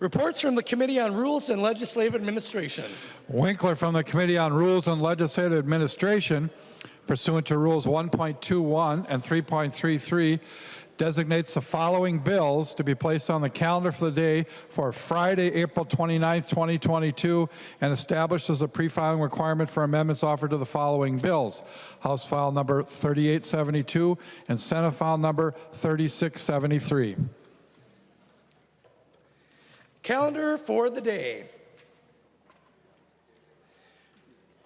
Reports from the Committee on Rules and Legislative Administration. Winkler from the Committee on Rules and Legislative Administration, pursuant to Rules 1.21 and 3.33, designates the following bills to be placed on the calendar for the day for Friday, April 29, 2022, and establishes a pre-filing requirement for amendments offered to the following bills: House File Number 3872 and Senate File Number 3673. Calendar for the day.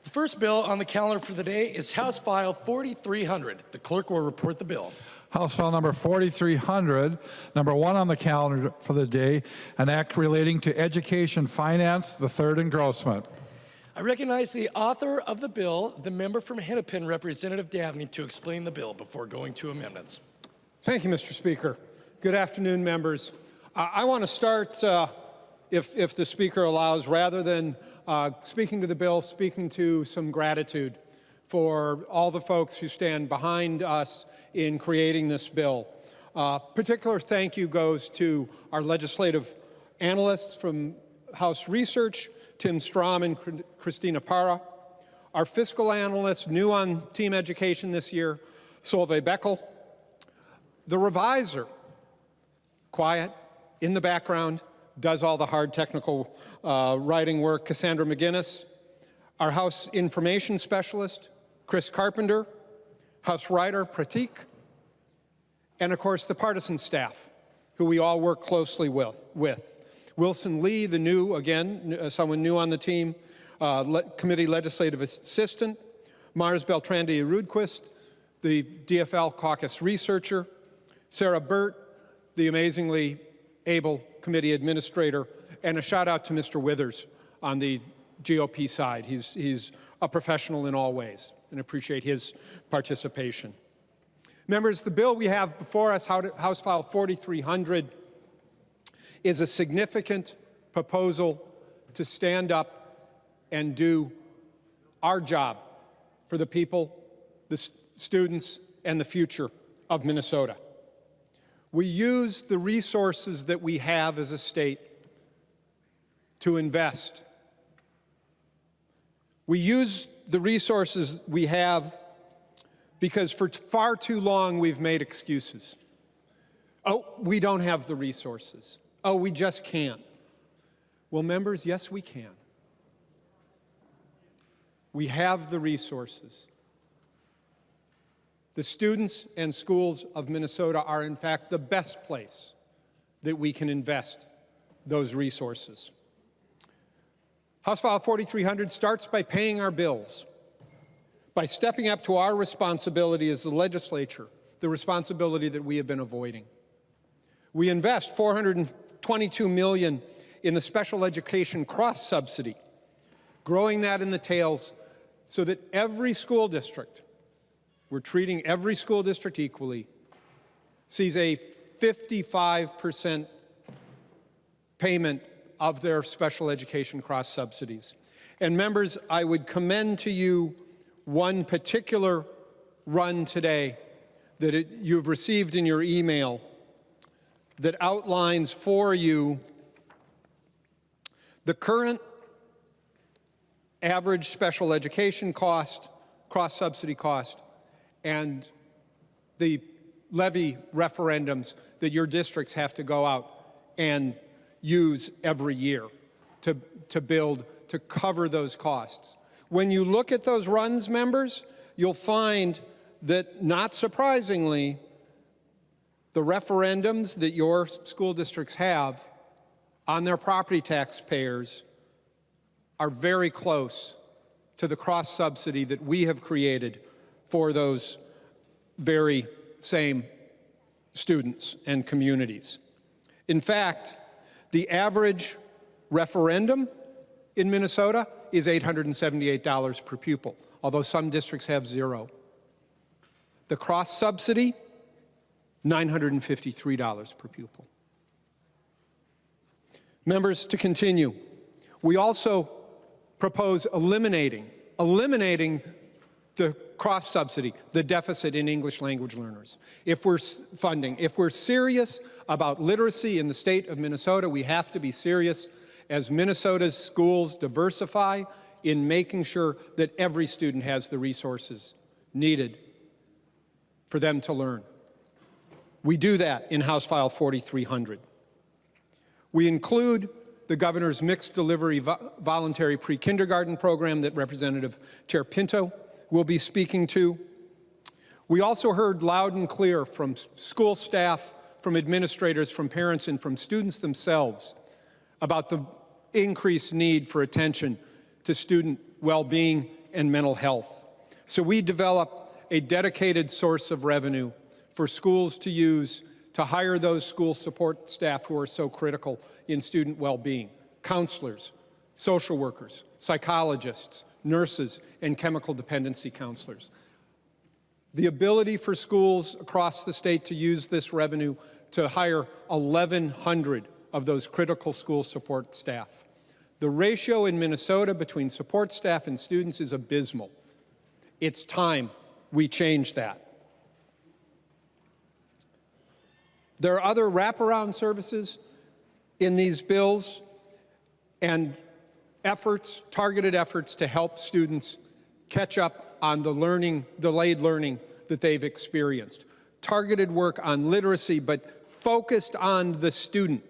The first bill on the calendar for the day is House File 4300. The clerk will report the bill. House File Number 4300, number 1 on the calendar for the day, an act relating to education finance, the third engrossment. I recognize the author of the bill, the member from Hennepin, Representative Davnie, to explain the bill before going to amendments. Thank you, Mr. Speaker. Good afternoon, members. I want to start, if the Speaker allows, rather than speaking to the bill, speaking to some gratitude for all the folks who stand behind us in creating this bill. Particular thank you goes to our legislative analysts from House Research, Tim Strom and Christina Parra, our fiscal analysts, new on Team Education this year, Solveig Beckel, the reviser, quiet, in the background, does all the hard technical writing work, Cassandra McGinnis, our House Information Specialist, Chris Carpenter, House Writer, Pratik, and of course the partisan staff, who we all work closely with. Wilson Lee, the new, again, someone new on the team, Committee Legislative Assistant, Mars Beltran de Rudquist, the DFL caucus researcher, Sarah Burt, the amazingly able committee administrator, and a shout out to Mr. Withers on the GOP side. He's a professional in all ways, and appreciate his participation. Members, the bill we have before us, House File 4300, is a significant proposal to stand up and do our job for the people, the students, and the future of Minnesota. We use the resources that we have as a state to invest. We use the resources we have because for far too long we've made excuses. Oh, we don't have the resources. Oh, we just can't. Well, members, yes, we can. We have the resources. The students and schools of Minnesota are, in fact, the best place that we can invest those resources. House File 4300 starts by paying our bills, by stepping up to our responsibility as the legislature, the responsibility that we have been avoiding. We invest $422 million in the special education cross-subsidy, growing that in the tails so that every school district, we're treating every school district equally, sees a 55% payment of their special education cross-subsidies. And members, I would commend to you one particular run today that you've received in your email that outlines for you the current average special education cost, cross-subsidy cost, and the levy referendums that your districts have to go out and use every year to build, to cover those costs. When you look at those runs, members, you'll find that, not surprisingly, the referendums that your school districts have on their property taxpayers are very close to the cross-subsidy that we have created for those very same students and communities. In fact, the average referendum in Minnesota is $878 per pupil, although some districts have zero. The cross-subsidy, $953 per pupil. Members, to continue, we also propose eliminating the cross-subsidy, the deficit in English language learners. If we're serious about literacy in the state of Minnesota, we have to be serious as Minnesota's schools diversify in making sure that every student has the resources needed for them to learn. We do that in House File 4300. We include the governor's mixed delivery voluntary pre-kindergarten program that Representative Chair Pinto will be speaking to. We also heard loud and clear from school staff, from administrators, from parents, and from students themselves about the increased need for attention to student well-being and mental health. So we develop a dedicated source of revenue for schools to use to hire those school support staff who are so critical in student well-being: counselors, social workers, psychologists, nurses, and chemical dependency counselors. The ability for schools across the state to use this revenue to hire 1,100 of those critical school support staff. The ratio in Minnesota between support staff and students is abysmal. It's time we change that. There are other wraparound services in these bills and efforts, targeted efforts to help students catch up on the delayed learning that they've experienced. Targeted work on literacy, but focused on the student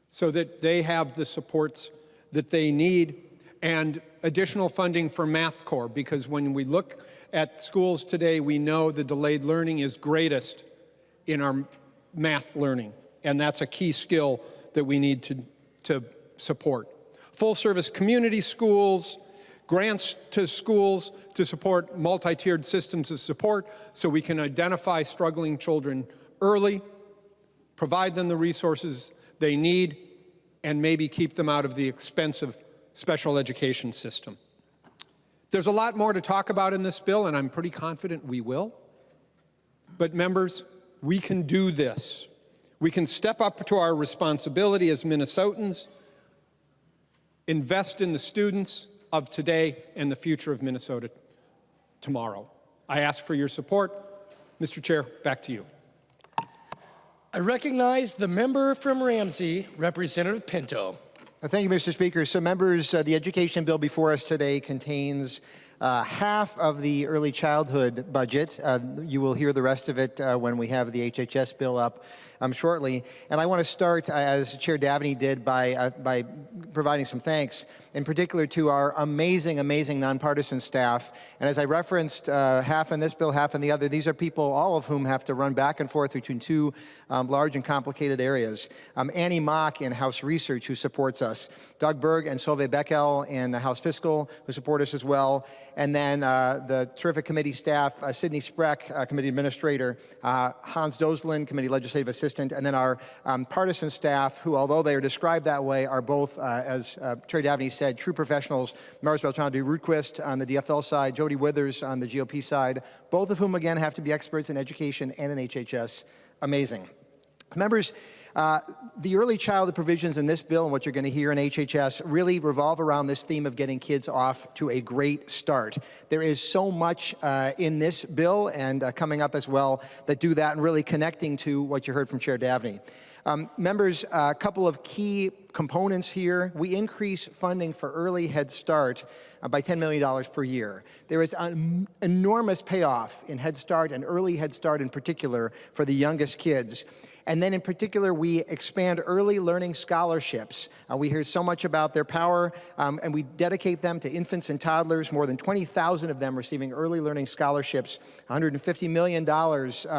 so that they have the supports that they need, and additional funding for Math Corps, because when we look at schools today, we know the delayed learning is greatest in our math learning, and that's a key skill that we need to support. Full-service community schools, grants to schools to support multi-tiered systems of support so we can identify struggling children early, provide them the resources they need, and maybe keep them out of the expensive special education system. There's a lot more to talk about in this bill, and I'm pretty confident we will. But members, we can do this. We can step up to our responsibility as Minnesotans, invest in the students of today and the future of Minnesota tomorrow. I ask for your support. Mr. Chair, back to you. I recognize the member from Ramsey, Representative Pinto. Thank you, Mr. Speaker. So members, the education bill before us today contains half of the early childhood budget. You will hear the rest of it when we have the HHS bill up shortly. And I want to start, as Chair Davnie did, by providing some thanks, in particular to our amazing, amazing nonpartisan staff. And as I referenced, half in this bill, half in the other, these are people, all of whom have to run back and forth between two large and complicated areas. Annie Mock in House Research, who supports us. Doug Berg and Solveig Beckel in House Fiscal, who support us as well. And then the terrific committee staff, Sydney Spreck, committee administrator, Hans Doslin, committee legislative assistant, and then our partisan staff, who, although they are described that way, are both, as Chair Davnie said, true professionals. Maris Beltrán-de-Rootquist on the DFL side, Jody Withers on the GOP side, both of whom, again, have to be experts in education and in HHS. Amazing. Members, the early childhood provisions in this bill and what you're going to hear in HHS really revolve around this theme of getting kids off to a great start. There is so much in this bill and coming up as well that do that, and really connecting to what you heard from Chair Davnie. Members, a couple of key components here. We increase funding for early Head Start by $10 million per year. There is an enormous payoff in Head Start and early Head Start in particular for the youngest kids. And then in particular, we expand early learning scholarships. We hear so much about their power, and we dedicate them to infants and toddlers, more than 20,000 of them receiving early learning scholarships, $150 million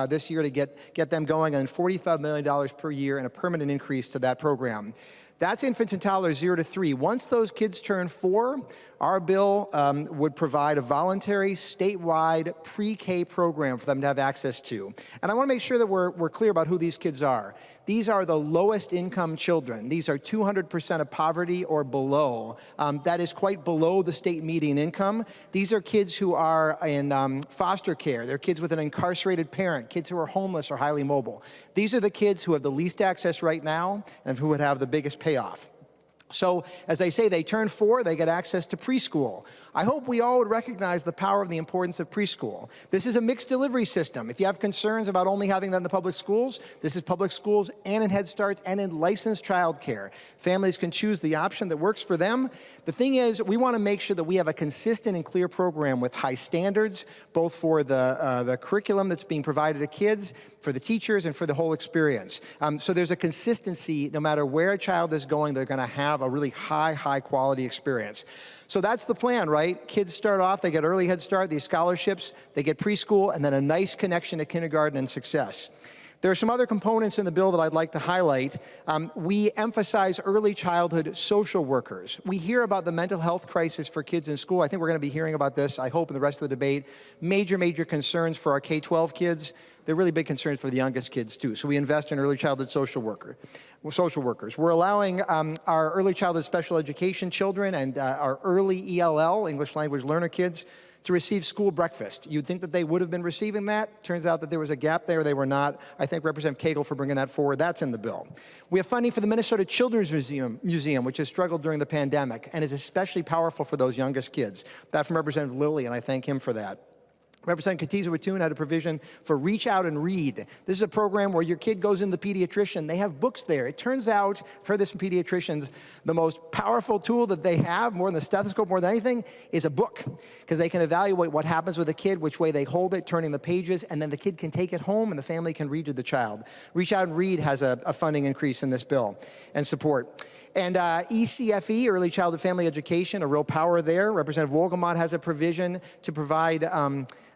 this year to get them going, and $45 million per year and a permanent increase to that program. That's infants and toddlers 0 to 3. Once those kids turn 4, our bill would provide a voluntary statewide pre-K program for them to have access to. And I want to make sure that we're clear about who these kids are. These are the lowest income children. These are 200% of poverty or below. That is quite below the state median income. These are kids who are in foster care. They're kids with an incarcerated parent, kids who are homeless or highly mobile. These are the kids who have the least access right now and who would have the biggest payoff. So, as they say, they turn 4, they get access to preschool. I hope we all would recognize the power and the importance of preschool. This is a mixed delivery system. If you have concerns about only having that in the public schools, this is public schools and in Head Starts and in licensed childcare. Families can choose the option that works for them. The thing is, we want to make sure that we have a consistent and clear program with high standards, both for the curriculum that's being provided to kids, for the teachers, and for the whole experience. So there's a consistency. No matter where a child is going, they're going to have a really high quality experience. So that's the plan, right? Kids start off, they get early Head Start, these scholarships, they get preschool, and then a nice connection to kindergarten and success. There are some other components in the bill that I'd like to highlight. We emphasize early childhood social workers. We hear about the mental health crisis for kids in school. I think we're going to be hearing about this, I hope, in the rest of the debate. Major concerns for our K-12 kids. They're really big concerns for the youngest kids, too. So we invest in early childhood social workers. We're allowing our early childhood special education children and our early ELL, English language learner kids, to receive school breakfast. You'd think that they would have been receiving that. Turns out that there was a gap there. They were not. I thank Representative Cagle for bringing that forward. That's in the bill. We have funding for the Minnesota Children's Museum, which has struggled during the pandemic and is especially powerful for those youngest kids. That from Representative Lilly, and I thank him for that. Representative Katiza-Watun had a provision for Reach Out and Read. This is a program where your kid goes in the pediatrician. They have books there. It turns out, I've heard this from pediatricians, the most powerful tool that they have, more than the stethoscope, more than anything, is a book. Because they can evaluate what happens with a kid, which way they hold it, turning the pages, and then the kid can take it home and the family can read to the child. Reach Out and Read has a funding increase in this bill and support. And ECFE, Early Childhood Family Education, a real power there. Representative Wolgamott has a provision to provide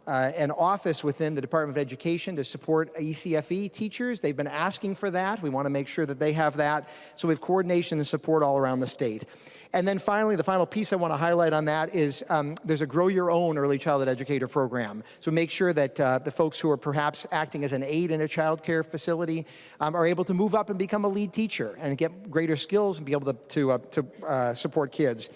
an office within the Department of Education to support ECFE teachers. They've been asking for that. We want to make sure that they have that. So we have coordination and support all around the state. And then finally, the final piece I want to highlight on that is there's a Grow Your Own Early Childhood Educator program. So make sure that the folks who are perhaps acting as an aide in a child care facility are able to move up and become a lead teacher and get greater skills and be able to support kids.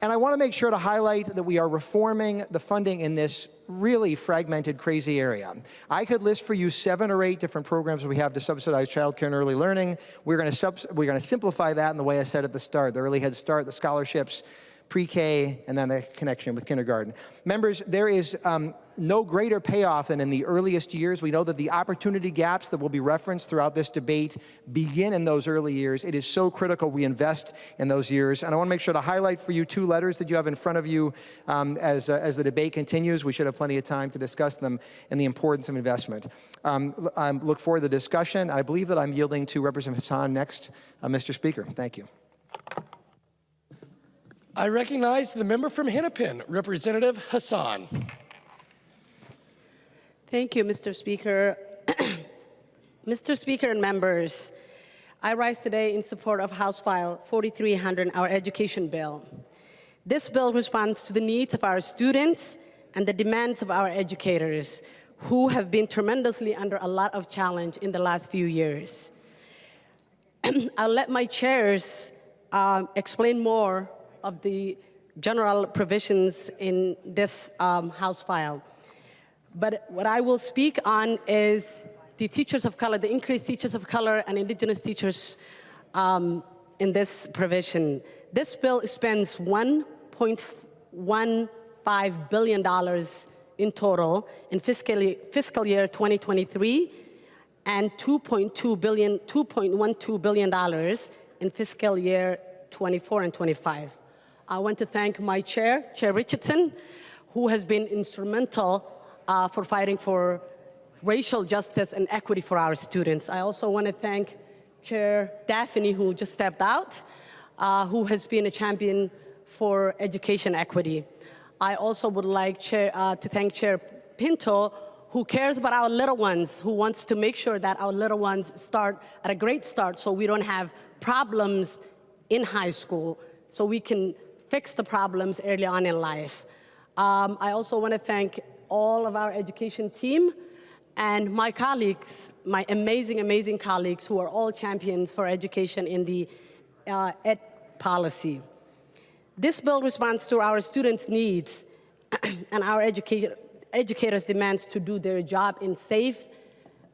And I want to make sure to highlight that we are reforming the funding in this really fragmented, crazy area. I could list for you 7 or 8 different programs we have to subsidize childcare and early learning. We're going to simplify that in the way I said at the start, the early Head Start, the scholarships, pre-K, and then the connection with kindergarten. Members, there is no greater payoff than in the earliest years. We know that the opportunity gaps that will be referenced throughout this debate begin in those early years. It is so critical we invest in those years. And I want to make sure to highlight for you 2 letters that you have in front of you as the debate continues. We should have plenty of time to discuss them and the importance of investment. I look forward to the discussion. I believe that I'm yielding to Representative Hassan next, Mr. Speaker. Thank you. I recognize the member from Hennepin, Representative Hassan. Thank you, Mr. Speaker. Mr. Speaker and members, I rise today in support of House File 4300, our education bill. This bill responds to the needs of our students and the demands of our educators, who have been tremendously under a lot of challenge in the last few years. I'll let my chairs explain more of the general provisions in this House file. But what I will speak on is the teachers of color, the increased teachers of color and Indigenous teachers in this provision. This bill spends $1.15 billion in total in fiscal year 2023 and $2.12 billion in fiscal year 24 and 25. I want to thank my chair, Chair Richardson, who has been instrumental for fighting for racial justice and equity for our students. I also want to thank Chair Davnie, who just stepped out, who has been a champion for education equity. I also would like to thank Chair Pinto, who cares about our little ones, who wants to make sure that our little ones start at a great start so we don't have problems in high school, so we can fix the problems early on in life. I also want to thank all of our education team and my colleagues, my amazing, amazing colleagues who are all champions for education in the ed policy. This bill responds to our students' needs and our educators' demands to do their job in safe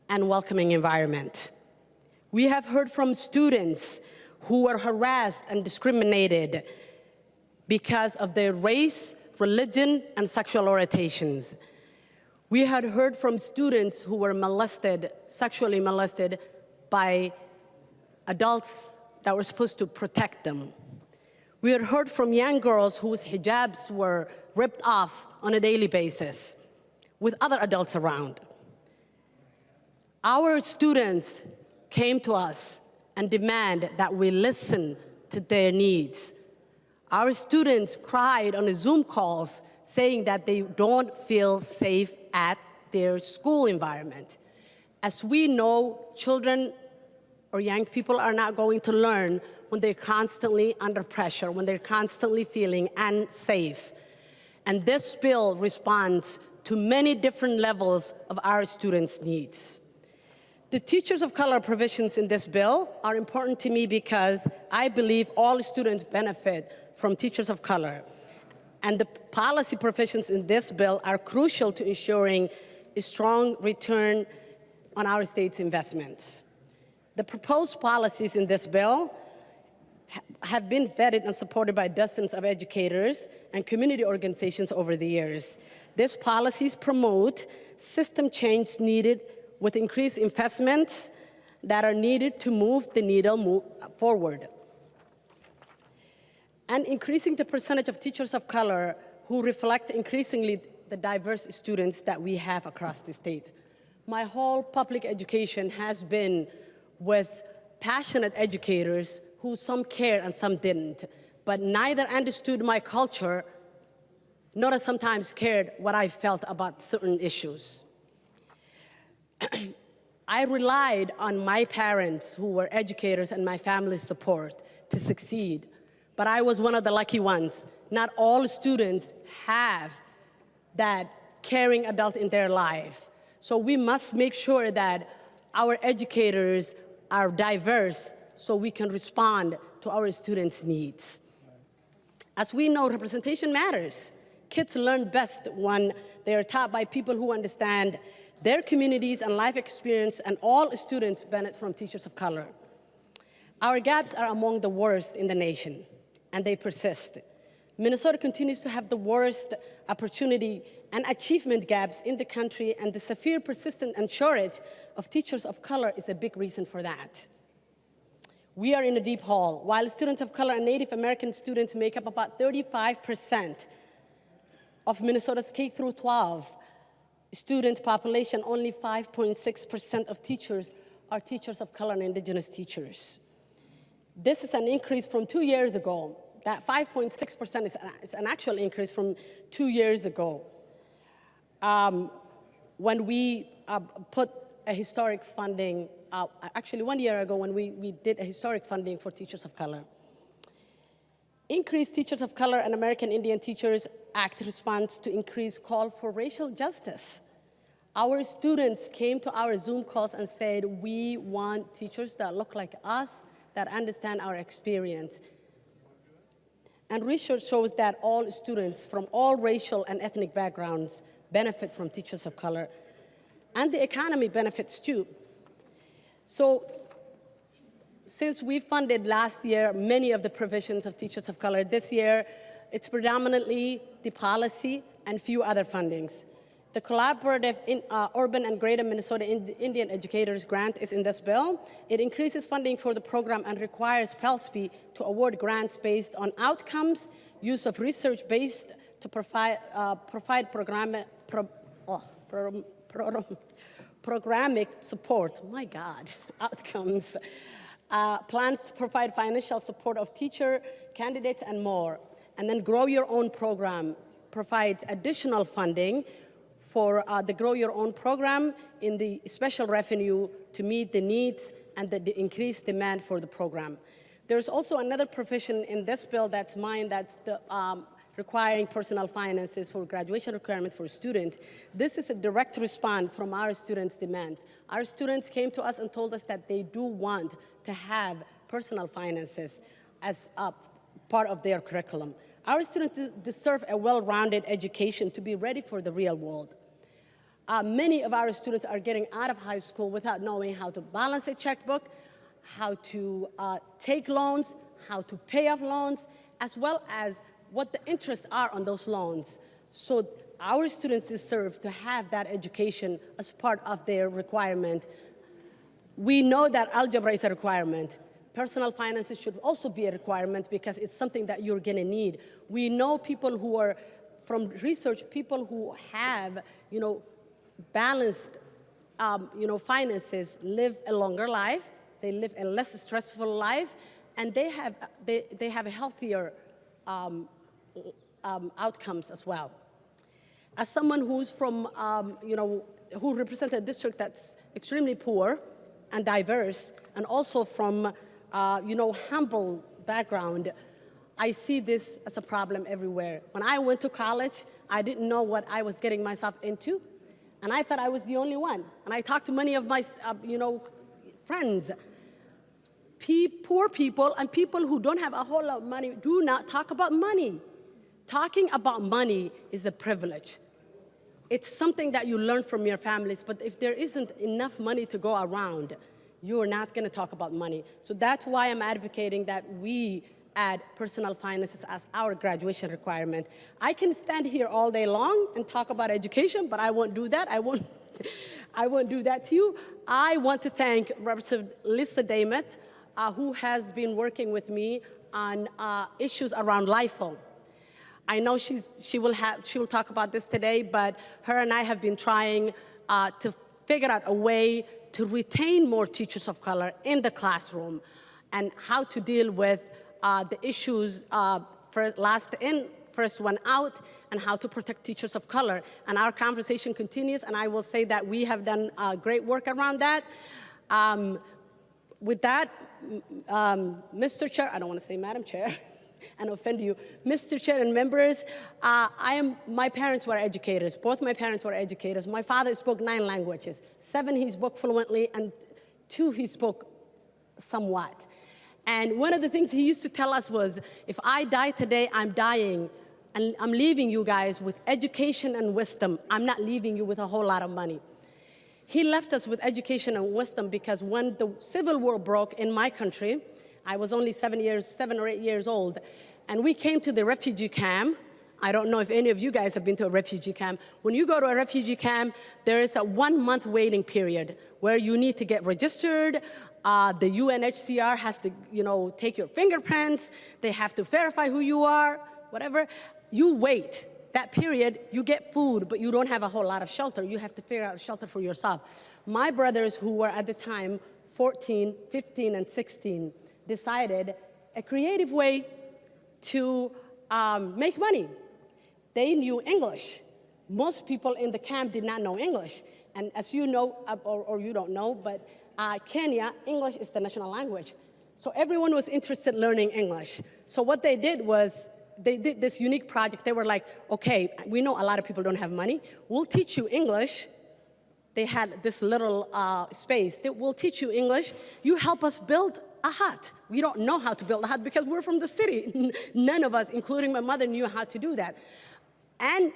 and welcoming environment. We have heard from students who were harassed and discriminated because of their race, religion, and sexual orientations. We had heard from students who were molested, sexually molested, by adults that were supposed to protect them. We had heard from young girls whose hijabs were ripped off on a daily basis with other adults around. Our students came to us and demanded that we listen to their needs. Our students cried on the Zoom calls saying that they don't feel safe at their school environment. As we know, children or young people are not going to learn when they're constantly under pressure, when they're constantly feeling unsafe. And this bill responds to many different levels of our students' needs. The teachers of color provisions in this bill are important to me because I believe all students benefit from teachers of color. And the policy provisions in this bill are crucial to ensuring a strong return on our state's investments. The proposed policies in this bill have been vetted and supported by dozens of educators and community organizations over the years. These policies promote system change needed with increased investments that are needed to move the needle forward. And increasing the percentage of teachers of color who reflect increasingly the diverse students that we have across the state. My whole public education has been with passionate educators who some cared and some didn't, but neither understood my culture, nor sometimes cared what I felt about certain issues. I relied on my parents who were educators and my family's support to succeed, but I was one of the lucky ones. Not all students have that caring adult in their life. So we must make sure that our educators are diverse so we can respond to our students' needs. As we know, representation matters. Kids learn best when they are taught by people who understand their communities and life experience, and all students benefit from teachers of color. Our gaps are among the worst in the nation, and they persist. Minnesota continues to have the worst opportunity and achievement gaps in the country, and the severe, persistent, and shortage of teachers of color is a big reason for that. We are in a deep hole. While students of color and Native American students make up about 35% of Minnesota's K-12 student population, only 5.6% of teachers are teachers of color and Indigenous teachers. This is an increase from 2 years ago. That 5.6% is an actual increase from 2 years ago, when we put a historic funding, actually 1 year ago when we did a historic funding for teachers of color. Increased Teachers of Color and American Indian Teachers Act responds to increased call for racial justice. Our students came to our Zoom calls and said, we want teachers that look like us, that understand our experience. And research shows that all students from all racial and ethnic backgrounds benefit from teachers of color. And the economy benefits too. So since we funded last year many of the provisions of teachers of color, this year it's predominantly the policy and few other fundings. The collaborative Urban and Greater Minnesota Indian Educators Grant is in this bill. It increases funding for the program and requires PELSP to award grants based on outcomes, use of research based to provide programmatic support, my God, outcomes, plans to provide financial support of teacher, candidates, and more. And then Grow Your Own program provides additional funding for the Grow Your Own program in the special revenue to meet the needs and the increased demand for the program. There's also another provision in this bill that's mine, that's the requiring personal finances for graduation requirements for students. This is a direct response from our students' demands. Our students came to us and told us that they do want to have personal finances as a part of their curriculum. Our students deserve a well-rounded education to be ready for the real world. Many of our students are getting out of high school without knowing how to balance a checkbook, how to take loans, how to pay off loans, as well as what the interests are on those loans. So our students deserve to have that education as part of their requirement. We know that algebra is a requirement. Personal finances should also be a requirement because it's something that you're gonna need. We know people who are, from research, people who have, balanced, finances live a longer life, they live a less stressful life, and they have healthier outcomes as well. As someone who's from, who represents a district that's extremely poor and diverse, and also from, humble background, I see this as a problem everywhere. When I went to college, I didn't know what I was getting myself into, and I thought I was the only one. And I talked to many of my, friends. Poor people and people who don't have a whole lot of money do not talk about money. Talking about money is a privilege. It's something that you learn from your families, but if there isn't enough money to go around, you're not gonna talk about money. So that's why I'm advocating that we add personal finances as our graduation requirement. I can stand here all day long and talk about education, but I won't do that. I won't do that to you. I want to thank Representative Lisa Dameth, who has been working with me on issues around LIFO. I know she will talk about this today, but her and I have been trying to figure out a way to retain more teachers of color in the classroom and how to deal with the issues for last in, first one out, and how to protect teachers of color. And our conversation continues, and I will say that we have done great work around that. With that, Mr. Chair, I don't want to say Madam Chair and offend you. Mr. Chair and members, my parents were educators. Both my parents were educators. My father spoke 9 languages. 7 he spoke fluently, and 2 he spoke somewhat. And one of the things he used to tell us was, if I die today, I'm dying, and I'm leaving you guys with education and wisdom. I'm not leaving you with a whole lot of money. He left us with education and wisdom because when the Civil War broke in my country, I was only 7 or 8 years old, and we came to the refugee camp. I don't know if any of you guys have been to a refugee camp. When you go to a refugee camp, there is a 1-month waiting period where you need to get registered. The UNHCR has to, take your fingerprints. They have to verify who you are, whatever. You wait. That period, you get food, but you don't have a whole lot of shelter. You have to figure out a shelter for yourself. My brothers, who were at the time 14, 15, and 16, decided a creative way to make money. They knew English. Most people in the camp did not know English. And as you know, or you don't know, but Kenya, English is the national language. So everyone was interested in learning English. So what they did was, they did this unique project. They were like, okay, we know a lot of people don't have money. We'll teach you English. They had this little space. We'll teach you English. You help us build a hut. We don't know how to build a hut because we're from the city. None of us, including my mother, knew how to do that. And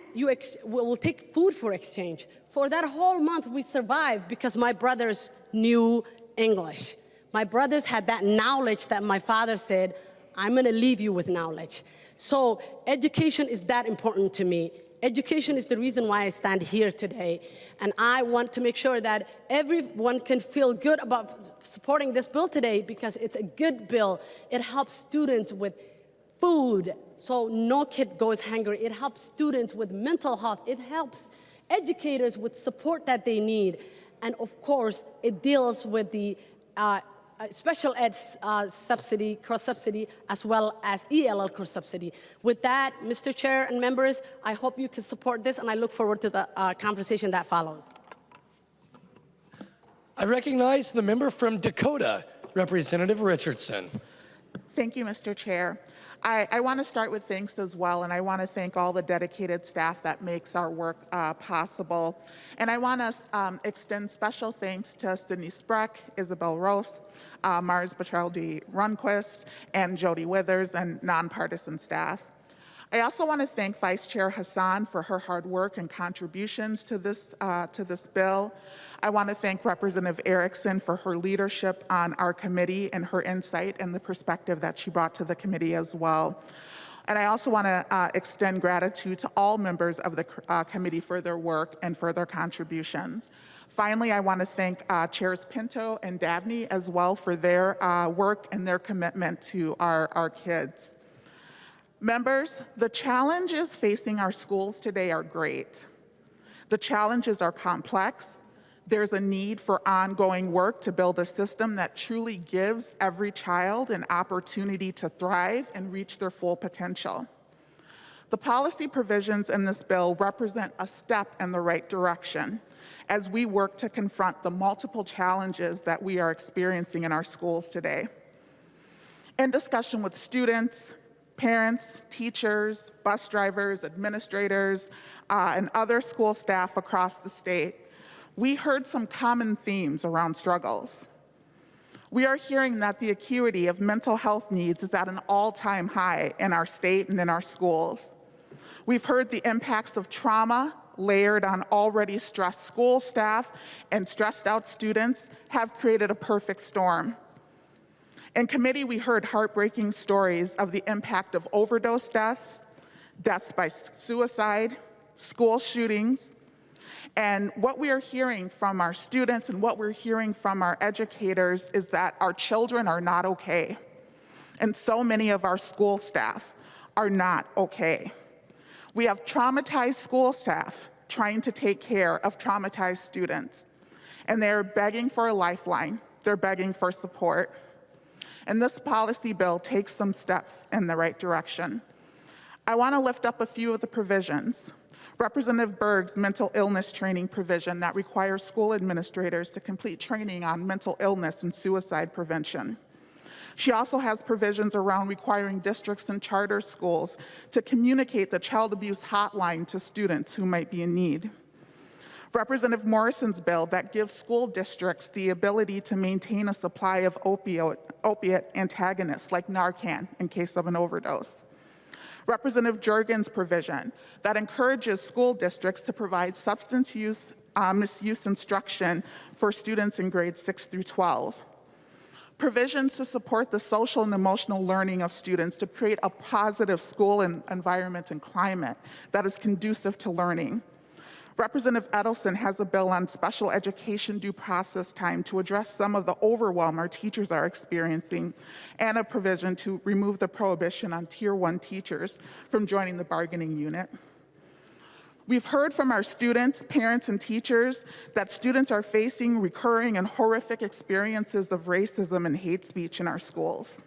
we'll take food for exchange. For that whole month, we survived because my brothers knew English. My brothers had that knowledge that my father said, I'm gonna leave you with knowledge. So education is that important to me. Education is the reason why I stand here today. And I want to make sure that everyone can feel good about supporting this bill today because it's a good bill. It helps students with food, so no kid goes hungry. It helps students with mental health. It helps educators with support that they need. And of course, it deals with the special ed subsidy, cross-subsidy, as well as ELL cross-subsidy. With that, Mr. Chair and members, I hope you can support this, and I look forward to the conversation that follows. I recognize the member from Dakota, Representative Richardson. Thank you, Mr. Chair. I want to start with thanks as well, and I want to thank all the dedicated staff that makes our work possible. And I want to extend special thanks to Sydney Spreck, Isabel Rose, Mars Bertraldi Runquist, and Jody Withers, and nonpartisan staff. I also want to thank Vice Chair Hassan for her hard work and contributions to this bill. I want to thank Representative Erickson for her leadership on our committee and her insight and the perspective that she brought to the committee as well. And I also want to extend gratitude to all members of the committee for their work and for their contributions. Finally, I want to thank Chairs Pinto and Davnie as well for their work and their commitment to our kids. Members, the challenges facing our schools today are great. The challenges are complex. There's a need for ongoing work to build a system that truly gives every child an opportunity to thrive and reach their full potential. The policy provisions in this bill represent a step in the right direction as we work to confront the multiple challenges that we are experiencing in our schools today. In discussion with students, parents, teachers, bus drivers, administrators, and other school staff across the state, we heard some common themes around struggles. We are hearing that the acuity of mental health needs is at an all-time high in our state and in our schools. We've heard the impacts of trauma layered on already stressed school staff and stressed out students have created a perfect storm. In committee, we heard heartbreaking stories of the impact of overdose deaths, deaths by suicide, school shootings, and what we are hearing from our students and what we're hearing from our educators is that our children are not okay. And so many of our school staff are not okay. We have traumatized school staff trying to take care of traumatized students, and they're begging for a lifeline. They're begging for support. And this policy bill takes some steps in the right direction. I want to lift up a few of the provisions. Representative Berg's mental illness training provision that requires school administrators to complete training on mental illness and suicide prevention. She also has provisions around requiring districts and charter schools to communicate the child abuse hotline to students who might be in need. Representative Morrison's bill that gives school districts the ability to maintain a supply of opiate antagonists like Narcan in case of an overdose. Representative Jurgen's provision that encourages school districts to provide substance use misuse instruction for students in grades 6 through 12. Provisions to support the social and emotional learning of students to create a positive school environment and climate that is conducive to learning. Representative Edelson has a bill on special education due process time to address some of the overwhelm our teachers are experiencing, and a provision to remove the prohibition on Tier 1 teachers from joining the bargaining unit. We've heard from our students, parents, and teachers that students are facing recurring and horrific experiences of racism and hate speech in our schools.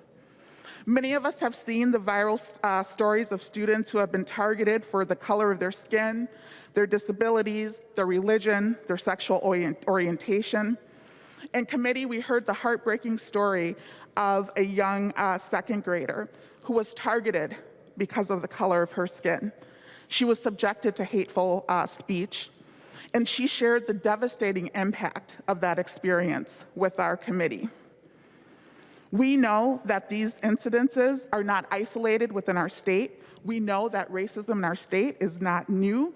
Many of us have seen the viral stories of students who have been targeted for the color of their skin, their disabilities, their religion, their sexual orientation. In committee, we heard the heartbreaking story of a young second grader who was targeted because of the color of her skin. She was subjected to hateful speech, and she shared the devastating impact of that experience with our committee. We know that these incidences are not isolated within our state. We know that racism in our state is not new.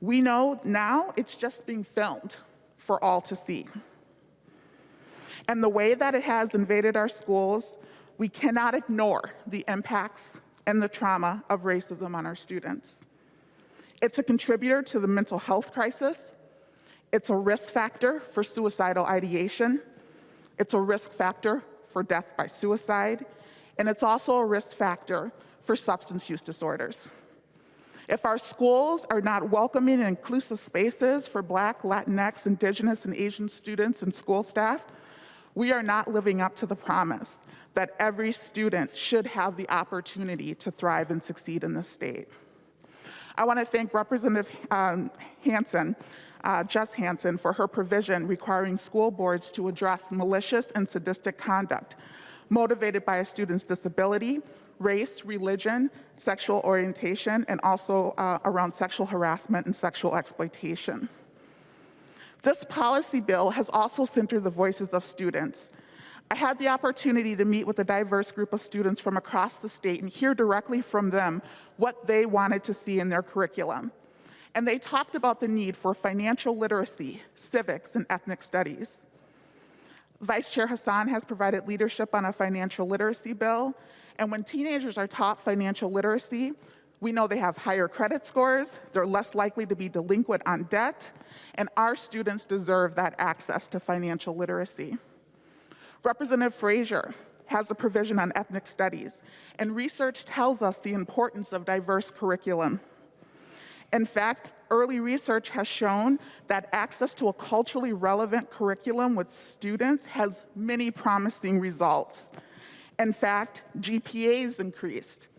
We know now it's just being filmed for all to see. And the way that it has invaded our schools, we cannot ignore the impacts and the trauma of racism on our students. It's a contributor to the mental health crisis. It's a risk factor for suicidal ideation. It's a risk factor for death by suicide. And it's also a risk factor for substance use disorders. If our schools are not welcoming and inclusive spaces for Black, Latinx, Indigenous, and Asian students and school staff, we are not living up to the promise that every student should have the opportunity to thrive and succeed in this state. I want to thank Representative Jess Hansen, for her provision requiring school boards to address malicious and sadistic conduct motivated by a student's disability, race, religion, sexual orientation, and also around sexual harassment and sexual exploitation. This policy bill has also centered the voices of students. I had the opportunity to meet with a diverse group of students from across the state and hear directly from them what they wanted to see in their curriculum. And they talked about the need for financial literacy, civics, and ethnic studies. Vice Chair Hassan has provided leadership on a financial literacy bill, and when teenagers are taught financial literacy, we know they have higher credit scores, they're less likely to be delinquent on debt, and our students deserve that access to financial literacy. Representative Frazier has a provision on ethnic studies, and research tells us the importance of diverse curriculum. In fact, early research has shown that access to a culturally relevant curriculum with students has many promising results. In fact, GPAs increased.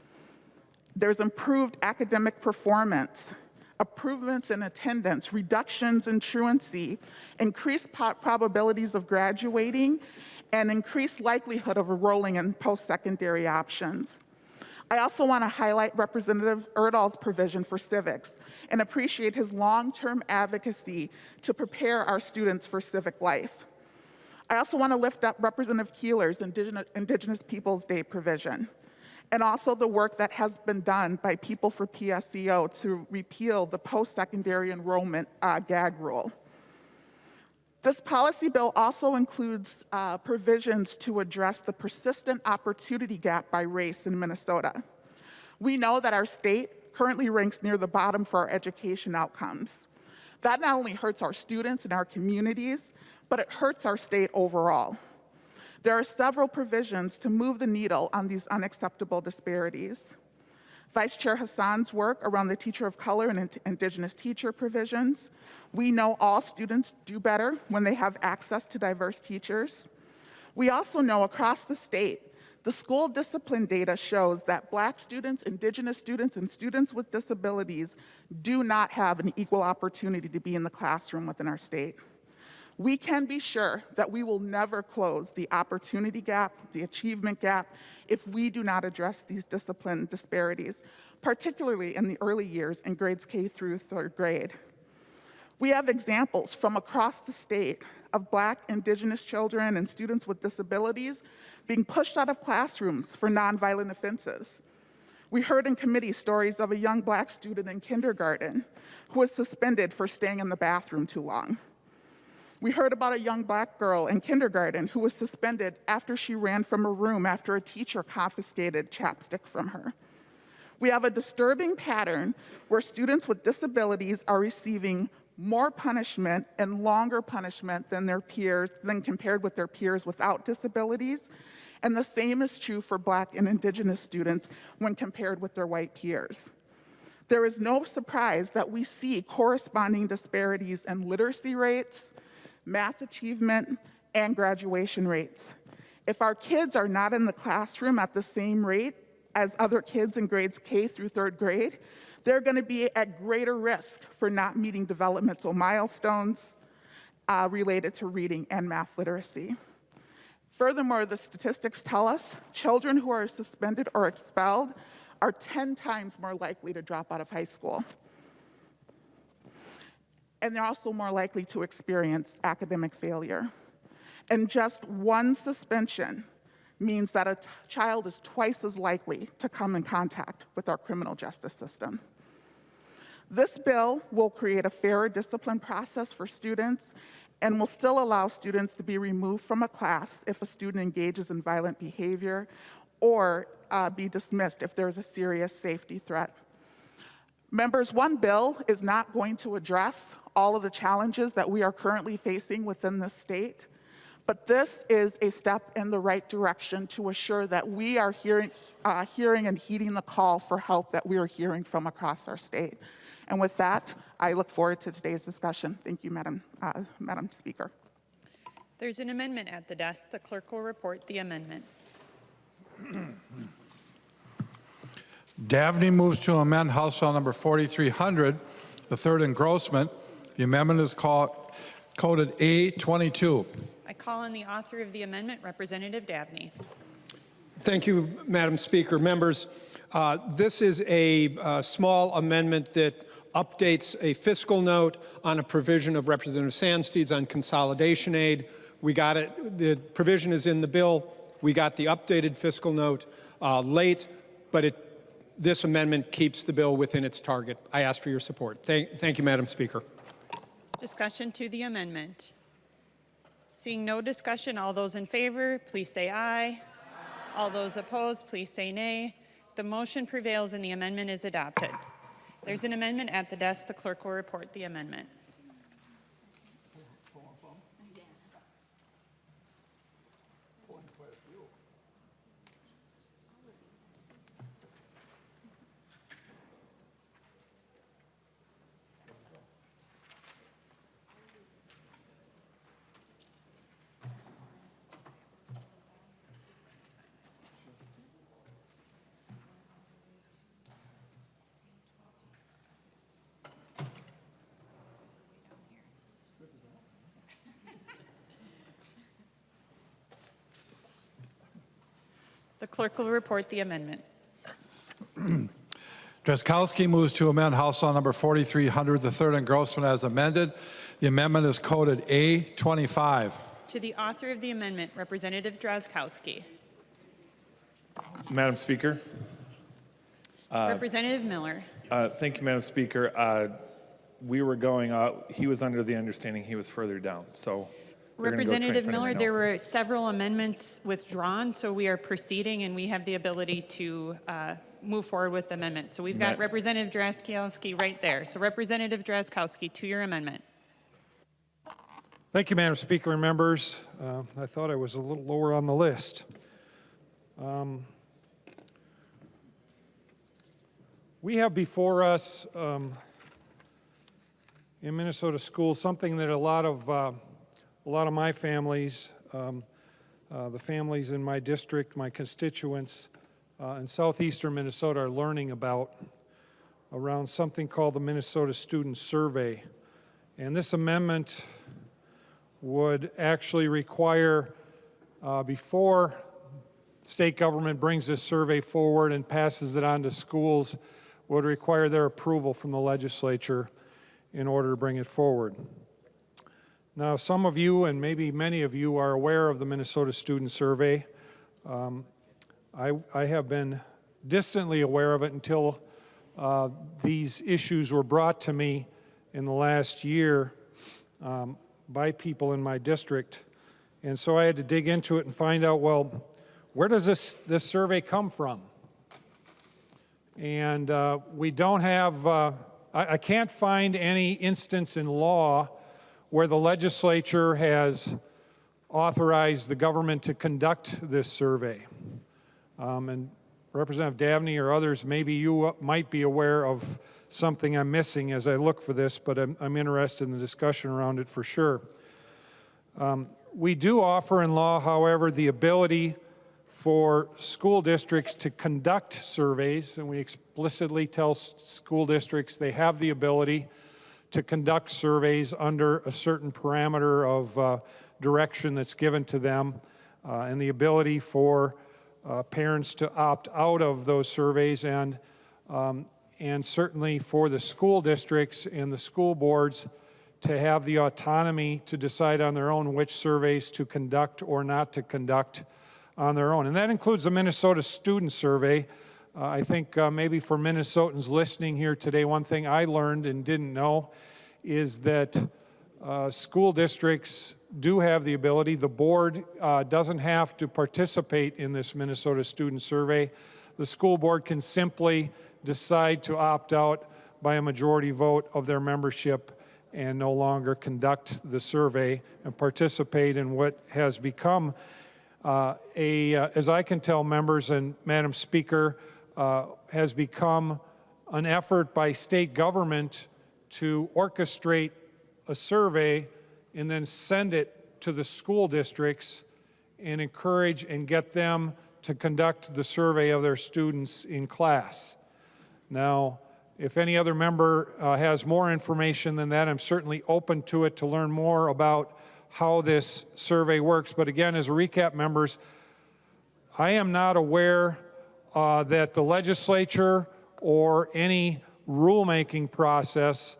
There's improved academic performance, improvements in attendance, reductions in truancy, increased probabilities of graduating, and increased likelihood of enrolling in post-secondary options. I also want to highlight Representative Erdahl's provision for civics and appreciate his long-term advocacy to prepare our students for civic life. I also want to lift up Representative Keeler's Indigenous Peoples Day provision, and also the work that has been done by People for PSEO to repeal the post-secondary enrollment gag rule. This policy bill also includes provisions to address the persistent opportunity gap by race in Minnesota. We know that our state currently ranks near the bottom for our education outcomes. That not only hurts our students and our communities, but it hurts our state overall. There are several provisions to move the needle on these unacceptable disparities. Vice Chair Hassan's work around the teacher of color and Indigenous teacher provisions. We know all students do better when they have access to diverse teachers. We also know across the state, the school discipline data shows that Black students, Indigenous students, and students with disabilities do not have an equal opportunity to be in the classroom within our state. We can be sure that we will never close the opportunity gap, the achievement gap, if we do not address these discipline disparities, particularly in the early years in grades K through third grade. We have examples from across the state of Black, Indigenous children and students with disabilities being pushed out of classrooms for nonviolent offenses. We heard in committee stories of a young Black student in kindergarten who was suspended for staying in the bathroom too long. We heard about a young Black girl in kindergarten who was suspended after she ran from a room after a teacher confiscated chapstick from her. We have a disturbing pattern where students with disabilities are receiving more punishment and longer punishment than compared with their peers without disabilities. And the same is true for Black and Indigenous students when compared with their white peers. There is no surprise that we see corresponding disparities in literacy rates, math achievement, and graduation rates. If our kids are not in the classroom at the same rate as other kids in grades K through third grade, they're going to be at greater risk for not meeting developmental milestones related to reading and math literacy. Furthermore, the statistics tell us children who are suspended or expelled are 10 times more likely to drop out of high school. And they're also more likely to experience academic failure. And just one suspension means that a child is twice as likely to come in contact with our criminal justice system. This bill will create a fairer discipline process for students and will still allow students to be removed from a class if a student engages in violent behavior or be dismissed if there's a serious safety threat. Members, one bill is not going to address all of the challenges that we are currently facing within the state, but this is a step in the right direction to assure that we are hearing and heeding the call for help that we are hearing from across our state. And with that, I look forward to today's discussion. Thank you, Madam Speaker. There's an amendment at the desk. The clerk will report the amendment. Davnie moves to amend House Bill number 4300, the third engrossment. The amendment is coded A22. I call on the author of the amendment, Representative Davnie. Thank you, Madam Speaker. Members, this is a small amendment that updates a fiscal note on a provision of Representative Sandsteed's on consolidation aid, We got it, the provision is in the bill. We got the updated fiscal note late, but this amendment keeps the bill within its target. I ask for your support. Thank you, Madam Speaker. Discussion to the amendment. Seeing no discussion, all those in favor, please say aye. All those opposed, please say nay. The motion prevails and the amendment is adopted. There's an amendment at the desk. The clerk will report the amendment. The clerk will report the amendment. Drazkowski moves to amend House Law Number 4300, the third engrossment as amended. The amendment is coded A25. To the author of the amendment, Representative Drazkowski. Madam Speaker. Representative Miller. Thank you, Madam Speaker. We were going out, he was under the understanding he was further down, so. Representative Miller, there were several amendments withdrawn, so we are proceeding and we have the ability to move forward with the amendment. So we've got Representative Drazkowski right there. So Representative Drazkowski, to your amendment. Thank you, Madam Speaker and members. I thought I was a little lower on the list. We have before us in Minnesota schools something that a lot of my families, the families in my district, my constituents in southeastern Minnesota are learning about around something called the Minnesota Student Survey. And this amendment would actually require, before state government brings this survey forward and passes it on to schools, would require their approval from the legislature in order to bring it forward. Now, some of you, and maybe many of you, are aware of the Minnesota Student Survey. I have been distantly aware of it until these issues were brought to me in the last year by people in my district. And so I had to dig into it and find out, well, where does this survey come from? And we don't have, I can't find any instance in law where the legislature has authorized the government to conduct this survey. And Representative Davnie or others, maybe you might be aware of something I'm missing as I look for this, but I'm interested in the discussion around it for sure. We do offer in law, however, the ability for school districts to conduct surveys, and we explicitly tell school districts they have the ability to conduct surveys under a certain parameter of direction that's given to them, and the ability for parents to opt out of those surveys, and certainly for the school districts and the school boards to have the autonomy to decide on their own which surveys to conduct or not to conduct on their own. And that includes the Minnesota Student Survey. I think maybe for Minnesotans listening here today, one thing I learned and didn't know is that school districts do have the ability. The board doesn't have to participate in this Minnesota Student Survey. The school board can simply decide to opt out by a majority vote of their membership and no longer conduct the survey and participate in what has become as I can tell members and Madam Speaker, has become an effort by state government to orchestrate a survey and then send it to the school districts and encourage and get them to conduct the survey of their students in class. Now, if any other member has more information than that, I'm certainly open to it to learn more about how this survey works. But again, as a recap, members, I am not aware that the legislature or any rulemaking process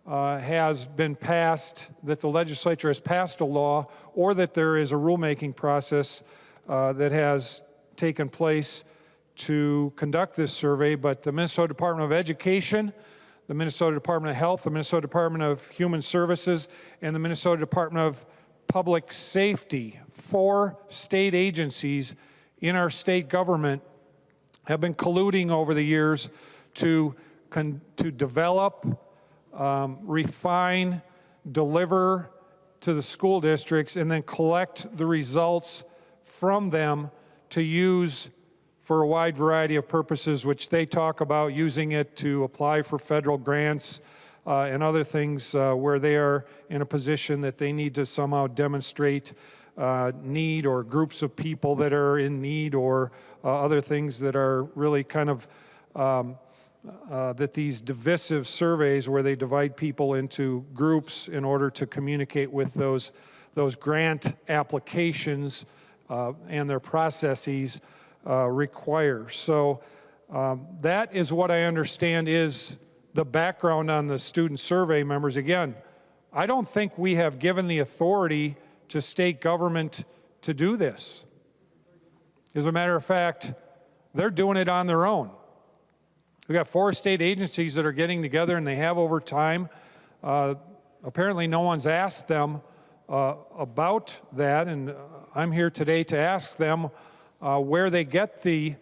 has been passed, that the legislature has passed a law, or that there is a rulemaking process that has taken place to conduct this survey. But the Minnesota Department of Education, the Minnesota Department of Health, the Minnesota Department of Human Services, and the Minnesota Department of Public Safety, 4 state agencies in our state government, have been colluding over the years to develop, refine, deliver to the school districts, and then collect the results from them to use for a wide variety of purposes, which they talk about using it to apply for federal grants and other things where they are in a position that they need to somehow demonstrate need, or groups of people that are in need, or other things that are really kind of that these divisive surveys where they divide people into groups in order to communicate with those grant applications and their processes require. So that is what I understand is the background on the student survey members. Again, I don't think we have given the authority to state government to do this. As a matter of fact, they're doing it on their own. We've got 4 state agencies that are getting together, and they have over time. Apparently no one's asked them about that, and I'm here today to ask them where they get the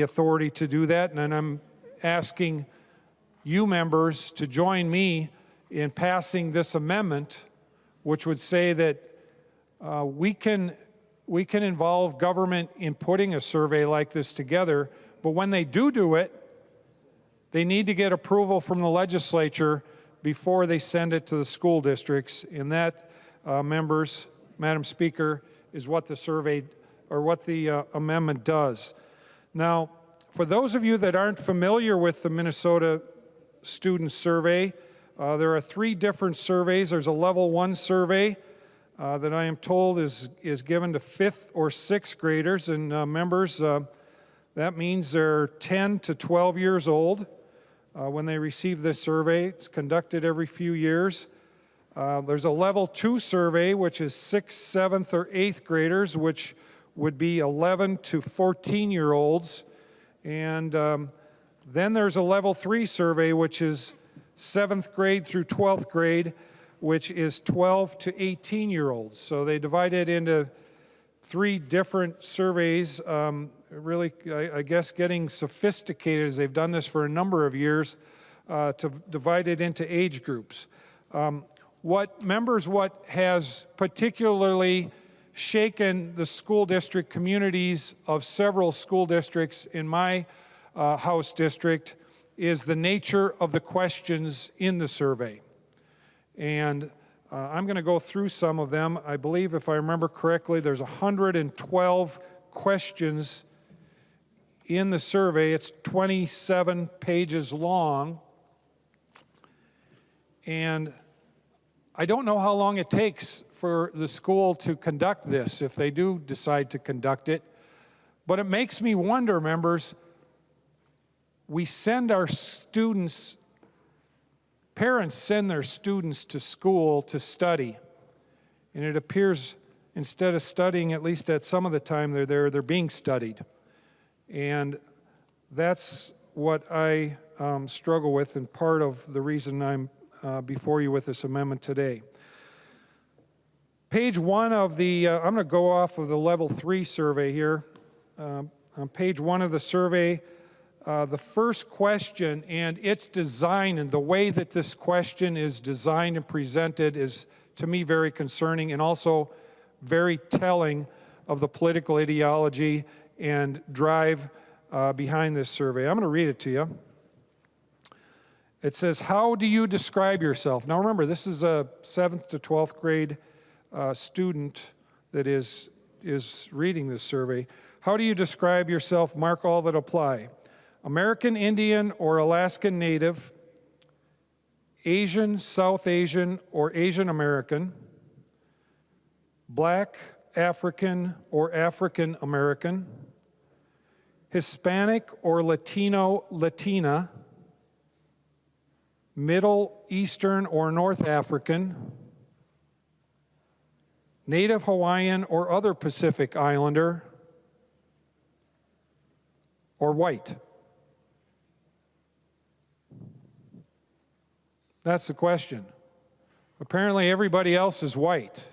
authority to do that, and I'm asking you members to join me in passing this amendment, which would say that we can involve government in putting a survey like this together, but when they do it, they need to get approval from the legislature before they send it to the school districts. And that, members, Madam Speaker, is what the survey, or what the amendment does. Now, for those of you that aren't familiar with the Minnesota Student Survey, there are 3 different surveys. There's a level 1 survey that I am told is given to 5th or 6th graders, and members, that means they're 10 to 12 years old when they receive this survey. It's conducted every few years. There's a level 2 survey, which is 6th, 7th, or 8th graders, which would be 11 to 14-year-olds. And then there's a level 3 survey, which is 7th grade through 12th grade, which is 12 to 18-year-olds. So they divide it into 3 different surveys, really, I guess, getting sophisticated as they've done this for a number of years to divide it into age groups. What has particularly shaken the school district communities of several school districts in my House district is the nature of the questions in the survey. And I'm going to go through some of them. I believe, if I remember correctly, there's 112 questions in the survey. It's 27 pages long. And I don't know how long it takes for the school to conduct this, if they do decide to conduct it. But it makes me wonder, members, we send our students, parents send their students to school to study. And it appears instead of studying, at least at some of the time they're being studied. And that's what I struggle with, and part of the reason I'm before you with this amendment today. Page 1 of the, I'm going to go off of the level 3 survey here. On page 1 of the survey, the first question and its design, and the way that this question is designed and presented, is to me very concerning and also very telling of the political ideology and drive behind this survey. I'm going to read it to you. It says, how do you describe yourself? Now remember, this is a 7th to 12th grade student that is reading this survey. How do you describe yourself? Mark all that apply. American Indian or Alaskan Native, Asian, South Asian, or Asian American, Black, African, or African American, Hispanic or Latino, Latina, Middle Eastern or North African, Native Hawaiian or other Pacific Islander, or white? That's the question. Apparently everybody else is white.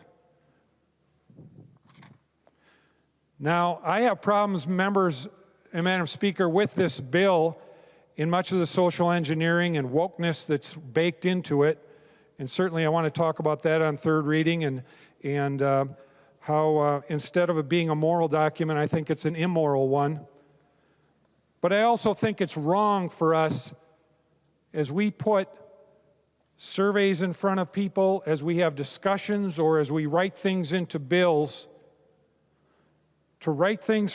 Now, I have problems, members and Madam Speaker, with this bill in much of the social engineering and wokeness that's baked into it. And certainly I want to talk about that on third reading and how instead of it being a moral document, I think it's an immoral one. But I also think it's wrong for us as we put surveys in front of people, as we have discussions, or as we write things into bills, to write things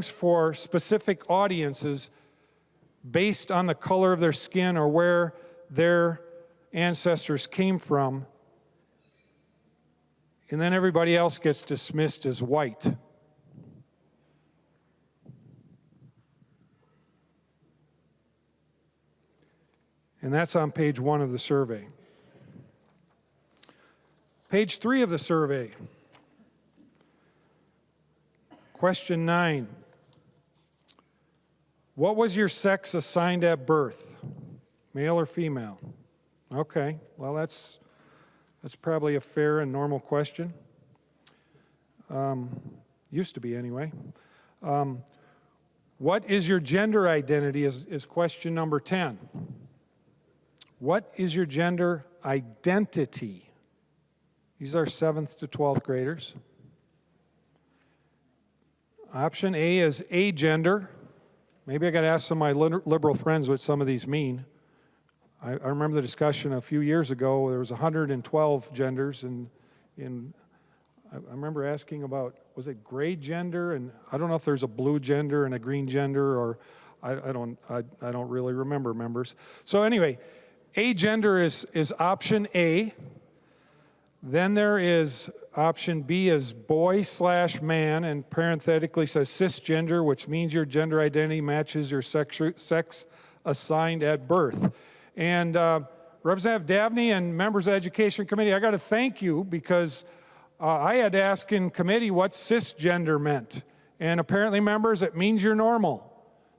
for specific audiences based on the color of their skin or where their ancestors came from, and then everybody else gets dismissed as white. And that's on page 1 of the survey. Page 3 of the survey. Question 9. What was your sex assigned at birth? Male or female? Okay, well that's probably a fair and normal question. Used to be anyway. What is your gender identity is question number 10. What is your gender identity? These are 7th to 12th graders. Option A is agender. Maybe I got to ask some of my liberal friends what some of these mean. I remember the discussion a few years ago. There was 112 genders, and I remember asking about, was it gray gender? And I don't know if there's a blue gender and a green gender, or I don't really remember, members. So anyway, agender is option A. Then there is option B is boy/man, and parenthetically says cisgender, which means your gender identity matches your sex assigned at birth. And Representative Davnie and members of the Education Committee, I got to thank you because I had to ask in committee what cisgender meant. And apparently, members, it means you're normal.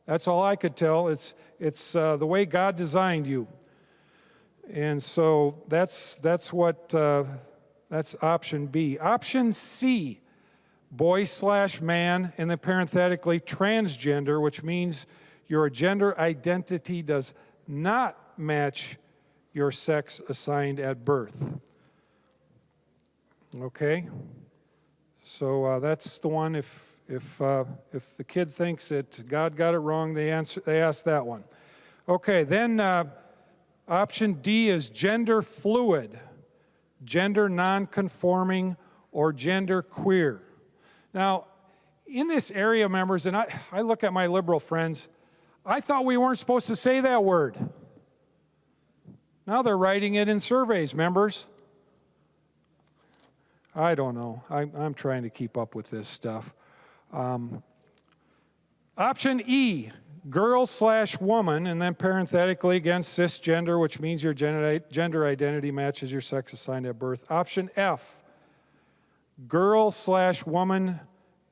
That's all I could tell. It's the way God designed you. And so that's option B. Option C, boy/man, and then parenthetically transgender, which means your gender identity does not match your sex assigned at birth. Okay, so that's the one. If the kid thinks that God got it wrong, they ask that one. Okay, then option D is gender fluid, gender nonconforming, or gender queer. Now, in this area, members, and I look at my liberal friends, I thought we weren't supposed to say that word. Now they're writing it in surveys, members. I don't know. I'm trying to keep up with this stuff. Option E, girl/woman, and then parenthetically again cisgender, which means your gender identity matches your sex assigned at birth. Option F, girl/woman,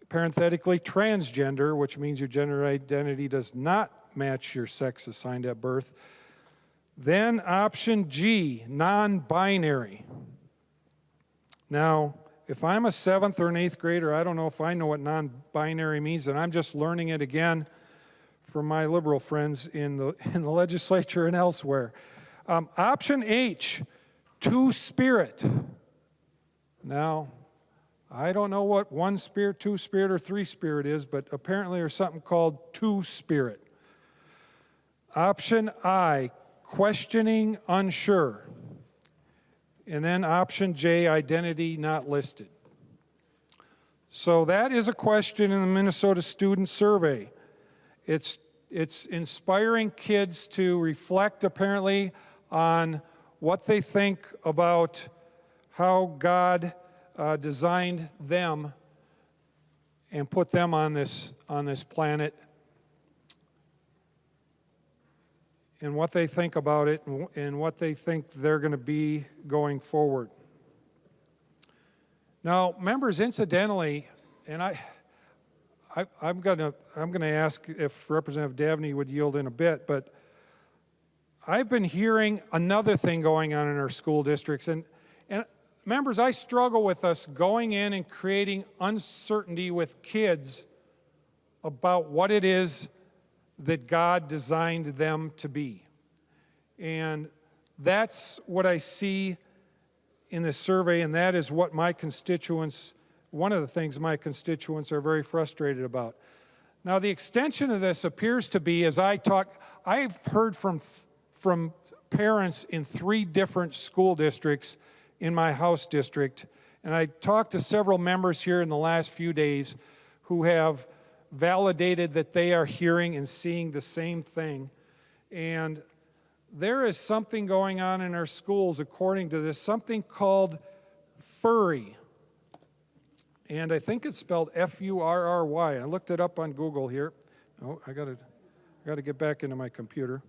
parenthetically transgender, which means your gender identity does not match your sex assigned at birth. Then option G, non-binary. Now, if I'm a 7th or an 8th grader, I don't know if I know what non-binary means, and I'm just learning it again from my liberal friends in the legislature and elsewhere. Option H, two-spirit. Now, I don't know what one-spirit, two-spirit, or three-spirit is, but apparently there's something called two-spirit. Option I, questioning, unsure. And then option J, identity not listed. So that is a question in the Minnesota Student Survey. It's inspiring kids to reflect, apparently, on what they think about how God designed them and put them on this planet. and what they think about it and what they think they're going to be going forward. Now, members, incidentally, and I'm going to ask if Representative Davnie would yield in a bit, but I've been hearing another thing going on in our school districts, and members, I struggle with us going in and creating uncertainty with kids about what it is that God designed them to be. And that's what I see in this survey, and that is what my constituents, one of the things my constituents are very frustrated about. Now, the extension of this appears to be, as I talk, I've heard from parents in 3 different school districts in my House district, and I talked to several members here in the last few days who have validated that they are hearing and seeing the same thing. And there is something going on in our schools, according to this, something called furry. And I think it's spelled F-U-R-R-Y. I looked it up on Google here. Oh, I got to get back into my computer.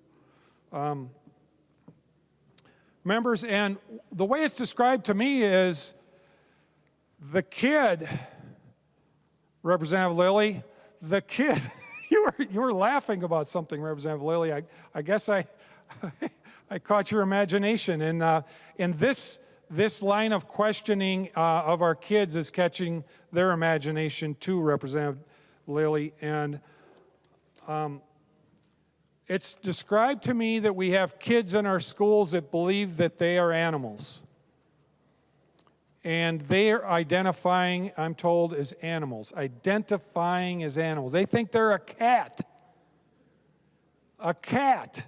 Members, and the way it's described to me is the kid, Representative Lilly, the kid, you were laughing about something, Representative Lilly. I guess I caught your imagination. And this line of questioning of our kids is catching their imagination too, Representative Lilly. And it's described to me that we have kids in our schools that believe that they are animals. And they are identifying, I'm told, as animals. Identifying as animals. They think they're a cat. A cat.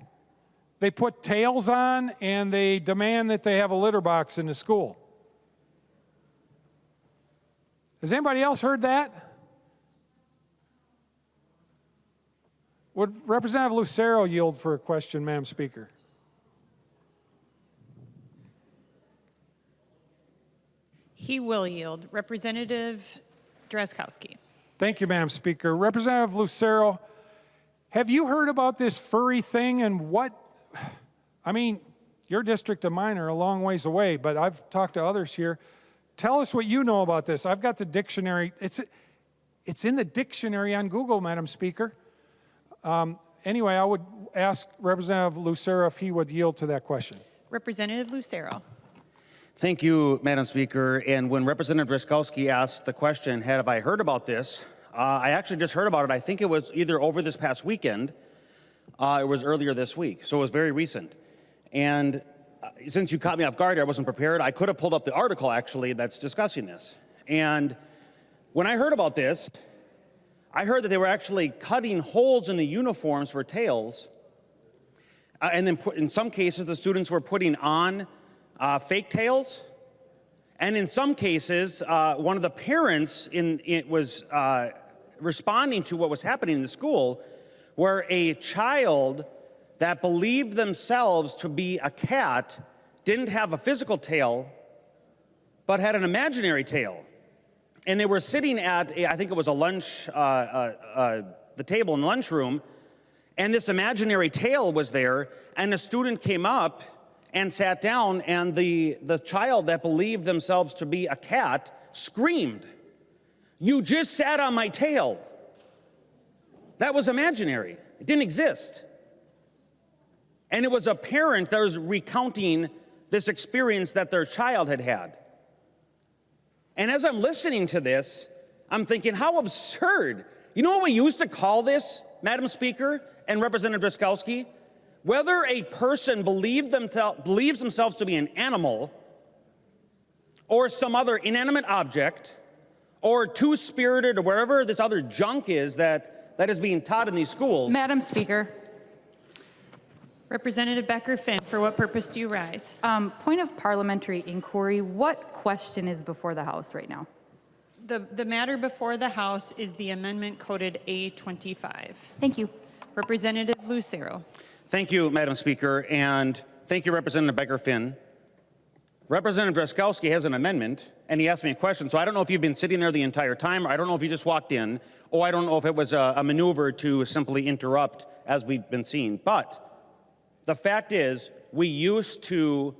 They put tails on and they demand that they have a litter box in the school. Has anybody else heard that? Would Representative Lucero yield for a question, Madam Speaker? He will yield. Representative Drazkowski. Thank you, Madam Speaker. Representative Lucero, have you heard about this furry thing and what, I mean, your district and mine are a long ways away, but I've talked to others here. Tell us what you know about this. I've got the dictionary. It's in the dictionary on Google, Madam Speaker. Anyway, I would ask Representative Lucero if he would yield to that question. Representative Lucero. Thank you, Madam Speaker. And when Representative Drazkowski asked the question, have I heard about this? I actually just heard about it. I think it was either over this past weekend, it was earlier this week. So it was very recent. And since you caught me off guard, I wasn't prepared. I could have pulled up the article, actually, that's discussing this. And when I heard about this, I heard that they were actually cutting holes in the uniforms for tails. And then in some cases, the students were putting on fake tails. And in some cases, one of the parents was responding to what was happening in the school, where a child that believed themselves to be a cat didn't have a physical tail, but had an imaginary tail. And they were sitting at, I think it was a lunch, the table in the lunchroom, and this imaginary tail was there, and a student came up and sat down, and the child that believed themselves to be a cat screamed, "You just sat on my tail." That was imaginary. It didn't exist. And it was a parent that was recounting this experience that their child had had. And as I'm listening to this, I'm thinking, how absurd. You know what we used to call this, Madam Speaker and Representative Drazkowski? Whether a person believes themselves to be an animal or some other inanimate object or two-spirited or wherever this other junk is that is being taught in these schools. Madam Speaker. Representative Becker-Finn, for what purpose do you rise? Point of parliamentary inquiry. What question is before the House right now? The matter before the House is the amendment coded A25. Thank you. Representative Lucero. Thank you, Madam Speaker, and thank you, Representative Becker-Finn. Representative Drazkowski has an amendment, and he asked me a question, so I don't know if you've been sitting there the entire time, or I don't know if you just walked in, or I don't know if it was a maneuver to simply interrupt, as we've been seeing. But The fact is, we used to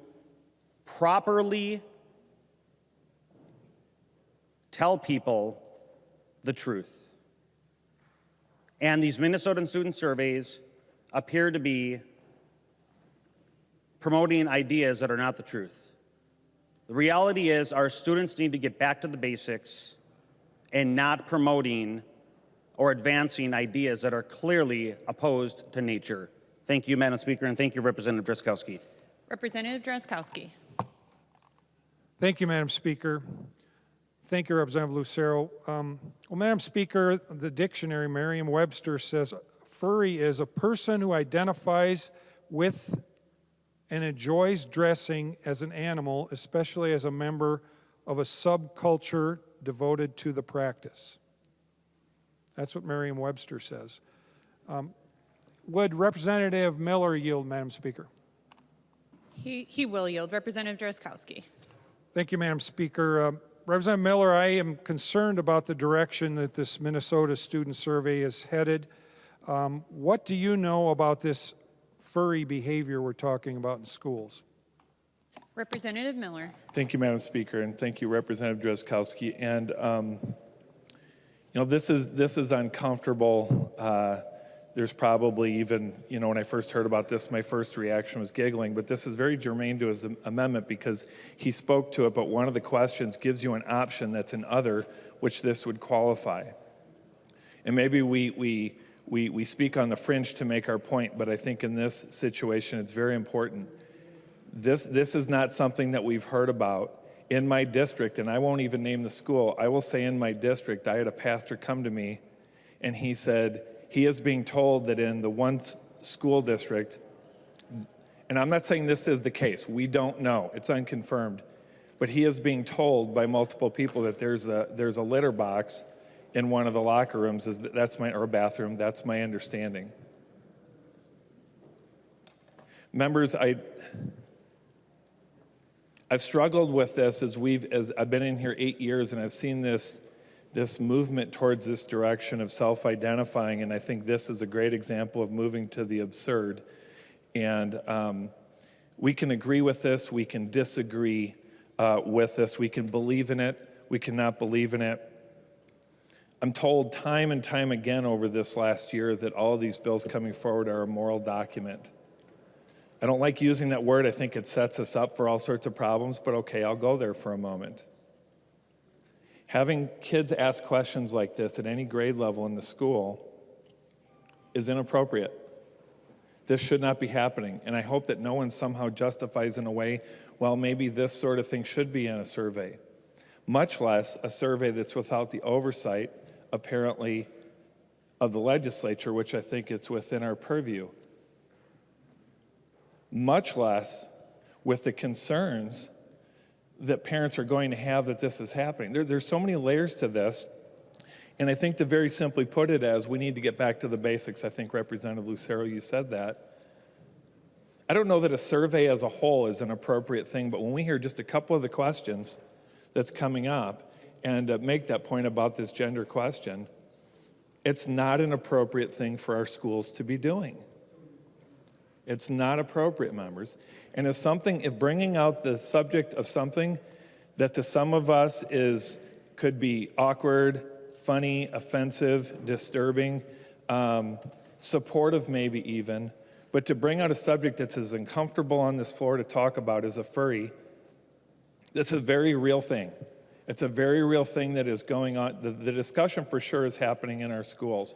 properly tell people the truth. And these Minnesotan student surveys appear to be promoting ideas that are not the truth. The reality is our students need to get back to the basics and not promoting or advancing ideas that are clearly opposed to nature. Thank you, Madam Speaker, and thank you, Representative Drazkowski. Representative Drazkowski. Thank you, Madam Speaker. Thank you, Representative Lucero. Well, Madam Speaker, the dictionary, Merriam-Webster, says furry is a person who identifies with and enjoys dressing as an animal, especially as a member of a subculture devoted to the practice. That's what Merriam-Webster says. Would Representative Miller yield, Madam Speaker? He will yield. Representative Drazkowski. Thank you, Madam Speaker. Representative Miller, I am concerned about the direction that this Minnesota student survey is headed. What do you know about this furry behavior we're talking about in schools? Representative Miller. Thank you, Madam Speaker, and thank you, Representative Drazkowski. And you know, this is uncomfortable. There's probably even, you know, when I first heard about this, my first reaction was giggling, but this is very germane to his amendment because he spoke to it, but one of the questions gives you an option that's an other, which this would qualify. And maybe we speak on the fringe to make our point, but I think in this situation it's very important. This is not something that we've heard about. In my district, and I won't even name the school, I will say in my district, I had a pastor come to me and he said, he is being told that in the one school district, and I'm not saying this is the case, we don't know, it's unconfirmed, but he is being told by multiple people that there's a litter box in one of the locker rooms, or bathroom, that's my understanding. Members, I've struggled with this as I've been in here 8 years and I've seen this movement towards this direction of self-identifying, and I think this is a great example of moving to the absurd. And we can agree with this, we can disagree with this, we can believe in it, we cannot believe in it. I'm told time and time again over this last year that all of these bills coming forward are a moral document. I don't like using that word, I think it sets us up for all sorts of problems, but okay, I'll go there for a moment. Having kids ask questions like this at any grade level in the school is inappropriate. This should not be happening, and I hope that no one somehow justifies in a way, well, maybe this sort of thing should be in a survey, much less a survey that's without the oversight, apparently, of the legislature, which I think it's within our purview, much less with the concerns that parents are going to have that this is happening. There's so many layers to this, and I think to very simply put it as we need to get back to the basics. I think Representative Lucero, you said that. I don't know that a survey as a whole is an appropriate thing, but when we hear just a couple of the questions that's coming up and make that point about this gender question, it's not an appropriate thing for our schools to be doing. It's not appropriate, members. And if bringing out the subject of something that to some of us could be awkward, funny, offensive, disturbing, supportive maybe even, but to bring out a subject that's as uncomfortable on this floor to talk about as a furry, that's a very real thing. It's a very real thing that is going on. The discussion for sure is happening in our schools.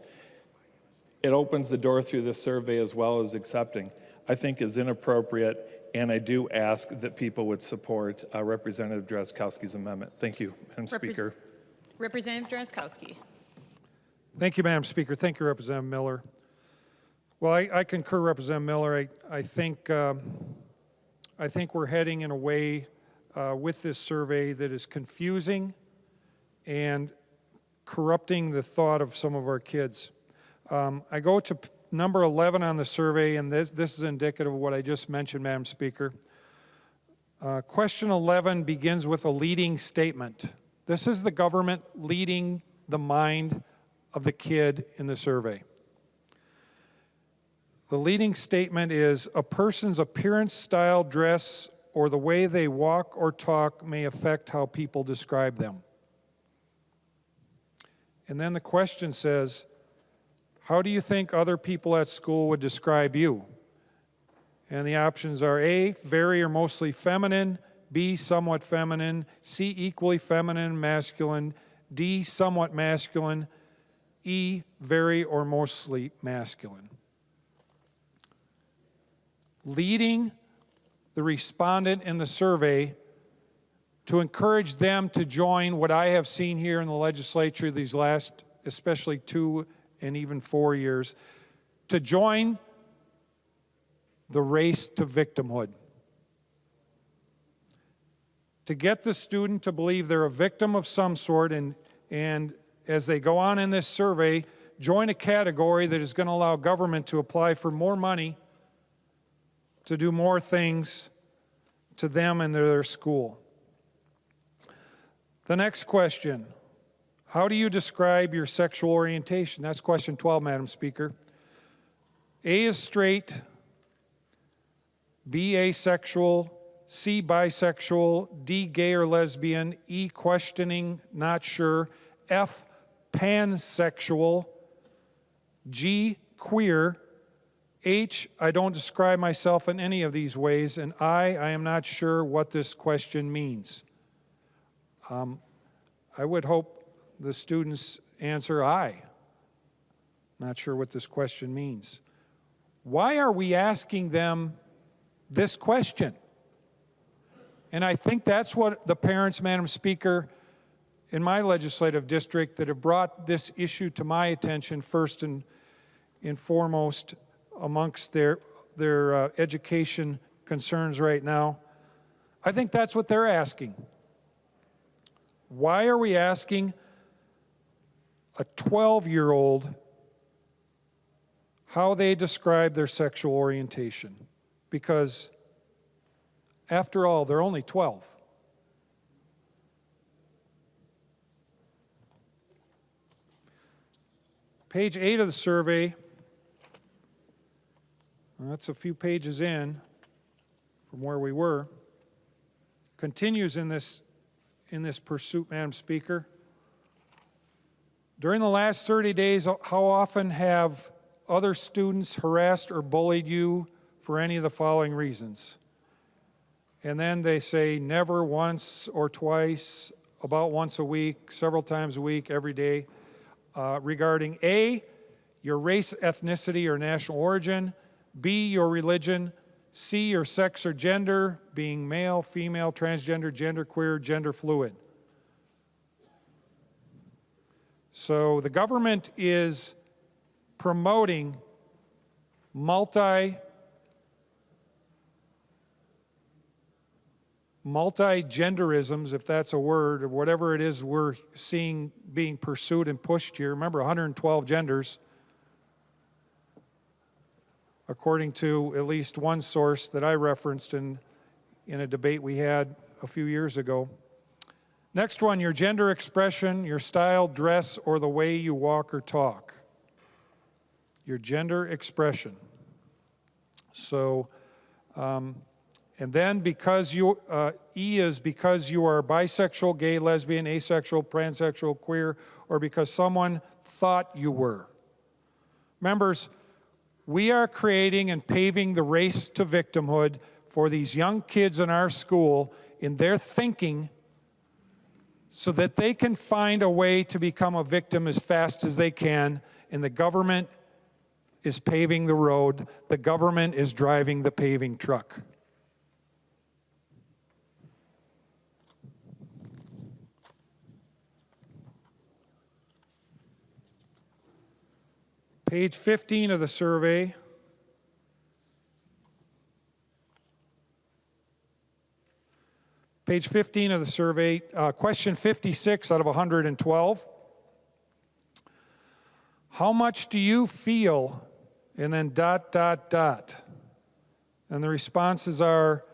It opens the door through this survey as well as accepting, I think is inappropriate, and I do ask that people would support Representative Drazkowski's amendment. Thank you, Madam Speaker. Representative Drazkowski. Thank you, Madam Speaker. Thank you, Representative Miller. Well, I concur, Representative Miller. I think we're heading in a way with this survey that is confusing and corrupting the thought of some of our kids. I go to number 11 on the survey, and this is indicative of what I just mentioned, Madam Speaker. Question 11 begins with a leading statement. This is the government leading the mind of the kid in the survey. The leading statement is, a person's appearance, style, dress, or the way they walk or talk may affect how people describe them. And then the question says, how do you think other people at school would describe you? And the options are A, very or mostly feminine, B, somewhat feminine, C, equally feminine, masculine, D, somewhat masculine, E, very or mostly masculine. Leading the respondent in the survey to encourage them to join what I have seen here in the legislature these last, especially 2 and even 4 years, to join the race to victimhood. To get the student to believe they're a victim of some sort, and as they go on in this survey, join a category that is going to allow government to apply for more money to do more things to them and to their school. The next question, how do you describe your sexual orientation? That's question 12, Madam Speaker. A is straight, B asexual, C bisexual, D gay or lesbian, E questioning, not sure, F pansexual, G queer, H, I don't describe myself in any of these ways, and I am not sure what this question means. I would hope the students answer I. Not sure what this question means. Why are we asking them this question? And I think that's what the parents, Madam Speaker, in my legislative district that have brought this issue to my attention first and foremost amongst their education concerns right now. I think that's what they're asking. Why are we asking a 12-year-old how they describe their sexual orientation? Because after all, they're only 12. Page 8 of the survey, that's a few pages in from where we were, continues in this pursuit, Madam Speaker. During the last 30 days, how often have other students harassed or bullied you for any of the following reasons? And then they say never, once or twice, about once a week, several times a week, every day, regarding A, your race, ethnicity, or national origin, B, your religion, C, your sex or gender, being male, female, transgender, genderqueer, gender fluid. So the government is promoting multi-genderisms, if that's a word, or whatever it is we're seeing being pursued and pushed here. Remember, 112 genders, according to at least one source that I referenced in a debate we had a few years ago. Next one, your gender expression, your style, dress, or the way you walk or talk. Your gender expression. So, and then because you, E is because you are bisexual, gay, lesbian, asexual, pansexual, queer, or because someone thought you were. Members, we are creating and paving the race to victimhood for these young kids in our school in their thinking so that they can find a way to become a victim as fast as they can, and the government is paving the road. The government is driving the paving truck. Page 15 of the survey. Page 15 of the survey, question 56 out of 112. How much do you feel, and then ... And the responses are,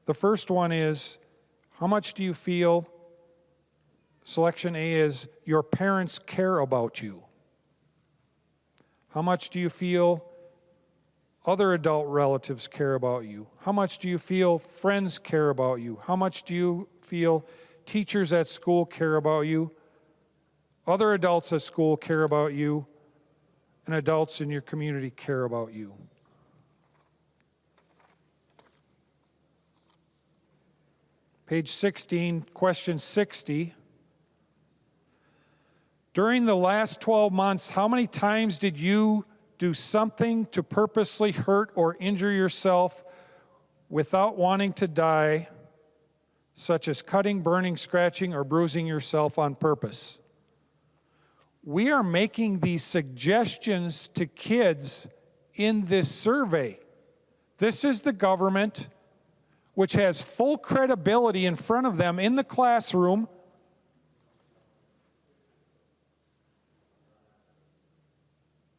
the first one is, how much do you feel, selection A is, your parents care about you? How much do you feel other adult relatives care about you? How much do you feel friends care about you? How much do you feel teachers at school care about you? Other adults at school care about you, and adults in your community care about you. Page 16, question 60. During the last 12 months, how many times did you do something to purposely hurt or injure yourself without wanting to die, such as cutting, burning, scratching, or bruising yourself on purpose? We are making these suggestions to kids in this survey. This is the government which has full credibility in front of them in the classroom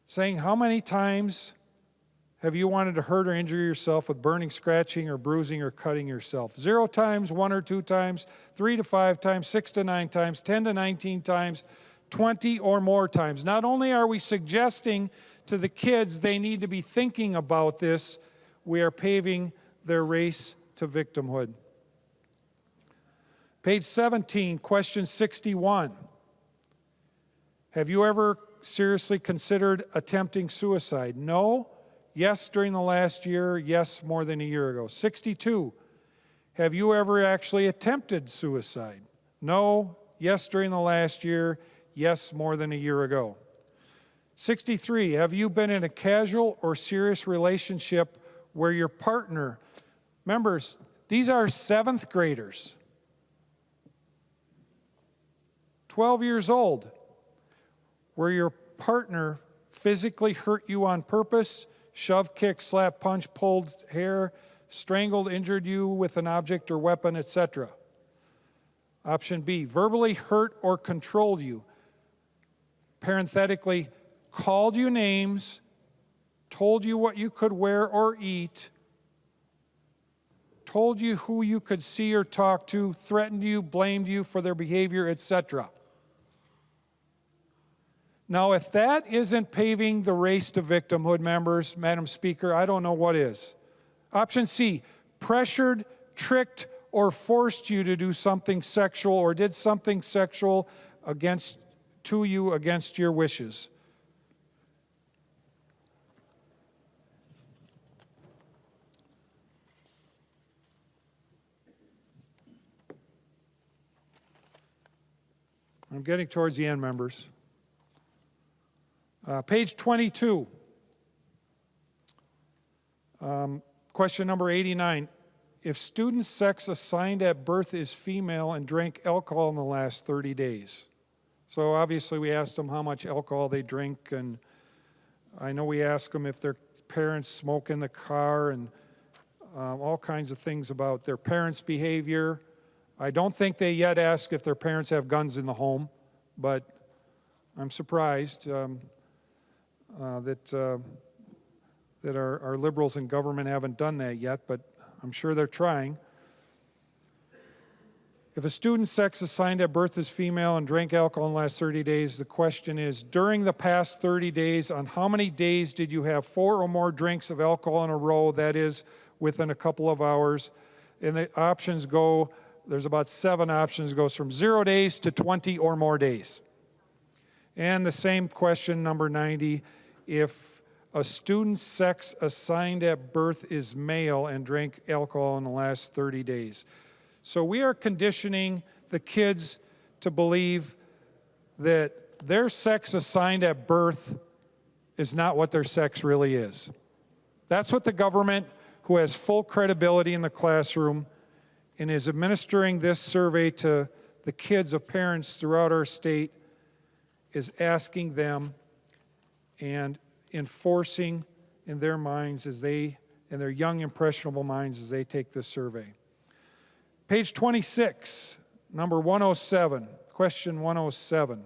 saying, how many times have you wanted to hurt or injure yourself with burning, scratching, or bruising, or cutting yourself? 0 times, 1 or 2 times, 3 to 5 times, 6 to 9 times, 10 to 19 times, 20 or more times. Not only are we suggesting to the kids they need to be thinking about this, we are paving their race to victimhood. Page 17, question 61. Have you ever seriously considered attempting suicide? No. Yes, during the last year. Yes, more than a year ago. 62. Have you ever actually attempted suicide? No. Yes, during the last year. Yes, more than a year ago. 63. Have you been in a casual or serious relationship where your partner, members, these are 7th graders, 12 years old, where your partner physically hurt you on purpose, shoved, kicked, slapped, punched, pulled hair, strangled, injured you with an object or weapon, etc. Option B, verbally hurt or controlled you. Parenthetically, called you names, told you what you could wear or eat, told you who you could see or talk to, threatened you, blamed you for their behavior, etc. Now, if that isn't paving the race to victimhood, members, Madam Speaker, I don't know what is. Option C, pressured, tricked, or forced you to do something sexual or did something sexual to you against your wishes. I'm getting towards the end, members. Page 22. Question number 89. If student's sex assigned at birth is female and drank alcohol in the last 30 days. So obviously we asked them how much alcohol they drink, and I know we asked them if their parents smoke in the car and all kinds of things about their parents' behavior. I don't think they yet ask if their parents have guns in the home, but I'm surprised that our liberals in government haven't done that yet, but I'm sure they're trying. If a student's sex assigned at birth is female and drank alcohol in the last 30 days, the question is, during the past 30 days, on how many days did you have 4 or more drinks of alcohol in a row, that is, within a couple of hours? And the options go, there's about 7 options, goes from 0 days to 20 or more days. And the same question, number 90, if a student's sex assigned at birth is male and drank alcohol in the last 30 days. So we are conditioning the kids to believe that their sex assigned at birth is not what their sex really is. That's what the government, who has full credibility in the classroom and is administering this survey to the kids of parents throughout our state, is asking them and enforcing in their minds in their young impressionable minds as they take this survey. Page 26, number 107, question 107.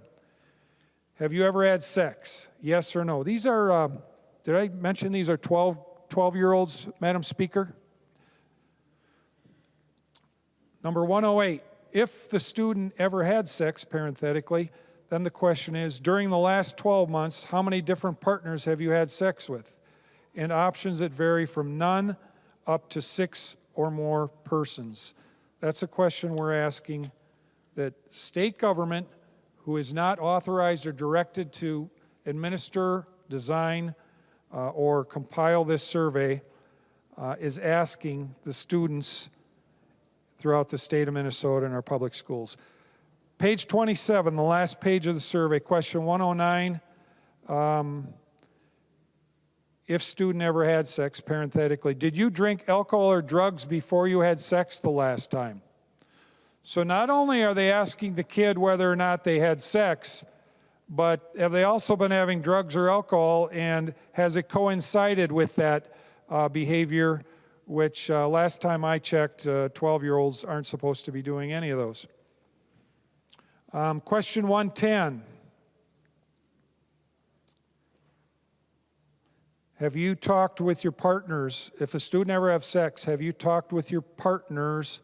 Have you ever had sex? Yes or no? These are, did I mention these are 12-year-olds, Madam Speaker? Number 108, if the student ever had sex, parenthetically, then the question is, during the last 12 months, how many different partners have you had sex with? and options that vary from none up to 6 or more persons. That's a question we're asking, that state government, who is not authorized or directed to administer, design, or compile this survey, is asking the students throughout the state of Minnesota in our public schools. Page 27, the last page of the survey, question 109. If student ever had sex, parenthetically, did you drink alcohol or drugs before you had sex the last time? So not only are they asking the kid whether or not they had sex, but have they also been having drugs or alcohol, and has it coincided with that behavior, which last time I checked, 12-year-olds aren't supposed to be doing any of those. Question 110. Have you talked with your partners, if a student ever have sex, have you talked with your partners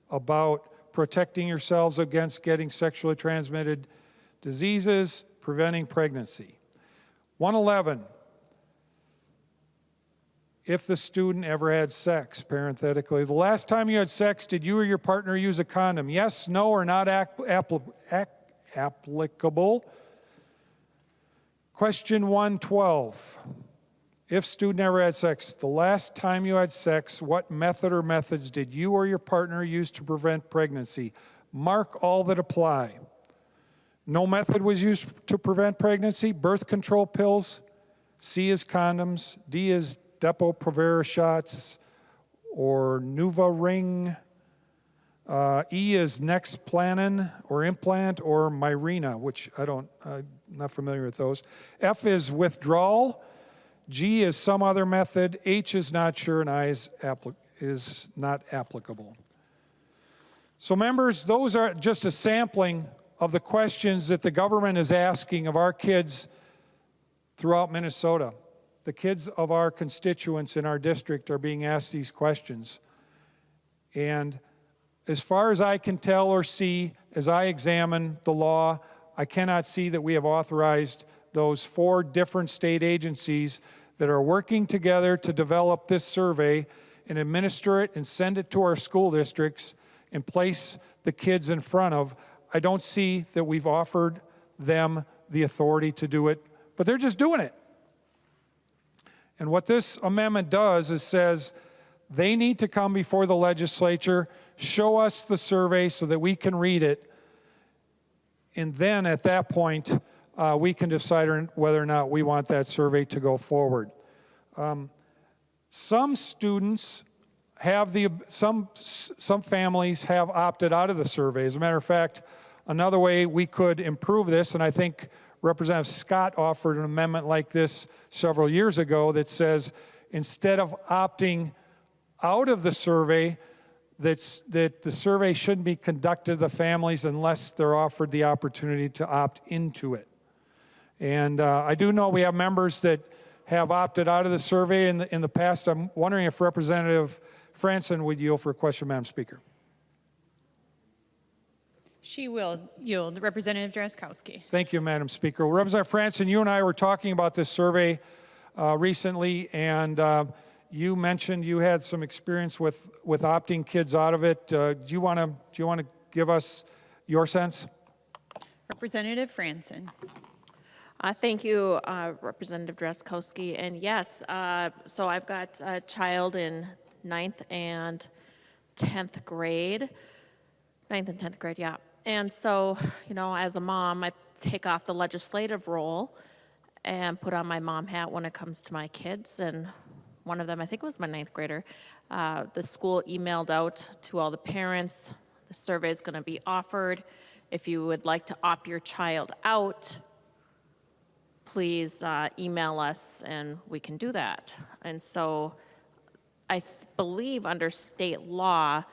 about protecting yourselves against getting sexually transmitted diseases, preventing pregnancy? 111. If the student ever had sex, parenthetically, the last time you had sex, did you or your partner use a condom? Yes, no, or not applicable. Question 112. If student ever had sex, the last time you had sex, what method or methods did you or your partner use to prevent pregnancy? Mark all that apply. No method was used to prevent pregnancy. Birth control pills. C is condoms. D is Depo-Provera shots or NuvaRing. E is Nexplanon or implant or Mirena, which I'm not familiar with those. F is withdrawal. G is some other method. H is not sure, and I is not applicable. So members, those are just a sampling of the questions that the government is asking of our kids throughout Minnesota. The kids of our constituents in our district are being asked these questions. And as far as I can tell or see, as I examine the law, I cannot see that we have authorized those 4 different state agencies that are working together to develop this survey and administer it and send it to our school districts and place the kids in front of. I don't see that we've offered them the authority to do it, but they're just doing it. And what this amendment does is says they need to come before the legislature, show us the survey so that we can read it, and then at that point, we can decide whether or not we want that survey to go forward. Some students have some families have opted out of the survey. As a matter of fact, another way we could improve this, and I think Representative Scott offered an amendment like this several years ago that says instead of opting out of the survey, that the survey shouldn't be conducted to the families unless they're offered the opportunity to opt into it. And I do know we have members that have opted out of the survey in the past. I'm wondering if Representative Franson would yield for a question, Madam Speaker. She will yield. Representative Drazkowski. Thank you, Madam Speaker. Well, Representative Franson, you and I were talking about this survey recently, and you mentioned you had some experience with opting kids out of it. Do you want to give us your sense? Representative Franson. Thank you, Representative Drazkowski. And yes, so I've got a child in 9th and 10th grade. 9th and 10th grade, yeah. And so, you know, as a mom, I take off the legislative role and put on my mom hat when it comes to my kids. And one of them, I think it was my 9th grader, the school emailed out to all the parents, the survey is going to be offered. If you would like to opt your child out, please email us and we can do that. And so I believe under state law,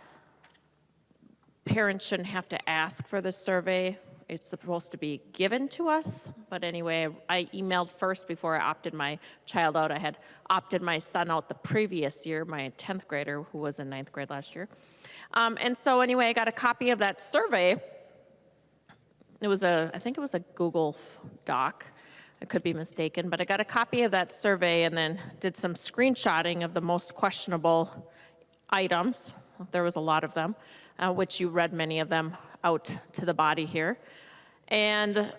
parents shouldn't have to ask for the survey. It's supposed to be given to us. But anyway, I emailed first before I opted my child out. I had opted my son out the previous year, my 10th grader, who was in 9th grade last year. And so anyway, I got a copy of that survey. It was I think it was a Google Doc. I could be mistaken, but I got a copy of that survey and then did some screenshotting of the most questionable items. There was a lot of them, which you read many of them out to the body here. And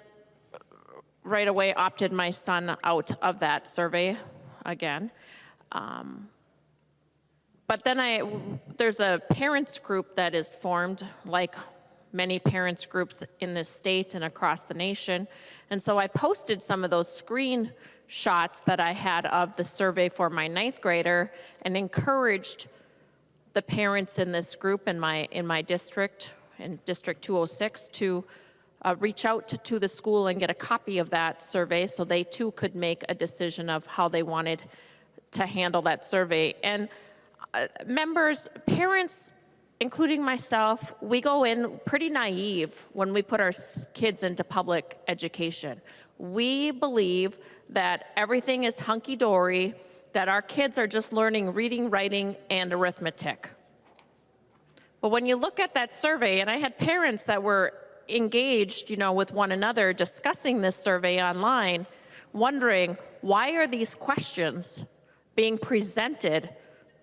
right away opted my son out of that survey again. But then there's a parents group that is formed, like many parents groups in this state and across the nation. And so I posted some of those screenshots that I had of the survey for my 9th grader and encouraged the parents in this group in my district, in District 206, to reach out to the school and get a copy of that survey so they too could make a decision of how they wanted to handle that survey. And members, parents, including myself, we go in pretty naive when we put our kids into public education. We believe that everything is hunky-dory, that our kids are just learning reading, writing, and arithmetic. But when you look at that survey, and I had parents that were engaged, with one another discussing this survey online, wondering, why are these questions being presented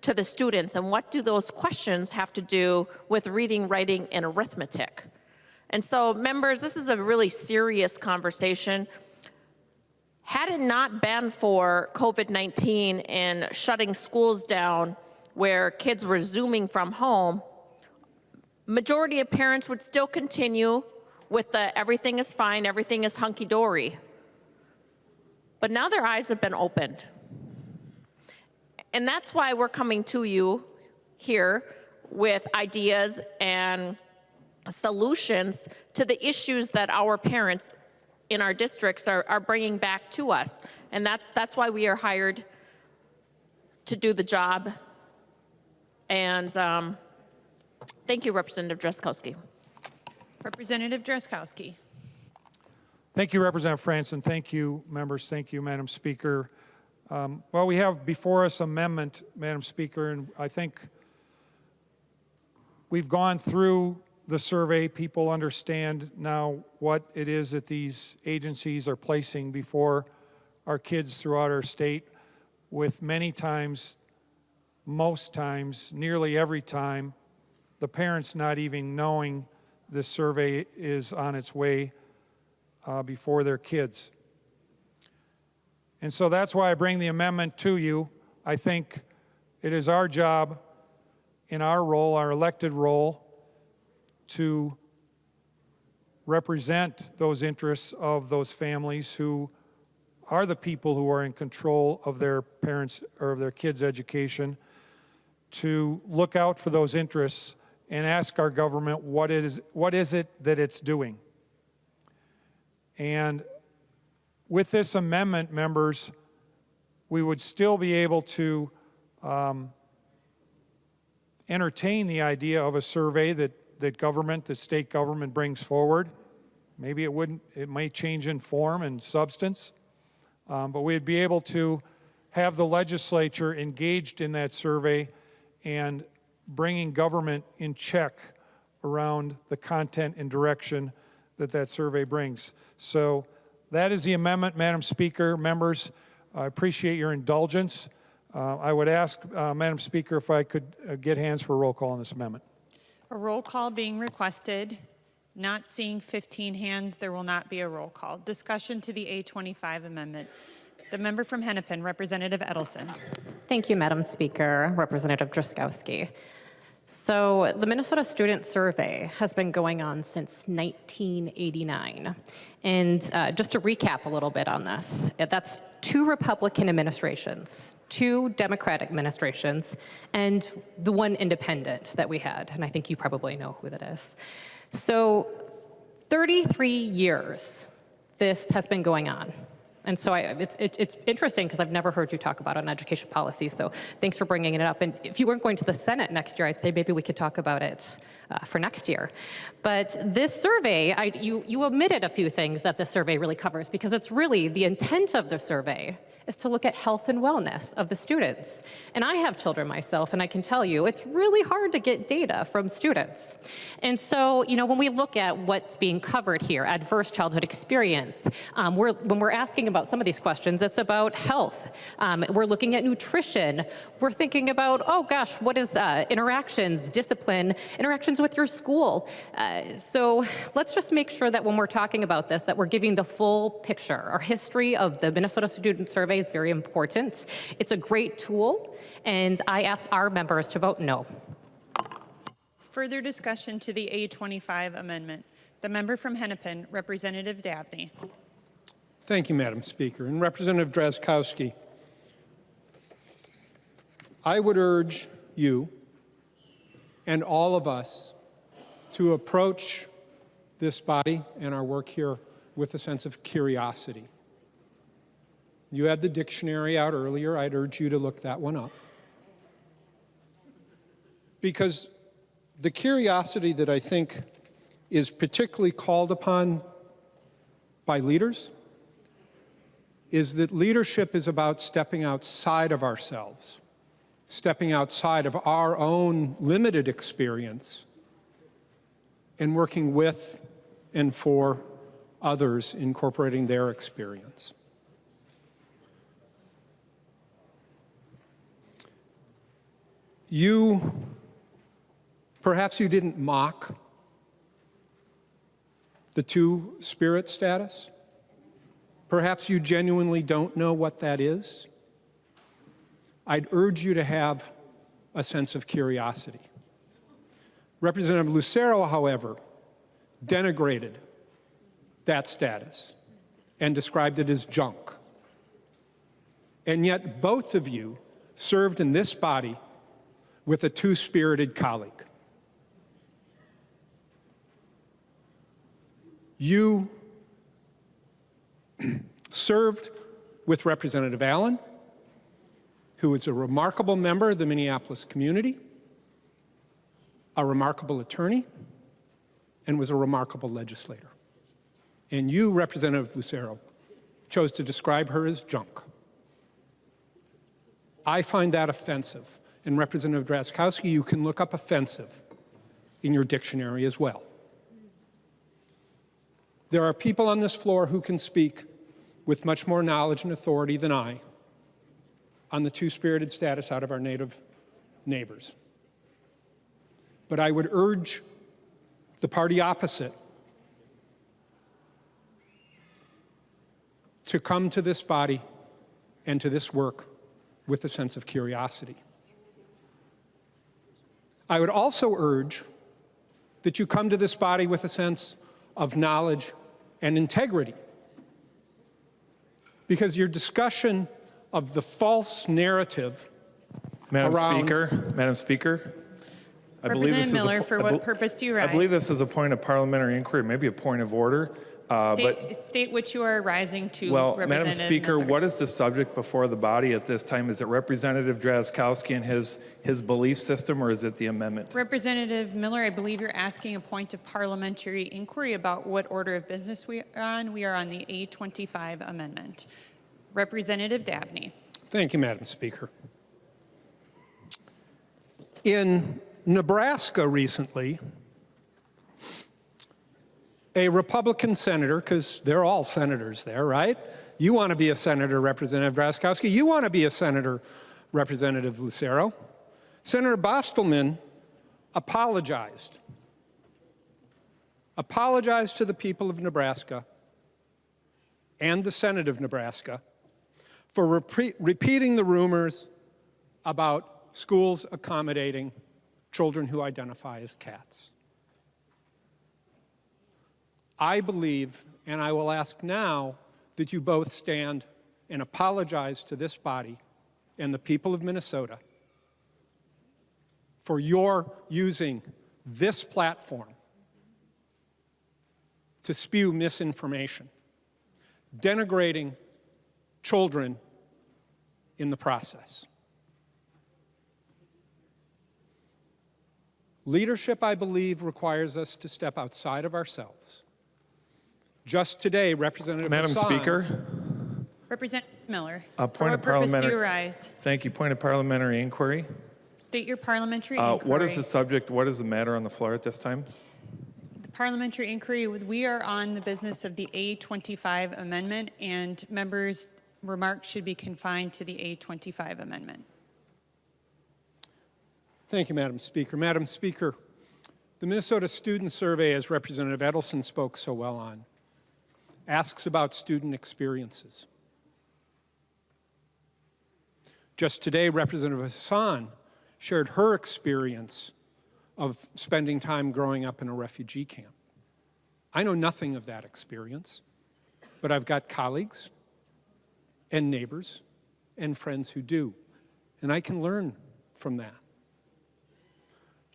to the students, and what do those questions have to do with reading, writing, and arithmetic? And so, members, this is a really serious conversation. Had it not been for COVID-19 and shutting schools down where kids were Zooming from home, majority of parents would still continue with the everything is fine, everything is hunky-dory. But now their eyes have been opened. And that's why we're coming to you here with ideas and solutions to the issues that our parents in our districts are bringing back to us. And that's why we are hired to do the job. And thank you, Representative Drazkowski. Representative Drazkowski. Thank you, Representative Franson. Thank you, members. Thank you, Madam Speaker. Well, we have before us amendment, Madam Speaker, and I think we've gone through the survey. People understand now what it is that these agencies are placing before our kids throughout our state, with many times, most times, nearly every time, the parents not even knowing this survey is on its way before their kids. And so that's why I bring the amendment to you. I think it is our job, in our role, our elected role, to represent those interests of those families who are the people who are in control of their parents' or of their kids' education, to look out for those interests and ask our government what is it that it's doing. And with this amendment, members, we would still be able to entertain the idea of a survey that government, the state government, brings forward. Maybe it may change in form and substance, but we'd be able to have the legislature engaged in that survey and bringing government in check around the content and direction that survey brings. So that is the amendment, Madam Speaker. Members, I appreciate your indulgence. I would ask, Madam Speaker, if I could get hands for a roll call on this amendment. A roll call being requested. Not seeing 15 hands, there will not be a roll call. Discussion to the A25 Amendment. The member from Hennepin, Representative Edelson. Thank you, Madam Speaker. Representative Drazkowski. So the Minnesota Student Survey has been going on since 1989. And just to recap a little bit on this, that's 2 Republican administrations, 2 Democratic administrations, and the 1 independent that we had. And I think you probably know who that is. So 33 years this has been going on. And so it's interesting because I've never heard you talk about it on education policy, so thanks for bringing it up. And if you weren't going to the Senate next year, I'd say maybe we could talk about it for next year. But this survey, you omitted a few things that this survey really covers, because it's really the intent of the survey is to look at health and wellness of the students. And I have children myself, and I can tell you it's really hard to get data from students. And so, when we look at what's being covered here, adverse childhood experience, when we're asking about some of these questions, it's about health. We're looking at nutrition. We're thinking about, oh gosh, what is interactions, discipline, interactions with your school. So let's just make sure that when we're talking about this, that we're giving the full picture. Our history of the Minnesota Student Survey is very important. It's a great tool, and I ask our members to vote no. Further discussion to the A25 amendment. The member from Hennepin, Representative Davnie. Thank you, Madam Speaker. And Representative Drazkowski, I would urge you and all of us to approach this body and our work here with a sense of curiosity. You had the dictionary out earlier. I'd urge you to look that one up. Because the curiosity that I think is particularly called upon by leaders is that leadership is about stepping outside of ourselves, stepping outside of our own limited experience and working with and for others, incorporating their experience. Perhaps you didn't mock the two-spirit status. Perhaps you genuinely don't know what that is. I'd urge you to have a sense of curiosity. Representative Lucero, however, denigrated that status and described it as junk. And yet both of you served in this body with a two-spirited colleague. You served with Representative Allen, who is a remarkable member of the Minneapolis community, a remarkable attorney, and was a remarkable legislator. And you, Representative Lucero, chose to describe her as junk. I find that offensive. And Representative Drazkowski, you can look up offensive in your dictionary as well. There are people on this floor who can speak with much more knowledge and authority than I on the two-spirited status out of our native neighbors. But I would urge the party opposite to come to this body and to this work with a sense of curiosity. I would also urge that you come to this body with a sense of knowledge and integrity, because your discussion of the false narrative Madam Representative Miller, for what purpose do you rise? I believe this is a point of parliamentary inquiry, maybe a point of order. State which you are rising to, Well, Representative Madam Speaker, Miller. what is the subject before the body at this time? Is it Representative Drazkowski and his belief system, or is it the amendment? Representative Miller, I believe you're asking a point of parliamentary inquiry about what order of business we are on. We are on the A25 Amendment. Representative Davnie. Thank you, Madam Speaker. In Nebraska recently, a Republican senator, because they're all senators there, right? You want to be a senator, Representative Drazkowski. You want to be a senator, Representative Lucero. Senator Bostelman apologized to the people of Nebraska and the Senate of Nebraska for repeating the rumors about schools accommodating children who identify as cats. I believe, and I will ask now, that you both stand and apologize to this body and the people of Minnesota for your using this platform to spew misinformation, denigrating children in the process. Leadership, I believe, requires us to step outside of ourselves. Just today, Representative Madam Hassan, Speaker, Representative Miller. Point for of what purpose do parliamentary. you rise? Thank you. Point of parliamentary inquiry. State your parliamentary inquiry. What is the subject? What is the matter on the floor at this time? The parliamentary inquiry, we are on the business of the A25 Amendment, and members' remarks should be confined to the A25 Amendment. Thank you, Madam Speaker. Madam Speaker, the Minnesota Student Survey, as Representative Edelson spoke so well on, asks about student experiences. Just today, Representative Hassan shared her experience of spending time growing up in a refugee camp. I know nothing of that experience, but I've got colleagues and neighbors and friends who do, and I can learn from that.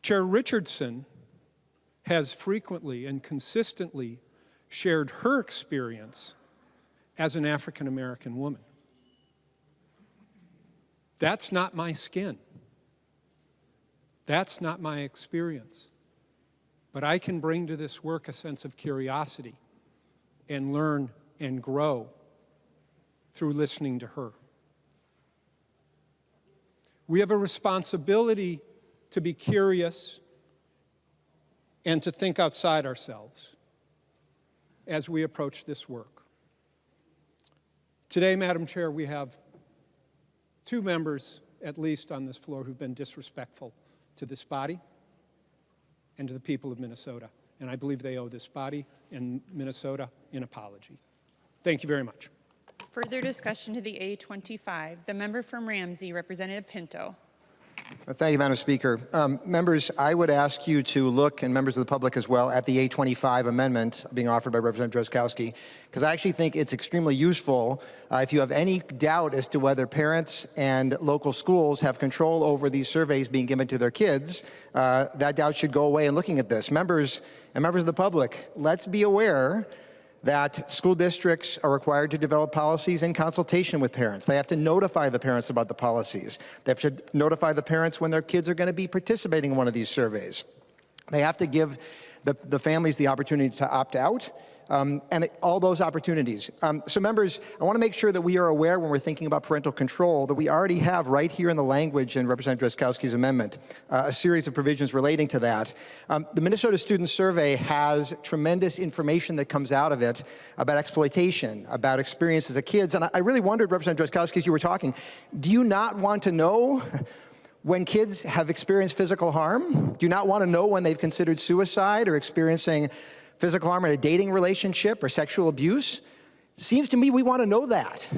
Chair Richardson has frequently and consistently shared her experience as an African American woman. That's not my skin. That's not my experience. But I can bring to this work a sense of curiosity and learn and grow through listening to her. We have a responsibility to be curious and to think outside ourselves as we approach this work. Today, Madam Chair, we have two members, at least on this floor, who've been disrespectful to this body and to the people of Minnesota. And I believe they owe this body and Minnesota an apology. Thank you very much. Further discussion to the A25. The member from Ramsey, Representative Pinto. Thank you, Madam Speaker. Members, I would ask you to look, and members of the public as well, at the A25 amendment being offered by Representative Drazkowski, because I actually think it's extremely useful if you have any doubt as to whether parents and local schools have control over these surveys being given to their kids. That doubt should go away in looking at this. Members and members of the public, let's be aware that school districts are required to develop policies in consultation with parents. They have to notify the parents about the policies. They have to notify the parents when their kids are going to be participating in one of these surveys. They have to give the families the opportunity to opt out, and all those opportunities. So members, I want to make sure that we are aware when we're thinking about parental control that we already have right here in the language in Representative Drazkowski's amendment a series of provisions relating to that. The Minnesota Student Survey has tremendous information that comes out of it about exploitation, about experiences of kids, and I really wondered, Representative Drazkowski, as you were talking, do you not want to know when kids have experienced physical harm? Do you not want to know when they've considered suicide or experiencing physical harm in a dating relationship or sexual abuse? Seems to me we want to know that.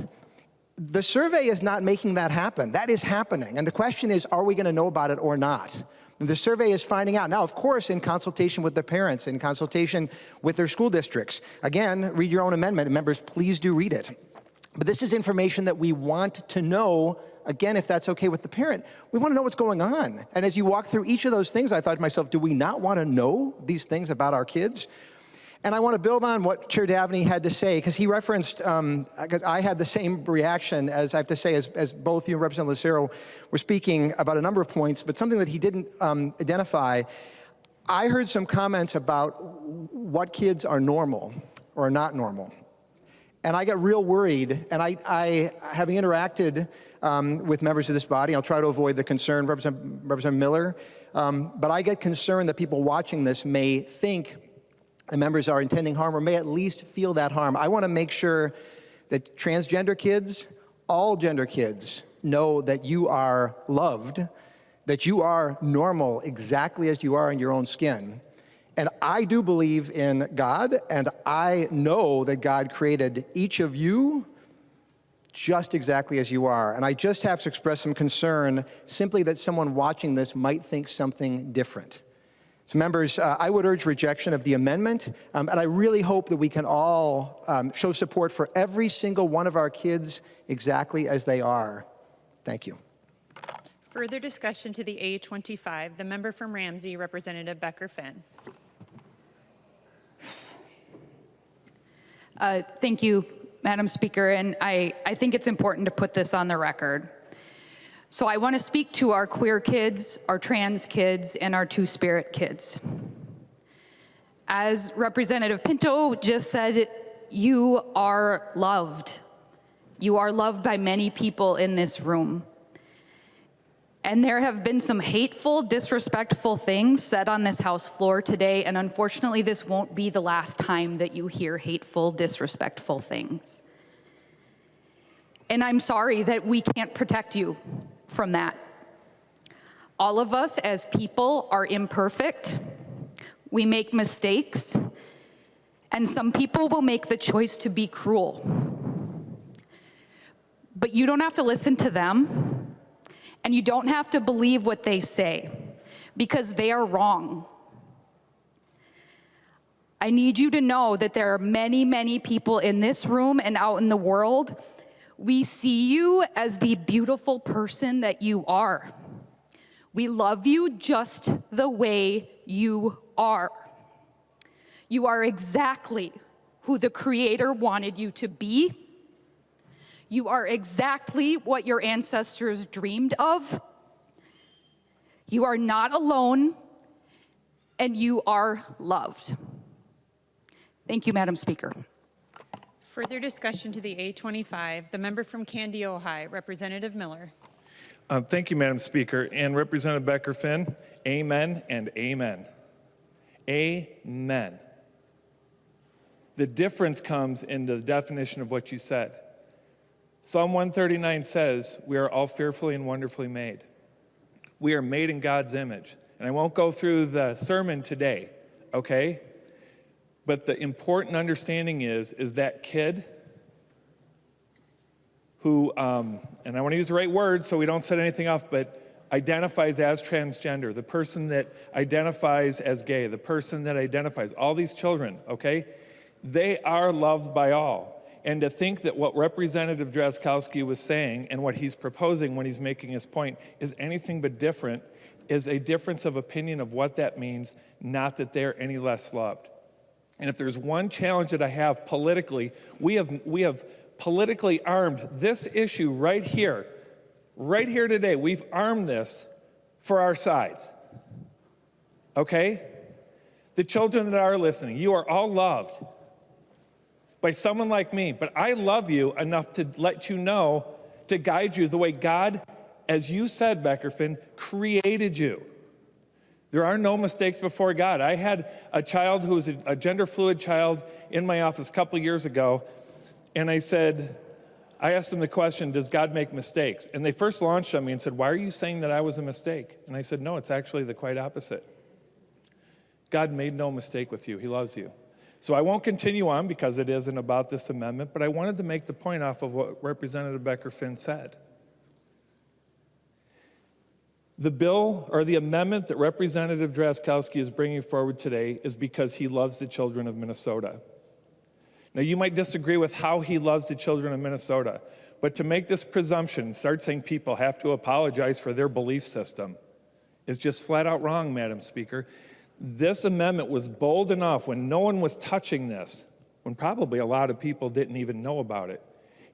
The survey is not making that happen. That is happening. And the question is, are we going to know about it or not? And the survey is finding out. Now, of course, in consultation with their parents, in consultation with their school districts. Again, read your own amendment. Members, please do read it. But this is information that we want to know. Again, if that's okay with the parent, we want to know what's going on. And as you walk through each of those things, I thought to myself, do we not want to know these things about our kids? And I want to build on what Chair Davnie had to say, because he referenced, because I had the same reaction as I have to say, as both you and Representative Lucero were speaking about a number of points, but something that he didn't identify. I heard some comments about what kids are normal or not normal. And I got real worried, and I having interacted with members of this body, I'll try to avoid the concern, Representative Miller, but I get concerned that people watching this may think the members are intending harm or may at least feel that harm. I want to make sure that transgender kids, all gender kids, know that you are loved, that you are normal exactly as you are in your own skin. And I do believe in God, and I know that God created each of you just exactly as you are. And I just have to express some concern simply that someone watching this might think something different. So members, I would urge rejection of the amendment, and I really hope that we can all show support for every single one of our kids exactly as they are. Thank you. Further discussion to the A25. The member from Ramsey, Representative Becker-Finn. Thank you, Madam Speaker, and I think it's important to put this on the record. So I want to speak to our queer kids, our trans kids, and our two-spirit kids. As Representative Pinto just said, you are loved. You are loved by many people in this room. And there have been some hateful, disrespectful things said on this House floor today, and unfortunately, this won't be the last time that you hear hateful, disrespectful things. And I'm sorry that we can't protect you from that. All of us as people are imperfect. We make mistakes, and some people will make the choice to be cruel. But you don't have to listen to them. And you don't have to believe what they say, because they are wrong. I need you to know that there are many, many people in this room and out in the world. We see you as the beautiful person that you are. We love you just the way you are. You are exactly who the Creator wanted you to be. You are exactly what your ancestors dreamed of. You are not alone, and you are loved. Thank you, Madam Speaker. Further discussion to the A25, the member from Candy, Ojai, Representative Miller. Thank you, Madam Speaker. And Representative Becker-Finn, amen and amen. Amen. The difference comes in the definition of what you said. Psalm 139 says, we are all fearfully and wonderfully made. We are made in God's image. And I won't go through the sermon today, okay? But the important understanding is that kid who, and I want to use the right words so we don't set anything off, but identifies as transgender, the person that identifies as gay, the person that identifies, all these children, okay? They are loved by all. And to think that what Representative Drazkowski was saying and what he's proposing when he's making his point is anything but different is a difference of opinion of what that means, not that they're any less loved. And if there's one challenge that I have politically, we have politically armed this issue right here today. We've armed this for our sides, okay? The children that are listening, you are all loved by someone like me, but I love you enough to let you know, to guide you the way God, as you said, Becker-Finn, created you. There are no mistakes before God. I had a child who was a gender-fluid child in my office a couple years ago, and I asked them the question, does God make mistakes? And they first launched on me and said, why are you saying that I was a mistake? And I said, no, it's actually the quite opposite. God made no mistake with you. He loves you. So I won't continue on because it isn't about this amendment, but I wanted to make the point off of what Representative Becker-Finn said. The bill or the amendment that Representative Drazkowski is bringing forward today is because he loves the children of Minnesota. Now, you might disagree with how he loves the children of Minnesota, but to make this presumption, start saying people have to apologize for their belief system is just flat out wrong, Madam Speaker. This amendment was bold enough when no one was touching this, when probably a lot of people didn't even know about it.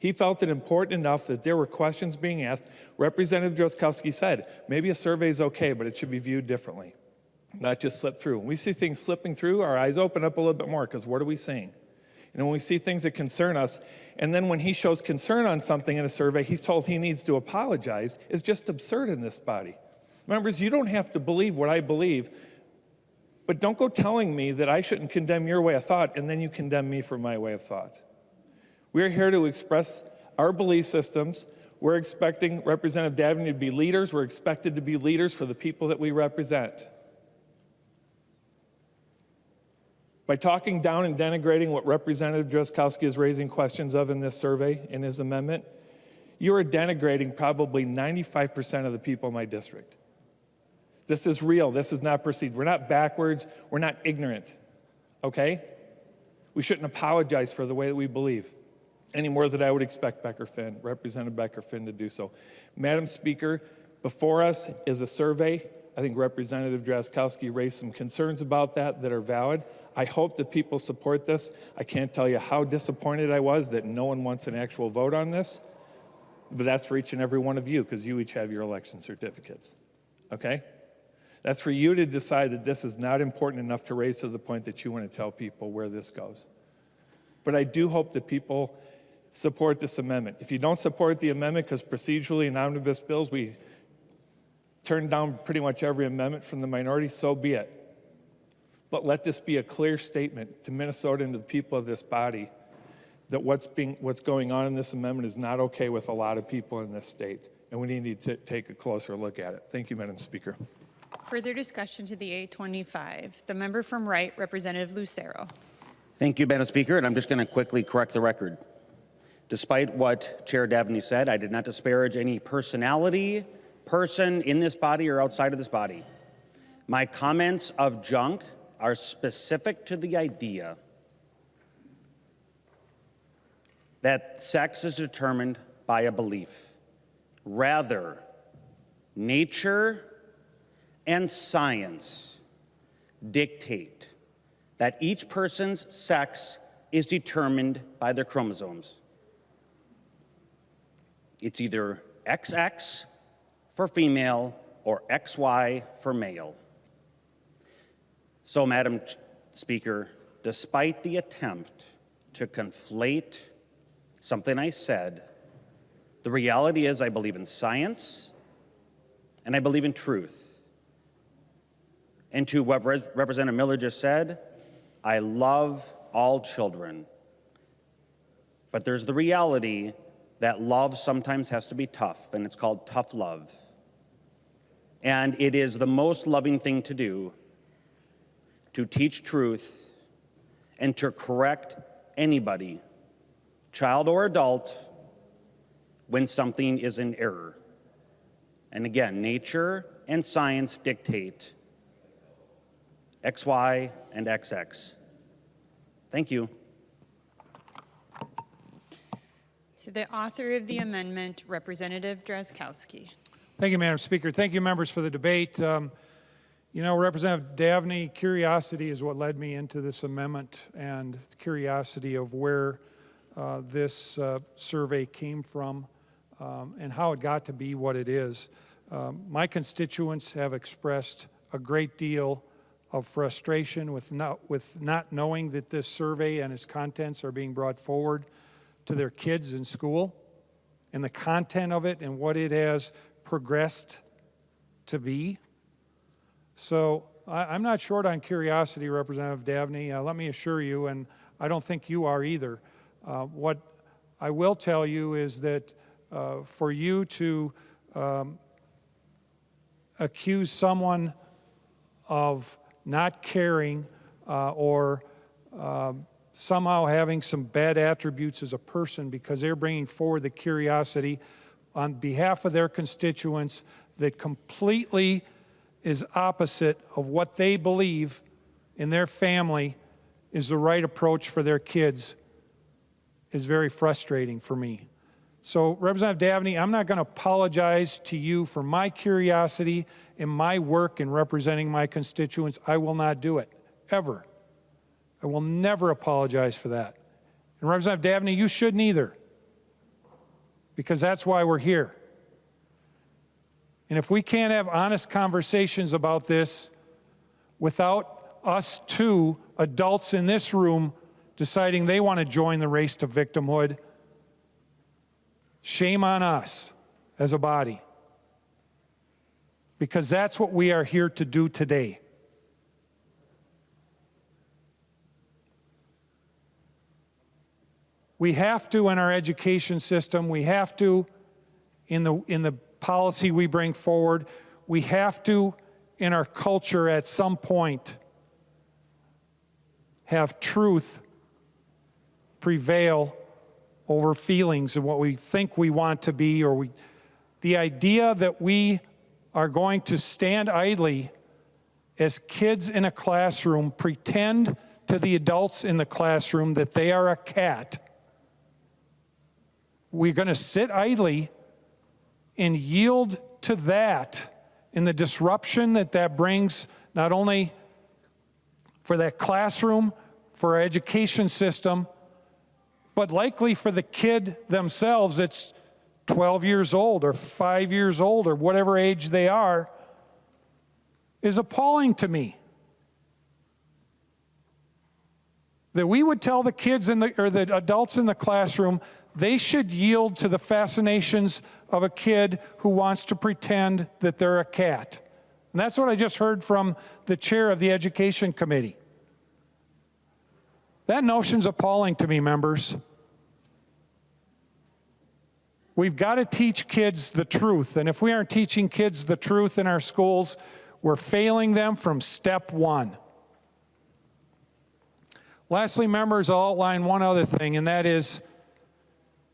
He felt it important enough that there were questions being asked. Representative Drazkowski said, maybe a survey is okay, but it should be viewed differently, not just slip through. When we see things slipping through, our eyes open up a little bit more, because what are we seeing? And when we see things that concern us, and then when he shows concern on something in a survey, he's told he needs to apologize, is just absurd in this body. Members, you don't have to believe what I believe, but don't go telling me that I shouldn't condemn your way of thought, and then you condemn me for my way of thought. We're here to express our belief systems. We're expecting Representative Davnie to be leaders. We're expected to be leaders for the people that we represent. By talking down and denigrating what Representative Drazkowski is raising questions of in this survey, in his amendment, you are denigrating probably 95% of the people in my district. This is real. This is not perceived. We're not backwards. We're not ignorant, okay? We shouldn't apologize for the way that we believe any more than I would expect Representative Becker-Finn to do so. Madam Speaker, before us is a survey. I think Representative Drazkowski raised some concerns about that are valid. I hope that people support this. I can't tell you how disappointed I was that no one wants an actual vote on this, but that's for each and every one of you, because you each have your election certificates, okay? That's for you to decide that this is not important enough to raise to the point that you want to tell people where this goes. But I do hope that people support this amendment. If you don't support the amendment, because procedurally in omnibus bills, we turn down pretty much every amendment from the minority, so be it. But let this be a clear statement to Minnesota and to the people of this body that what's going on in this amendment is not okay with a lot of people in this state, and we need to take a closer look at it. Thank you, Madam Speaker. Further discussion to the A25. The member from Wright, Representative Lucero. Thank you, Madam Speaker, and I'm just going to quickly correct the record. Despite what Chair Davnie said, I did not disparage any personality, person in this body or outside of this body. My comments of junk are specific to the idea that sex is determined by a belief. Rather, nature and science dictate that each person's sex is determined by their chromosomes. It's either XX for female or XY for male. So, Madam Speaker, despite the attempt to conflate something I said, the reality is I believe in science and I believe in truth. And to what Representative Miller just said, I love all children. But there's the reality that love sometimes has to be tough, and it's called tough love. And it is the most loving thing to do to teach truth and to correct anybody, child or adult, when something is in error. And again, nature and science dictate XY and XX. Thank you. To the author of the amendment, Representative Drazkowski. Thank you, Madam Speaker. Thank you, members, for the debate. You know, Representative Davnie, curiosity is what led me into this amendment, and the curiosity of where this survey came from and how it got to be what it is. My constituents have expressed a great deal of frustration with not knowing that this survey and its contents are being brought forward to their kids in school, and the content of it and what it has progressed to be. So I'm not short on curiosity, Representative Davnie. Let me assure you, and I don't think you are either. What I will tell you is that for you to accuse someone of not caring or somehow having some bad attributes as a person because they're bringing forward the curiosity on behalf of their constituents that completely is opposite of what they believe in their family is the right approach for their kids is very frustrating for me. So, Representative Davnie, I'm not going to apologize to you for my curiosity and my work in representing my constituents. I will not do it, ever. I will never apologize for that. And Representative Davnie, you shouldn't either, because that's why we're here. And if we can't have honest conversations about this without us two adults in this room deciding they want to join the race to victimhood, shame on us as a body. Because that's what we are here to do today. We have to in our education system, we have to in the policy we bring forward, we have to in our culture at some point have truth prevail over feelings and what we think we want to be, or the idea that we are going to stand idly as kids in a classroom, pretend to the adults in the classroom that they are a cat. We're going to sit idly and yield to that and the disruption that that brings, not only for that classroom, for our education system, but likely for the kid themselves that's 12 years old or 5 years old or whatever age they are, is appalling to me. that we would tell the kids or the adults in the classroom they should yield to the fascinations of a kid who wants to pretend that they're a cat. And that's what I just heard from the chair of the Education Committee. That notion's appalling to me, members. We've got to teach kids the truth, and if we aren't teaching kids the truth in our schools, we're failing them from step one. Lastly, members, I'll outline one other thing, and that is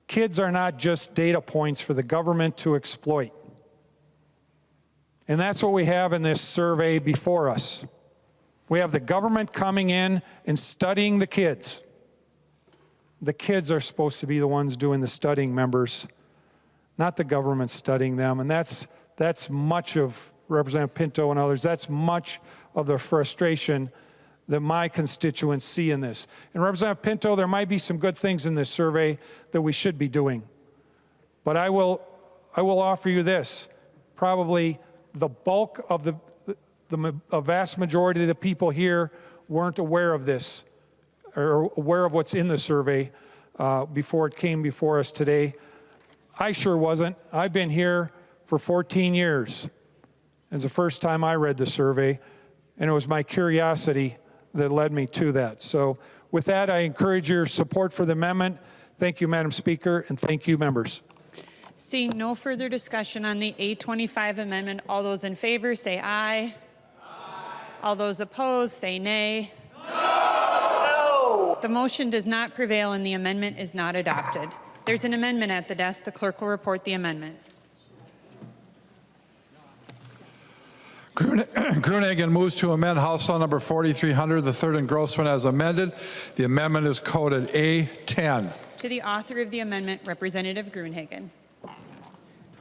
kids are not just data points for the government to exploit. And that's what we have in this survey before us. We have the government coming in and studying the kids. The kids are supposed to be the ones doing the studying, members, not the government studying them. And that's much of Representative Pinto and others, that's much of the frustration that my constituents see in this. And Representative Pinto, there might be some good things in this survey that we should be doing. But I will offer you this. Probably the bulk of a vast majority of the people here weren't aware of this or aware of what's in the survey before it came before us today. I sure wasn't. I've been here for 14 years. It's the first time I read the survey, and it was my curiosity that led me to that. So with that, I encourage your support for the amendment. Thank you, Madam Speaker, and thank you, members. Seeing no further discussion on the A25 amendment, all those in favor say aye. All those opposed say nay. No. The motion does not prevail and the amendment is not adopted. There's an amendment at the desk. The clerk will report the amendment. Gruenhagen moves to amend House File Number 4300, the third engrossment as amended. The amendment is coded A10. To the author of the amendment, Representative Gruenhagen.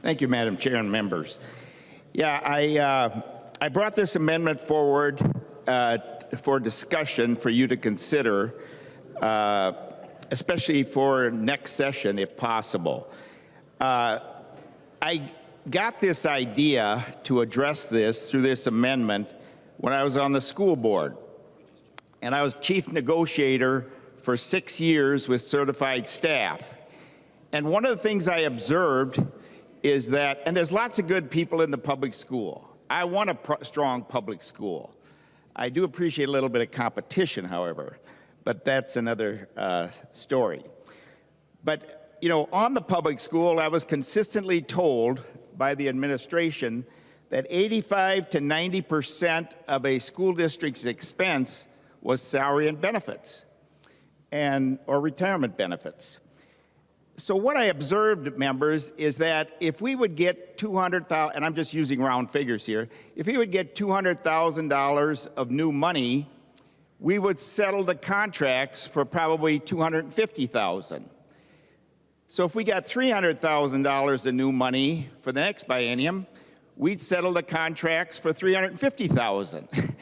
Thank you, Madam Chair and members. Yeah, I brought this amendment forward for discussion for you to consider, especially for next session, if possible. I got this idea to address this through this amendment when I was on the school board. And I was chief negotiator for 6 years with certified staff. And one of the things I observed is that, and there's lots of good people in the public school. I want a strong public school. I do appreciate a little bit of competition, however, but that's another story. But, you know, on the public school, I was consistently told by the administration that 85 to 90% of a school district's expense was salary and benefits or retirement benefits. So what I observed, members, is that if we would get $200,000, and I'm just using round figures here, if we would get $200,000 of new money, we would settle the contracts for probably $250,000. So if we got $300,000 of new money for the next biennium, we'd settle the contracts for $350,000.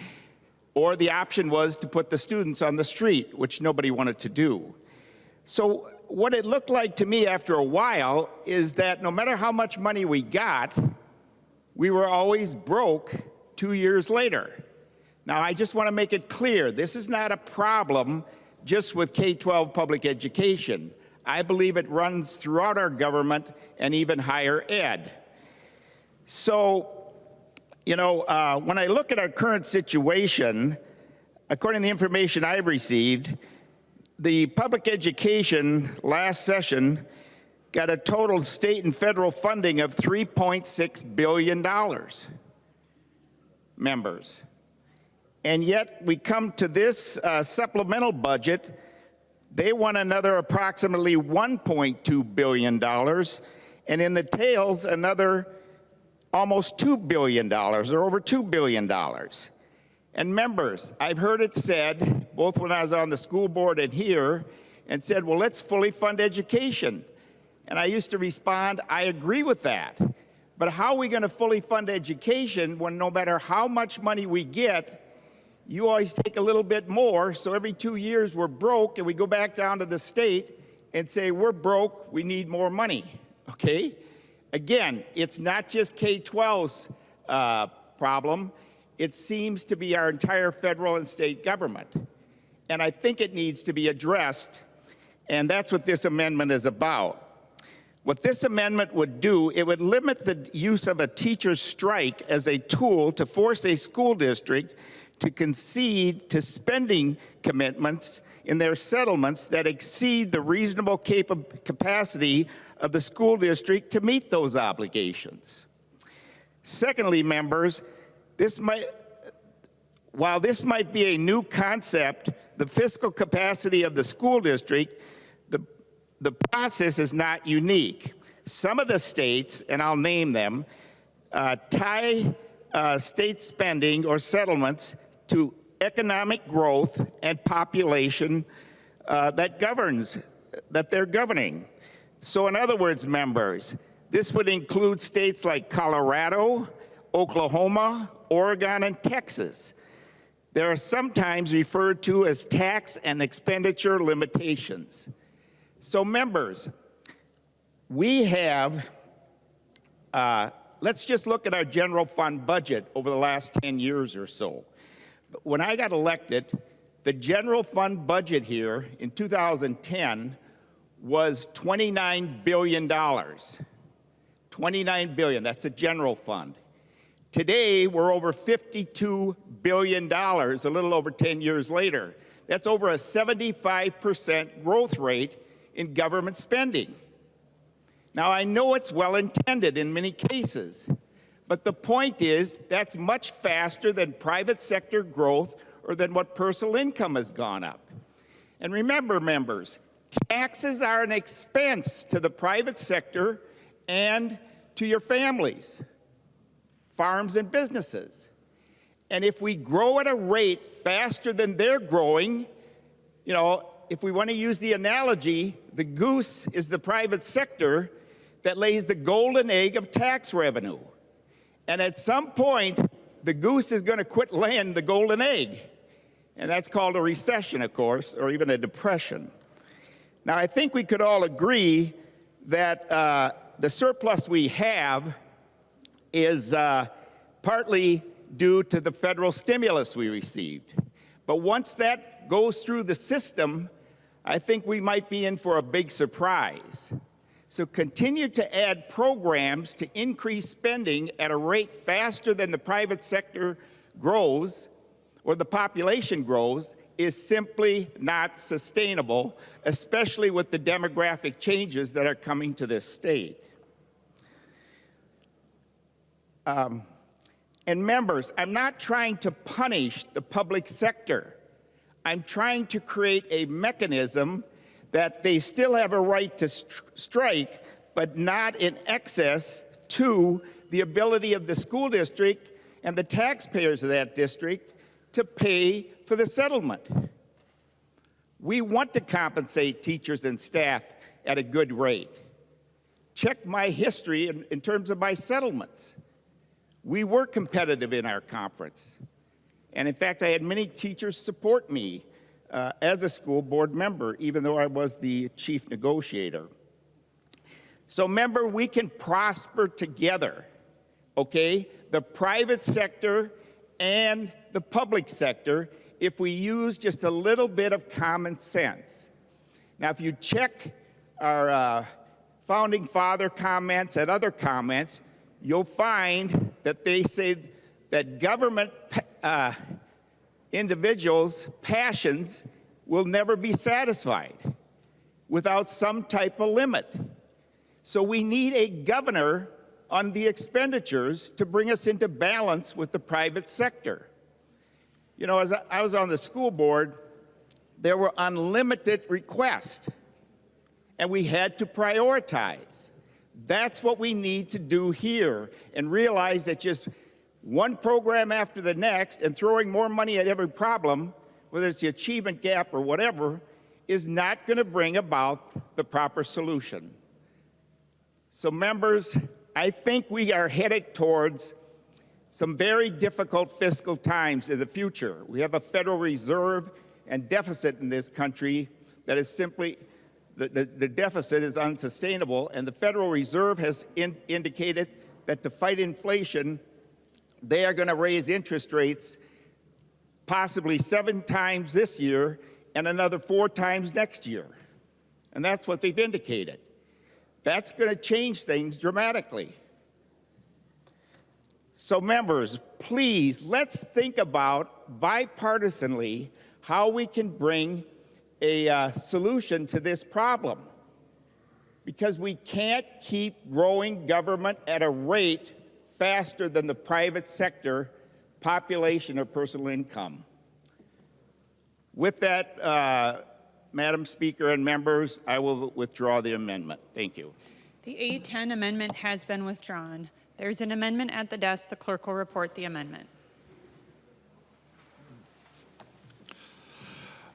Or the option was to put the students on the street, which nobody wanted to do. So what it looked like to me after a while is that no matter how much money we got, we were always broke 2 years later. Now, I just want to make it clear, this is not a problem just with K-12 public education. I believe it runs throughout our government and even higher ed. So, you know, when I look at our current situation, according to the information I've received, the public education last session got a total state and federal funding of $3.6 billion, members. And yet we come to this supplemental budget, they want another approximately $1.2 billion, and in the tails, another almost $2 billion, or over $2 billion. And members, I've heard it said, both when I was on the school board and here, and said, well, let's fully fund education. And I used to respond, I agree with that. But how are we going to fully fund education when no matter how much money we get, you always take a little bit more, so every 2 years we're broke, and we go back down to the state and say, we're broke, we need more money, okay? Again, it's not just K-12's problem. It seems to be our entire federal and state government. and I think it needs to be addressed, and that's what this amendment is about. What this amendment would do, it would limit the use of a teacher's strike as a tool to force a school district to concede to spending commitments in their settlements that exceed the reasonable capacity of the school district to meet those obligations. Secondly, members, while this might be a new concept, the fiscal capacity of the school district, the process is not unique. Some of the states, and I'll name them, tie state spending or settlements to economic growth and population that they're governing. So in other words, members, this would include states like Colorado, Oklahoma, Oregon, and Texas. They are sometimes referred to as tax and expenditure limitations. So members, we have, let's just look at our general fund budget over the last 10 years or so. When I got elected, the general fund budget here in 2010 was $29 billion. $29 billion, that's a general fund. Today, we're over $52 billion, a little over 10 years later. That's over a 75% growth rate in government spending. Now, I know it's well-intended in many cases, but the point is that's much faster than private sector growth or than what personal income has gone up. And remember, members, taxes are an expense to the private sector and to your families, farms and businesses. And if we grow at a rate faster than they're growing, you know, if we want to use the analogy, the goose is the private sector that lays the golden egg of tax revenue. And at some point, the goose is going to quit laying the golden egg. And that's called a recession, of course, or even a depression. Now, I think we could all agree that the surplus we have is partly due to the federal stimulus we received. But once that goes through the system, I think we might be in for a big surprise. So continue to add programs to increase spending at a rate faster than the private sector grows or the population grows is simply not sustainable, especially with the demographic changes that are coming to this state. And members, I'm not trying to punish the public sector. I'm trying to create a mechanism that they still have a right to strike, but not in excess to the ability of the school district and the taxpayers of that district to pay for the settlement. We want to compensate teachers and staff at a good rate. Check my history in terms of my settlements. We were competitive in our conference. And in fact, I had many teachers support me as a school board member, even though I was the chief negotiator. So remember, we can prosper together, okay? The private sector and the public sector, if we use just a little bit of common sense. Now, if you check our founding father comments and other comments, you'll find that they say that government individuals' passions will never be satisfied without some type of limit. So we need a governor on the expenditures to bring us into balance with the private sector. You know, as I was on the school board, there were unlimited requests, and we had to prioritize. That's what we need to do here, and realize that just one program after the next and throwing more money at every problem, whether it's the achievement gap or whatever, is not going to bring about the proper solution. So members, I think we are headed towards some very difficult fiscal times in the future. We have a Federal Reserve and deficit in this country that is simply, the deficit is unsustainable, and the Federal Reserve has indicated that to fight inflation, they are going to raise interest rates possibly 7 times this year and another 4 times next year. And that's what they've indicated. That's going to change things dramatically. So members, please, let's think about bipartisanly how we can bring a solution to this problem. Because we can't keep growing government at a rate faster than the private sector population or personal income. With that, Madam Speaker and members, I will withdraw the amendment. Thank you. The A10 amendment has been withdrawn. There's an amendment at the desk. The clerk will report the amendment.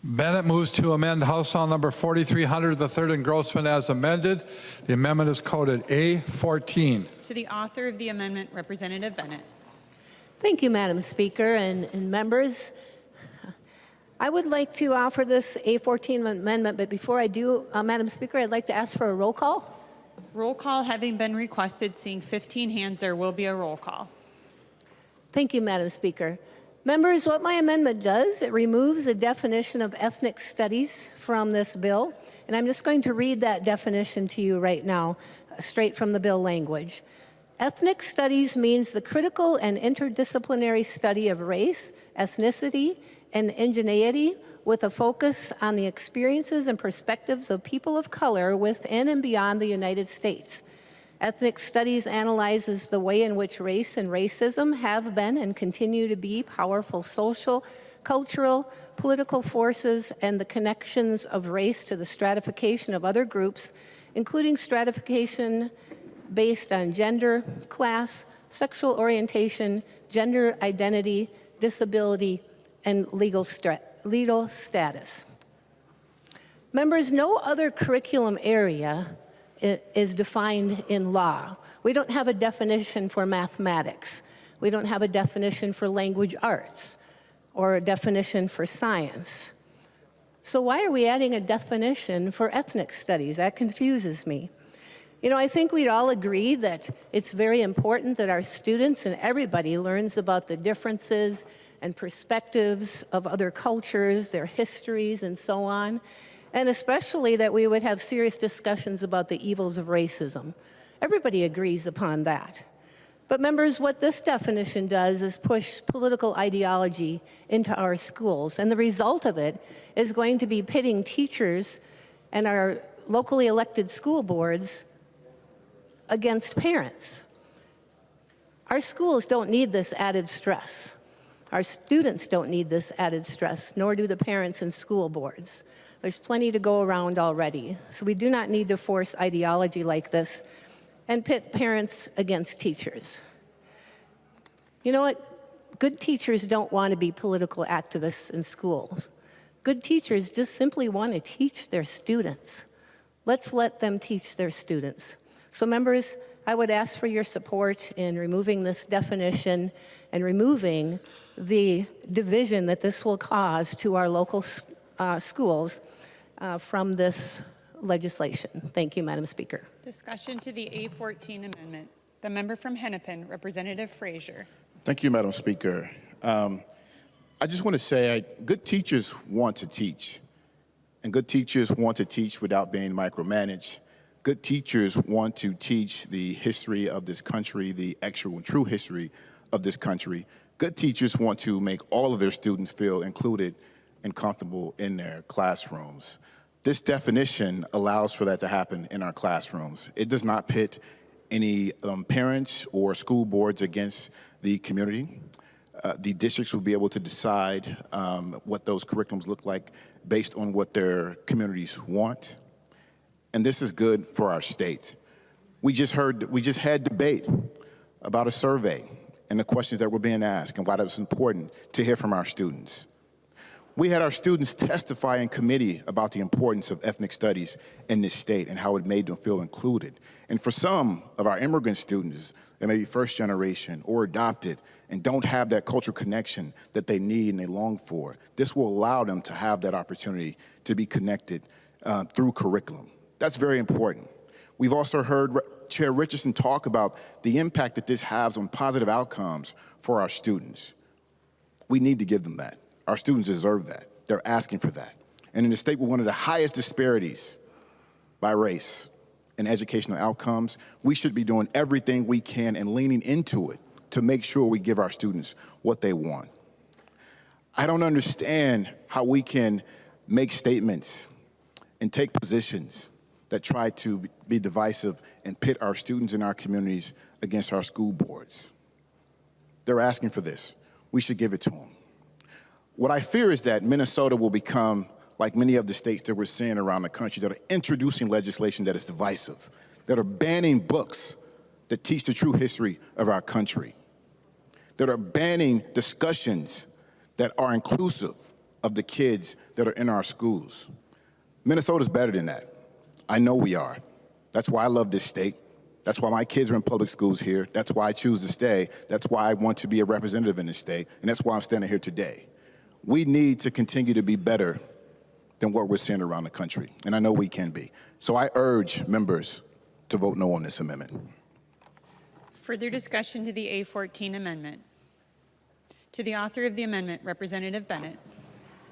Bennett moves to amend House File Number 4300, the third engrossment as amended. The amendment is coded A14. To the author of the amendment, Representative Bennett. Thank you, Madam Speaker and members. I would like to offer this A14 amendment, but before I do, Madam Speaker, I'd like to ask for a roll call. Roll call having been requested, seeing 15 hands, there will be a roll call. Thank you, Madam Speaker. Members, what my amendment does, it removes a definition of ethnic studies from this bill, and I'm just going to read that definition to you right now, straight from the bill language. Ethnic studies means the critical and interdisciplinary study of race, ethnicity, and indigeneity with a focus on the experiences and perspectives of people of color within and beyond the United States. Ethnic studies analyzes the way in which race and racism have been and continue to be powerful social, cultural, political forces, and the connections of race to the stratification of other groups, including stratification based on gender, class, sexual orientation, gender identity, disability, and legal status. Members, no other curriculum area is defined in law. We don't have a definition for mathematics. We don't have a definition for language arts or a definition for science. So why are we adding a definition for ethnic studies? That confuses me. You know, I think we'd all agree that it's very important that our students and everybody learns about the differences and perspectives of other cultures, their histories, and so on. And especially that we would have serious discussions about the evils of racism. Everybody agrees upon that. But members, what this definition does is push political ideology into our schools. And the result of it is going to be pitting teachers and our locally elected school boards against parents. Our schools don't need this added stress. Our students don't need this added stress, nor do the parents and school boards. There's plenty to go around already. So we do not need to force ideology like this and pit parents against teachers. You know what? Good teachers don't want to be political activists in schools. Good teachers just simply want to teach their students. Let's let them teach their students. So members, I would ask for your support in removing this definition and removing the division that this will cause to our local schools from this legislation. Thank you, Madam Speaker. Discussion to the A14 amendment. The member from Hennepin, Representative Frazier. Thank you, Madam Speaker. I just want to say good teachers want to teach, and good teachers want to teach without being micromanaged. Good teachers want to teach the history of this country, the actual and true history of this country. Good teachers want to make all of their students feel included and comfortable in their classrooms. This definition allows for that to happen in our classrooms. It does not pit any parents or school boards against the community. The districts will be able to decide what those curriculums look like based on what their communities want. And this is good for our state. We just had debate about a survey and the questions that were being asked and why that was important to hear from our students. We had our students testify in committee about the importance of ethnic studies in this state and how it made them feel included. And for some of our immigrant students that may be first generation or adopted and don't have that cultural connection that they need and they long for, this will allow them to have that opportunity to be connected through curriculum. That's very important. We've also heard Chair Richardson talk about the impact that this has on positive outcomes for our students. We need to give them that. Our students deserve that. They're asking for that. And in a state with one of the highest disparities by race in educational outcomes, we should be doing everything we can and leaning into it to make sure we give our students what they want. I don't understand how we can make statements and take positions that try to be divisive and pit our students in our communities against our school boards. They're asking for this. We should give it to them. What I fear is that Minnesota will become like many of the states that we're seeing around the country that are introducing legislation that is divisive, that are banning books that teach the true history of our country, that are banning discussions that are inclusive of the kids that are in our schools. Minnesota's better than that. I know we are. That's why I love this state. That's why my kids are in public schools here. That's why I choose to stay. That's why I want to be a representative in this state. And that's why I'm standing here today. We need to continue to be better than what we're seeing around the country. And I know we can be. So I urge members to vote no on this amendment. Further discussion to the A14 Amendment. To the author of the amendment, Representative Bennett.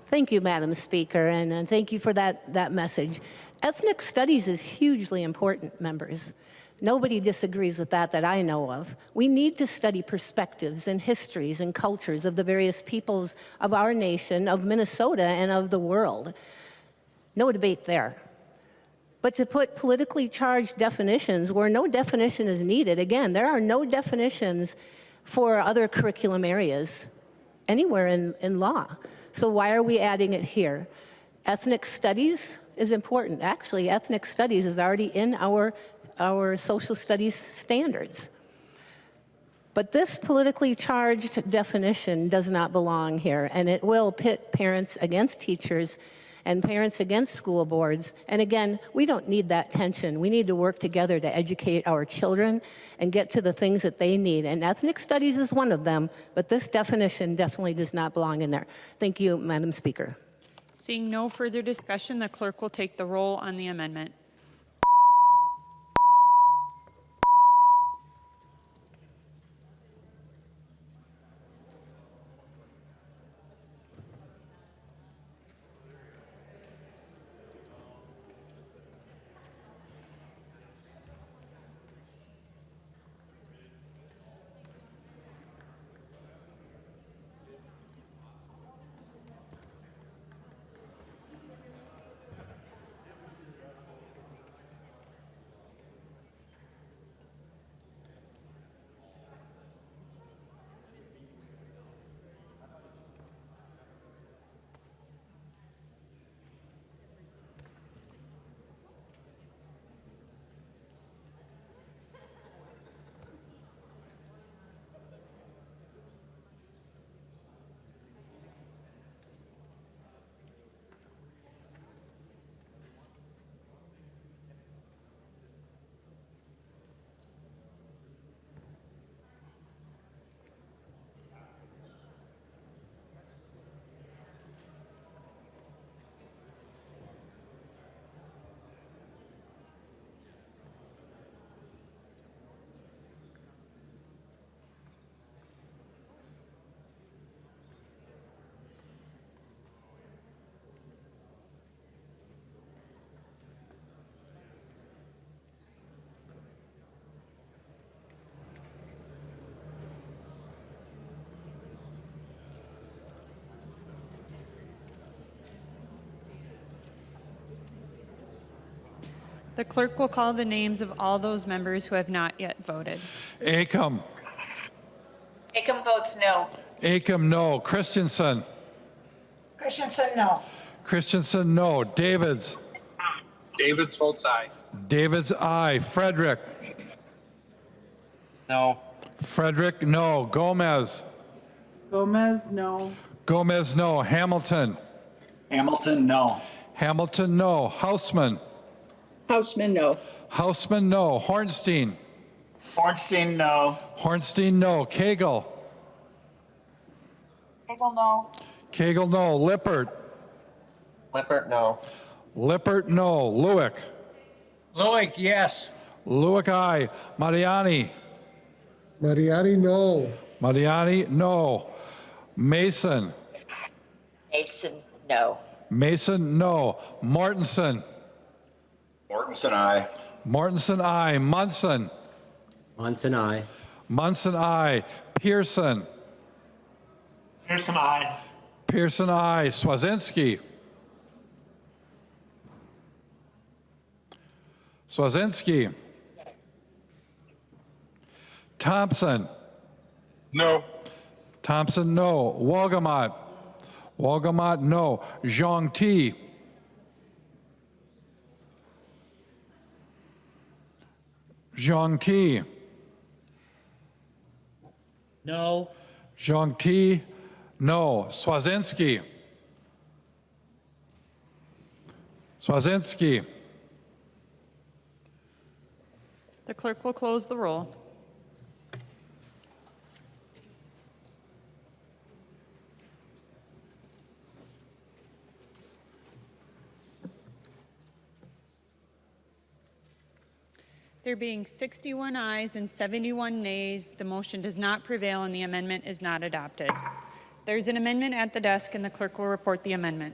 Thank you, Madam Speaker, and thank you for that message. Ethnic studies is hugely important, members. Nobody disagrees with that I know of. We need to study perspectives and histories and cultures of the various peoples of our nation, of Minnesota, and of the world. No debate there. But to put politically charged definitions where no definition is needed, again, there are no definitions for other curriculum areas anywhere in law. So why are we adding it here? Ethnic studies is important. Actually, ethnic studies is already in our social studies standards. But this politically charged definition does not belong here, and it will pit parents against teachers and parents against school boards. And again, we don't need that tension. We need to work together to educate our children and get to the things that they need. And ethnic studies is one of them, but this definition definitely does not belong in there. Thank you, Madam Speaker. Seeing no further discussion, the clerk will take the roll on the amendment. The clerk will call the names of all those members who have not yet voted. Acom. Acom votes no. Acom, no. Christensen. Christensen, no. Christensen, no. Davids. Davids votes aye. Davids, aye. Frederick. No. Frederick, no. Gomez. Gomez, no. Gomez, no. Hamilton. Hamilton, no. Hamilton, no. Houseman. Houseman, no. Houseman, no. Hornstein. Ornstein, no. Hornstein, no. Cagle. Cagle, no. Cagle, no. Lippert. Lippert, no. Lippert, no. Lewick. Lewick, yes. Lewick, aye. Mariani. Mariani, no. Mariani, no. Mason. Mason, no. Mason, no. Mortensen. Mortensen, aye. Mortensen, aye. Munson. Munson, aye. Munson, aye. Pearson. Pearson, aye. Pearson, aye. Swazinski. Swazinski. Thompson. No. Thompson, no. Wolgamott. Wolgamott, no. Zhang Ti. Zhang Ti. No. Zhang Ti, no. Swazinski. Swazinski. The clerk will close the roll. There being 61 ayes and 71 nays, the motion does not prevail and the amendment is not adopted. There's an amendment at the desk and the clerk will report the amendment.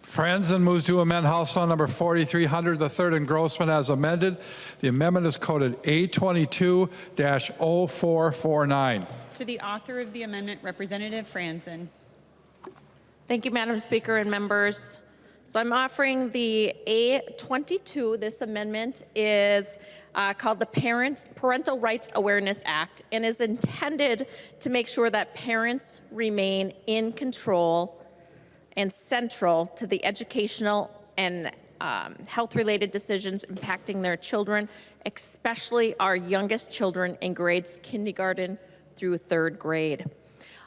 Franzen moves to amend House Law number 4300, the third engrossment as amended. The amendment is coded A22-0449. To the author of the amendment, Representative Franzen. Thank you, Madam Speaker and members. So I'm offering the A22. This amendment is called the Parental Rights Awareness Act and is intended to make sure that parents remain in control and central to the educational and health-related decisions impacting their children, especially our youngest children in grades kindergarten through third grade.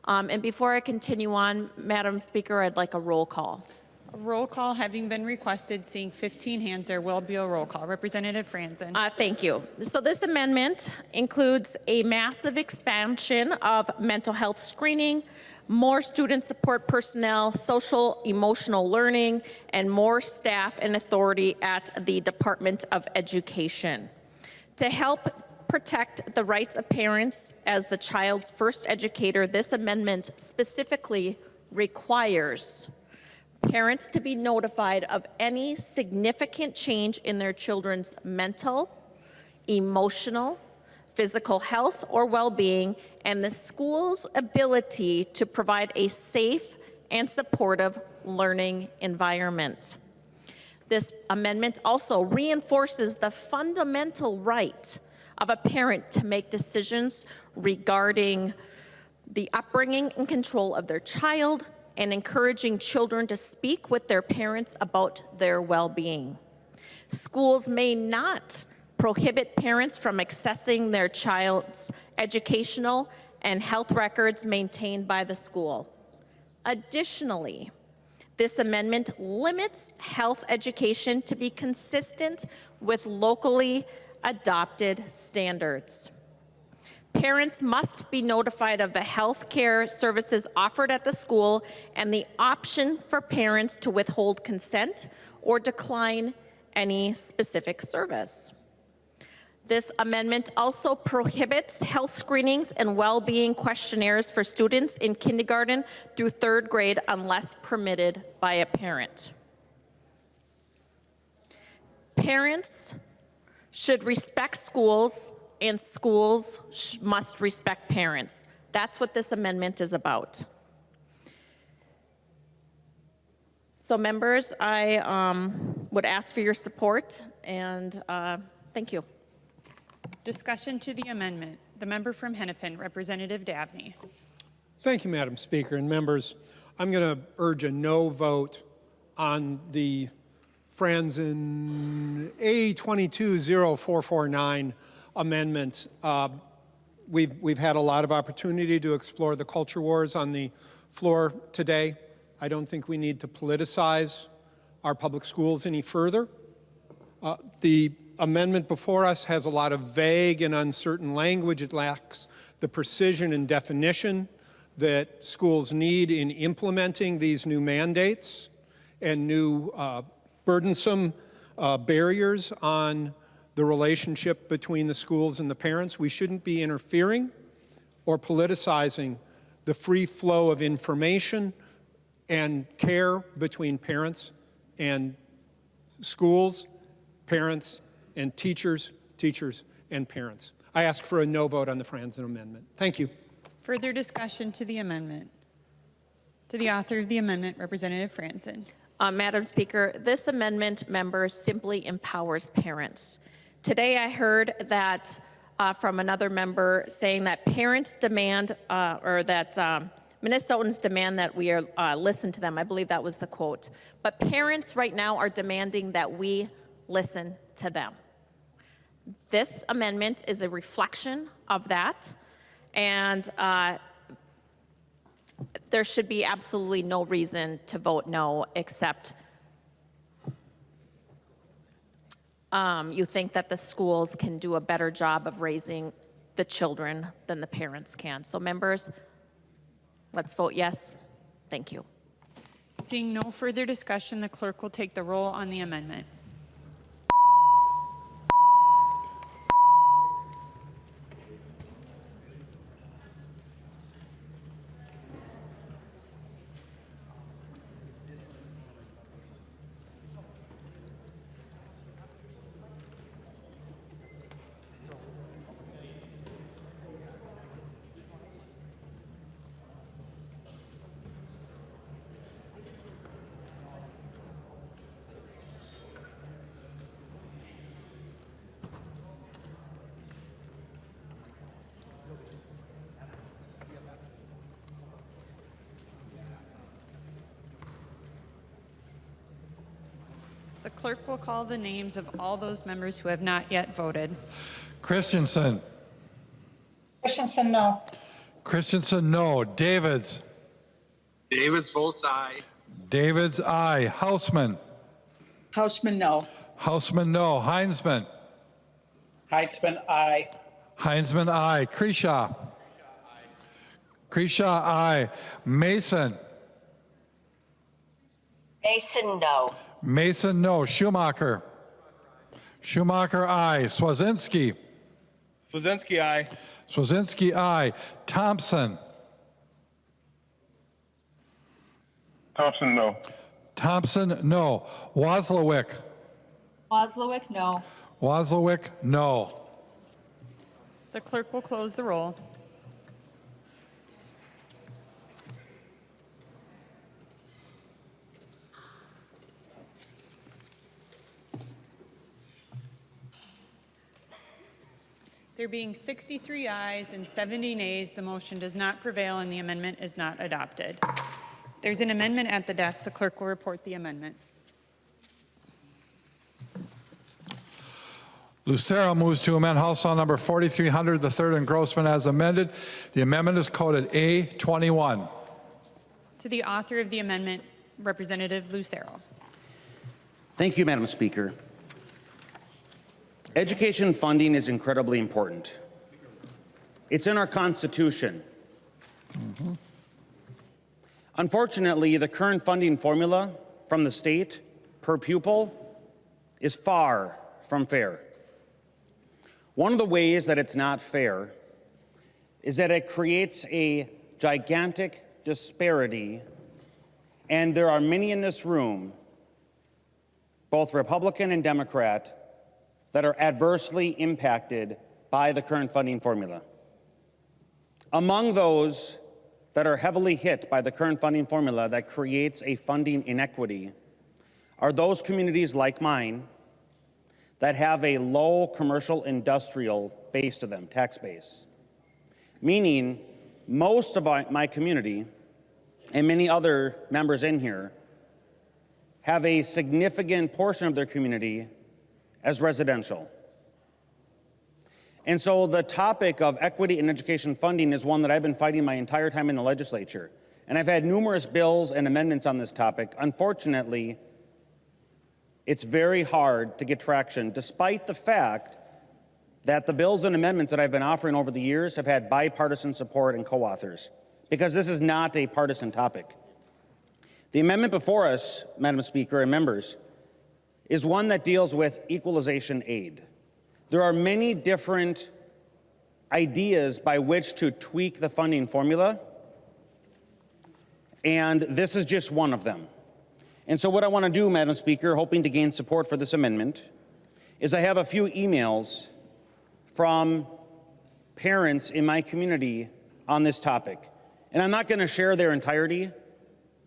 And before I continue on, Madam Speaker, I'd like a roll call. A roll call having been requested, seeing 15 hands, there will be a roll call. Representative Franzen. Thank you. So this amendment includes a massive expansion of mental health screening, more student support personnel, social emotional learning, and more staff and authority at the Department of Education. To help protect the rights of parents as the child's first educator, this amendment specifically requires parents to be notified of any significant change in their children's mental, emotional, physical health or well-being, and the school's ability to provide a safe and supportive learning environment. This amendment also reinforces the fundamental right of a parent to make decisions regarding the upbringing and control of their child and encouraging children to speak with their parents about their well-being. Schools may not prohibit parents from accessing their child's educational and health records maintained by the school. Additionally, this amendment limits health education to be consistent with locally adopted standards. Parents must be notified of the health care services offered at the school and the option for parents to withhold consent or decline any specific service. This amendment also prohibits health screenings and well-being questionnaires for students in kindergarten through third grade unless permitted by a parent. Parents should respect schools and schools must respect parents. That's what this amendment is about. So members, I would ask for your support and thank you. Discussion to the amendment. The member from Hennepin, Representative Davnie. Thank you, Madam Speaker and members. I'm going to urge a no vote on the Franzen A22-0449 amendment. We've had a lot of opportunity to explore the culture wars on the floor today. I don't think we need to politicize our public schools any further. The amendment before us has a lot of vague and uncertain language. It lacks the precision and definition that schools need in implementing these new mandates and new burdensome barriers on the relationship between the schools and the parents. We shouldn't be interfering or politicizing the free flow of information and care between parents and schools, parents and teachers, teachers and parents. I ask for a no vote on the Franzen amendment. Thank you. Further discussion to the amendment. To the author of the amendment, Representative Franzen. Madam Speaker, this amendment, members, simply empowers parents. Today I heard that from another member saying that parents demand, or that Minnesotans demand that we listen to them. I believe that was the quote. But parents right now are demanding that we listen to them. This amendment is a reflection of that, and there should be absolutely no reason to vote no, except you think that the schools can do a better job of raising the children than the parents can. So members, let's vote yes. Thank you. Seeing no further discussion, the clerk will take the roll on the amendment. The clerk will call the names of all those members who have not yet voted. Christensen. Christensen, no. Christensen, no. Davids. Davids votes aye. Davids, aye. Hausman. Hausman, no. Hausman, no. Heinsman. Heitzman, aye. Heinsman, aye. Kreshaw. Kreshaw, aye. Mason. Mason, no. Mason, no. Schumacher. Schumacher, aye. Swazinski. Swazinski, aye. Swazinski, aye. Thompson. Thompson, no. Thompson, no. Wozlowick. Wozlowick, no. Wozlowick, no. The clerk will close the roll. There being 63 ayes and 70 nays, the motion does not prevail and the amendment is not adopted. There's an amendment at the desk. The clerk will report the amendment. Lucero moves to amend House Law number 4300, the third engrossment as amended. The amendment is coded A21. To the author of the amendment, Representative Lucero. Thank you, Madam Speaker. Education funding is incredibly important. It's in our Constitution. Unfortunately, the current funding formula from the state per pupil is far from fair. One of the ways that it's not fair is that it creates a gigantic disparity, and there are many in this room, both Republican and Democrat, that are adversely impacted by the current funding formula. Among those that are heavily hit by the current funding formula that creates a funding inequity are those communities like mine that have a low commercial industrial base to them, tax base. Meaning most of my community and many other members in here have a significant portion of their community as residential. And so the topic of equity in education funding is one that I've been fighting my entire time in the legislature. And I've had numerous bills and amendments on this topic. Unfortunately, it's very hard to get traction, despite the fact that the bills and amendments that I've been offering over the years have had bipartisan support and co-authors, because this is not a partisan topic. The amendment before us, Madam Speaker and members, is one that deals with equalization aid. There are many different ideas by which to tweak the funding formula, And this is just one of them. And so what I want to do, Madam Speaker, hoping to gain support for this amendment, is I have a few emails from parents in my community on this topic. And I'm not going to share their entirety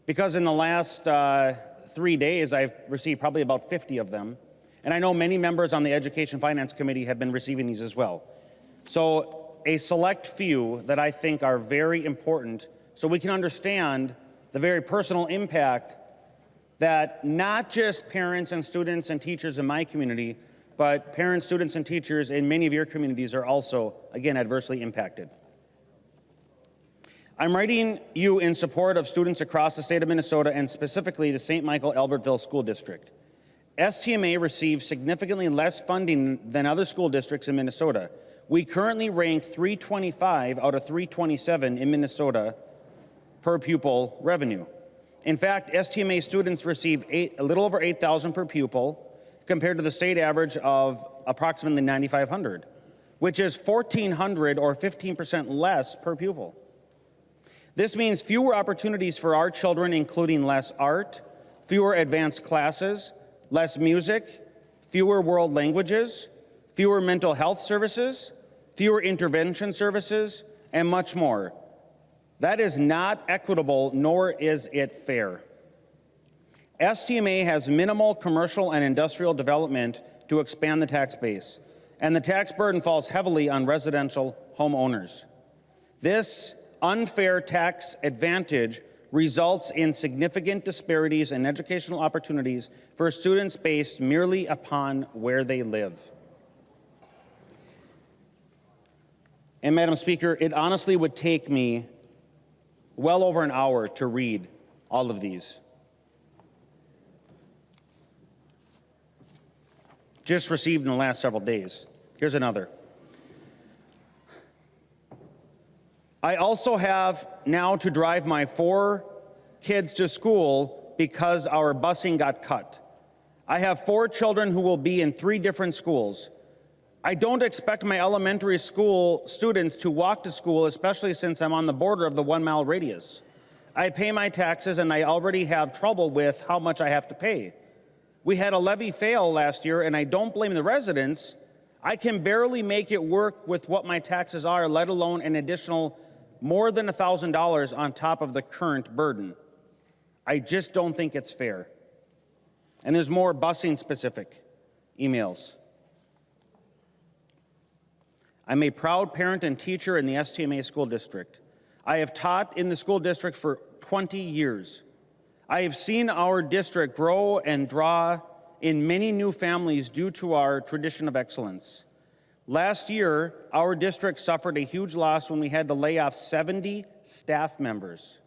because in the last 3 days I've received probably about 50 of them. And I know many members on the Education Finance Committee have been receiving these as well. So a select few that I think are very important so we can understand the very personal impact that not just parents and students and teachers in my community, but parents, students, and teachers in many of your communities are also, again, adversely impacted. I'm writing you in support of students across the state of Minnesota and specifically the St. Michael Albertville School District. STMA receives significantly less funding than other school districts in Minnesota. We currently rank 325 out of 327 in Minnesota per pupil revenue. In fact, STMA students receive a little over $8,000 per pupil compared to the state average of approximately $9,500, which is $1,400 or 15% less per pupil. This means fewer opportunities for our children, including less art, fewer advanced classes, less music, fewer world languages, fewer mental health services, fewer intervention services, and much more. That is not equitable, nor is it fair. STMA has minimal commercial and industrial development to expand the tax base, and the tax burden falls heavily on residential homeowners. This unfair tax advantage results in significant disparities in educational opportunities for students based merely upon where they live. And Madam Speaker, it honestly would take me well over an hour to read all of these. Just received in the last several days. Here's another. I also have now to drive my 4 kids to school because our busing got cut. I have 4 children who will be in 3 different schools. I don't expect my elementary school students to walk to school, especially since I'm on the border of the 1-mile radius. I pay my taxes and I already have trouble with how much I have to pay. We had a levy fail last year and I don't blame the residents. I can barely make it work with what my taxes are, let alone an additional more than $1,000 on top of the current burden. I just don't think it's fair. And there's more busing specific emails. I'm a proud parent and teacher in the STMA school district. I have taught in the school district for 20 years. I have seen our district grow and draw in many new families due to our tradition of excellence. Last year, our district suffered a huge loss when we had to lay off 70 staff members.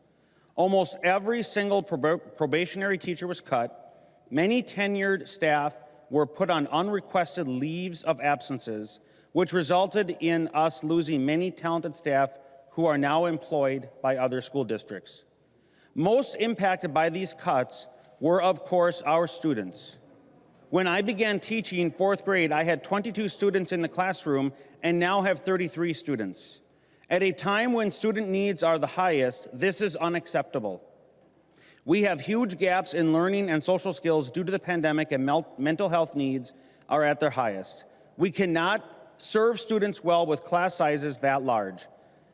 Almost every single probationary teacher was cut. Many tenured staff were put on unrequested leaves of absences, which resulted in us losing many talented staff who are now employed by other school districts. Most impacted by these cuts were, of course, our students. When I began teaching 4th grade, I had 22 students in the classroom and now have 33 students. At a time when student needs are the highest, this is unacceptable. We have huge gaps in learning and social skills due to the pandemic, and mental health needs are at their highest. We cannot serve students well with class sizes that large.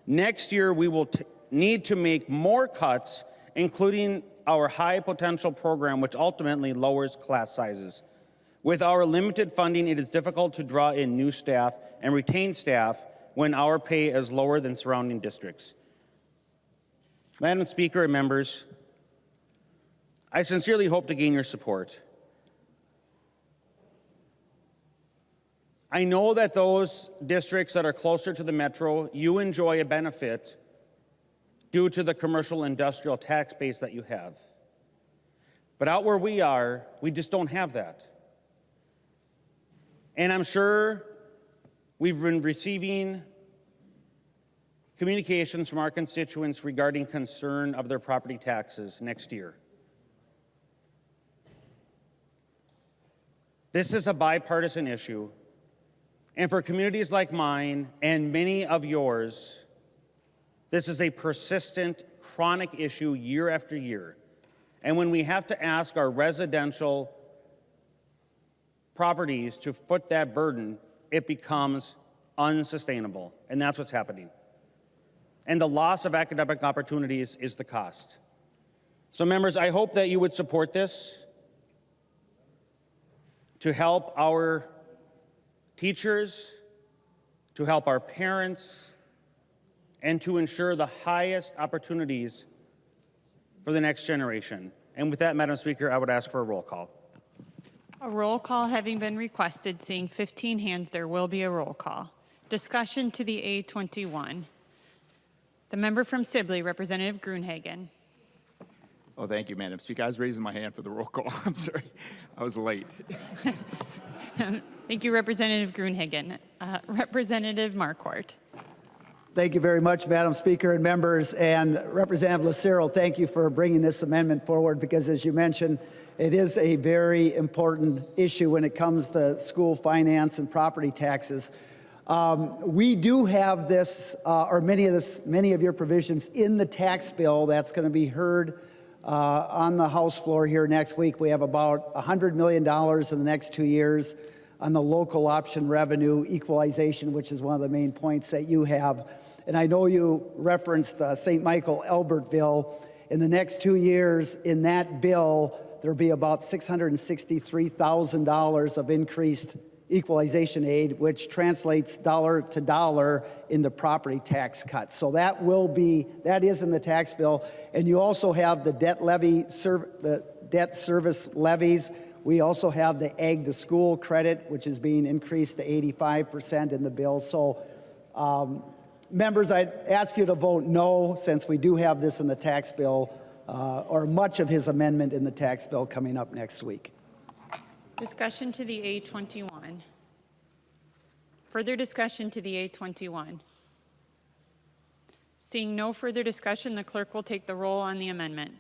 Next year, we will need to make more cuts, including our high potential program, which ultimately lowers class sizes. With our limited funding, it is difficult to draw in new staff and retain staff when our pay is lower than surrounding districts. Madam Speaker and members, I sincerely hope to gain your support. I know that those districts that are closer to the metro, you enjoy a benefit due to the commercial industrial tax base that you have. But out where we are, we just don't have that. And I'm sure we've been receiving communications from our constituents regarding concern of their property taxes next year. This is a bipartisan issue. And for communities like mine and many of yours, this is a persistent chronic issue year after year. And when we have to ask our residential properties to foot that burden, it becomes unsustainable. And that's what's happening. And the loss of academic opportunities is the cost. So members, I hope that you would support this to help our teachers, to help our parents, and to ensure the highest opportunities for the next generation. And with that, Madam Speaker, I would ask for a roll call. A roll call having been requested, seeing 15 hands, there will be a roll call. Discussion to the A21. The member from Sibley, Representative Gruenhagen. Oh, thank you, Madam Speaker. I was raising my hand for the roll call. I'm sorry. I was late. Thank you, Representative Gruenhagen. Representative Marquardt. Thank you very much, Madam Speaker and members. And Representative Lucero, thank you for bringing this amendment forward because, as you mentioned, it is a very important issue when it comes to school finance and property taxes. We do have this, or many of your provisions in the tax bill that's going to be heard on the House floor here next week. We have about $100 million in the next 2 years on the local option revenue equalization, which is one of the main points that you have. And I know you referenced St. Michael, Albertville. In the next 2 years, in that bill, there'll be about $663,000 of increased equalization aid, which translates dollar to dollar into property tax cuts. So that is in the tax bill. And you also have the the debt service levies. We also have the ag to school credit, which is being increased to 85% in the bill. So members, I'd ask you to vote no, since we do have this in the tax bill, or much of his amendment in the tax bill coming up next week. Discussion to the A21. Further discussion to the A21. Seeing no further discussion, the clerk will take the roll on the amendment.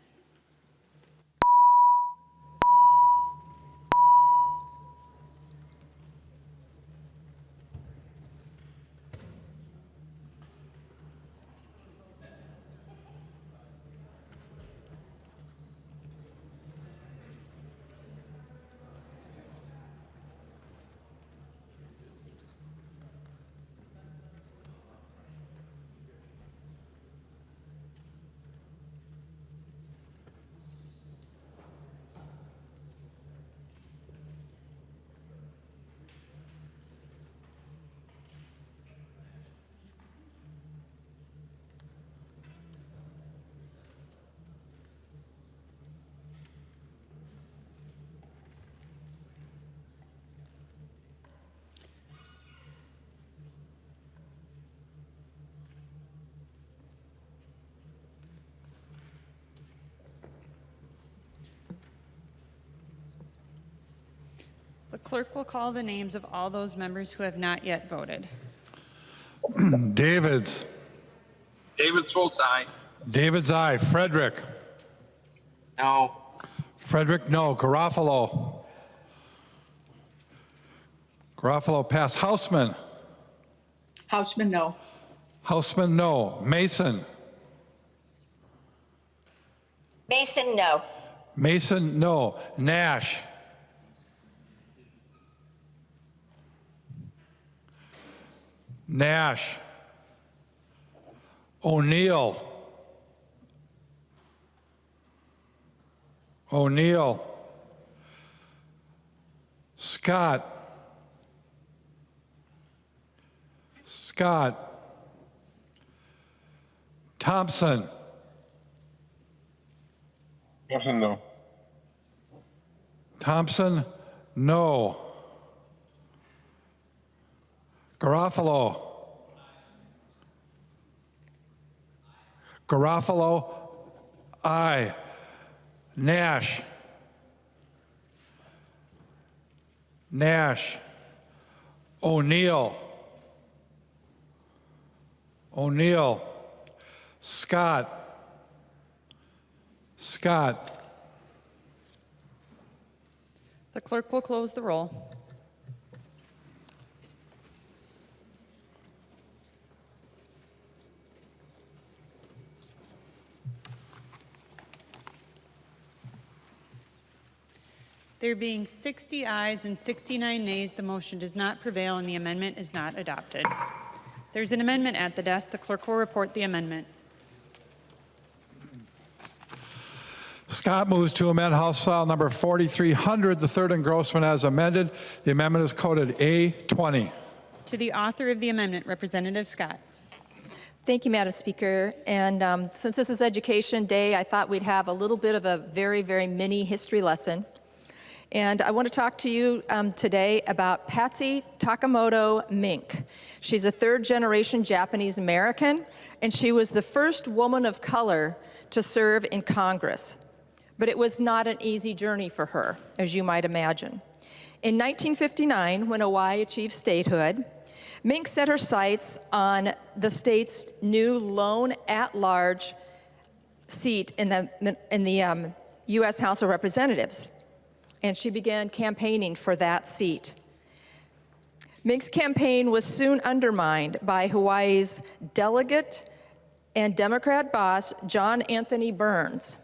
The clerk will call the names of all those members who have not yet voted. Davids. David votes aye. David's aye. Frederick. No. Frederick, no. Garofalo. Garofalo passed. Houseman. Houseman, no. Houseman, no. Mason. Mason, no. Mason, no. Nash. Nash. O'Neill. O'Neill. Scott. Scott. Thompson. Thompson, no. Thompson, no. Garofalo. Garofalo, aye. Nash. Nash. O'Neill. O'Neill. Scott. Scott. The clerk will close the roll. There being 60 ayes and 69 nays, the motion does not prevail and the amendment is not adopted. There's an amendment at the desk. The clerk will report the amendment. Scott moves to amend House File number 4300, the third engrossment as amended. The amendment is coded A20. To the author of the amendment, Representative Scott. Thank you, Madam Speaker. And since this is Education Day, I thought we'd have a little bit of a very, very mini history lesson. And I want to talk to you today about Patsy Takamoto Mink. She's a third-generation Japanese American, and she was the first woman of color to serve in Congress. But it was not an easy journey for her, as you might imagine. In 1959, when Hawaii achieved statehood, Mink set her sights on the state's new lone at-large seat in the U.S. House of Representatives, and she began campaigning for that seat. Mink's campaign was soon undermined by Hawaii's delegate and Democrat boss, John Anthony Burns,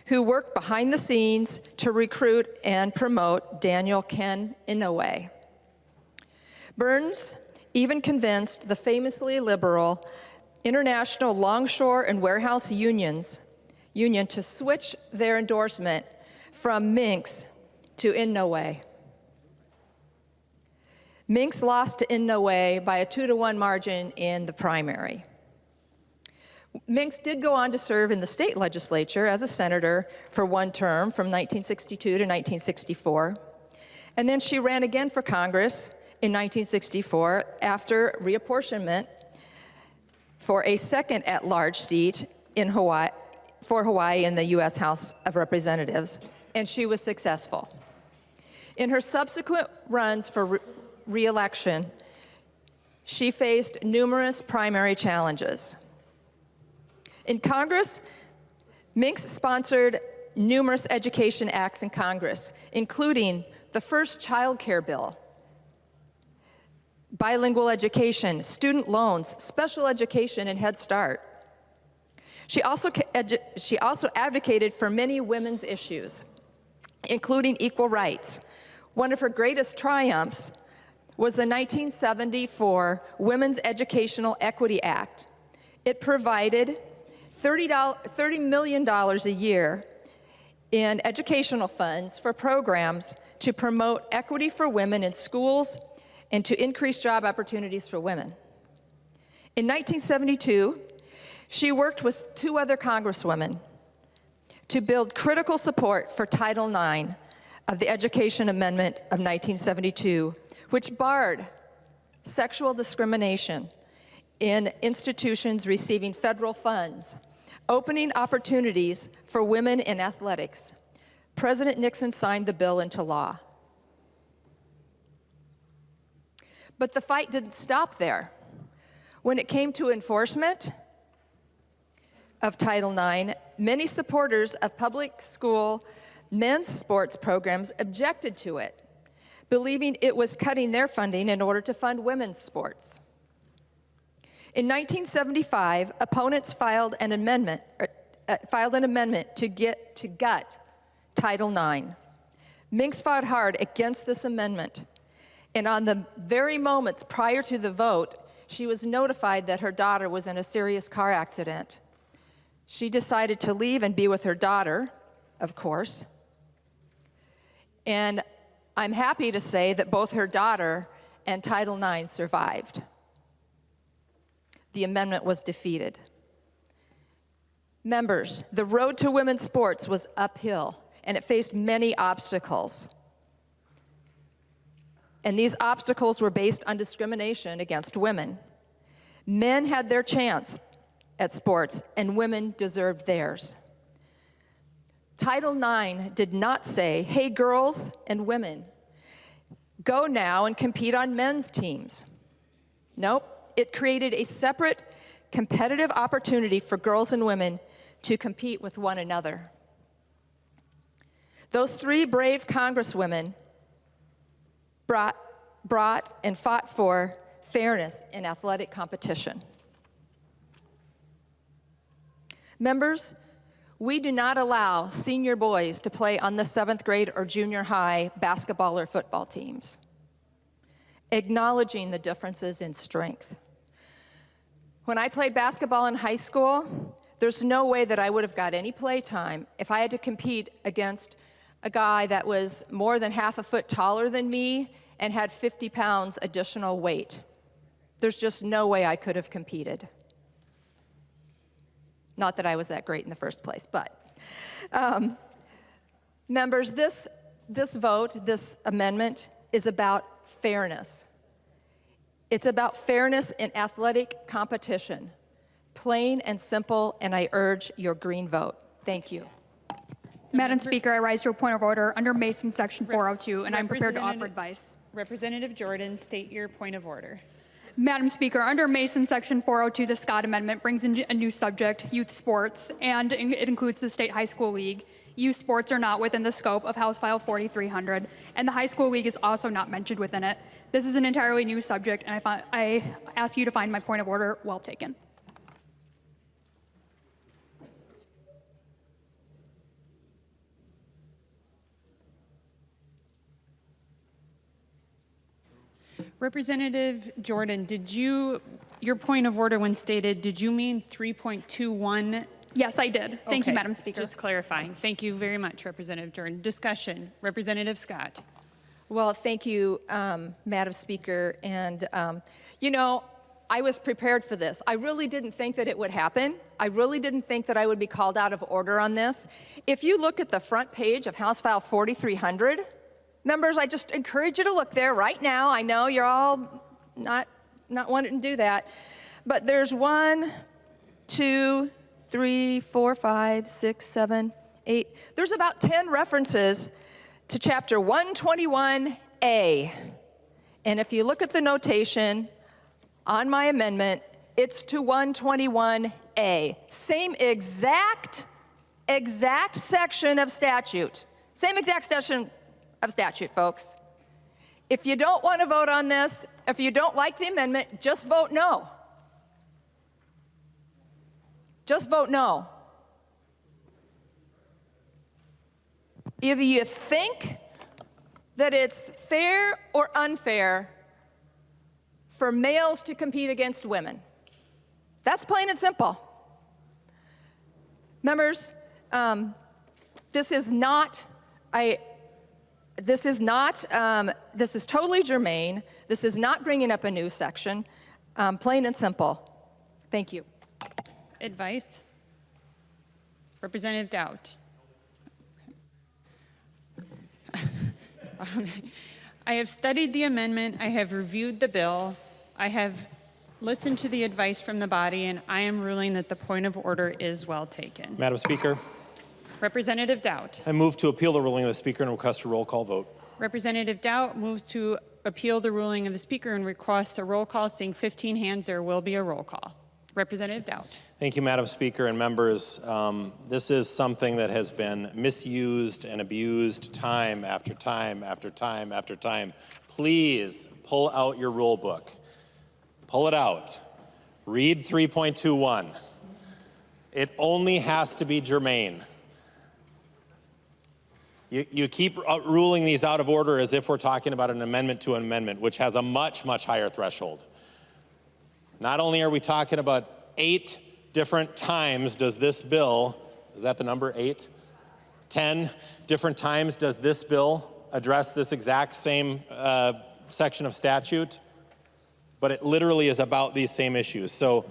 who worked behind the scenes to recruit and promote Daniel Ken Inouye. Burns even convinced the famously liberal International Longshore and Warehouse Union to switch their endorsement from Mink's to Inouye. Mink's lost to Inouye by a 2-to-1 margin in the primary. Mink's did go on to serve in the state legislature as a senator for one term from 1962 to 1964. And then she ran again for Congress in 1964 after reapportionment for a second at-large seat in Hawaii in the U.S. House of Representatives, and she was successful. In her subsequent runs for re-election, she faced numerous primary challenges. In Congress, Mink sponsored numerous education acts in Congress, including the first child care bill, bilingual education, student loans, special education, and Head Start. She also advocated for many women's issues, including equal rights. One of her greatest triumphs was the 1974 Women's Educational Equity Act. It provided $30 million a year in educational funds for programs to promote equity for women in schools and to increase job opportunities for women. In 1972, she worked with 2 other congresswomen to build critical support for Title IX of the Education Amendment of 1972, which barred sexual discrimination in institutions receiving federal funds, opening opportunities for women in athletics. President Nixon signed the bill into law. But the fight didn't stop there. When it came to enforcement of Title IX, many supporters of public school men's sports programs objected to it, believing it was cutting their funding in order to fund women's sports. In 1975, opponents filed an amendment to gut Title IX. Minks fought hard against this amendment, and on the very moments prior to the vote, she was notified that her daughter was in a serious car accident. She decided to leave and be with her daughter, of course, and I'm happy to say that both her daughter and Title IX survived. The amendment was defeated. Members, the road to women's sports was uphill, and it faced many obstacles. And these obstacles were based on discrimination against women. Men had their chance at sports, and women deserved theirs. Title IX did not say, hey, girls and women, go now and compete on men's teams. Nope. It created a separate competitive opportunity for girls and women to compete with one another. Those 3 brave congresswomen brought and fought for fairness in athletic competition. Members, We do not allow senior boys to play on the 7th grade or junior high basketball or football teams, acknowledging the differences in strength. When I played basketball in high school, there's no way that I would have got any play time if I had to compete against a guy that was more than half a foot taller than me and had 50 pounds additional weight. There's just no way I could have competed. Not that I was that great in the first place, but members, this vote, this amendment is about fairness. It's about fairness in athletic competition. Plain and simple, and I urge your green vote. Thank you. Madam Speaker, I rise to a point of order under Mason Section 402, and I'm prepared to offer advice. Representative Jordan, state your point of order. Madam Speaker, under Mason Section 402, the Scott Amendment brings in a new subject, youth sports, and it includes the State High School League. Youth sports are not within the scope of House File 4300, and the High School League is also not mentioned within it. This is an entirely new subject, and I ask you to find my point of order well taken. Representative Jordan, your point of order when stated, did you mean 3.21? Yes, I did. Thank you, Okay, Madam Speaker. Just clarifying. Thank you very much, Representative Jordan. Discussion. Representative Scott. Well, thank you, Madam Speaker. And, you know, I was prepared for this. I really didn't think that it would happen. I really didn't think that I would be called out of order on this. If you look at the front page of House File 4300, members, I just encourage you to look there right now. I know you're all not wanting to do that. But there's 1, 2, 3, 4, 5, 6, 7, 8. There's about 10 references to Chapter 121A. And if you look at the notation on my amendment, it's to 121A. Same exact section of statute. Same exact section of statute, folks. If you don't want to vote on this, if you don't like the amendment, just vote no. Just vote no. Either you think that it's fair or unfair for males to compete against women. That's plain and simple. Members, this is totally germane. This is not bringing up a new section. Plain and simple. Thank you. Advice? Representative Dowd. I have studied the amendment. I have reviewed the bill. I have listened to the advice from the body, and I am ruling that the point of order is well taken. Madam Speaker, Representative Dowd. I move to appeal the ruling of the Speaker and request a roll call vote. Representative Dowd moves to appeal the ruling of the Speaker and requests a roll call. Seeing 15 hands, there will be a roll call. Representative Dowd. Thank you, Madam Speaker and members. This is something that has been misused and abused time after time after time after time. Please pull out your rule book. Pull it out. Read 3.21. It only has to be germane. You keep ruling these out of order as if we're talking about an amendment to an amendment, which has a much, much higher threshold. Not only are we talking about 8 different times does this bill, is that the number 8? 10 different times does this bill address this exact same section of statute, but it literally is about these same issues. So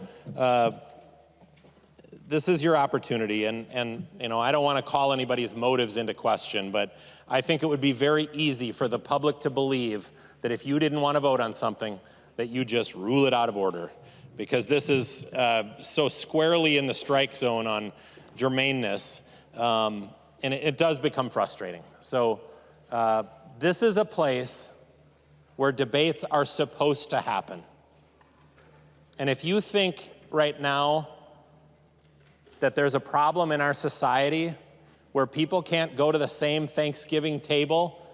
this is your opportunity, and you know, I don't want to call anybody's motives into question, but I think it would be very easy for the public to believe that if you didn't want to vote on something, that you just rule it out of order, because this is so squarely in the strike zone on germaneness, and it does become frustrating. So this is a place where debates are supposed to happen. And if you think right now that there's a problem in our society where people can't go to the same Thanksgiving table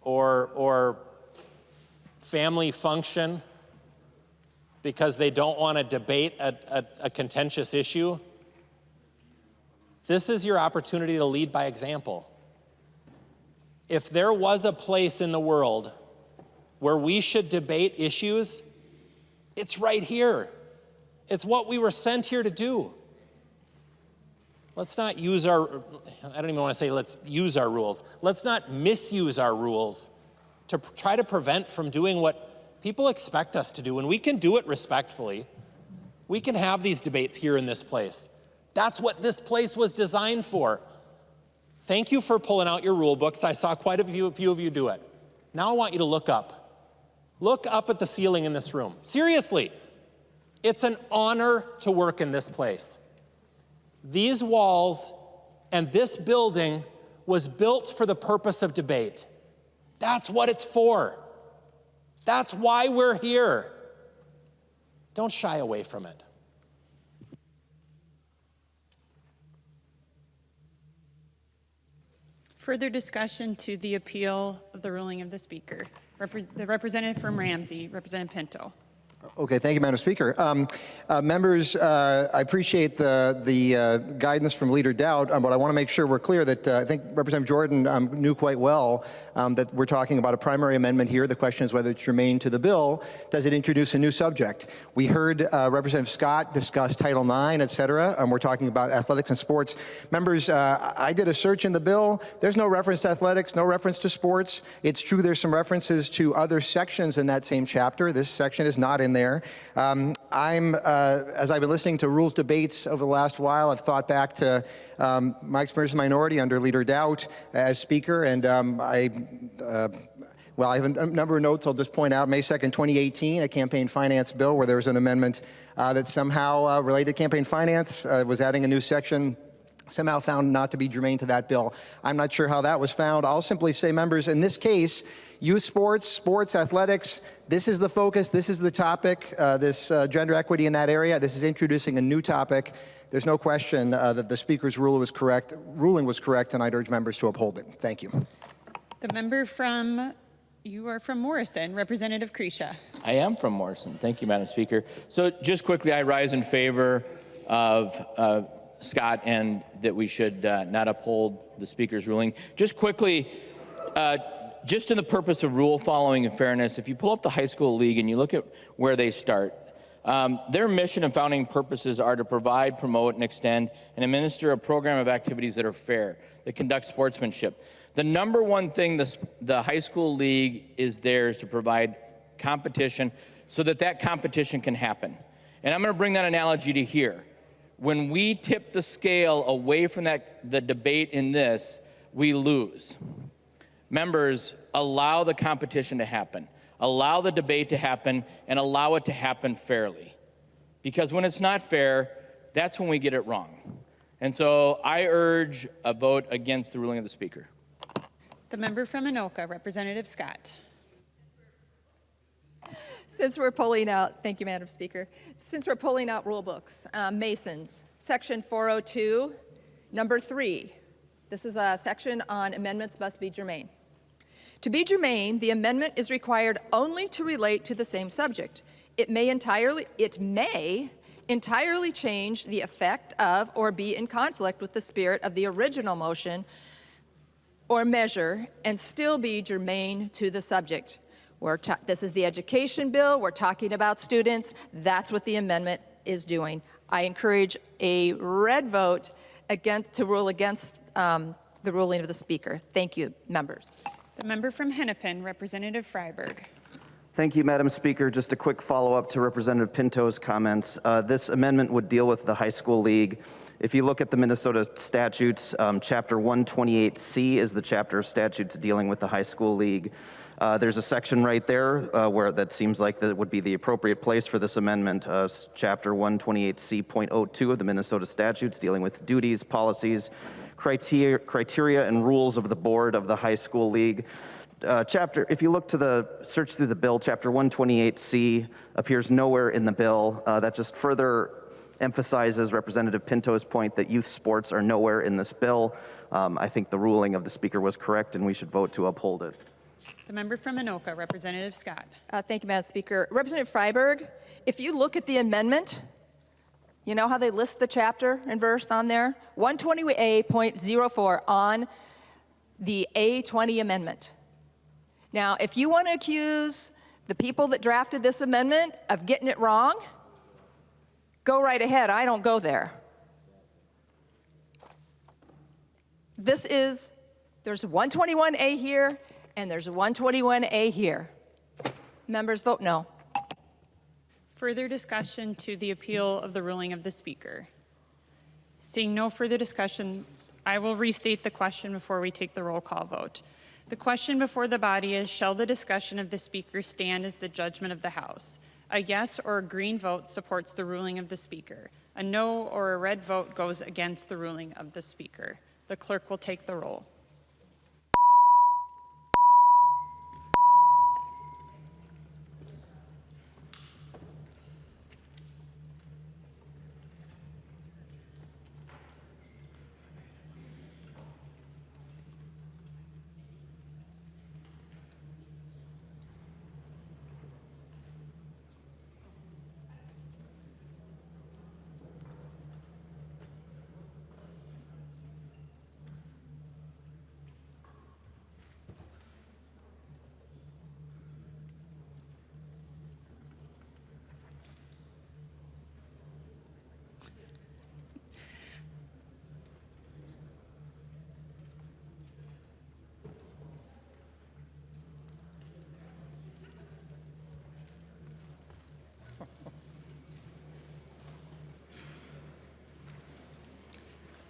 or family function because they don't want to debate a contentious issue, This is your opportunity to lead by example. If there was a place in the world where we should debate issues, it's right here. It's what we were sent here to do. Let's not use our, I don't even want to say let's use our rules. Let's not misuse our rules to try to prevent from doing what people expect us to do. And we can do it respectfully. We can have these debates here in this place. That's what this place was designed for. Thank you for pulling out your rule books. I saw quite a few of you do it. Now I want you to look up. Look up at the ceiling in this room. Seriously, it's an honor to work in this place. These walls and this building was built for the purpose of debate. That's what it's for. That's why we're here. Don't shy away from it. Further discussion to the appeal of the ruling of the Speaker. The representative from Ramsey, Representative Pinto. Okay, thank you, Madam Speaker. Members, I appreciate the guidance from Leader Dowd, but I want to make sure we're clear that I think Representative Jordan knew quite well that we're talking about a primary amendment here. The question is whether it's germane to the bill. Does it introduce a new subject? We heard Representative Scott discuss Title IX, et cetera. We're talking about athletics and sports. Members, I did a search in the bill. There's no reference to athletics, no reference to sports. It's true there's some references to other sections in that same chapter. This section is not in there. As I've been listening to rules debates over the last while, I've thought back to my experience in minority under Leader Dowd as Speaker, and I have a number of notes I'll just point out. May 2nd, 2018, a campaign finance bill where there was an amendment that somehow related to campaign finance, was adding a new section, somehow found not to be germane to that bill. I'm not sure how that was found. I'll simply say, members, in this case, youth sports, athletics, this is the focus, this is the topic, this gender equity in that area. This is introducing a new topic. There's no question that the Speaker's ruling was correct, and I'd urge members to uphold it. Thank you. The member from, you are from Morrison, Representative Kresha. I am from Morrison. Thank you, Madam Speaker. So just quickly, I rise in favor of Scott and that we should not uphold the Speaker's ruling. Just quickly, just in the purpose of rule following and fairness, if you pull up the high school league and you look at where they start, their mission and founding purposes are to provide, promote, and extend and administer a program of activities that are fair, that conduct sportsmanship. The number one thing the high school league is there is to provide competition so that competition can happen. And I'm going to bring that analogy to here. When we tip the scale away from the debate in this, we lose. Members, allow the competition to happen. Allow the debate to happen and allow it to happen fairly. Because when it's not fair, that's when we get it wrong. And so I urge a vote against the ruling of the Speaker. The member from Anoka, Representative Scott. Since we're pulling out, thank you, Madam Speaker. Since we're pulling out rule books, Masons, Section 402, number 3. This is a section on amendments must be germane. To be germane, the amendment is required only to relate to the same subject. It may entirely change the effect of or be in conflict with the spirit of the original motion or measure and still be germane to the subject. This is the education bill. We're talking about students. That's what the amendment is doing. I encourage a red vote to rule against the ruling of the Speaker. Thank you, members. The member from Hennepin, Representative Freiberg. Thank you, Madam Speaker. Just a quick follow-up to Representative Pinto's comments. This amendment would deal with the high school league. If you look at the Minnesota statutes, Chapter 128C is the chapter of statutes dealing with the high school league. There's a section right there where that seems like that would be the appropriate place for this amendment. Chapter 128C.02 of the Minnesota statutes dealing with duties, policies, criteria, and rules of the board of the high school league. If you look to search through the bill, Chapter 128C appears nowhere in the bill. That just further emphasizes Representative Pinto's point that youth sports are nowhere in this bill. I think the ruling of the Speaker was correct, and we should vote to uphold it. The member from Anoka, Representative Scott. Thank you, Madam Speaker. Representative Freiberg, if you look at the amendment, You know how they list the chapter and verse on there? 120A.04 on the A20 Amendment. Now, if you want to accuse the people that drafted this amendment of getting it wrong, go right ahead. I don't go there. There's 121A here, and there's 121A here. Members vote no. Further discussion to the appeal of the ruling of the Speaker. Seeing no further discussion, I will restate the question before we take the roll call vote. The question before the body is, shall the discussion of the Speaker stand as the judgment of the House? A yes or a green vote supports the ruling of the Speaker. A no or a red vote goes against the ruling of the Speaker. The clerk will take the roll.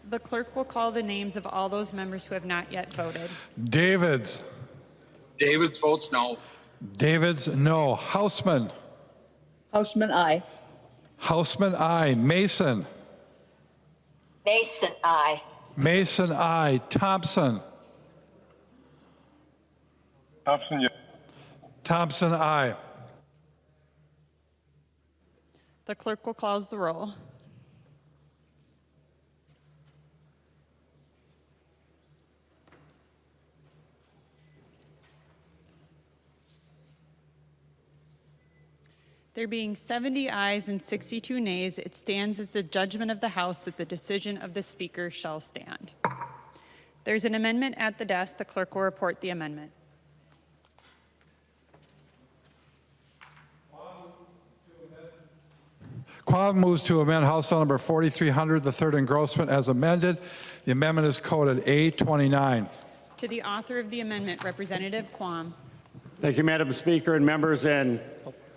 The clerk will call the names of all those members who have not yet voted. Davids. Davids votes no. Davids, no. Houseman. Houseman, aye. Houseman, aye. Mason. Mason, aye. Mason, aye. Thompson. Thompson, yes. Thompson, aye. The clerk will close the roll. There being 70 ayes and 62 nays, it stands as the judgment of the House that the decision of the Speaker shall stand. There's an amendment at the desk. The clerk will report the amendment. Quam moves to amend House Bill number 4300, the third engrossment, as amended. The amendment is coded A29. To the author of the amendment, Representative Quam. Thank you, Madam Speaker and members. And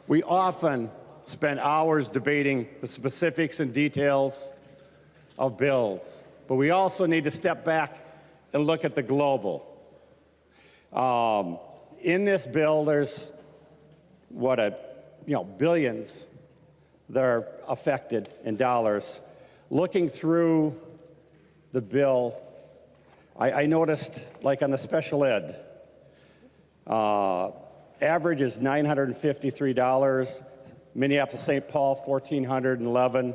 we often spend hours debating the specifics and details of bills, but we also need to step back and look at the global. In this bill, there's billions that are affected in dollars. Looking through the bill, I noticed, like on the special ed, average is $953. Minneapolis, St. Paul, $1,411.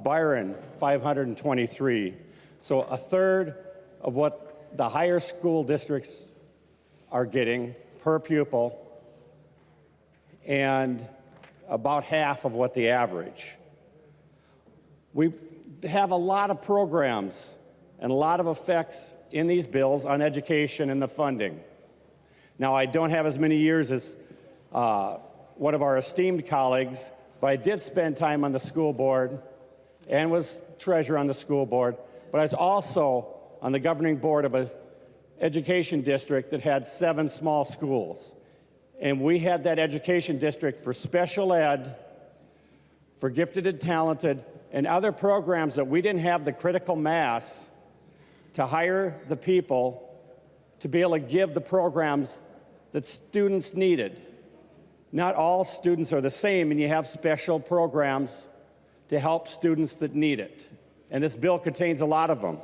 Byron, $523. So a third of what the higher school districts are getting per pupil, and about half of what the average. We have a lot of programs and a lot of effects in these bills on education and the funding. Now, I don't have as many years as one of our esteemed colleagues, but I did spend time on the school board and was treasurer on the school board, but I was also on the governing board of an education district that had 7 small schools. And we had that education district for special ed, for gifted and talented, and other programs that we didn't have the critical mass to hire the people to be able to give the programs that students needed. Not all students are the same, and you have special programs to help students that need it. And this bill contains a lot of them.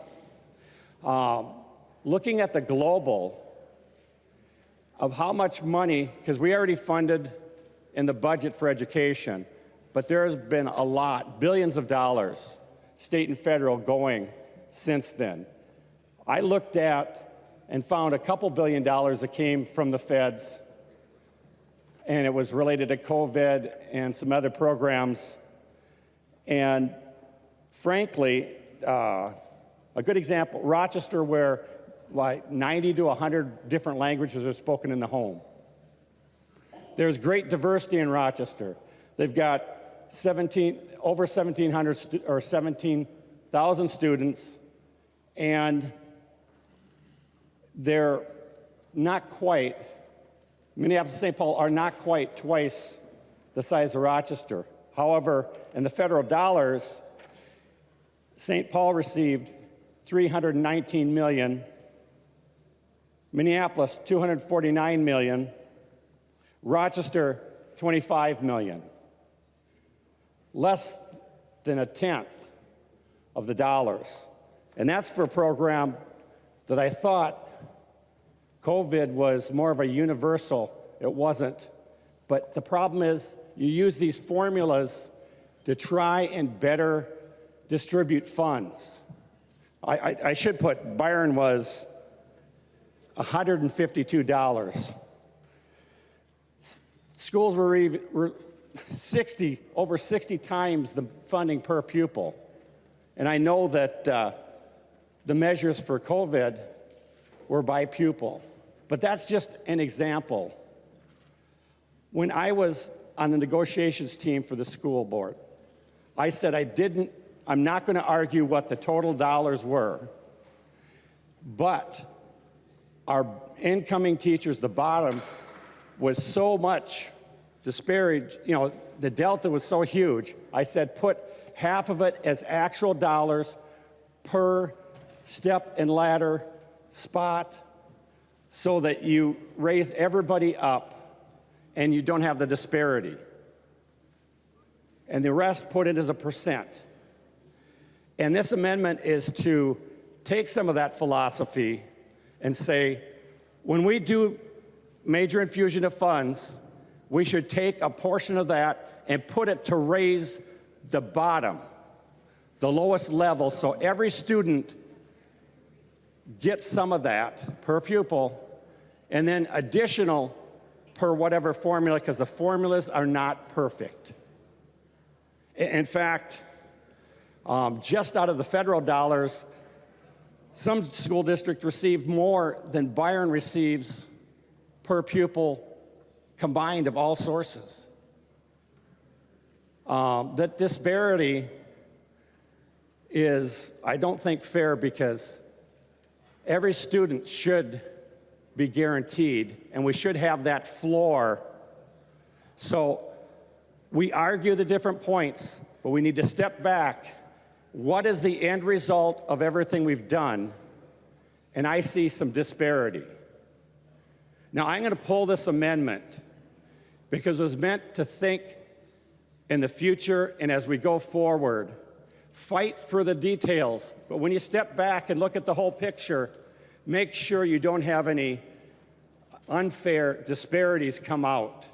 Looking at the global of how much money, because we already funded in the budget for education, but there's been a lot, billions of dollars, state and federal, going since then. I looked at and found a couple $2 billion that came from the feds, and it was related to COVID and some other programs. And frankly, a good example, Rochester, where like 90 to 100 different languages are spoken in the home. There's great diversity in Rochester. They've got over 1,700 or 17,000 students, and they're not quite, Minneapolis and St. Paul are not quite twice the size of Rochester. However, in the federal dollars, St. Paul received $319 million, Minneapolis $249 million, Rochester $25 million. Less than a tenth of the dollars. And that's for a program that I thought COVID was more of a universal. It wasn't. But the problem is you use these formulas to try and better distribute funds. I should put Byron was $152. Schools were over 60 times the funding per pupil. And I know that the measures for COVID were by pupil. But that's just an example. When I was on the negotiations team for the school board, I said I'm not going to argue what the total dollars were, but our incoming teachers, the bottom, was so much disparity, the delta was so huge. I said put half of it as actual dollars per step and ladder spot so that you raise everybody up and you don't have the disparity. And the rest put it as a percent. And this amendment is to take some of that philosophy and say, when we do major infusion of funds, we should take a portion of that and put it to raise the bottom, the lowest level, so every student gets some of that per pupil, and then additional per whatever formula, because the formulas are not perfect. In fact, just out of the federal dollars, some school districts received more than Byron receives per pupil combined of all sources. That disparity is, I don't think, fair, because every student should be guaranteed, and we should have that floor. So we argue the different points, but we need to step back. What is the end result of everything we've done? And I see some disparity. Now, I'm going to pull this amendment because it was meant to think in the future and as we go forward, fight for the details. But when you step back and look at the whole picture, make sure you don't have any unfair disparities come out.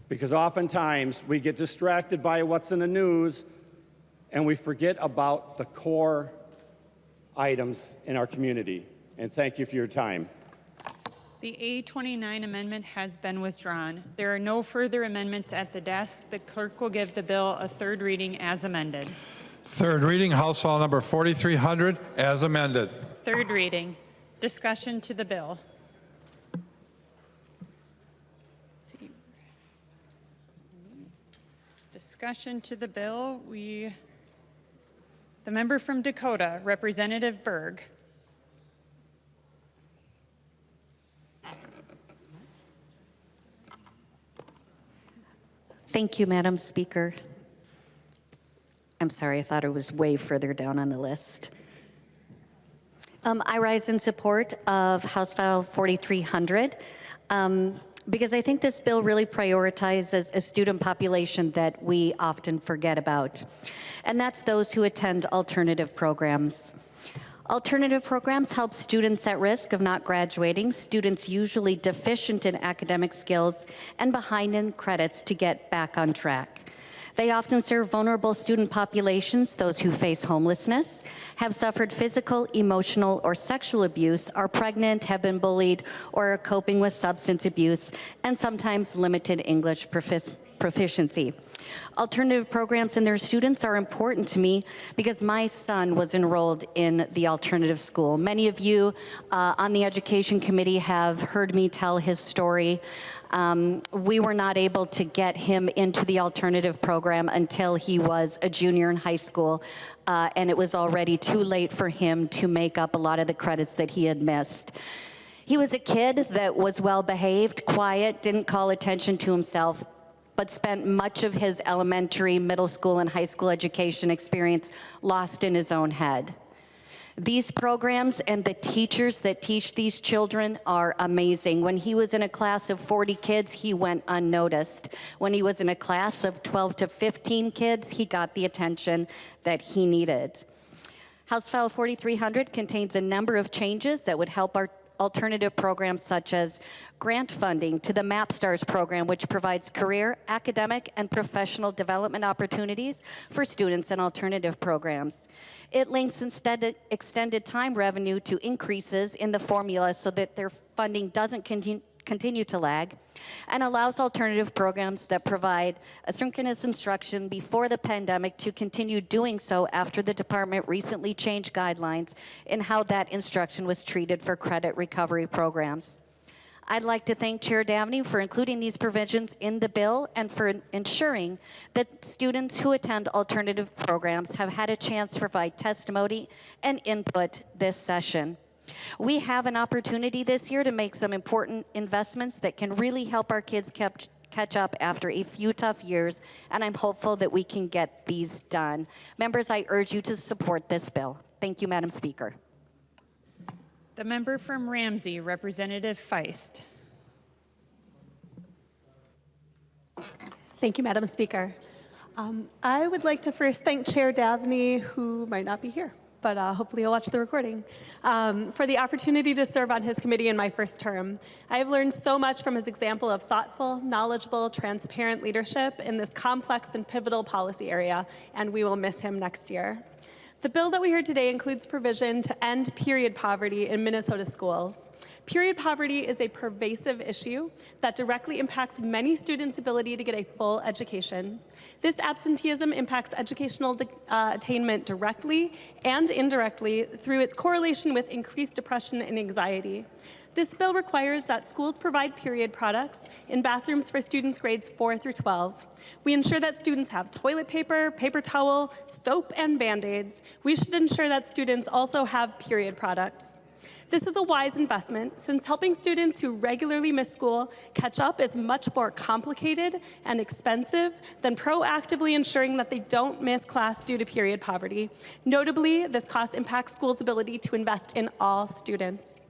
Because oftentimes we get distracted by what's in the news and we forget about the core items in our community. And thank you for your time. The A29 amendment has been withdrawn. There are no further amendments at the desk. The clerk will give the bill a third reading as amended. Third reading, House File Number 4300, as amended. Third reading. Discussion to the bill. Let's see. Discussion to the bill. The member from Dakota, Representative Berg. Thank you, Madam Speaker. I'm sorry, I thought it was way further down on the list. I rise in support of House File 4300 because I think this bill really prioritizes a student population that we often forget about, and that's those who attend alternative programs. Alternative programs help students at risk of not graduating, students usually deficient in academic skills and behind in credits, to get back on track. They often serve vulnerable student populations, those who face homelessness, have suffered physical, emotional, or sexual abuse, are pregnant, have been bullied, or are coping with substance abuse, and sometimes limited English proficiency. Alternative programs and their students are important to me because my son was enrolled in the alternative school. Many of you on the Education Committee have heard me tell his story. We were not able to get him into the alternative program until he was a junior in high school, and it was already too late for him to make up a lot of the credits that he had missed. He was a kid that was well behaved, quiet, didn't call attention to himself, but spent much of his elementary, middle school, and high school education experience lost in his own head. These programs and the teachers that teach these children are amazing. When he was in a class of 40 kids, he went unnoticed. When he was in a class of 12 to 15 kids, he got the attention that he needed. House File 4300 contains a number of changes that would help our alternative programs, such as grant funding to the MapStars program, which provides career, academic, and professional development opportunities for students in alternative programs. It links extended time revenue to increases in the formula so that their funding doesn't continue to lag, and allows alternative programs that provide asynchronous instruction before the pandemic to continue doing so after the department recently changed guidelines in how that instruction was treated for credit recovery programs. I'd like to thank Chair Davnie for including these provisions in the bill and for ensuring that students who attend alternative programs have had a chance to provide testimony and input this session. We have an opportunity this year to make some important investments that can really help our kids catch up after a few tough years, and I'm hopeful that we can get these done. Members, I urge you to support this bill. Thank you, Madam Speaker. The member from Ramsey, Representative Feist. Thank you, Madam Speaker. I would like to first thank Chair Davnie, who might not be here, but hopefully you'll watch the recording, for the opportunity to serve on his committee in my first term. I have learned so much from his example of thoughtful, knowledgeable, transparent leadership in this complex and pivotal policy area, and we will miss him next year. The bill that we heard today includes provision to end period poverty in Minnesota schools. Period poverty is a pervasive issue that directly impacts many students' ability to get a full education. This absenteeism impacts educational attainment directly and indirectly through its correlation with increased depression and anxiety. This bill requires that schools provide period products in bathrooms for students grades 4 through 12. We ensure that students have toilet paper, paper towel, soap, and Band-Aids. We should ensure that students also have period products. This is a wise investment, since helping students who regularly miss school catch up is much more complicated and expensive than proactively ensuring that they don't miss class due to period poverty. Notably, this cost impacts schools' ability to invest in all students.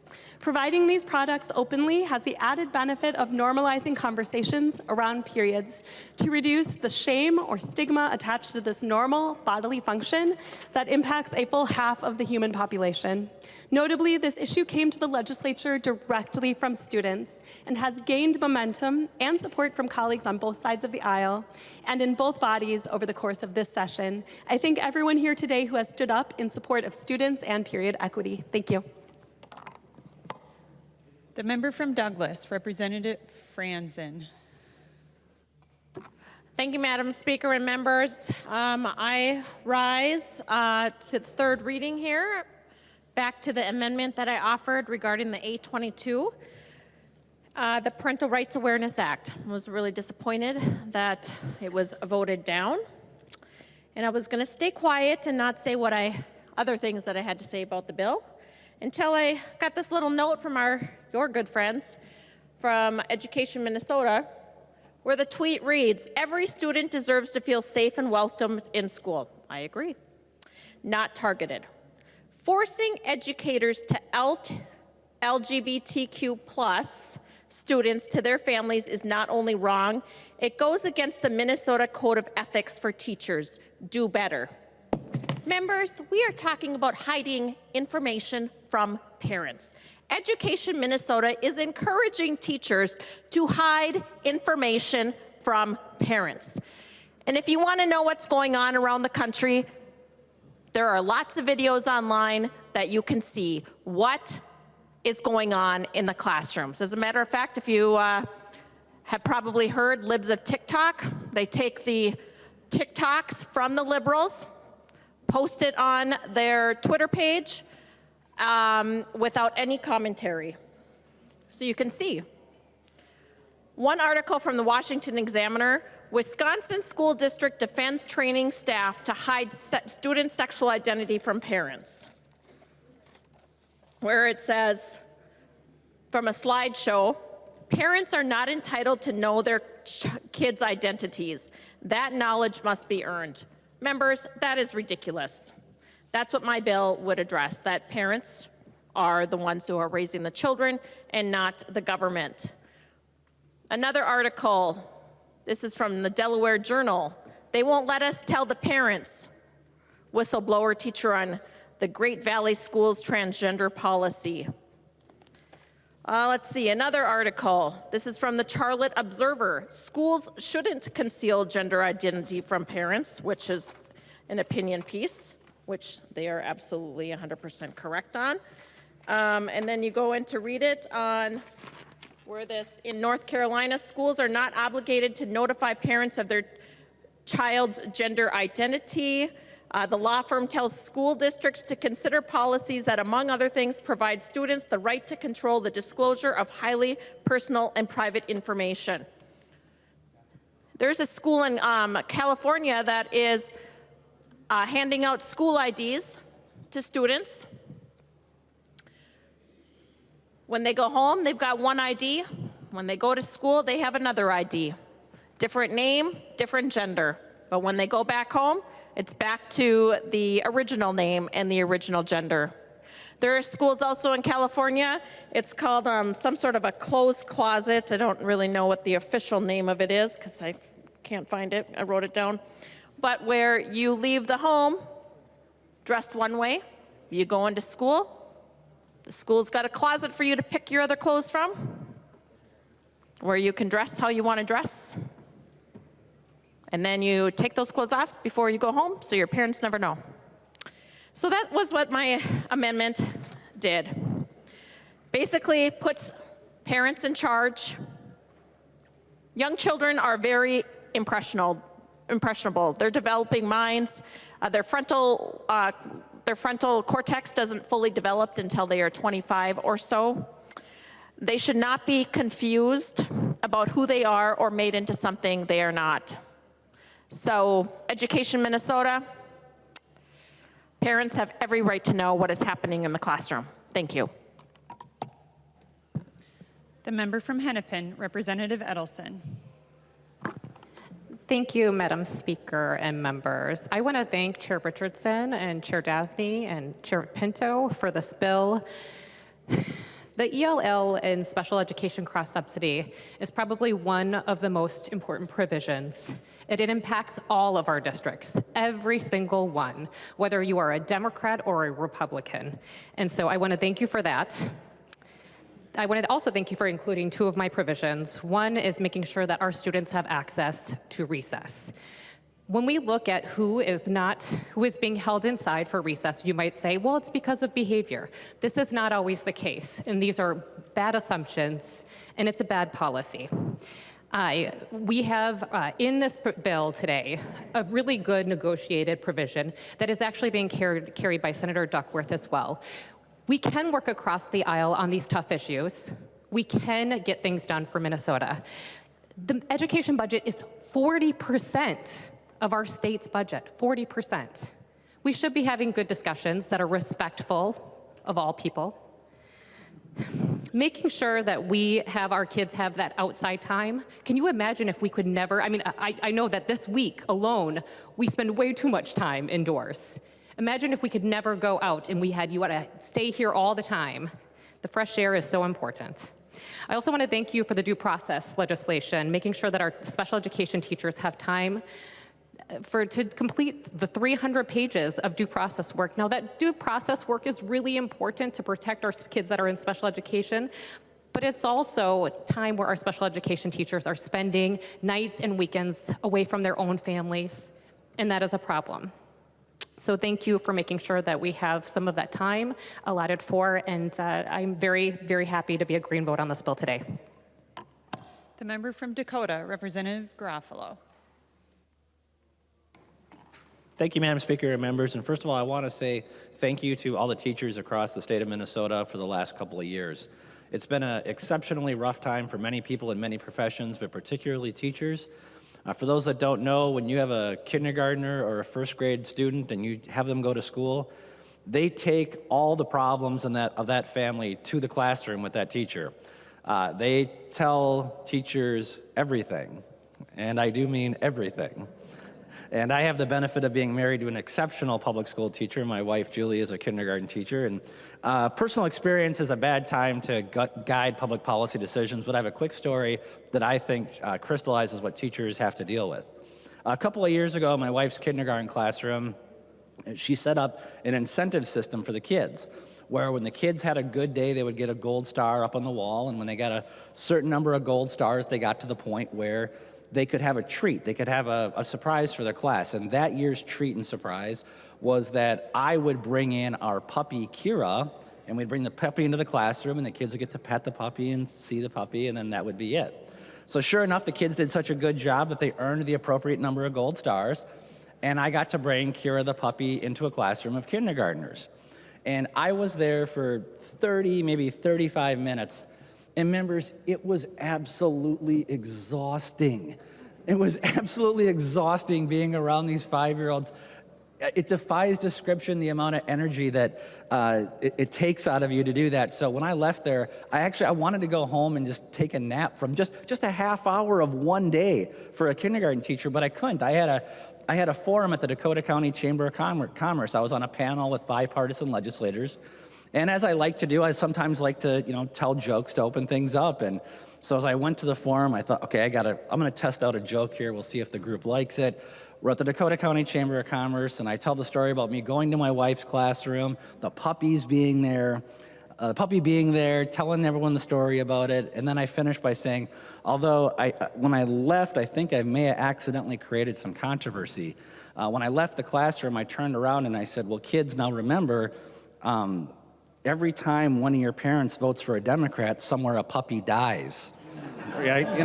Providing these products openly has the added benefit of normalizing conversations around periods to reduce the shame or stigma attached to this normal bodily function that impacts a full half of the human population. Notably, this issue came to the legislature directly from students and has gained momentum and support from colleagues on both sides of the aisle and in both bodies over the course of this session. I thank everyone here today who has stood up in support of students and period equity. Thank you. The member from Douglas, Representative Franzen. Thank you, Madam Speaker and members. I rise to the third reading here, back to the amendment that I offered regarding the A22, the Parental Rights Awareness Act. I was really disappointed that it was voted down, and I was going to stay quiet and not say other things that I had to say about the bill until I got this little note from your good friends from Education Minnesota, where the tweet reads, "Every student deserves to feel safe and welcomed in school." I agree. Not targeted. Forcing educators to LGBTQ+ students to their families is not only wrong, it goes against the Minnesota Code of Ethics for Teachers. Do better. Members, we are talking about hiding information from parents. Education Minnesota is encouraging teachers to hide information from parents. And if you want to know what's going on around the country, there are lots of videos online that you can see what is going on in the classrooms. As a matter of fact, if you have probably heard libs of TikTok. They take the TikToks from the liberals, post it on their Twitter page without any commentary. So you can see. One article from the Washington Examiner, Wisconsin School District defends training staff to hide student sexual identity from parents. Where it says, from a slideshow, parents are not entitled to know their kids' identities. That knowledge must be earned. Members, that is ridiculous. That's what my bill would address, that parents are the ones who are raising the children and not the government. Another article, this is from the Delaware Journal. They won't let us tell the parents. Whistleblower teacher on the Great Valley Schools transgender policy. Let's see, another article. This is from the Charlotte Observer. Schools shouldn't conceal gender identity from parents, which is an opinion piece, which they are absolutely 100% correct on. And then you go in to read it on where this, in North Carolina, schools are not obligated to notify parents of their child's gender identity. The law firm tells school districts to consider policies that, among other things, provide students the right to control the disclosure of highly personal and private information. There's a school in California that is handing out school IDs to students. When they go home, they've got one ID. When they go to school, they have another ID. Different name, different gender. But when they go back home, it's back to the original name and the original gender. There are schools also in California. It's called some sort of a closed closet. I don't really know what the official name of it is because I can't find it. I wrote it down. But where you leave the home dressed one way, you go into school, the school's got a closet for you to pick your other clothes from, where you can dress how you want to dress. And then you take those clothes off before you go home so your parents never know. So that was what my amendment did. Basically puts parents in charge. Young children are very impressionable. They're developing minds. Their frontal cortex doesn't fully develop until they are 25 or so. They should not be confused about who they are or made into something they are not. So, Education Minnesota, parents have every right to know what is happening in the classroom. Thank you. The member from Hennepin, Representative Edelson. Thank you, Madam Speaker and members. I want to thank Chair Richardson and Chair Davnie and Chair Pinto for this bill. The ELL and special education cross-subsidy is probably one of the most important provisions. It impacts all of our districts, every single one, whether you are a Democrat or a Republican. And so I want to thank you for that. I want to also thank you for including two of my provisions. One is making sure that our students have access to recess. When we look at who is being held inside for recess, you might say, well, it's because of behavior. This is not always the case, and these are bad assumptions, and it's a bad policy. We have in this bill today a really good negotiated provision that is actually being carried by Senator Duckworth as well. We can work across the aisle on these tough issues. We can get things done for Minnesota. The education budget is 40% of our state's budget, 40%. We should be having good discussions that are respectful of all people. Making sure that we have our kids have that outside time. Can you imagine if we could never, I know that this week alone, we spend way too much time indoors. Imagine if we could never go out and you want to stay here all the time. The fresh air is so important. I also want to thank you for the due process legislation, making sure that our special education teachers have time to complete the 300 pages of due process work. Now, that due process work is really important to protect our kids that are in special education, but it's also time where our special education teachers are spending nights and weekends away from their own families, and that is a problem. So thank you for making sure that we have some of that time allotted for, and I'm very, very happy to be a green vote on this bill today. The member from Dakota, Representative Garofalo. Thank you, Madam Speaker and members. And first of all, I want to say thank you to all the teachers across the state of Minnesota for the last couple of years. It's been an exceptionally rough time for many people in many professions, but particularly teachers. For those that don't know, when you have a kindergartner or a first grade student and you have them go to school, they take all the problems of that family to the classroom with that teacher. They tell teachers everything, and I do mean everything. And I have the benefit of being married to an exceptional public school teacher. My wife, Julie, is a kindergarten teacher. And personal experience is a bad time to guide public policy decisions, but I have a quick story that I think crystallizes what teachers have to deal with. A couple of years ago, my wife's kindergarten classroom, she set up an incentive system for the kids, where when the kids had a good day, they would get a gold star up on the wall, and when they got a certain number of gold stars, they got to the point where they could have a treat. They could have a surprise for their class. And that year's treat and surprise was that I would bring in our puppy, Kira, and we'd bring the puppy into the classroom, and the kids would get to pet the puppy and see the puppy, and then that would be it. So sure enough, the kids did such a good job that they earned the appropriate number of gold stars, and I got to bring Kira the puppy into a classroom of kindergartners. And I was there for 30, maybe 35 minutes. And members, it was absolutely exhausting. It was absolutely exhausting being around these 5-year-olds. It defies description, the amount of energy that it takes out of you to do that. So when I left there, I wanted to go home and just take a nap from just a half hour of one day for a kindergarten teacher, but I couldn't. I had a forum at the Dakota County Chamber of Commerce. I was on a panel with bipartisan legislators. And as I like to do, I sometimes like to, tell jokes to open things up. And so as I went to the forum, I thought, okay, I'm going to test out a joke here. We'll see if the group likes it. We're at the Dakota County Chamber of Commerce, and I tell the story about me going to my wife's classroom, the puppy being there, telling everyone the story about it. And then I finished by saying, although when I left, I think I may have accidentally created some controversy. When I left the classroom, I turned around and I said, well, kids, now remember, every time one of your parents votes for a Democrat, somewhere a puppy dies, right?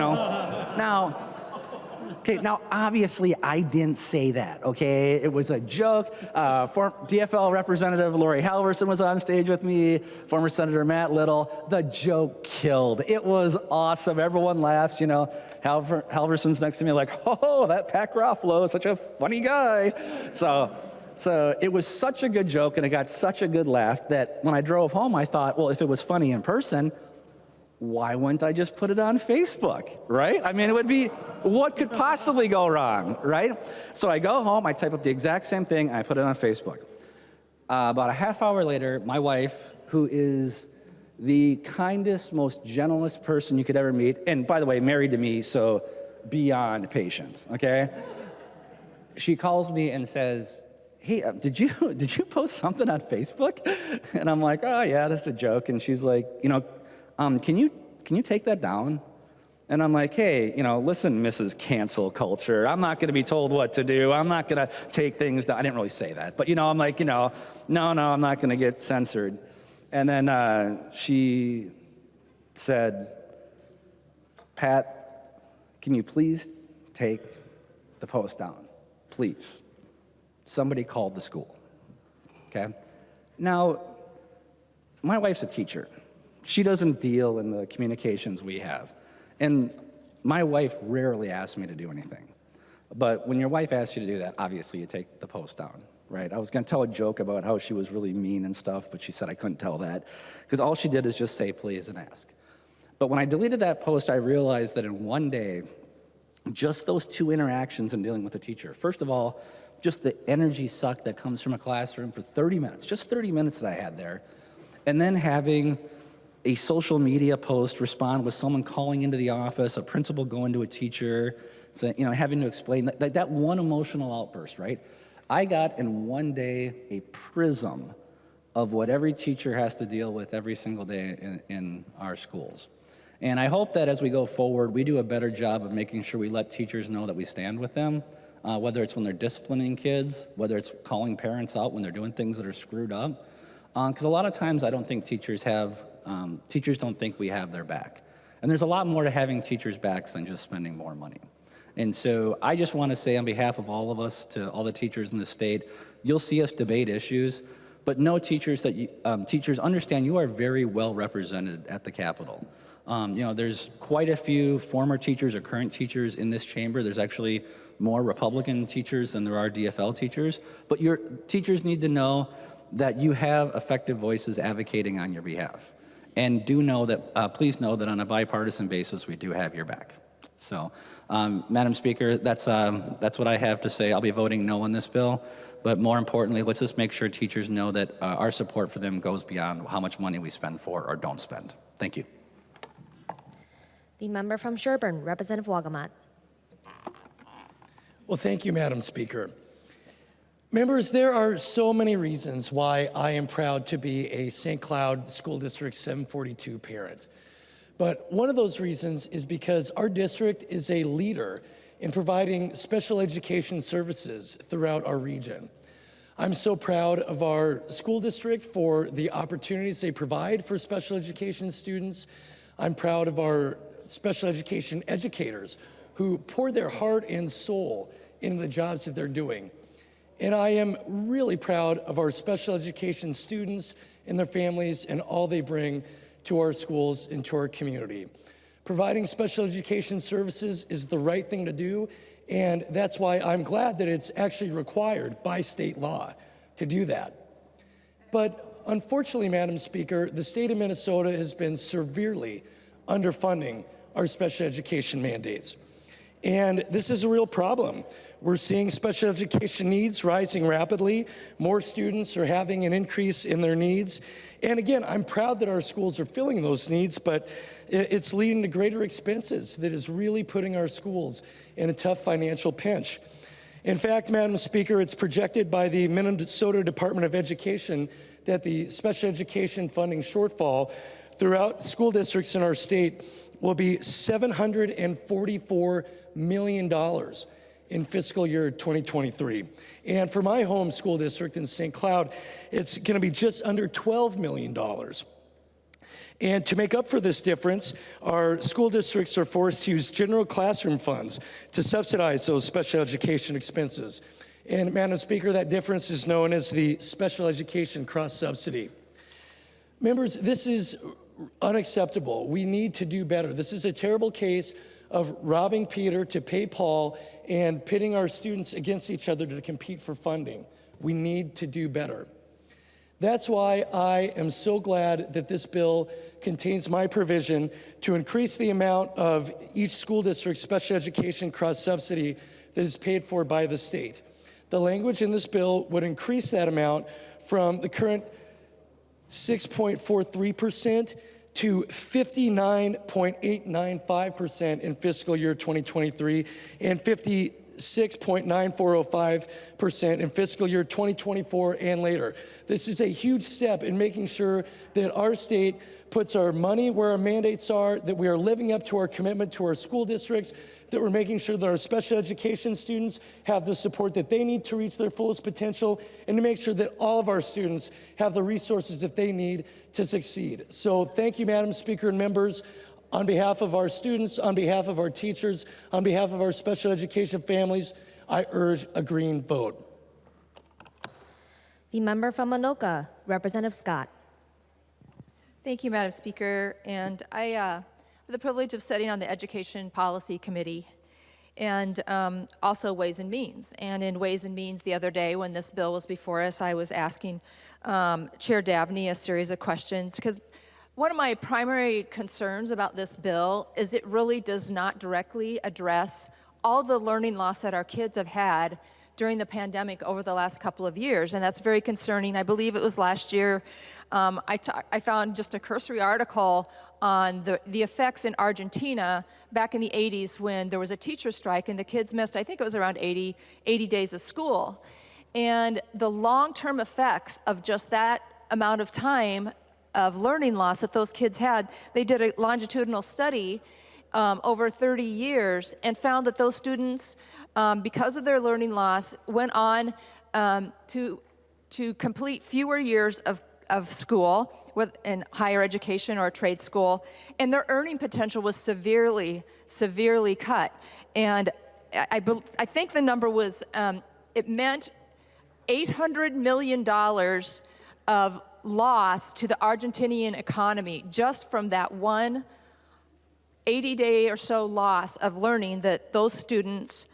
Now, obviously, I didn't say that, okay? It was a joke. Former DFL Representative Lori Halverson was on stage with me, former Senator Matt Little. The joke killed. It was awesome. Everyone laughs, Halverson's next to me like, oh, that Pat Garofalo is such a funny guy. So it was such a good joke, and it got such a good laugh that when I drove home, I thought, well, if it was funny in person, why wouldn't I just put it on Facebook, right? I mean, it would be, what could possibly go wrong, right? So I go home, I type up the exact same thing, and I put it on Facebook. About a half hour later, my wife, who is the kindest, most gentlest person you could ever meet, and by the way, married to me, so beyond patient, okay? She calls me and says, hey, did you post something on Facebook? And I'm like, oh yeah, that's a joke. And she's like, can you take that down? And I'm like, hey, listen, Mrs. Cancel Culture, I'm not going to be told what to do. I'm not going to take things down. I didn't really say that, but I'm like, no, I'm not going to get censored. And then she said, Pat, can you please take the post down, please? Somebody called the school, okay? Now, my wife's a teacher. She doesn't deal in the communications we have. And my wife rarely asks me to do anything. But when your wife asks you to do that, obviously you take the post down, right? I was gonna tell a joke about how she was really mean and stuff, but she said I couldn't tell that, because all she did is just say please and ask. But when I deleted that post, I realized that in one day, just those two interactions in dealing with a teacher, first of all, just the energy suck that comes from a classroom for 30 minutes, just 30 minutes that I had there, and then having a social media post respond with someone calling into the office, a principal going to a teacher, having to explain that one emotional outburst, right? I got in one day a prism of what every teacher has to deal with every single day in our schools. And I hope that as we go forward, we do a better job of making sure we let teachers know that we stand with them, whether it's when they're disciplining kids, whether it's calling parents out when they're doing things that are screwed up. Because a lot of times I don't think teachers don't think we have their back. And there's a lot more to having teachers' backs than just spending more money. And so I just want to say on behalf of all of us, to all the teachers in the state, you'll see us debate issues, but know teachers that teachers understand you are very well represented at the Capitol. There's quite a few former teachers or current teachers in this chamber. There's actually more Republican teachers than there are DFL teachers. But your teachers need to know that you have effective voices advocating on your behalf. And do know that, please know that on a bipartisan basis, we do have your back. So, Madam Speaker, that's what I have to say. I'll be voting no on this bill. But more importantly, let's just make sure teachers know that our support for them goes beyond how much money we spend for or don't spend. Thank you. The member from Sherburne, Representative Wagamat. Well, thank you, Madam Speaker. Members, there are so many reasons why I am proud to be a St. Cloud School District 742 parent. But one of those reasons is because our district is a leader in providing special education services throughout our region. I'm so proud of our school district for the opportunities they provide for special education students. I'm proud of our special education educators who pour their heart and soul into the jobs that they're doing. And I am really proud of our special education students and their families and all they bring to our schools and to our community. Providing special education services is the right thing to do, and that's why I'm glad that it's actually required by state law to do that. But unfortunately, Madam Speaker, the state of Minnesota has been severely underfunding our special education mandates. And this is a real problem. We're seeing special education needs rising rapidly. More students are having an increase in their needs. And again, I'm proud that our schools are filling those needs, but it's leading to greater expenses that is really putting our schools in a tough financial pinch. In fact, Madam Speaker, it's projected by the Minnesota Department of Education that the special education funding shortfall throughout school districts in our state will be $744 million in fiscal year 2023. And for my home school district in St. Cloud, it's going to be just under $12 million. And to make up for this difference, our school districts are forced to use general classroom funds to subsidize those special education expenses. And Madam Speaker, that difference is known as the special education cross-subsidy. Members, this is unacceptable. We need to do better. This is a terrible case of robbing Peter to pay Paul and pitting our students against each other to compete for funding. We need to do better. That's why I am so glad that this bill contains my provision to increase the amount of each school district's special education cross-subsidy that is paid for by the state. The language in this bill would increase that amount from the current 6.43% to 59.895% in fiscal year 2023 and 56.9405% in fiscal year 2024 and later. This is a huge step in making sure that our state puts our money where our mandates are, that we are living up to our commitment to our school districts, that we're making sure that our special education students have the support that they need to reach their fullest potential, and to make sure that all of our students have the resources that they need to succeed. So thank you, Madam Speaker and members. On behalf of our students, on behalf of our teachers, on behalf of our special education families, I urge a green vote. The member from Anoka, Representative Scott. Thank you, Madam Speaker. And I have the privilege of sitting on the Education Policy Committee and also Ways and Means. And in Ways and Means the other day when this bill was before us, I was asking Chair Davnie a series of questions because one of my primary concerns about this bill is it really does not directly address all the learning loss that our kids have had during the pandemic over the last couple of years, and that's very concerning. I believe it was last year, I found just a cursory article on the effects in Argentina back in the 80s when there was a teacher strike and the kids missed, I think it was around 80 days of school. And the long-term effects of just that amount of time of learning loss that those kids had, they did a longitudinal study over 30 years and found that those students, because of their learning loss, went on to complete fewer years of of school in higher education or a trade school, and their earning potential was severely cut. And I think the number was, it meant $800 million of loss to the Argentinian economy just from that one 80-day or so loss of learning that those students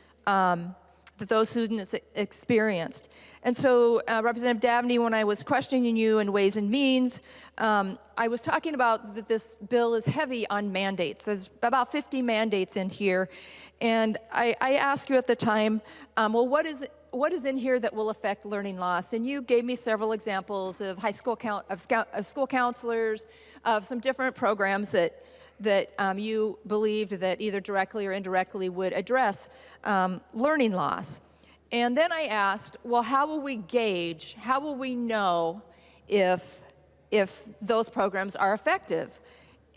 experienced. And so, Representative Davnie, when I was questioning you in Ways and Means, I was talking about that this bill is heavy on mandates. There's about 50 mandates in here. And I asked you at the time, well, what is in here that will affect learning loss? And you gave me several examples of of school counselors, of some different programs that you believed that either directly or indirectly would address learning loss. And then I asked, well, how will we gauge, how will we know if those programs are effective?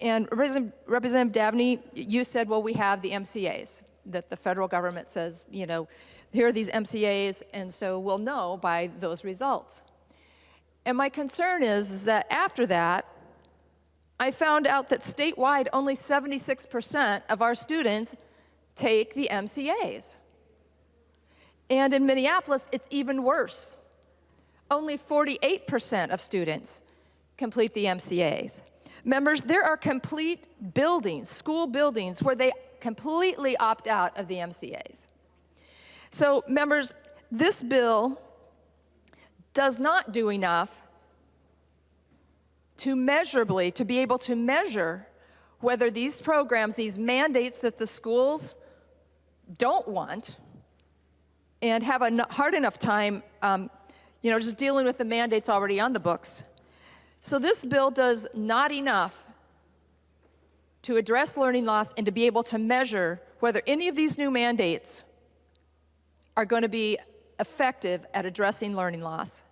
And Representative Davnie, you said, well, we have the MCAs, that the federal government says, you know, here are these MCAs, and so we'll know by those results. And my concern is that after that, I found out that statewide, only 76% of our students take the MCAs. And in Minneapolis, it's even worse. Only 48% of students complete the MCAs. Members, there are complete buildings, school buildings, where they completely opt out of the MCAs. So, members, this bill does not do enough to be able to measure whether these programs, these mandates that the schools don't want and have a hard enough time, just dealing with the mandates already on the books. So this bill does not enough to address learning loss and to be able to measure whether any of these new mandates are going to be effective at addressing learning loss.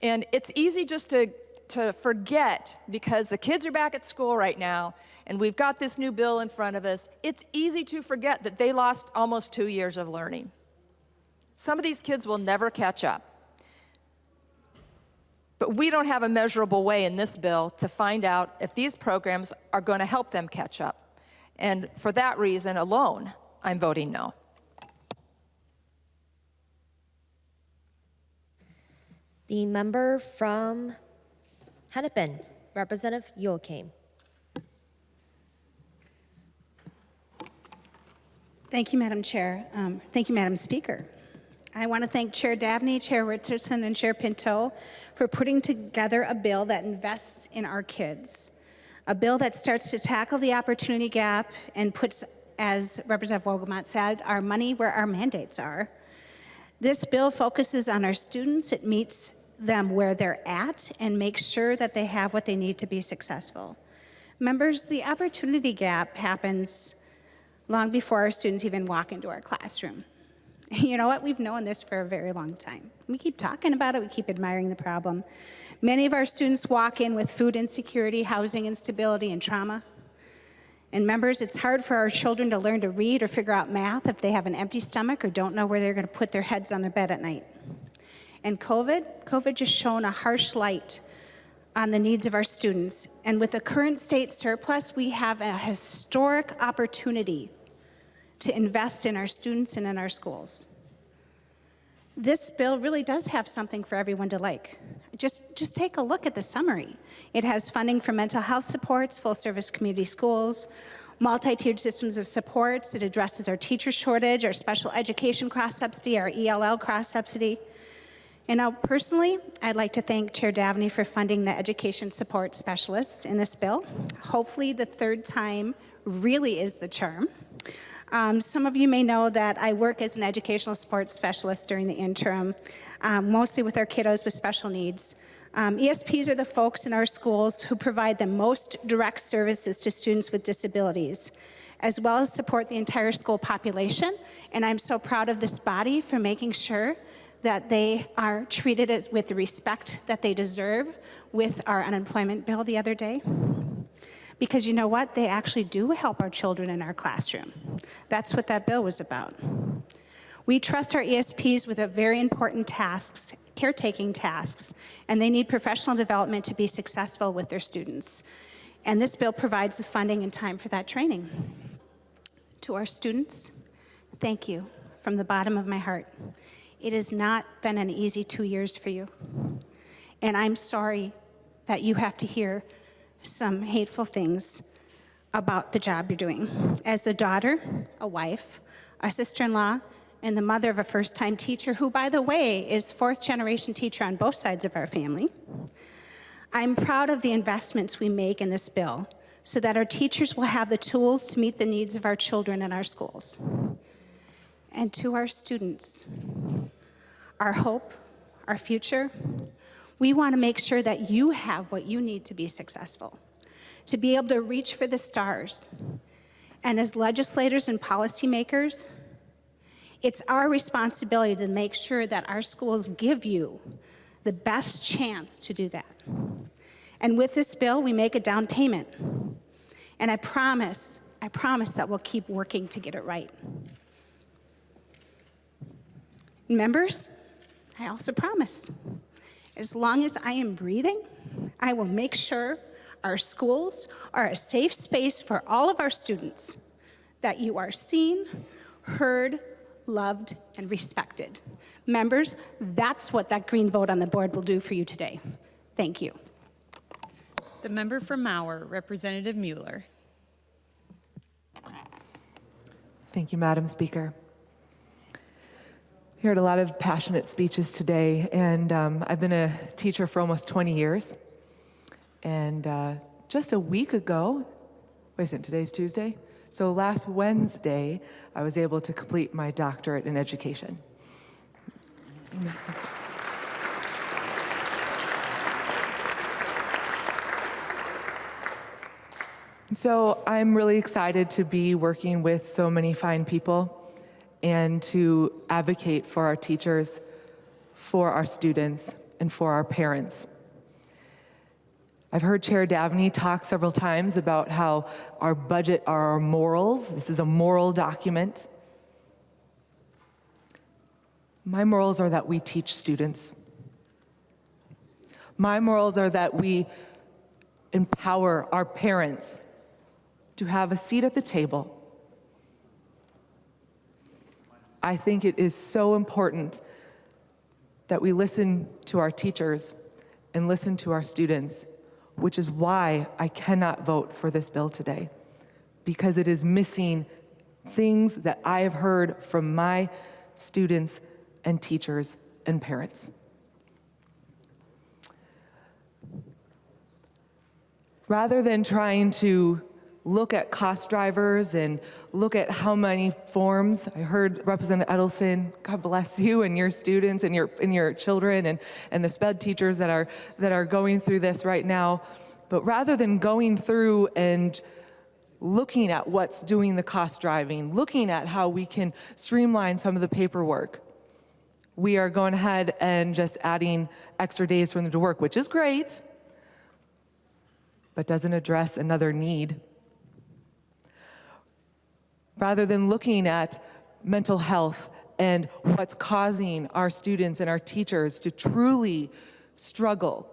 And it's easy just to forget, because the kids are back at school right now, and we've got this new bill in front of us. It's easy to forget that they lost almost 2 years of learning. Some of these kids will never catch up. But we don't have a measurable way in this bill to find out if these programs are going to help them catch up. And for that reason alone, I'm voting no. The member from Hennepin, Representative Joachim. Thank you, Madam Chair. Thank you, Madam Speaker. I want to thank Chair Davnie, Chair Richardson, and Chair Pinto for putting together a bill that invests in our kids, a bill that starts to tackle the opportunity gap and puts, as Representative Wogelmont said, our money where our mandates are. This bill focuses on our students. It meets them where they're at and makes sure that they have what they need to be successful. Members, the opportunity gap happens long before our students even walk into our classroom. You know what? We've known this for a very long time. We keep talking about it. We keep admiring the problem. Many of our students walk in with food insecurity, housing instability, and trauma. And members, it's hard for our children to learn to read or figure out math if they have an empty stomach or don't know where they're going to put their heads on their bed at night. And COVID just shone a harsh light on the needs of our students. And with the current state surplus, we have a historic opportunity to invest in our students and in our schools. This bill really does have something for everyone to like. Just take a look at the summary. It has funding for mental health supports, full-service community schools, multi-tiered systems of supports. It addresses our teacher shortage, our special education cross-subsidy, our ELL cross-subsidy. And now, personally, I'd like to thank Chair Davnie for funding the education support specialists in this bill. Hopefully, the third time really is the charm. Some of you may know that I work as an educational support specialist during the interim, mostly with our kiddos with special needs. ESPs are the folks in our schools who provide the most direct services to students with disabilities, as well as support the entire school population. And I'm so proud of this body for making sure that they are treated with the respect that they deserve with our unemployment bill the other day. Because you know what? They actually do help our children in our classroom. That's what that bill was about. We trust our ESPs with a very important tasks, caretaking tasks, and they need professional development to be successful with their students. And this bill provides the funding and time for that training. To our students, thank you from the bottom of my heart. It has not been an easy 2 years for you. And I'm sorry that you have to hear some hateful things about the job you're doing. As the daughter, a wife, a sister-in-law, and the mother of a first-time teacher, who, by the way, is fourth-generation teacher on both sides of our family, I'm proud of the investments we make in this bill so that our teachers will have the tools to meet the needs of our children in our schools. And to our students, our hope, our future, we want to make sure that you have what you need to be successful, to be able to reach for the stars. And as legislators and policymakers, it's our responsibility to make sure that our schools give you the best chance to do that. And with this bill, we make a down payment. And I promise that we'll keep working to get it right. Members, I also promise, as long as I am breathing, I will make sure our schools are a safe space for all of our students, that you are seen, heard, loved, and respected. Members, that's what that green vote on the board will do for you today. Thank you. The member from Mauer, Representative Mueller. Thank you, Madam Speaker. We heard a lot of passionate speeches today, and I've been a teacher for almost 20 years. And just a week ago, today's Tuesday? So last Wednesday, I was able to complete my doctorate in education. So I'm really excited to be working with so many fine people and to advocate for our teachers, for our students, and for our parents. I've heard Chair Davnie talk several times about how our budget are our morals. This is a moral document. My morals are that we teach students. My morals are that we empower our parents to have a seat at the table. I think it is so important that we listen to our teachers and listen to our students, which is why I cannot vote for this bill today, because it is missing things that I have heard from my students and teachers and parents. Rather than trying to look at cost drivers and look at how many forms, I heard Representative Edelson, God bless you and your students and your children and the SPED teachers that are going through this right now. But rather than going through and looking at what's doing the cost driving, looking at how we can streamline some of the paperwork, we are going ahead and just adding extra days for them to work, which is great, but doesn't address another need. Rather than looking at mental health and what's causing our students and our teachers to truly struggle,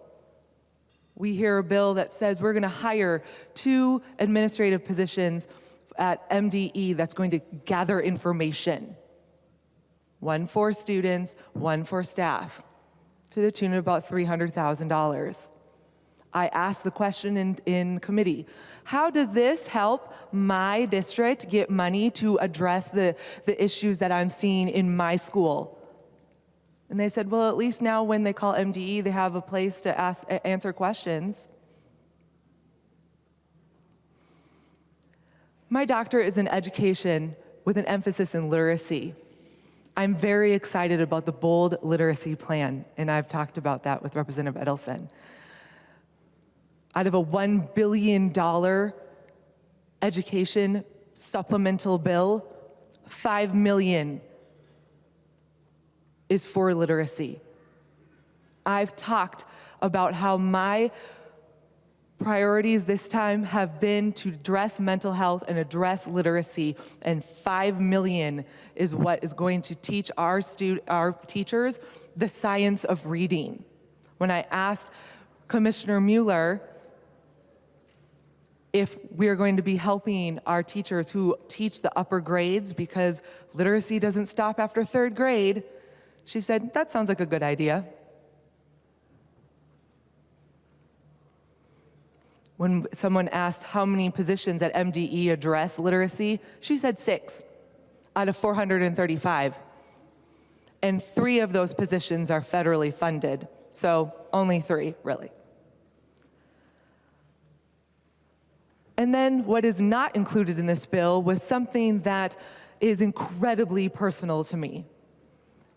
we hear a bill that says we're going to hire 2 administrative positions at MDE that's going to gather information. 1 for students, 1 for staff, to the tune of about $300,000. I asked the question in committee, how does this help my district get money to address the issues that I'm seeing in my school? And they said, well, at least now when they call MDE, they have a place to answer questions. My doctorate is in education with an emphasis in literacy. I'm very excited about the bold literacy plan, and I've talked about that with Representative Edelson. Out of a $1 billion education supplemental bill, $5 million is for literacy. I've talked about how my Priorities this time have been to address mental health and address literacy, and $5 million is what is going to teach our teachers the science of reading. When I asked Commissioner Mueller if we're going to be helping our teachers who teach the upper grades because literacy doesn't stop after 3rd grade, she said, that sounds like a good idea. When someone asked how many positions at MDE address literacy, she said 6 out of 435. And 3 of those positions are federally funded, so only 3, really. And then what is not included in this bill was something that is incredibly personal to me: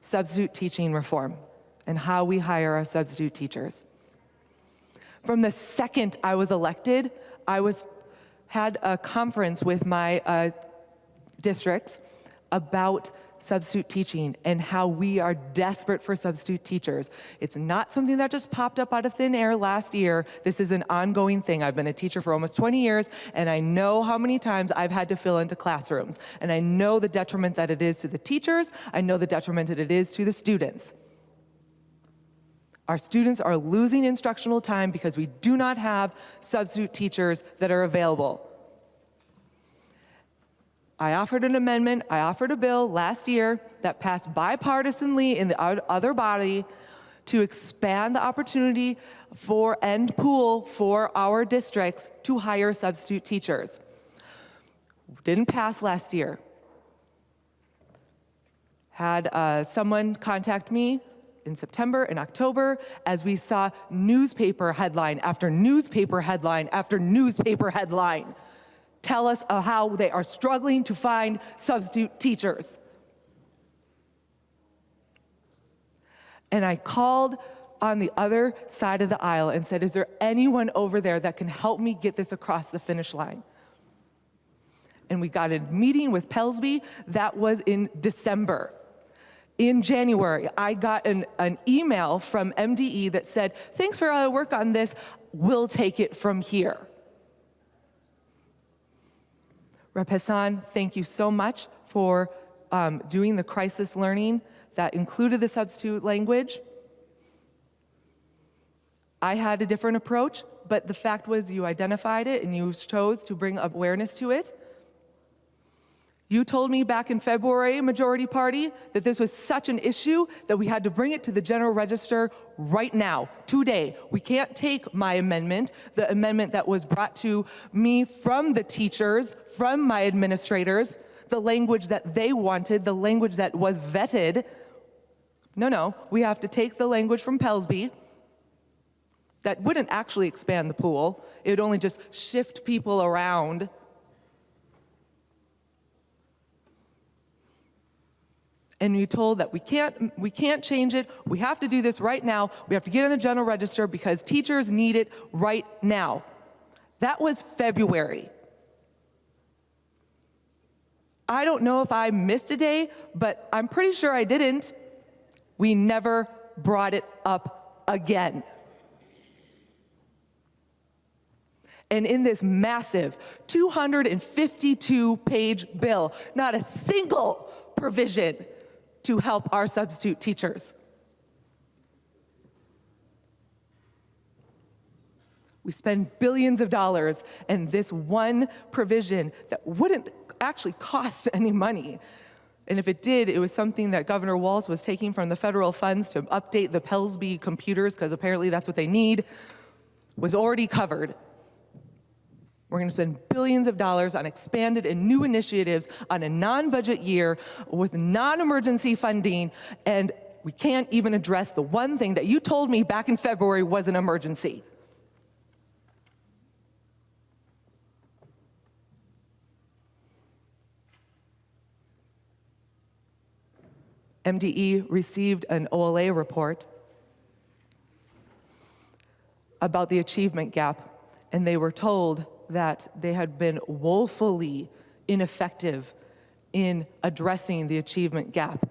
substitute teaching reform and how we hire our substitute teachers. From the second I was elected, I had a conference with my districts about substitute teaching and how we are desperate for substitute teachers. It's not something that just popped up out of thin air last year. This is an ongoing thing. I've been a teacher for almost 20 years, and I know how many times I've had to fill into classrooms. And I know the detriment that it is to the teachers. I know the detriment that it is to the students. Our students are losing instructional time because we do not have substitute teachers that are available. I offered an amendment, I offered a bill last year that passed bipartisanly in the other body to expand the opportunity for and pool for our districts to hire substitute teachers. Didn't pass last year. Had someone contact me in September and October as we saw newspaper headline after newspaper headline after newspaper headline tell us how they are struggling to find substitute teachers. And I called on the other side of the aisle and said, is there anyone over there that can help me get this across the finish line? And we got a meeting with Pelsby. That was in December. In January, I got an email from MDE that said, thanks for all the work on this, we'll take it from here. Rep. Hassan, thank you so much for doing the crisis learning that included the substitute language. I had a different approach, but the fact was you identified it and you chose to bring awareness to it. You told me back in February, Majority Party, that this was such an issue that we had to bring it to the General Register right now, today. We can't take my amendment, the amendment that was brought to me from the teachers, from my administrators, the language that they wanted, the language that was vetted. No, we have to take the language from Pelsby that wouldn't actually expand the pool. It would only just shift people around. And we told that we can't change it. We have to do this right now. We have to get in the General Register because teachers need it right now. That was February. I don't know if I missed a day, but I'm pretty sure I didn't. We never brought it up again. And in this massive 252-page bill, not a single provision to help our substitute teachers. We spend billions of dollars in this one provision that wouldn't actually cost any money. And if it did, it was something that Governor Walz was taking from the federal funds to update the Pelsby computers, because apparently that's what they need, was already covered. We're going to spend billions of dollars on expanded and new initiatives on a non-budget year with non-emergency funding, and we can't even address the one thing that you told me back in February was an emergency. MDE received an OLA report about the achievement gap, and they were told that they had been woefully ineffective in addressing the achievement gap.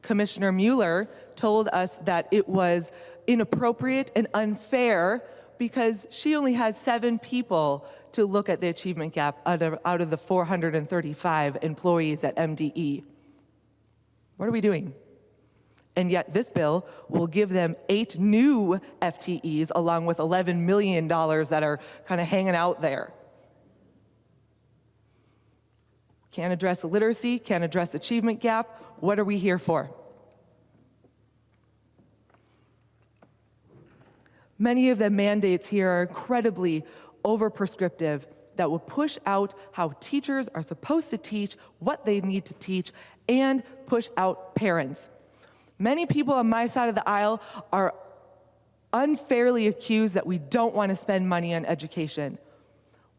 Commissioner Mueller told us that it was inappropriate and unfair because she only has 7 people to look at the achievement gap out of the 435 employees at MDE. What are we doing? And yet this bill will give them 8 new FTEs along with $11 million that are kind of hanging out there. Can't address illiteracy, can't address achievement gap. What are we here for? Many of the mandates here are incredibly over-prescriptive that will push out how teachers are supposed to teach, what they need to teach, and push out parents. Many people on my side of the aisle are unfairly accused that we don't want to spend money on education.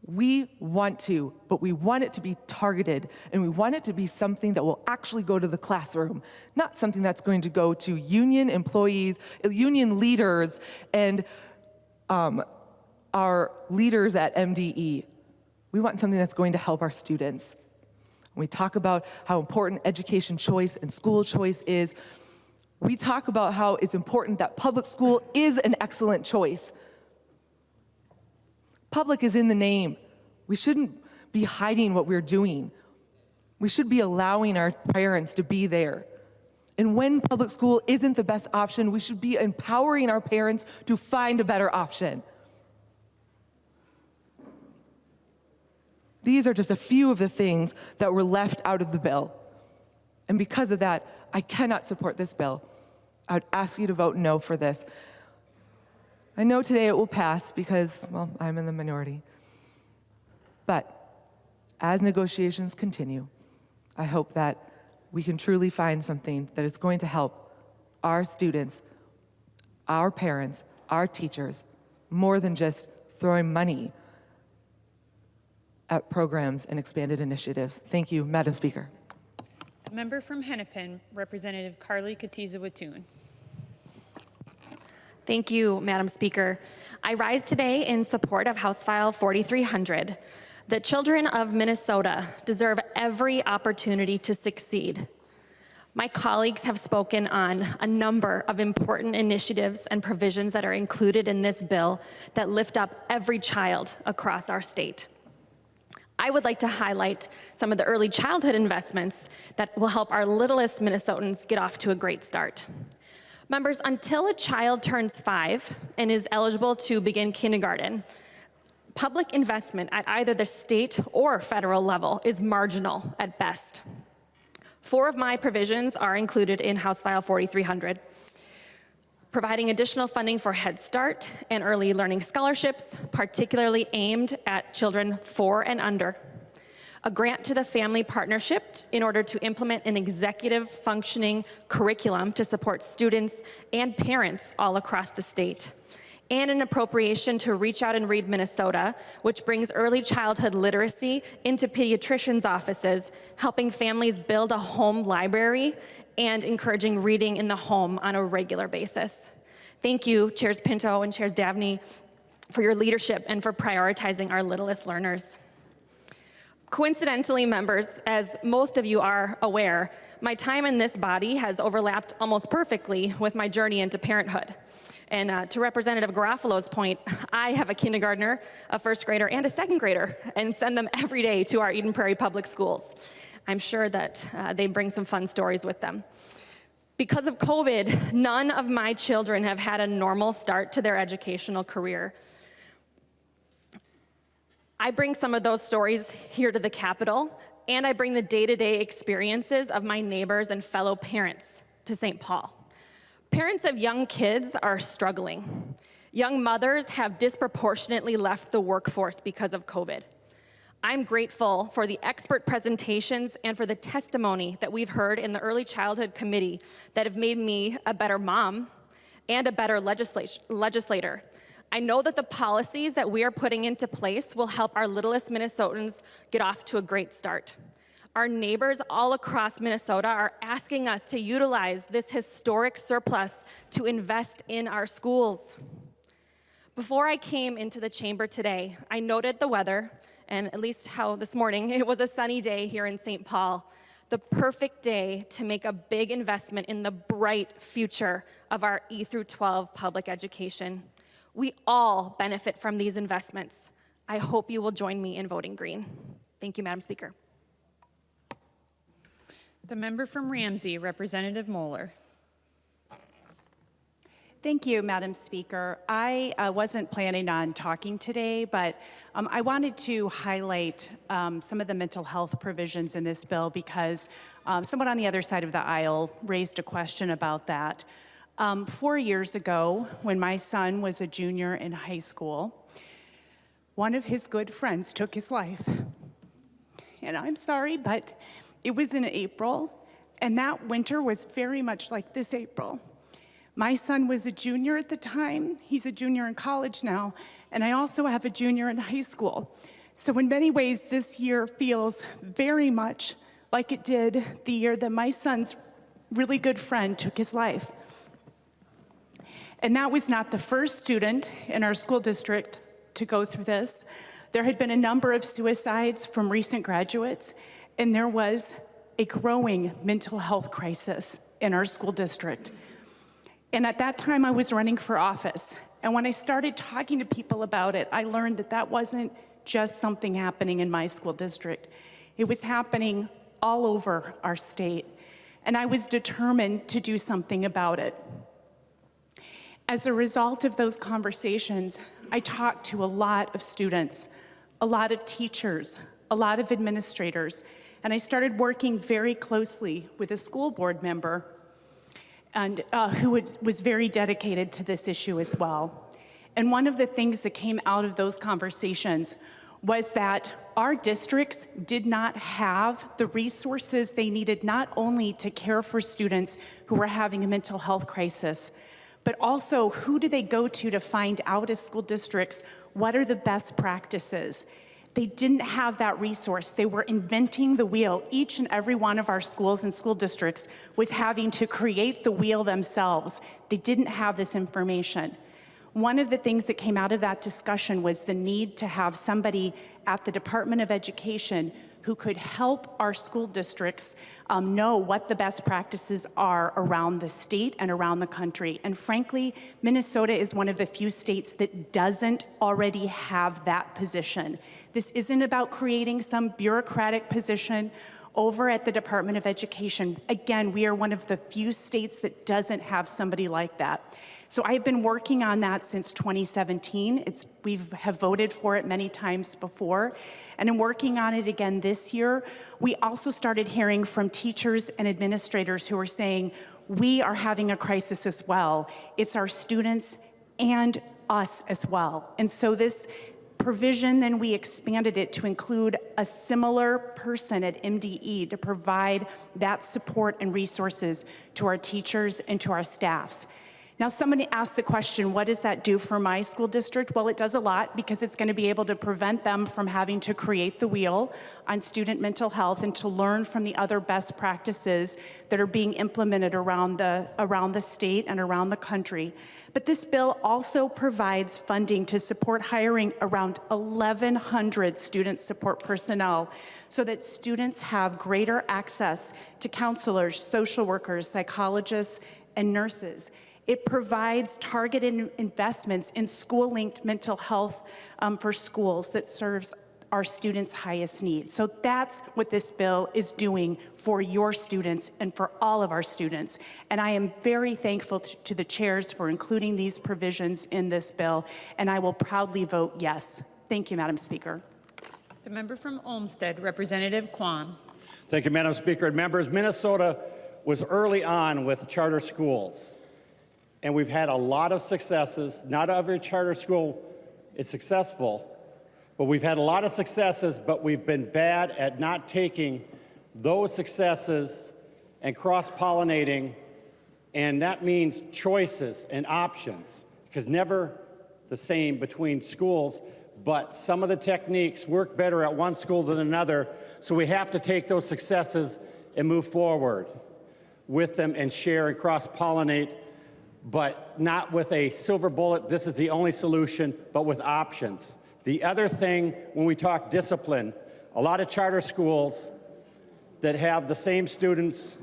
We want to, but we want it to be targeted, and we want it to be something that will actually go to the classroom, not something that's going to go to union employees, union leaders, and our leaders at MDE. We want something that's going to help our students. When we talk about how important education choice and school choice is, we talk about how it's important that public school is an excellent choice. Public is in the name. We shouldn't be hiding what we're doing. We should be allowing our parents to be there. And when public school isn't the best option, we should be empowering our parents to find a better option. These are just a few of the things that were left out of the bill. And because of that, I cannot support this bill. I would ask you to vote no for this. I know today it will pass because, well, I'm in the minority. But as negotiations continue, I hope that we can truly find something that is going to help our students, our parents, our teachers, more than just throwing money at programs and expanded initiatives. Thank you, Madam Speaker. The member from Hennepin, Representative Carly Katiza-Wattoon. Thank you, Madam Speaker. I rise today in support of House File 4300. The children of Minnesota deserve every opportunity to succeed. My colleagues have spoken on a number of important initiatives and provisions that are included in this bill that lift up every child across our state. I would like to highlight some of the early childhood investments that will help our littlest Minnesotans get off to a great start. Members, until a child turns 5 and is eligible to begin kindergarten, public investment at either the state or federal level is marginal at best. 4 of my provisions are included in House File 4300. Providing additional funding for Head Start and early learning scholarships, particularly aimed at children 4 and under. A grant to the Family Partnership in order to implement an executive functioning curriculum to support students and parents all across the state. And an appropriation to Reach Out and Read Minnesota, which brings early childhood literacy into pediatricians' offices, helping families build a home library and encouraging reading in the home on a regular basis. Thank you, Chairs Pinto and Chairs Davnie, for your leadership and for prioritizing our littlest learners. Coincidentally, members, as most of you are aware, my time in this body has overlapped almost perfectly with my journey into parenthood. And to Representative Garofalo's point, I have a kindergartner, a first grader, and a second grader, and send them every day to our Eden Prairie Public Schools. I'm sure that they bring some fun stories with them. Because of COVID, none of my children have had a normal start to their educational career. I bring some of those stories here to the Capitol, and I bring the day-to-day experiences of my neighbors and fellow parents to St. Paul. Parents of young kids are struggling. Young mothers have disproportionately left the workforce because of COVID. I'm grateful for the expert presentations and for the testimony that we've heard in the Early Childhood Committee that have made me a better mom and a better legislator. I know that the policies that we are putting into place will help our littlest Minnesotans get off to a great start. Our neighbors all across Minnesota are asking us to utilize this historic surplus to invest in our schools. Before I came into the chamber today, I noted the weather, and at least how this morning it was a sunny day here in St. Paul, the perfect day to make a big investment in the bright future of our E through 12 public education. We all benefit from these investments. I hope you will join me in voting green. Thank you, Madam Speaker. The member from Ramsey, Representative Moeller. Thank you, Madam Speaker. I wasn't planning on talking today, but I wanted to highlight some of the mental health provisions in this bill because someone on the other side of the aisle raised a question about that. 4 years ago, when my son was a junior in high school, one of his good friends took his life. And I'm sorry, but it was in April, and that winter was very much like this April. My son was a junior at the time. He's a junior in college now, and I also have a junior in high school. So in many ways, this year feels very much like it did the year that my son's really good friend took his life. And that was not the first student in our school district to go through this. There had been a number of suicides from recent graduates, and there was a growing mental health crisis in our school district. And at that time, I was running for office. And when I started talking to people about it, I learned that that wasn't just something happening in my school district. It was happening all over our state. And I was determined to do something about it. As a result of those conversations, I talked to a lot of students, a lot of teachers, a lot of administrators, and I started working very closely with a school board member and who was very dedicated to this issue as well. And one of the things that came out of those conversations was that our districts did not have the resources they needed not only to care for students who were having a mental health crisis, but also who do they go to find out as school districts what are the best practices. They didn't have that resource. They were inventing the wheel. Each and every one of our schools and school districts was having to create the wheel themselves. They didn't have this information. One of the things that came out of that discussion was the need to have somebody at the Department of Education who could help our school districts know what the best practices are around the state and around the country. And frankly, Minnesota is one of the few states that doesn't already have that position. This isn't about creating some bureaucratic position over at the Department of Education. Again, we are one of the few states that doesn't have somebody like that. So I've been working on that since 2017. We have voted for it many times before. And in working on it again this year, we also started hearing from teachers and administrators who are saying, we are having a crisis as well. It's our students and us as well. And so this provision, then we expanded it to include a similar person at MDE to provide that support and resources to our teachers and to our staffs. Now, somebody asked the question, what does that do for my school district? Well, it does a lot because it's going to be able to prevent them from having to create the wheel on student mental health and to learn from the other best practices that are being implemented around the state and around the country. But this bill also provides funding to support hiring around 1,100 student support personnel so that students have greater access to counselors, social workers, psychologists, and nurses. It provides targeted investments in school-linked mental health for schools that serves our students' highest needs. So that's what this bill is doing for your students and for all of our students. And I am very thankful to the chairs for including these provisions in this bill, and I will proudly vote yes. Thank you, Madam Speaker. The member from Olmsted, Representative Kwan. Thank you, Madam Speaker. And members, Minnesota was early on with charter schools. And we've had a lot of successes. Not every charter school is successful, but we've had a lot of successes, but we've been bad at not taking those successes and cross-pollinating, and that means choices and options, because never the same between schools, but some of the techniques work better at one school than another, so we have to take those successes and move forward with them and share and cross-pollinate, but not with a silver bullet, this is the only solution, but with options. The other thing, when we talk discipline, a lot of charter schools that have the same students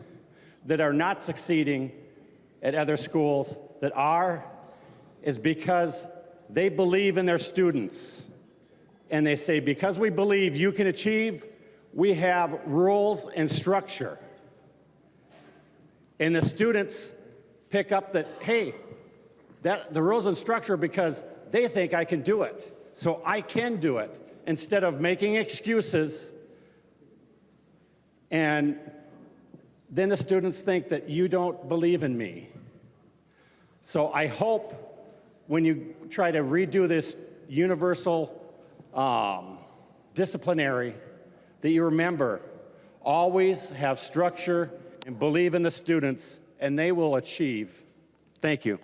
that are not succeeding at other schools that are, is because they believe in their students. And they say, because we believe you can achieve, we have rules and structure. And the students pick up that, hey, the rules and structure because they think I can do it. So I can do it instead of making excuses. And then the students think that you don't believe in me. So I hope when you try to redo this universal disciplinary that you remember, always have structure and believe in the students, and they will achieve. Thank you.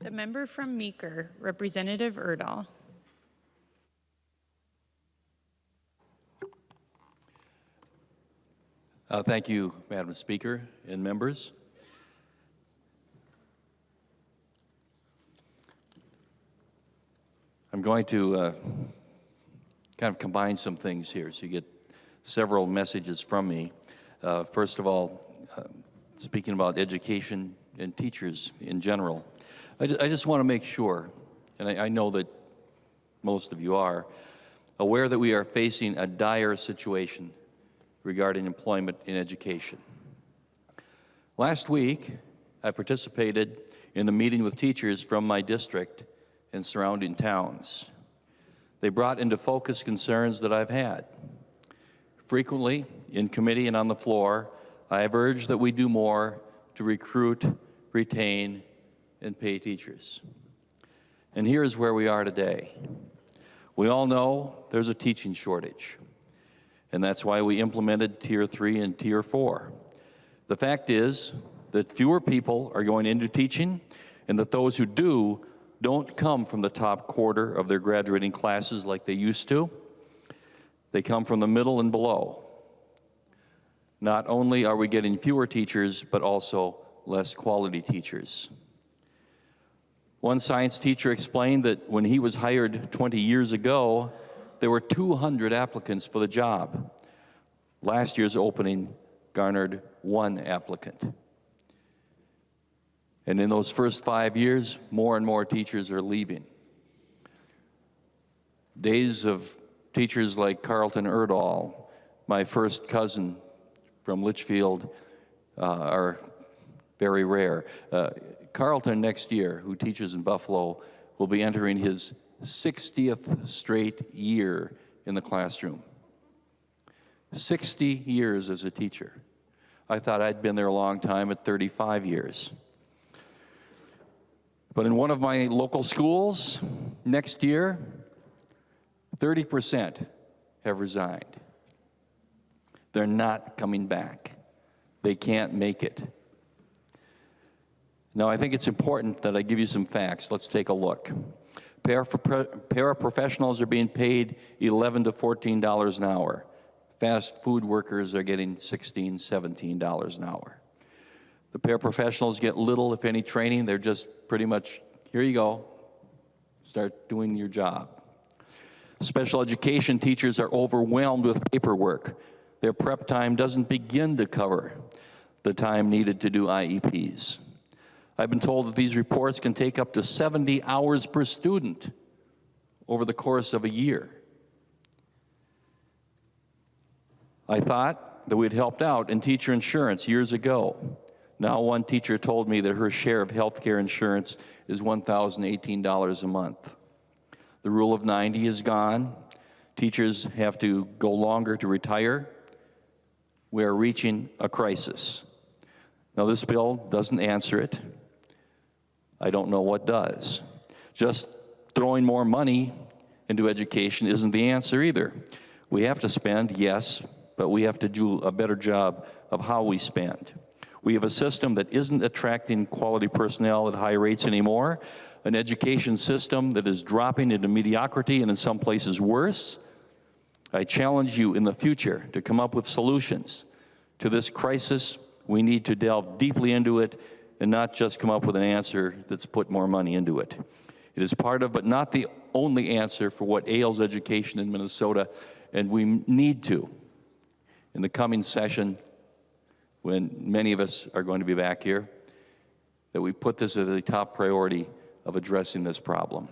The member from Meeker, Representative Erdahl. Thank you, Madam Speaker and members. I'm going to kind of combine some things here so you get several messages from me. First of all, speaking about education and teachers in general, I just want to make sure, and I know that most of you are, aware that we are facing a dire situation regarding employment in education. Last week, I participated in a meeting with teachers from my district and surrounding towns. They brought into focus concerns that I've had. Frequently, in committee and on the floor, I have urged that we do more to recruit, retain, and pay teachers. And here's where we are today. We all know there's a teaching shortage, and that's why we implemented Tier 3 and Tier 4. The fact is that fewer people are going into teaching, and that those who do don't come from the top quarter of their graduating classes like they used to. They come from the middle and below. Not only are we getting fewer teachers, but also less quality teachers. One science teacher explained that when he was hired 20 years ago, there were 200 applicants for the job. Last year's opening garnered 1 applicant. And in those first 5 years, more and more teachers are leaving. Days of teachers like Carlton Erdahl, my first cousin from Litchfield, are very rare. Carlton next year, who teaches in Buffalo, will be entering his 60th straight year in the classroom. 60 years as a teacher. I thought I'd been there a long time at 35 years. But in one of my local schools, next year, 30% have resigned. They're not coming back. They can't make it. Now, I think it's important that I give you some facts. Let's take a look. Paraprofessionals are being paid $11 to $14 an hour. Fast food workers are getting $16, $17 an hour. The paraprofessionals get little, if any, training. They're just pretty much, here you go, start doing your job. Special education teachers are overwhelmed with paperwork. Their prep time doesn't begin to cover the time needed to do IEPs. I've been told that these reports can take up to 70 hours per student over the course of a year. I thought that we'd helped out in teacher insurance years ago. Now one teacher told me that her share of health care insurance is $1,018 a month. The rule of 90 is gone. Teachers have to go longer to retire. We are reaching a crisis. Now this bill doesn't answer it. I don't know what does. Just throwing more money into education isn't the answer either. We have to spend, yes, but we have to do a better job of how we spend. We have a system that isn't attracting quality personnel at high rates anymore, an education system that is dropping into mediocrity and in some places worse. I challenge you in the future to come up with solutions to this crisis. We need to delve deeply into it and not just come up with an answer that's put more money into it. It is part of, but not the only answer for what ails education in Minnesota, and we need to, in the coming session, when many of us are going to be back here, that we put this as a top priority of addressing this problem.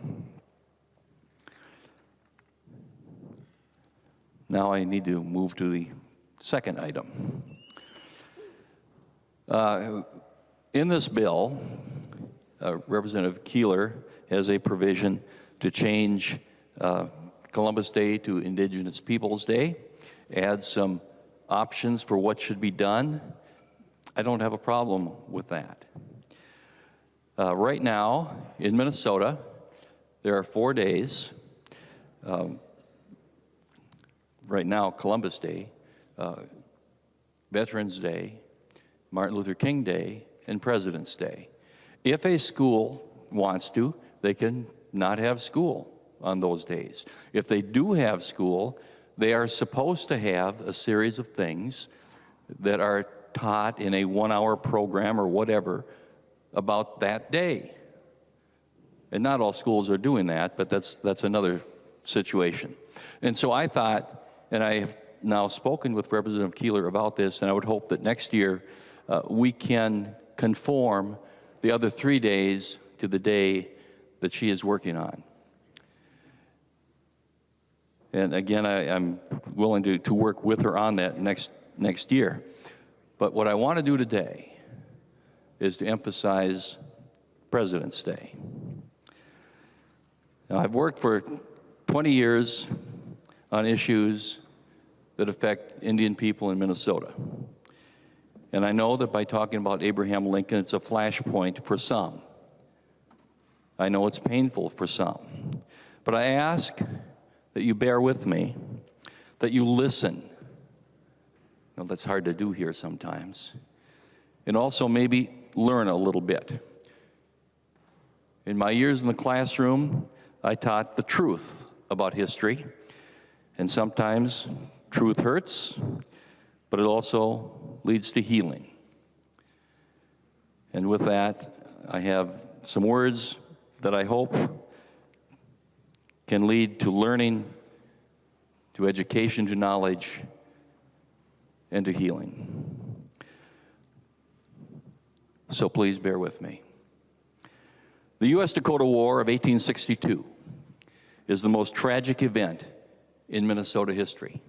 Now I need to move to the second item. In this bill, Representative Keeler has a provision to change Columbus Day to Indigenous Peoples Day, add some options for what should be done. I don't have a problem with that. Right now, in Minnesota, there are 4 days. Right now, Columbus Day, Veterans Day, Martin Luther King Day, and President's Day. If a school wants to, they can not have school on those days. If they do have school, they are supposed to have a series of things that are taught in a 1-hour program or whatever about that day. And not all schools are doing that, but that's another situation. And so I thought, and I have now spoken with Representative Keeler about this, and I would hope that next year we can conform the other 3 days to the day that she is working on. And again, I'm willing to work with her on that next year. But what I want to do today is to emphasize President's Day. Now, I've worked for 20 years on issues that affect Indian people in Minnesota. And I know that by talking about Abraham Lincoln, it's a flashpoint for some. I know it's painful for some. But I ask that you bear with me, that you listen. Well, that's hard to do here sometimes. And also maybe learn a little bit. In my years in the classroom, I taught the truth about history. And sometimes truth hurts, but it also leads to healing. And with that, I have some words that I hope can lead to learning, to education, to knowledge, and to healing. So please bear with me. The U.S.-Dakota War of 1862 is the most tragic event in Minnesota history.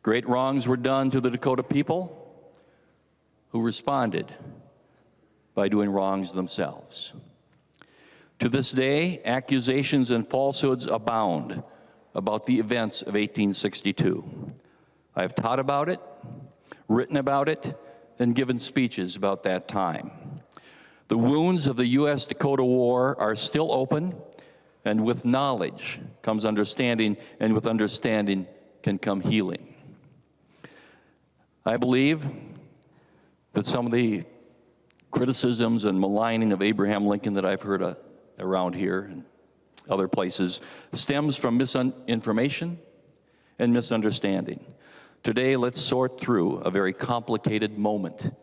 Great wrongs were done to the Dakota people, who responded by doing wrongs themselves. To this day, accusations and falsehoods abound about the events of 1862. I have taught about it, written about it, and given speeches about that time. The wounds of the U.S.-Dakota War are still open, and with knowledge comes understanding, and with understanding can come healing. I believe that some of the criticisms and maligning of Abraham Lincoln that I've heard around here and other places stems from misinformation and misunderstanding. Today, let's sort through a very complicated moment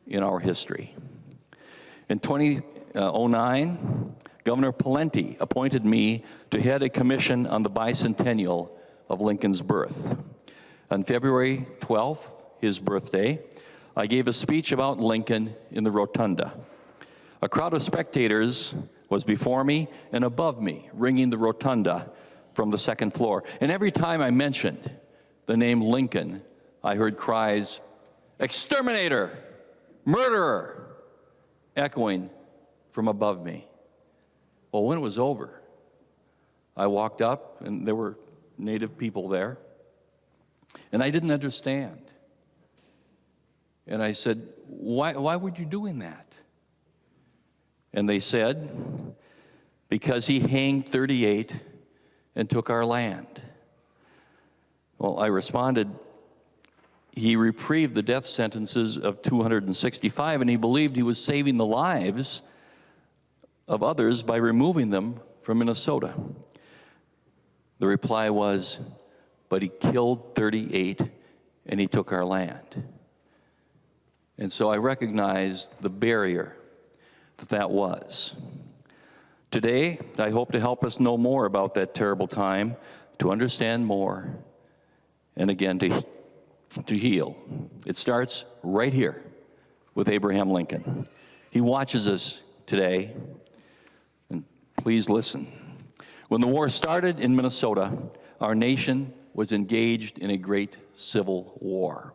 in our history. In 2009, Governor Pawlenty appointed me to head a commission on the bicentennial of Lincoln's birth. On February 12th, his birthday, I gave a speech about Lincoln in the rotunda. A crowd of spectators was before me and above me, ringing the rotunda from the second floor. And every time I mentioned the name Lincoln, I heard cries, "Exterminator! Murderer!" echoing from above me. Well, when it was over, I walked up, and there were Native people there, and I didn't understand. And I said, why were you doing that? And they said, because he hanged 38 and took our land. Well, I responded, he reprieved the death sentences of 265, and he believed he was saving the lives of others by removing them from Minnesota. The reply was, but he killed 38 and he took our land. And so I recognized the barrier that was. Today, I hope to help us know more about that terrible time, to understand more, and again, to heal. It starts right here with Abraham Lincoln. He watches us today, and Please listen. When the war started in Minnesota, our nation was engaged in a great civil war.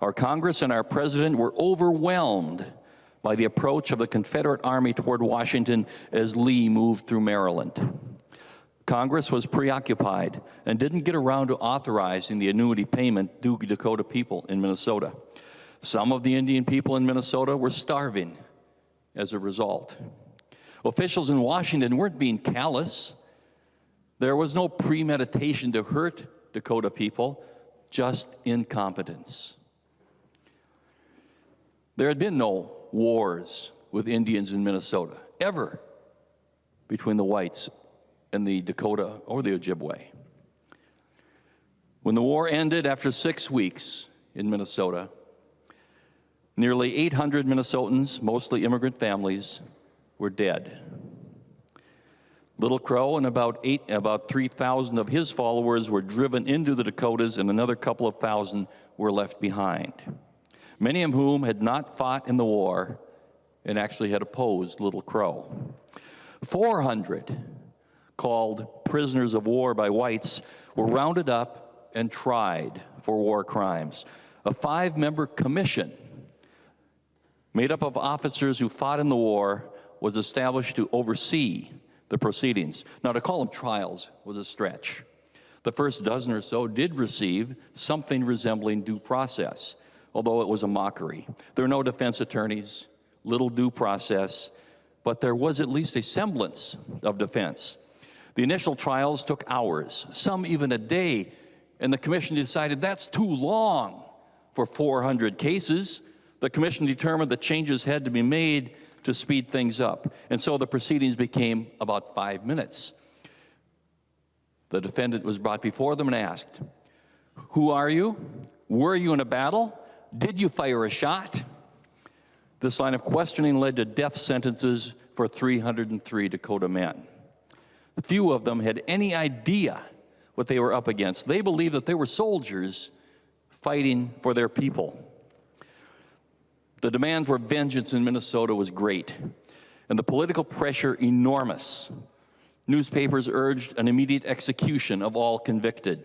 Our Congress and our president were overwhelmed by the approach of the Confederate Army toward Washington as Lee moved through Maryland. Congress was preoccupied and didn't get around to authorizing the annuity payment due to Dakota people in Minnesota. Some of the Indian people in Minnesota were starving as a result. Officials in Washington weren't being callous. There was no premeditation to hurt Dakota people, just incompetence. There had been no wars with Indians in Minnesota, ever, between the whites and the Dakota or the Ojibwe. When the war ended after 6 weeks in Minnesota, nearly 800 Minnesotans, mostly immigrant families, were dead. Little Crow and about 3,000 of his followers were driven into the Dakotas, and another couple of thousand were left behind, many of whom had not fought in the war and actually had opposed Little Crow. 400, called prisoners of war by whites, were rounded up and tried for war crimes. A 5-member commission made up of officers who fought in the war was established to oversee the proceedings. Now, to call them trials was a stretch. The first dozen or so did receive something resembling due process, although it was a mockery. There were no defense attorneys, little due process, but there was at least a semblance of defense. The initial trials took hours, some even a day, and the commission decided that's too long for 400 cases. The commission determined that changes had to be made to speed things up, and so the proceedings became about 5 minutes. The defendant was brought before them and asked, "Who are you? Were you in a battle? Did you fire a shot?" This line of questioning led to death sentences for 303 Dakota men. Few of them had any idea what they were up against. They believed that they were soldiers fighting for their people. The demand for vengeance in Minnesota was great, and the political pressure enormous. Newspapers urged an immediate execution of all convicted.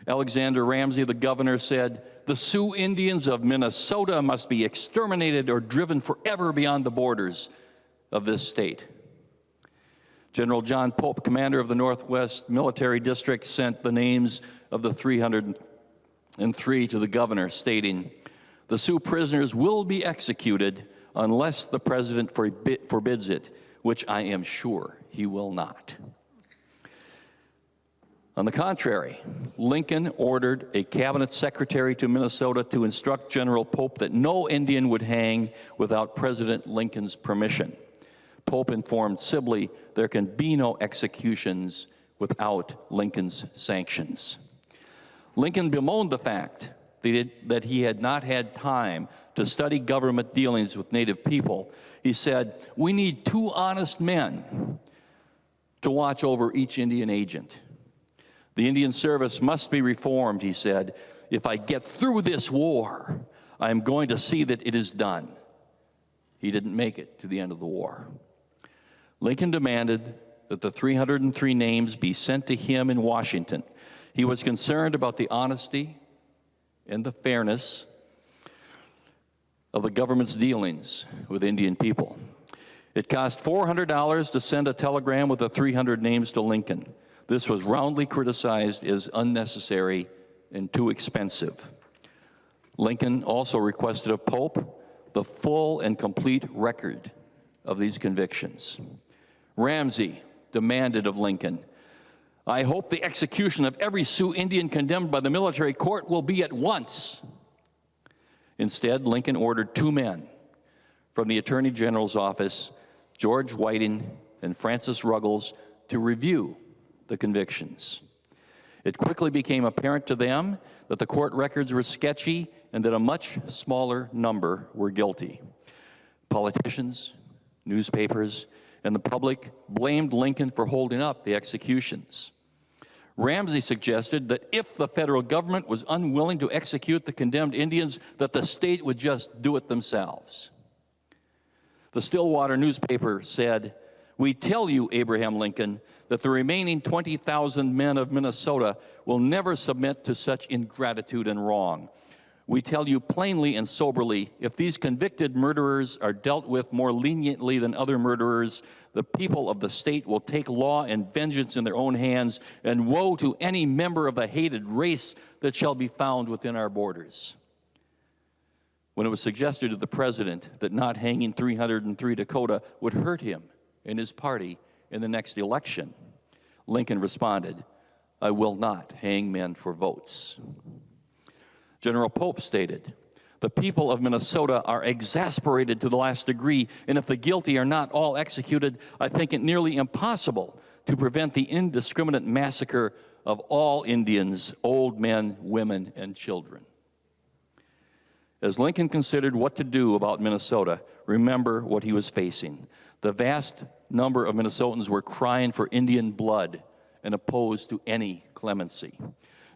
Alexander Ramsey, the governor, said, "The Sioux Indians of Minnesota must be exterminated or driven forever beyond the borders of this state." General John Pope, commander of the Northwest Military District, sent the names of the 303 to the governor, stating, "The Sioux prisoners will be executed unless the president forbids it, which I am sure he will not." On the contrary, Lincoln ordered a cabinet secretary to Minnesota to instruct General Pope that no Indian would hang without President Lincoln's permission. Pope informed Sibley there can be no executions without Lincoln's sanctions. Lincoln bemoaned the fact that he had not had time to study government dealings with Native people. He said, "We need 2 honest men to watch over each Indian agent. The Indian service must be reformed," he said. "If I get through this war, I am going to see that it is done." He didn't make it to the end of the war. Lincoln demanded that the 303 names be sent to him in Washington. He was concerned about the honesty and the fairness of the government's dealings with Indian people. It cost $400 to send a telegram with the 300 names to Lincoln. This was roundly criticized as unnecessary and too expensive. Lincoln also requested of Pope the full and complete record of these convictions. Ramsey demanded of Lincoln, "I hope the execution of every Sioux Indian condemned by the military court will be at once." Instead, Lincoln ordered 2 men from the Attorney General's office, George Whiting and Francis Ruggles, to review the convictions. It quickly became apparent to them that the court records were sketchy and that a much smaller number were guilty. Politicians, newspapers, and the public blamed Lincoln for holding up the executions. Ramsey suggested that if the federal government was unwilling to execute the condemned Indians, that the state would just do it themselves. The Stillwater newspaper said, We tell you, Abraham Lincoln, that the remaining 20,000 men of Minnesota will never submit to such ingratitude and wrong. We tell you plainly and soberly, if these convicted murderers are dealt with more leniently than other murderers, the people of the state will take law and vengeance in their own hands, and woe to any member of the hated race that shall be found within our borders. When it was suggested to the president that not hanging 303 Dakota would hurt him and his party in the next election, Lincoln responded, "I will not hang men for votes." General Pope stated, "The people of Minnesota are exasperated to the last degree, and if the guilty are not all executed, I think it nearly impossible to prevent the indiscriminate massacre of all Indians, old men, women, and children." As Lincoln considered what to do about Minnesota, remember what he was facing. The vast number of Minnesotans were crying for Indian blood and opposed to any clemency.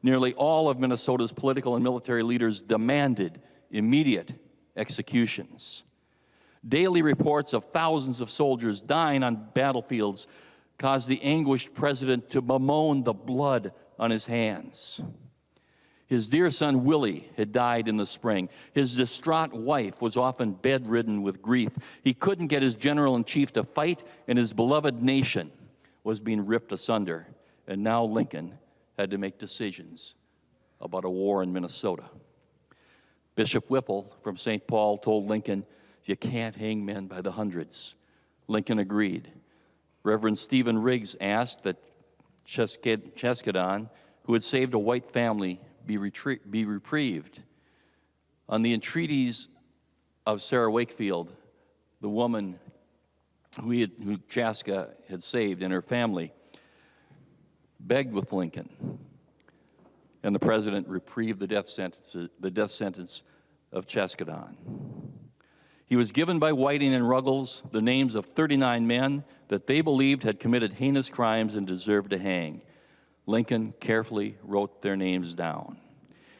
Nearly all of Minnesota's political and military leaders demanded immediate executions. Daily reports of thousands of soldiers dying on battlefields caused the anguished president to bemoan the blood on his hands. His dear son Willie had died in the spring. His distraught wife was often bedridden with grief. He couldn't get his general-in-chief to fight, and his beloved nation was being ripped asunder. And now Lincoln had to make decisions about a war in Minnesota. Bishop Whipple from St. Paul told Lincoln, "You can't hang men by the hundreds." Lincoln agreed. Reverend Stephen Riggs asked that Cheskadon, who had saved a white family, be reprieved. On the entreaties of Sarah Wakefield, the woman who Chaska had saved and her family, begged with Lincoln, and the president reprieved the death sentence of Cheskadon. He was given by Whiting and Ruggles the names of 39 men that they believed had committed heinous crimes and deserved to hang. Lincoln carefully wrote their names down.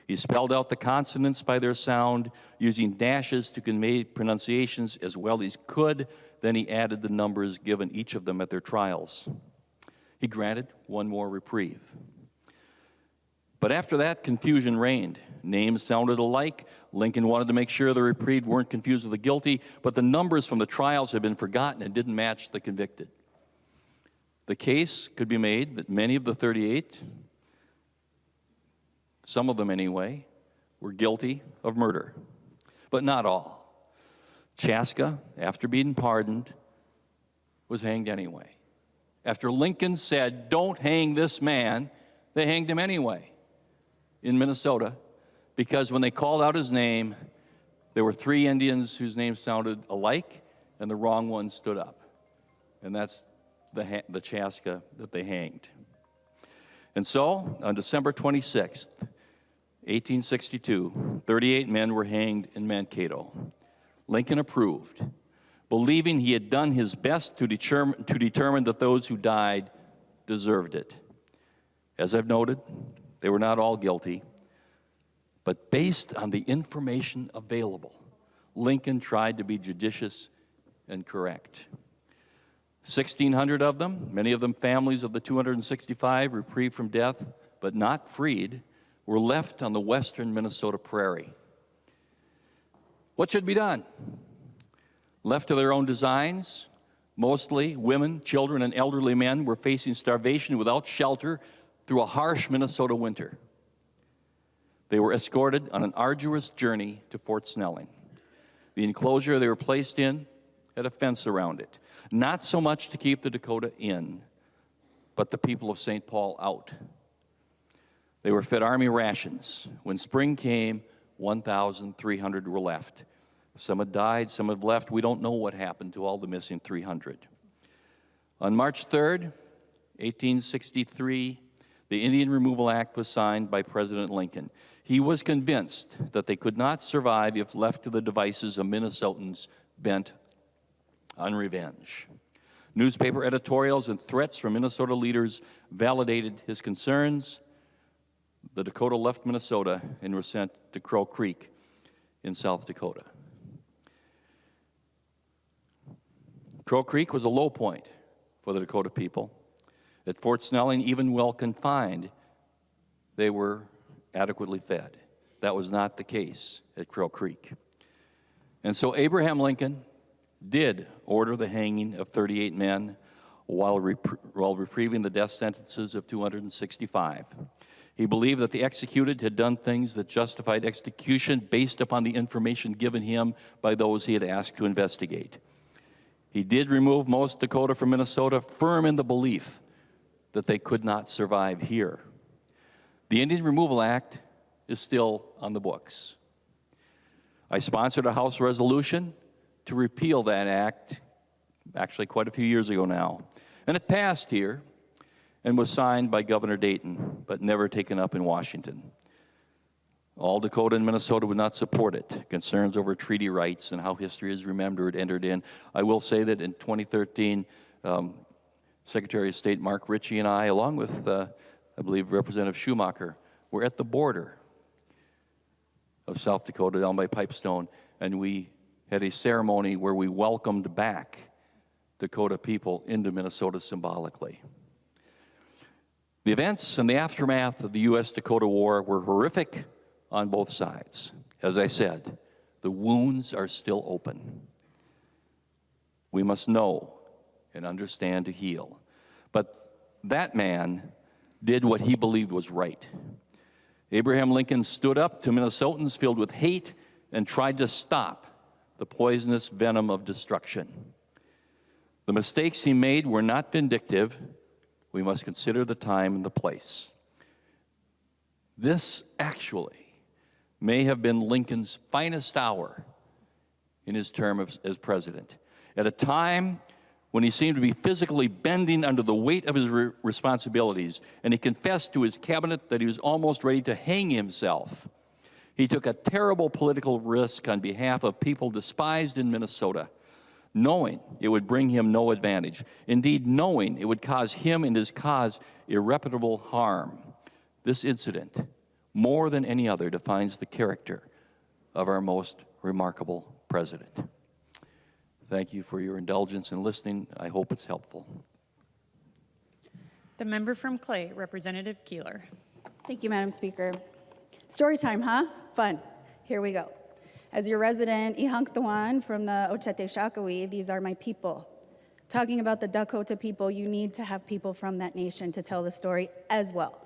He spelled out the consonants by their sound, using dashes to convey pronunciations as well as he could. Then he added the numbers given each of them at their trials. He granted one more reprieve. But after that, confusion reigned. Names sounded alike. Lincoln wanted to make sure the reprieved weren't confused with the guilty, but the numbers from the trials had been forgotten and didn't match the convicted. The case could be made that many of the 38, some of them anyway, were guilty of murder, but not all. Chaska, after being pardoned, was hanged anyway. After Lincoln said, "Don't hang this man," they hanged him anyway in Minnesota, because when they called out his name, there were 3 Indians whose names sounded alike, and the wrong one stood up. And that's the Chaska that they hanged. And so, on December 26th, 1862, 38 men were hanged in Mankato. Lincoln approved, believing he had done his best to determine that those who died deserved it. As I've noted, they were not all guilty, but based on the information available, Lincoln tried to be judicious and correct. 1,600 of them, many of them families of the 265 reprieved from death, but not freed, were left on the western Minnesota prairie. What should be done? Left to their own designs, mostly women, children, and elderly men were facing starvation without shelter through a harsh Minnesota winter. They were escorted on an arduous journey to Fort Snelling. The enclosure they were placed in had a fence around it, not so much to keep the Dakota in, but the people of St. Paul out. They were fed Army rations. When spring came, 1,300 were left. Some had died, some had left. We don't know what happened to all the missing 300. On March 3rd, 1863, the Indian Removal Act was signed by President Lincoln. He was convinced that they could not survive if left to the devices of Minnesotans bent on revenge. Newspaper editorials and threats from Minnesota leaders validated his concerns. The Dakota left Minnesota and were sent to Crow Creek in South Dakota. Crow Creek was a low point for the Dakota people. At Fort Snelling, even while confined, they were adequately fed. That was not the case at Crow Creek. And so Abraham Lincoln did order the hanging of 38 men while reprieving the death sentences of 265. He believed that the executed had done things that justified execution based upon the information given him by those he had asked to investigate. He did remove most Dakota from Minnesota, firm in the belief that they could not survive here. The Indian Removal Act is still on the books. I sponsored a House resolution to repeal that act, actually quite a few years ago now. And it passed here and was signed by Governor Dayton, but never taken up in Washington. All Dakota and Minnesota would not support it. Concerns over treaty rights and how history is remembered entered in. I will say that in 2013, Secretary of State Mark Ritchie and I, along with, I believe, Representative Schumacher, were at the border of South Dakota down by Pipestone, and we had a ceremony where we welcomed back Dakota people into Minnesota symbolically. The events and the aftermath of the U.S.-Dakota War were horrific on both sides. As I said, the wounds are still open. We must know and understand to heal. But that man did what he believed was right. Abraham Lincoln stood up to Minnesotans filled with hate and tried to stop the poisonous venom of destruction. The mistakes he made were not vindictive. We must consider the time and the place. This actually may have been Lincoln's finest hour in his term as president. At a time when he seemed to be physically bending under the weight of his responsibilities, and he confessed to his cabinet that he was almost ready to hang himself. He took a terrible political risk on behalf of people despised in Minnesota, knowing it would bring him no advantage. Indeed, knowing it would cause him and his cause irreparable harm. This incident, more than any other, defines the character of our most remarkable president. Thank you for your indulgence in listening. I hope it's helpful. The member from Clay, Representative Keeler. Thank you, Madam Speaker. Story time, huh? Fun. Here we go. As your resident Ihanktawan from the Ochete Shakawi, these are my people. Talking about the Dakota people, you need to have people from that nation to tell the story as well.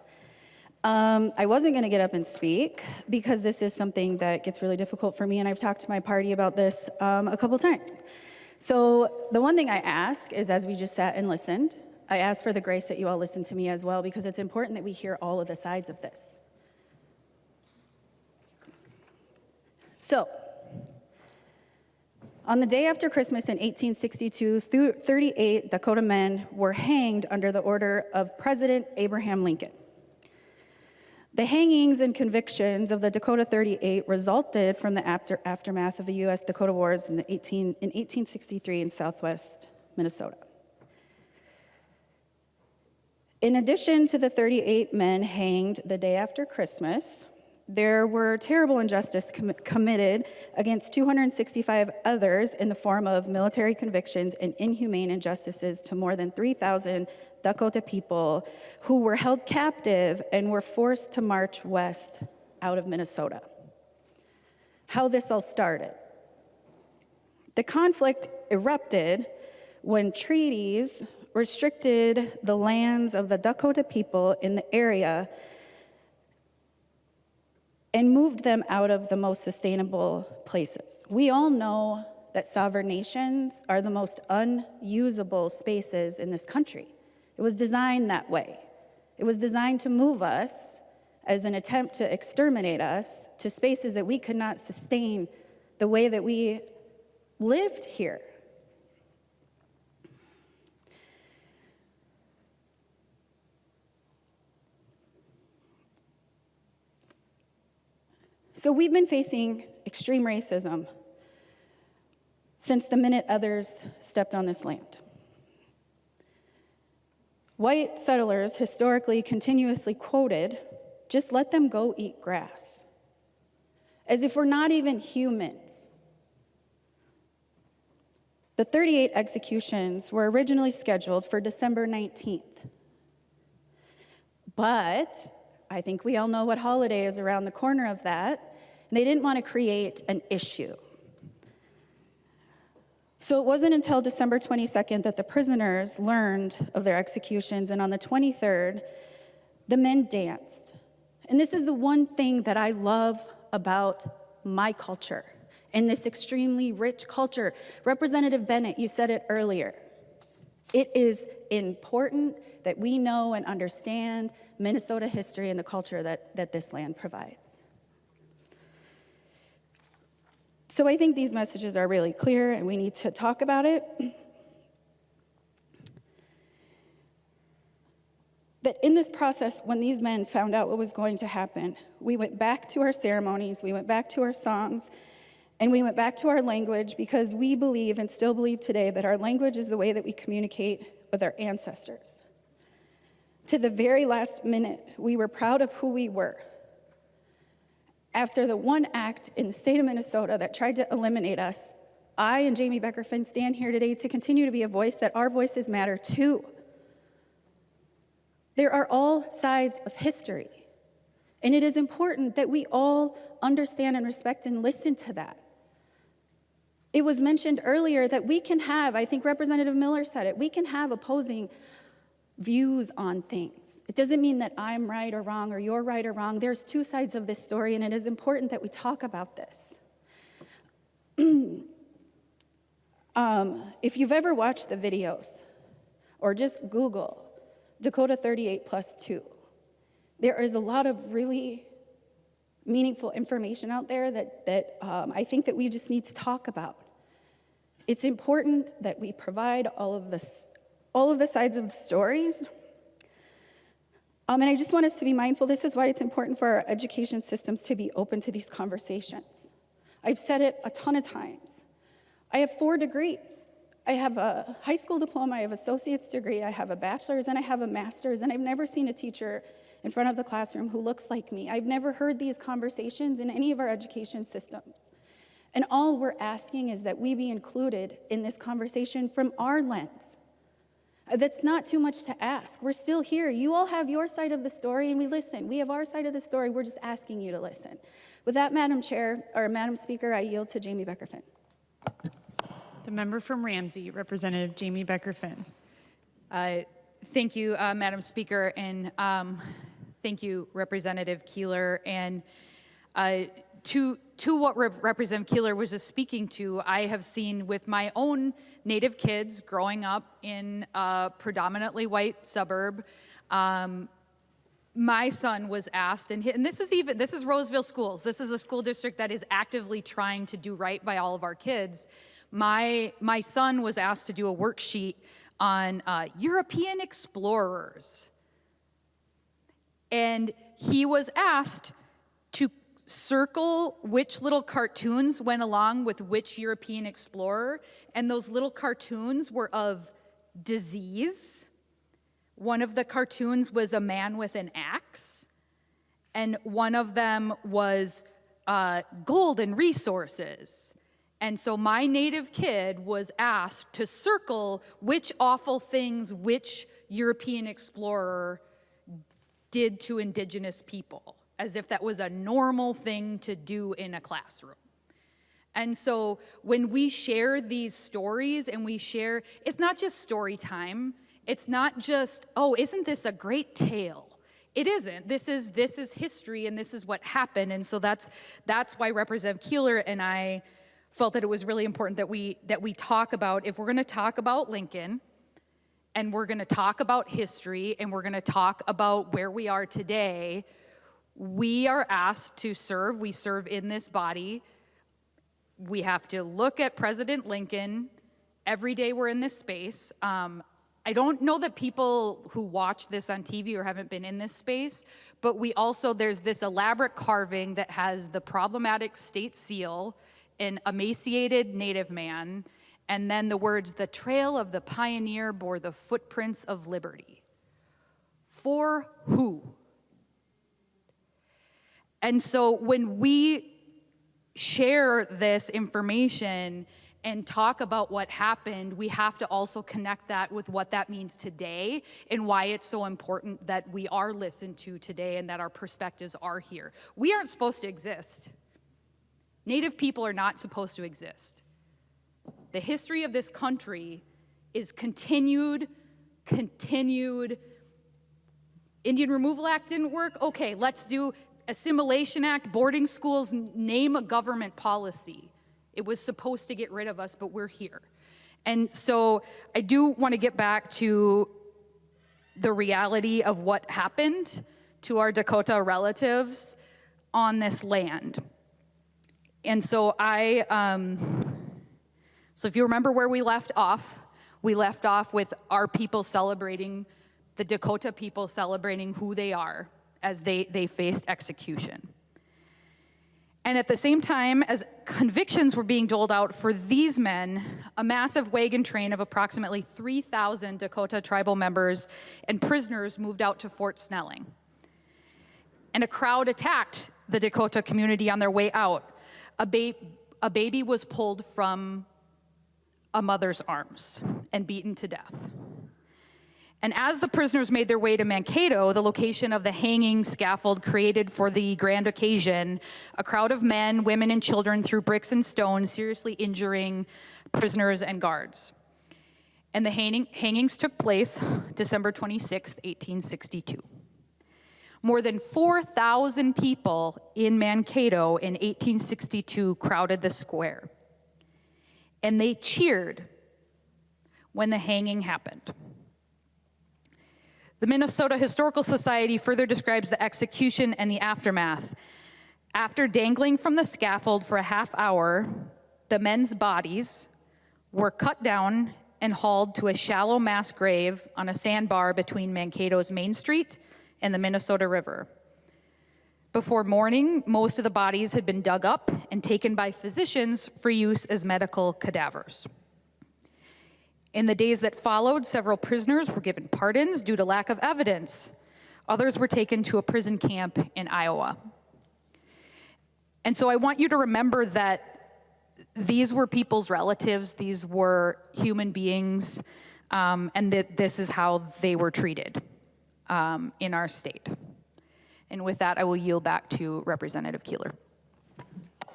I wasn't going to get up and speak because this is something that gets really difficult for me, and I've talked to my party about this a couple times. So the one thing I ask is, as we just sat and listened, I ask for the grace that you all listen to me as well, because it's important that we hear all of the sides of this. So, on the day after Christmas in 1862, 38 Dakota men were hanged under the order of President Abraham Lincoln. The hangings and convictions of the Dakota 38 resulted from the aftermath of the U.S.-Dakota Wars in 1863 in southwest Minnesota. In addition to the 38 men hanged the day after Christmas, there were terrible injustice committed against 265 others in the form of military convictions and inhumane injustices to more than 3,000 Dakota people who were held captive and were forced to march west out of Minnesota. How this all started. The conflict erupted when treaties restricted the lands of the Dakota people in the area and moved them out of the most sustainable places. We all know that sovereign nations are the most unusable spaces in this country. It was designed that way. It was designed to move us as an attempt to exterminate us to spaces that we could not sustain the way that we lived here. So we've been facing extreme racism since the minute others stepped on this land. White settlers historically continuously quoted, "Just let them go eat grass," as if we're not even humans. The 38 executions were originally scheduled for December 19th. But I think we all know what holiday is around the corner of that. And they didn't want to create an issue. So it wasn't until December 22nd that the prisoners learned of their executions, and on the 23rd, the men danced. And this is the one thing that I love about my culture, in this extremely rich culture. Representative Bennett, you said it earlier. It is important that we know and understand Minnesota history and the culture that this land provides. So I think these messages are really clear, and we need to talk about it. That in this process, when these men found out what was going to happen, we went back to our ceremonies, we went back to our songs, and we went back to our language, because we believe and still believe today that our language is the way that we communicate with our ancestors. To the very last minute, we were proud of who we were. After the one act in the state of Minnesota that tried to eliminate us, I and Jamie Becker-Finn stand here today to continue to be a voice that our voices matter too. There are all sides of history, and it is important that we all understand and respect and listen to that. It was mentioned earlier that we can have, I think Representative Miller said it, we can have opposing views on things. It doesn't mean that I'm right or wrong or you're right or wrong. There's two sides of this story, and it is important that we talk about this. If you've ever watched the videos, or just Google Dakota 38+2, there is a lot of really meaningful information out there that I think that we just need to talk about. It's important that we provide all of the sides of the stories. And I just want us to be mindful. This is why it's important for our education systems to be open to these conversations. I've said it a ton of times. I have 4 degrees. I have a high school diploma, I have an associate's degree, I have a bachelor's, and I have a master's, and I've never seen a teacher in front of the classroom who looks like me. I've never heard these conversations in any of our education systems. And all we're asking is that we be included in this conversation from our lens. That's not too much to ask. We're still here. You all have your side of the story, and we listen. We have our side of the story. We're just asking you to listen. With that, Madam Speaker, I yield to Jamie Becker-Finn. The member from Ramsey, Representative Jamie Becker-Finn. Thank you, Madam Speaker, and thank you, Representative Keeler. And to what Representative Keeler was just speaking to, I have seen with my own Native kids growing up in a predominantly white suburb. My son was asked, and this is Roseville Schools. This is a school district that is actively trying to do right by all of our kids. My son was asked to do a worksheet on European explorers. And he was asked to circle which little cartoons went along with which European explorer, and those little cartoons were of disease. One of the cartoons was a man with an axe, and one of them was gold and resources. And so my Native kid was asked to circle which awful things which European explorer did to Indigenous people, as if that was a normal thing to do in a classroom. And so when we share these stories and we share, it's not just story time. It's not just, oh, isn't this a great tale? It isn't. This is history, and this is what happened. And so that's why Representative Keeler and I felt that it was really important that we talk about, if we're going to talk about Lincoln, and we're going to talk about history, and we're going to talk about where we are today, we are asked to serve. We serve in this body. We have to look at President Lincoln every day we're in this space. I don't know that people who watch this on TV or haven't been in this space, but there's this elaborate carving that has the problematic state seal, an emaciated Native man, and then the words, "The trail of the pioneer bore the footprints of liberty." For who? And so when we share this information and talk about what happened, we have to also connect that with what that means today and why it's so important that we are listened to today and that our perspectives are here. We aren't supposed to exist. Native people are not supposed to exist. The history of this country is continued. Indian Removal Act didn't work? Okay, let's do Assimilation Act, boarding schools, name a government policy. It was supposed to get rid of us, but we're here. And so I do want to get back to the reality of what happened to our Dakota relatives on this land. And so so if you remember where we left off with our people celebrating, the Dakota people celebrating who they are as they faced execution. And at the same time as convictions were being doled out for these men, a massive wagon train of approximately 3,000 Dakota tribal members and prisoners moved out to Fort Snelling. And a crowd attacked the Dakota community on their way out. A baby was pulled from a mother's arms and beaten to death. And as the prisoners made their way to Mankato, the location of the hanging scaffold created for the grand occasion, a crowd of men, women, and children threw bricks and stones, seriously injuring prisoners and guards. And the hangings took place December 26, 1862. More than 4,000 people in Mankato in 1862 crowded the square. And they cheered when the hanging happened. The Minnesota Historical Society further describes the execution and the aftermath. After dangling from the scaffold for a half hour, the men's bodies were cut down and hauled to a shallow mass grave on a sandbar between Mankato's Main Street and the Minnesota River. Before morning, most of the bodies had been dug up and taken by physicians for use as medical cadavers. In the days that followed, several prisoners were given pardons due to lack of evidence. Others were taken to a prison camp in Iowa. And so I want you to remember that these were people's relatives, these were human beings, and that this is how they were treated in our state. And with that, I will yield back to Representative Keeler.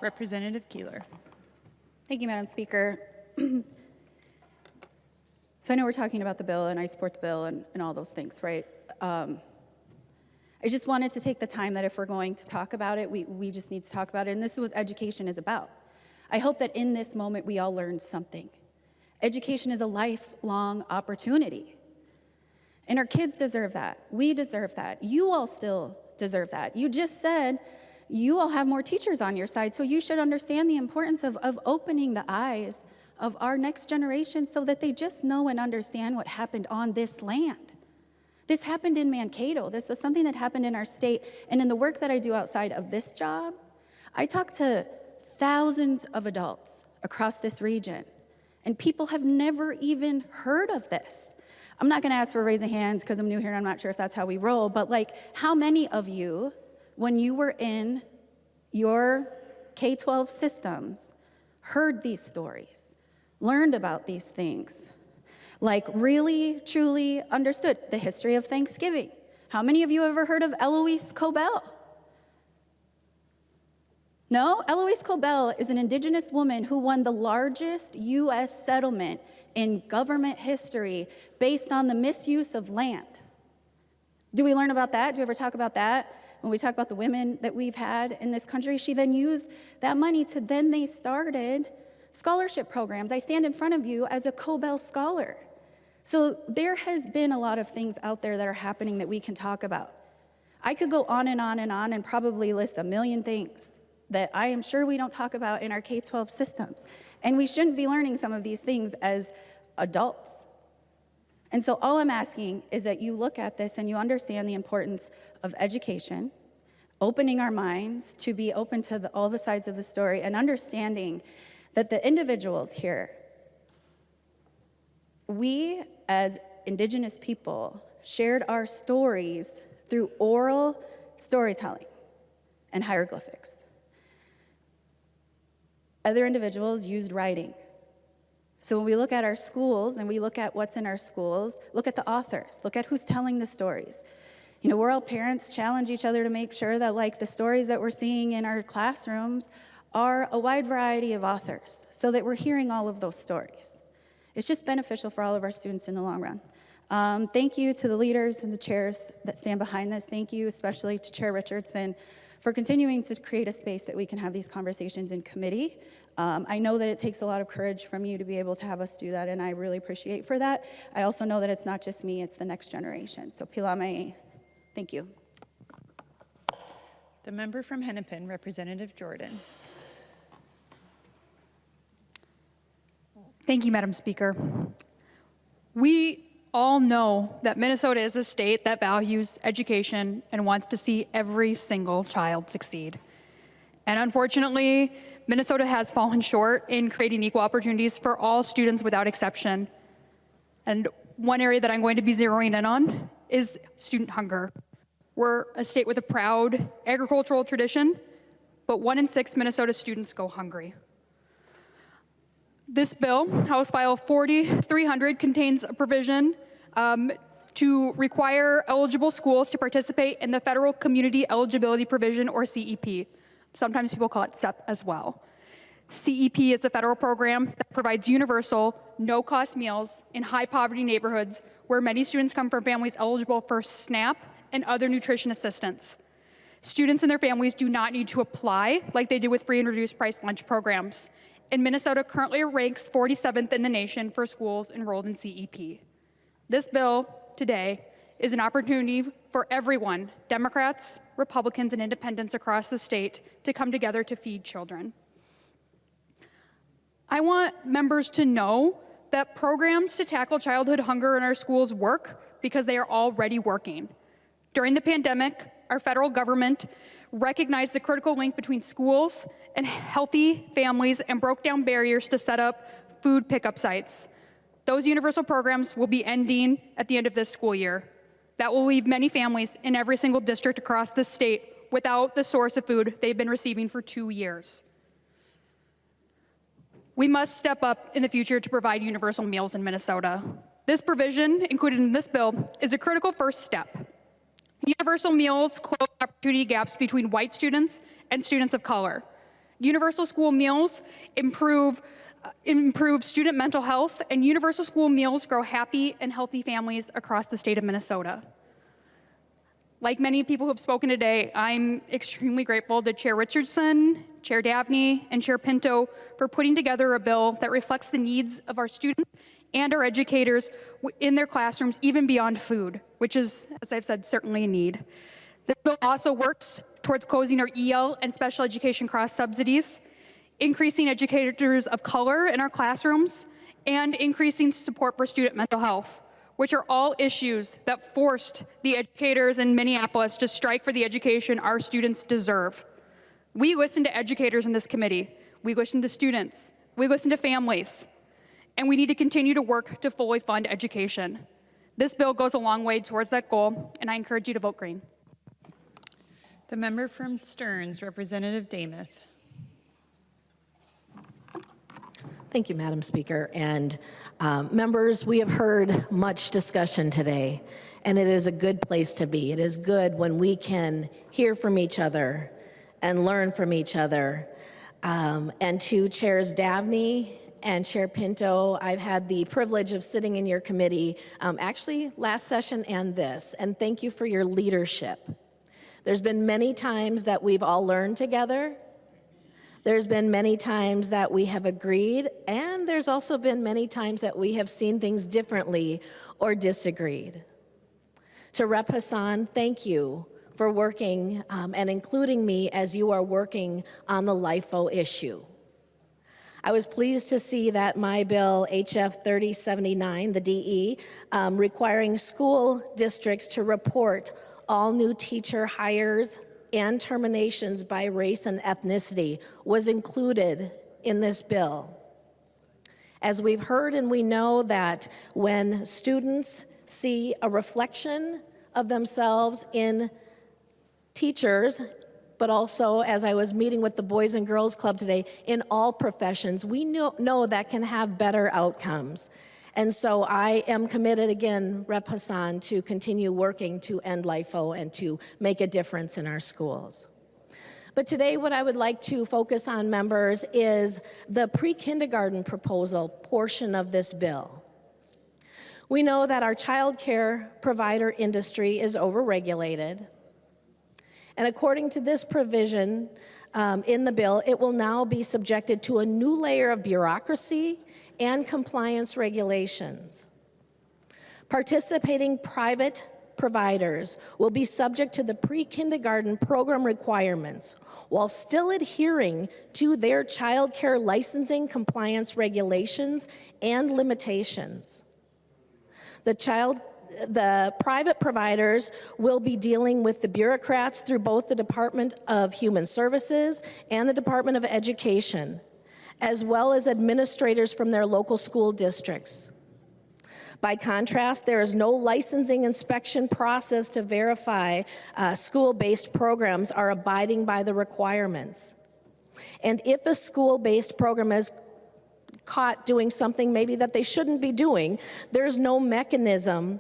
Representative Keeler. Thank you, Madam Speaker. So I know we're talking about the bill, and I support the bill and all those things, right? I just wanted to take the time that if we're going to talk about it, we just need to talk about it, and this is what education is about. I hope that in this moment we all learned something. Education is a lifelong opportunity, and our kids deserve that. We deserve that. You all still deserve that. You just said you all have more teachers on your side, so you should understand the importance of opening the eyes of our next generation so that they just know and understand what happened on this land. This happened in Mankato. This was something that happened in our state. And in the work that I do outside of this job, I talk to thousands of adults across this region, and people have never even heard of this. I'm not gonna ask for raising hands because I'm new here and I'm not sure if that's how we roll, but like, how many of you, when you were in your K-12 systems, heard these stories, learned about these things, like really, truly understood the history of Thanksgiving? How many of you have ever heard of Eloise Cobell? No? Eloise Cobell is an Indigenous woman who won the largest U.S. settlement in government history based on the misuse of land. Do we learn about that? Do we ever talk about that? When we talk about the women that we've had in this country, she then used that money to then they started scholarship programs. I stand in front of you as a Cobell scholar. So there has been a lot of things out there that are happening that we can talk about. I could go on and on and on and probably list a million things that I am sure we don't talk about in our K-12 systems. And we shouldn't be learning some of these things as adults. And so all I'm asking is that you look at this and you understand the importance of education, opening our minds to be open to all the sides of the story, and understanding that the individuals here, we as Indigenous people shared our stories through oral storytelling and hieroglyphics. Other individuals used writing So when we look at our schools and we look at what's in our schools, look at the authors, look at who's telling the stories. You know, we're all parents, challenge each other to make sure that like the stories that we're seeing in our classrooms are a wide variety of authors so that we're hearing all of those stories. It's just beneficial for all of our students in the long run. Thank you to the leaders and the chairs that stand behind this. Thank you especially to Chair Richardson for continuing to create a space that we can have these conversations in committee. I know that it takes a lot of courage from you to be able to have us do that, and I really appreciate for that. I also know that it's not just me, it's the next generation. So Pila mai. Thank you. The member from Hennepin, Representative Jordan. Thank you, Madam Speaker. We all know that Minnesota is a state that values education and wants to see every single child succeed. And unfortunately, Minnesota has fallen short in creating equal opportunities for all students without exception. And one area that I'm going to be zeroing in on is student hunger. We're a state with a proud agricultural tradition, but 1 in 6 Minnesota students go hungry. This bill, House File 4300, contains a provision to require eligible schools to participate in the Federal Community Eligibility Provision, or CEP. Sometimes people call it CEP as well. CEP is a federal program that provides universal, no-cost meals in high-poverty neighborhoods where many students come from families eligible for SNAP and other nutrition assistance. Students and their families do not need to apply like they do with free and reduced price lunch programs. And Minnesota currently ranks 47th in the nation for schools enrolled in CEP. This bill today is an opportunity for everyone, Democrats, Republicans, and independents across the state, to come together to feed children. I want members to know that programs to tackle childhood hunger in our schools work because they are already working. During the pandemic, our federal government recognized the critical link between schools and healthy families and broke down barriers to set up food pickup sites. Those universal programs will be ending at the end of this school year. That will leave many families in every single district across the state without the source of food they've been receiving for 2 years. We must step up in the future to provide universal meals in Minnesota. This provision, included in this bill, is a critical first step. Universal meals close opportunity gaps between white students and students of color. Universal school meals improve student mental health, and universal school meals grow happy and healthy families across the state of Minnesota. Like many people who have spoken today, I'm extremely grateful to Chair Richardson, Chair Davnie, and Chair Pinto for putting together a bill that reflects the needs of our students and our educators in their classrooms, even beyond food, which is, as I've said, certainly a need. This bill also works towards closing our EL and special education cross-subsidies, increasing educators of color in our classrooms, and increasing support for student mental health, which are all issues that forced the educators in Minneapolis to strike for the education our students deserve. We listen to educators in this committee. We listen to students. We listen to families. And we need to continue to work to fully fund education. This bill goes a long way towards that goal, and I encourage you to vote green. The member from Stearns, Representative Damath. Thank you, Madam Speaker. And members, we have heard much discussion today, and it is a good place to be. It is good when we can hear from each other and learn from each other. And to Chairs Davnie and Chair Pinto, I've had the privilege of sitting in your committee, actually last session and this, and thank you for your leadership. There's been many times that we've all learned together. There's been many times that we have agreed, and there's also been many times that we have seen things differently or disagreed. To Rep. Hassan, thank you for working and including me as you are working on the LIFO issue. I was pleased to see that my bill, HF 3079, the DE, requiring school districts to report all new teacher hires and terminations by race and ethnicity was included in this bill. As we've heard and we know that when students see a reflection of themselves in teachers but also as I was meeting with the Boys and Girls Club today, in all professions, we know that can have better outcomes. And so I am committed again, Rep. Hassan, to continue working to end LIFO and to make a difference in our schools. But today what I would like to focus on, members, is the pre-kindergarten proposal portion of this bill. We know that our child care provider industry is overregulated. And according to this provision in the bill, it will now be subjected to a new layer of bureaucracy and compliance regulations. Participating private providers will be subject to the pre-kindergarten program requirements while still adhering to their child care licensing compliance regulations and limitations. The private providers will be dealing with the bureaucrats through both the Department of Human Services and the Department of Education, as well as administrators from their local school districts. By contrast, there is no licensing inspection process to verify school-based programs are abiding by the requirements. And if a school-based program is caught doing something maybe that they shouldn't be doing, there's no mechanism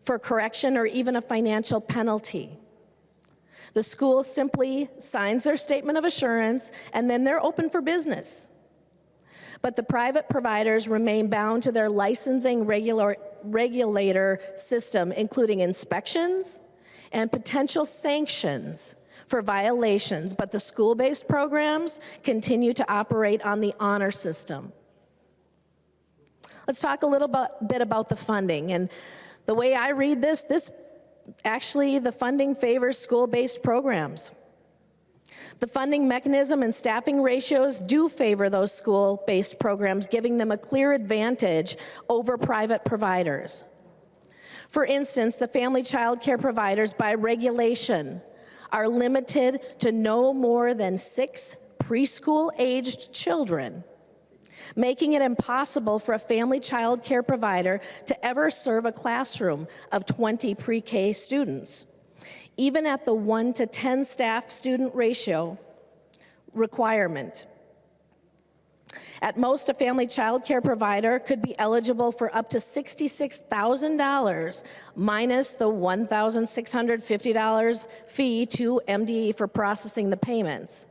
for correction or even a financial penalty. The school simply signs their statement of assurance and then they're open for business. But the private providers remain bound to their licensing regulator system, including inspections and potential sanctions for violations, but the school-based programs continue to operate on the honor system. Let's talk a little bit about the funding. And the way I read this actually, the funding favors school-based programs. The funding mechanism and staffing ratios do favor those school-based programs, giving them a clear advantage over private providers. For instance, the family child care providers by regulation are limited to no more than 6 preschool-aged children, making it impossible for a family child care provider to ever serve a classroom of 20 pre-K students, even at the 1 to 10 staff-student ratio requirement. At most, a family child care provider could be eligible for up to $66,000 minus the $1,650 fee to MDE for processing the payments.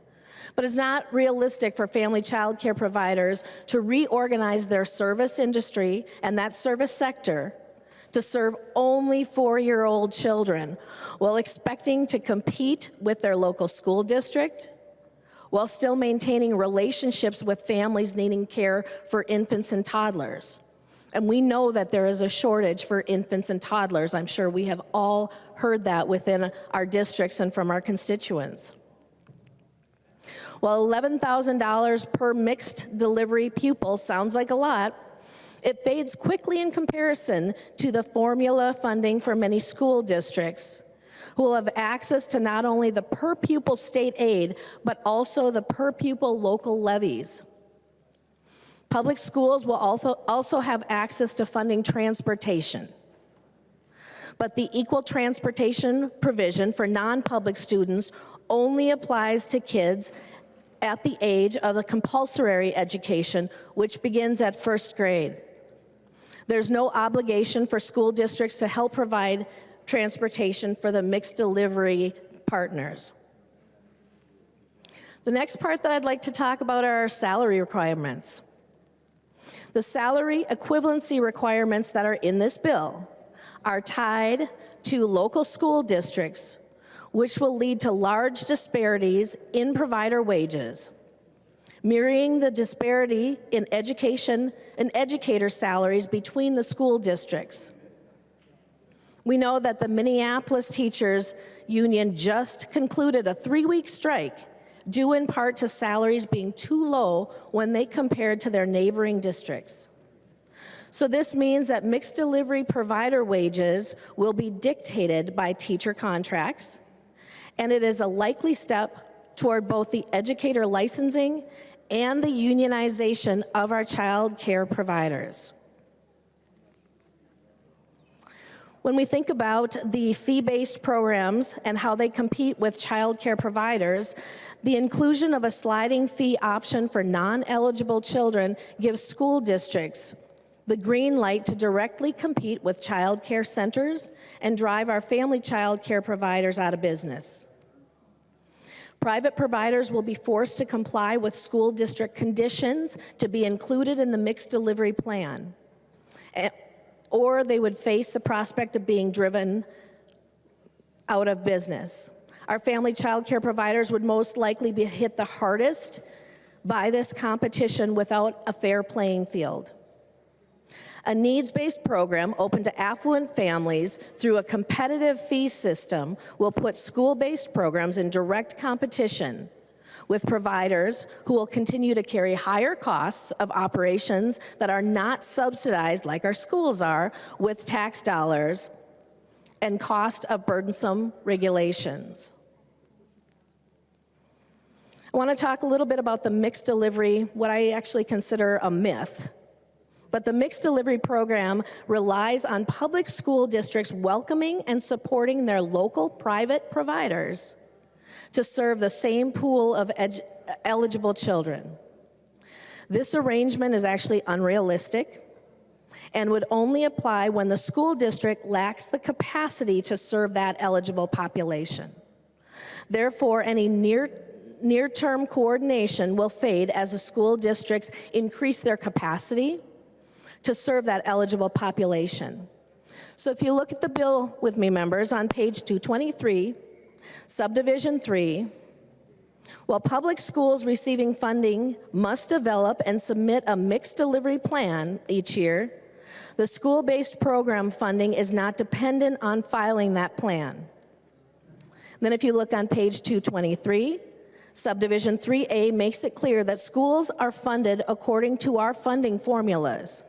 But it's not realistic for family child care providers to reorganize their service industry and that service sector to serve only 4-year-old children while expecting to compete with their local school district, while still maintaining relationships with families needing care for infants and toddlers. And we know that there is a shortage for infants and toddlers. I'm sure we have all heard that within our districts and from our constituents. While $11,000 per mixed delivery pupil sounds like a lot, it fades quickly in comparison to the formula funding for many school districts, who will have access to not only the per pupil state aid, but also the per pupil local levies. Public schools will also have access to funding transportation. But the equal transportation provision for non-public students only applies to kids at the age of the compulsory education, which begins at 1st grade. There's no obligation for school districts to help provide transportation for the mixed delivery partners. The next part that I'd like to talk about are our salary requirements. The salary equivalency requirements that are in this bill are tied to local school districts, which will lead to large disparities in provider wages, mirroring the disparity in education and educator salaries between the school districts. We know that the Minneapolis Teachers Union just concluded a 3-week strike due in part to salaries being too low when they compared to their neighboring districts. So this means that mixed delivery provider wages will be dictated by teacher contracts, and it is a likely step toward both the educator licensing and the unionization of our child care providers. When we think about the fee-based programs and how they compete with childcare providers, the inclusion of a sliding fee option for non-eligible children gives school districts the green light to directly compete with childcare centers and drive our family childcare providers out of business. Private providers will be forced to comply with school district conditions to be included in the mixed delivery plan, or they would face the prospect of being driven out of business. Our family child care providers would most likely be hit the hardest by this competition without a fair playing field. A needs-based program open to affluent families through a competitive fee system will put school-based programs in direct competition with providers who will continue to carry higher costs of operations that are not subsidized like our schools are with tax dollars and cost of burdensome regulations. I want to talk a little bit about the mixed delivery, what I actually consider a myth. But the mixed delivery program relies on public school districts welcoming and supporting their local private providers to serve the same pool of eligible children. This arrangement is actually unrealistic and would only apply when the school district lacks the capacity to serve that eligible population. Therefore, any near-term coordination will fade as the school districts increase their capacity to serve that eligible population. So if you look at the bill with me, members, on page 223, subdivision 3, while public schools receiving funding must develop and submit a mixed delivery plan each year, the school-based program funding is not dependent on filing that plan. Then if you look on page 223, subdivision 3A makes it clear that schools are funded according to our funding formulas.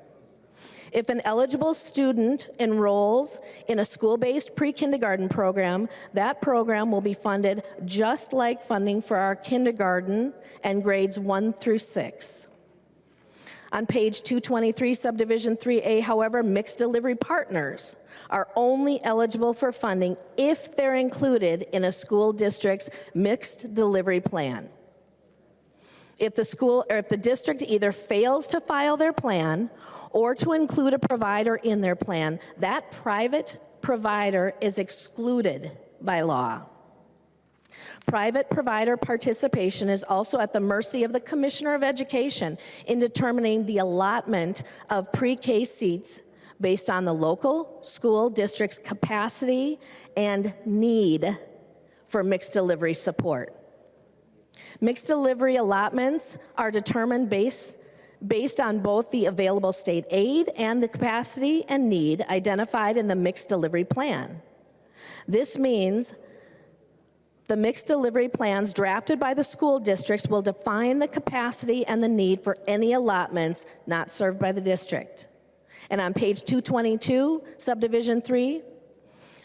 If an eligible student enrolls in a school-based pre-kindergarten program, that program will be funded just like funding for our kindergarten and grades 1 through 6. On page 223, subdivision 3A, however, mixed delivery partners are only eligible for funding if they're included in a school district's mixed delivery plan. If the district either fails to file their plan or to include a provider in their plan, that private provider is excluded by law. Private provider participation is also at the mercy of the Commissioner of Education in determining the allotment of pre-K seats based on the local school district's capacity and need for mixed delivery support. Mixed delivery allotments are determined based on both the available state aid and the capacity and need identified in the mixed delivery plan. This means the mixed delivery plans drafted by the school districts will define the capacity and the need for any allotments not served by the district. And on page 222, subdivision 3,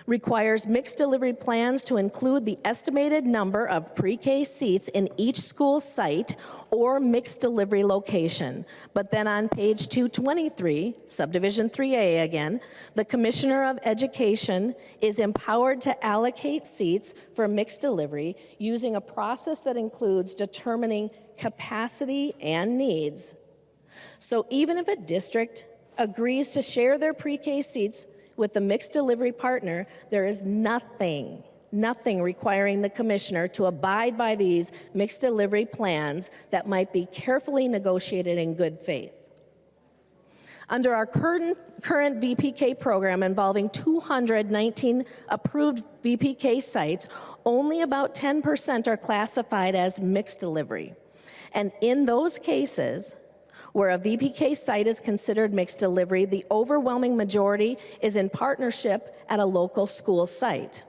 requires mixed delivery plans to include the estimated number of pre-K seats in each school site or mixed delivery location. But then on page 223, subdivision 3A again, the Commissioner of Education is empowered to allocate seats for mixed delivery using a process that includes determining capacity and needs. So even if a district agrees to share their pre-K seats with the mixed delivery partner, there is nothing requiring the commissioner to abide by these mixed delivery plans that might be carefully negotiated in good faith. Under our current VPK program involving 219 approved VPK sites, only about 10% are classified as mixed delivery. And in those cases, where a VPK site is considered mixed delivery, the overwhelming majority is in partnership at a local school site.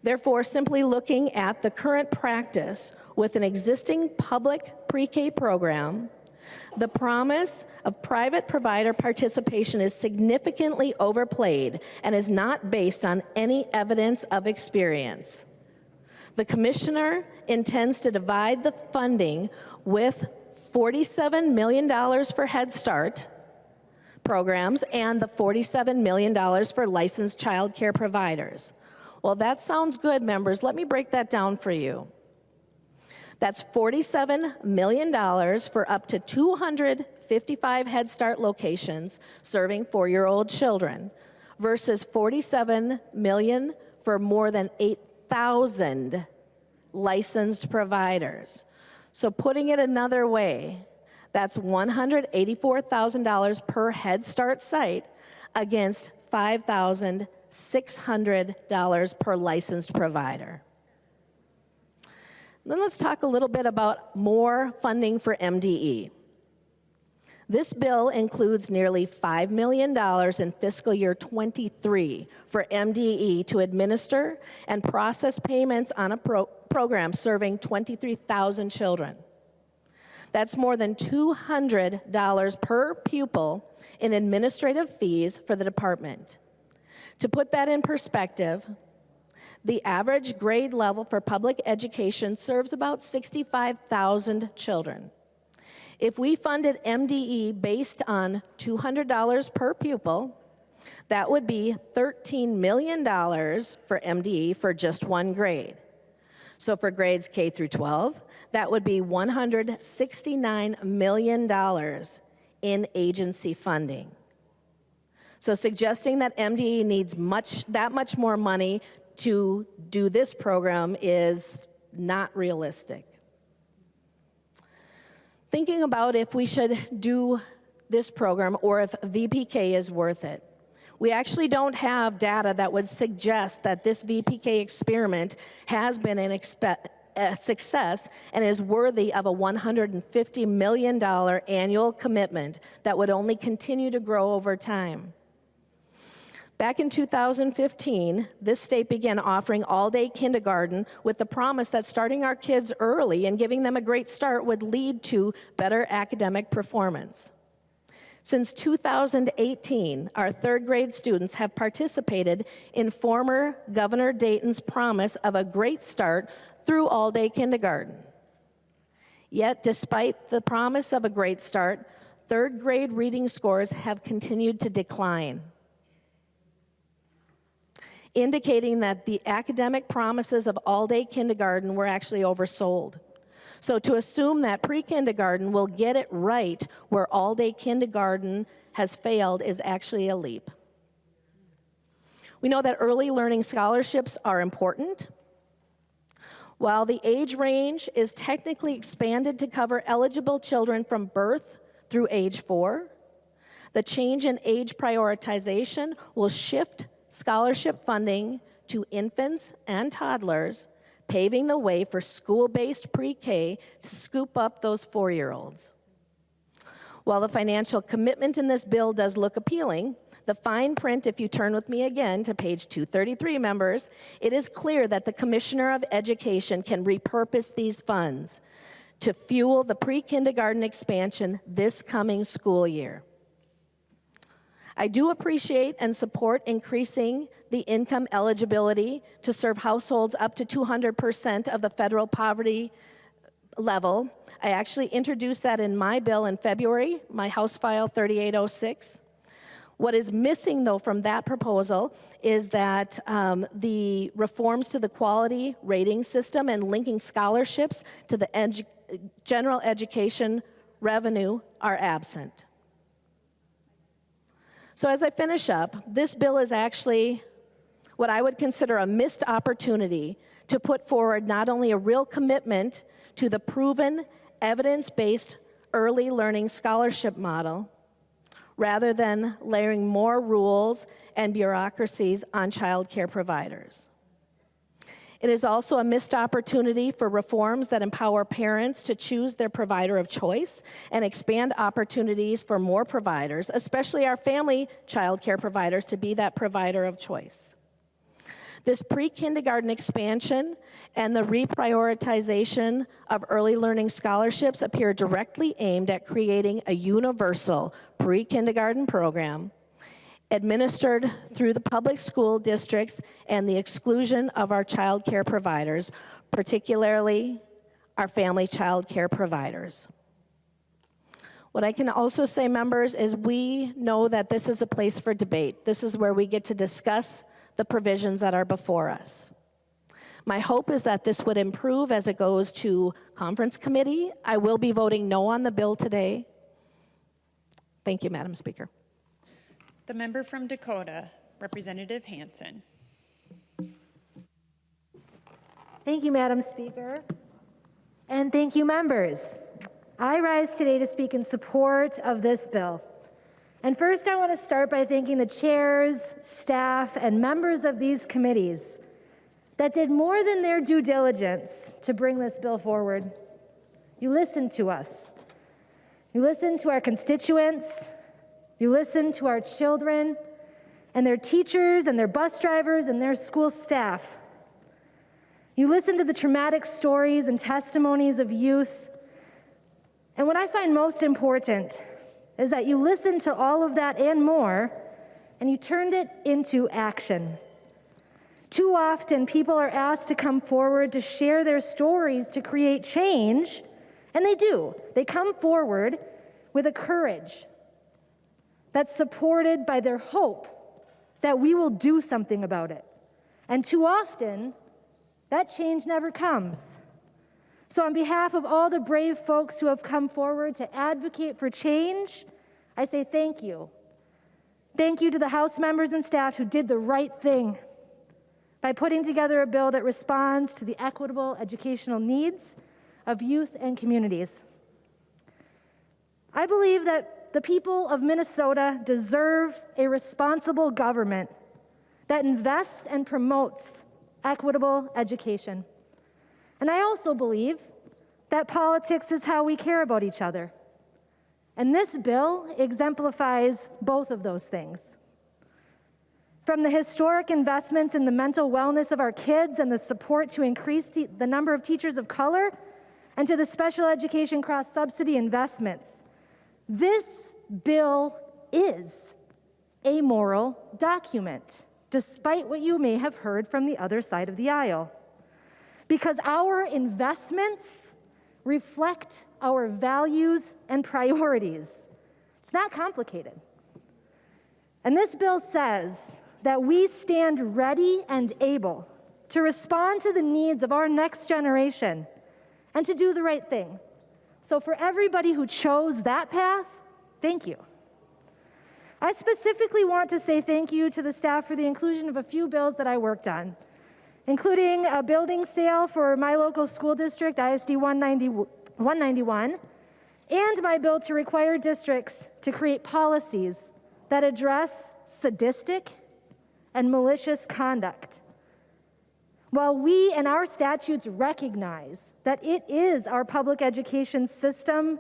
Therefore, simply looking at the current practice with an existing public pre-K program, the promise of private provider participation is significantly overplayed and is not based on any evidence of experience. The commissioner intends to divide the funding with $47 million for Head Start, programs and the $47 million for licensed child care providers. Well, that sounds good, members. Let me break that down for you. That's $47 million for up to 255 Head Start locations serving 4-year-old children versus $47 million for more than 8,000 licensed providers. So putting it another way, that's $184,000 per Head Start site against $5,600 per licensed provider. Then let's talk a little bit about more funding for MDE. This bill includes nearly $5 million in fiscal year 23 for MDE to administer and process payments on a program serving 23,000 children. That's more than $200 per pupil in administrative fees for the department. To put that in perspective, the average grade level for public education serves about 65,000 children. If we funded MDE based on $200 per pupil, that would be $13 million for MDE for just one grade. So for grades K through 12, that would be $169 million in agency funding. So suggesting that MDE needs that much more money to do this program is not realistic. Thinking about if we should do this program or if VPK is worth it. We actually don't have data that would suggest that this VPK experiment has been a success and is worthy of a $150 million annual commitment that would only continue to grow over time. Back in 2015, this state began offering all-day kindergarten with the promise that starting our kids early and giving them a great start would lead to better academic performance. Since 2018, our third grade students have participated in former Governor Dayton's promise of a great start through all-day kindergarten. Yet, despite the promise of a great start, third grade reading scores have continued to decline, indicating that the academic promises of all-day kindergarten were actually oversold. So to assume that pre-kindergarten will get it right where all-day kindergarten has failed is actually a leap. We know that early learning scholarships are important. While the age range is technically expanded to cover eligible children from birth through age 4, the change in age prioritization will shift scholarship funding to infants and toddlers, paving the way for school-based pre-K to scoop up those 4-year-olds. While the financial commitment in this bill does look appealing, the fine print, if you turn with me again to page 233, members, it is clear that the Commissioner of Education can repurpose these funds to fuel the pre-kindergarten expansion this coming school year. I do appreciate and support increasing the income eligibility to serve households up to 200% of the federal poverty level. I actually introduced that in my bill in February, my House File 3806. What is missing, though, from that proposal is that the reforms to the quality rating system and linking scholarships to the general education revenue are absent. So as I finish up, this bill is actually what I would consider a missed opportunity to put forward not only a real commitment to the proven, evidence-based early learning scholarship model, rather than layering more rules and bureaucracies on child care providers. It is also a missed opportunity for reforms that empower parents to choose their provider of choice and expand opportunities for more providers, especially our family child care providers, to be that provider of choice. This pre-kindergarten expansion and the reprioritization of early learning scholarships appear directly aimed at creating a universal pre-kindergarten program administered through the public school districts and the exclusion of our child care providers, particularly our family child care providers. What I can also say, members, is we know that this is a place for debate. This is where we get to discuss the provisions that are before us. My hope is that this would improve as it goes to conference committee. I will be voting no on the bill today. Thank you, Madam Speaker. The member from Dakota, Representative Hansen. Thank you, Madam Speaker. And thank you, members. I rise today to speak in support of this bill. And first, I want to start by thanking the chairs, staff, and members of these committees that did more than their due diligence to bring this bill forward. You listened to us. You listened to our constituents. You listened to our children and their teachers and their bus drivers and their school staff. You listened to the traumatic stories and testimonies of youth. And what I find most important is that you listened to all of that and more, and you turned it into action. Too often, people are asked to come forward to share their stories to create change, and they do. They come forward with a courage that's supported by their hope that we will do something about it. And too often, that change never comes. So on behalf of all the brave folks who have come forward to advocate for change, I say thank you. Thank you to the House members and staff who did the right thing by putting together a bill that responds to the equitable educational needs of youth and communities. I believe that the people of Minnesota deserve a responsible government that invests and promotes equitable education. And I also believe that politics is how we care about each other. And this bill exemplifies both of those things. From the historic investments in the mental wellness of our kids and the support to increase the number of teachers of color, and to the special education cross-subsidy investments, this bill is a moral document, despite what you may have heard from the other side of the aisle. Because our investments reflect our values and priorities. It's not complicated. And this bill says that we stand ready and able to respond to the needs of our next generation and to do the right thing. So for everybody who chose that path, thank you. I specifically want to say thank you to the staff for the inclusion of a few bills that I worked on, including a building sale for my local school district, ISD 191, and my bill to require districts to create policies that address sadistic and malicious conduct. While we and our statutes recognize that it is our public education system,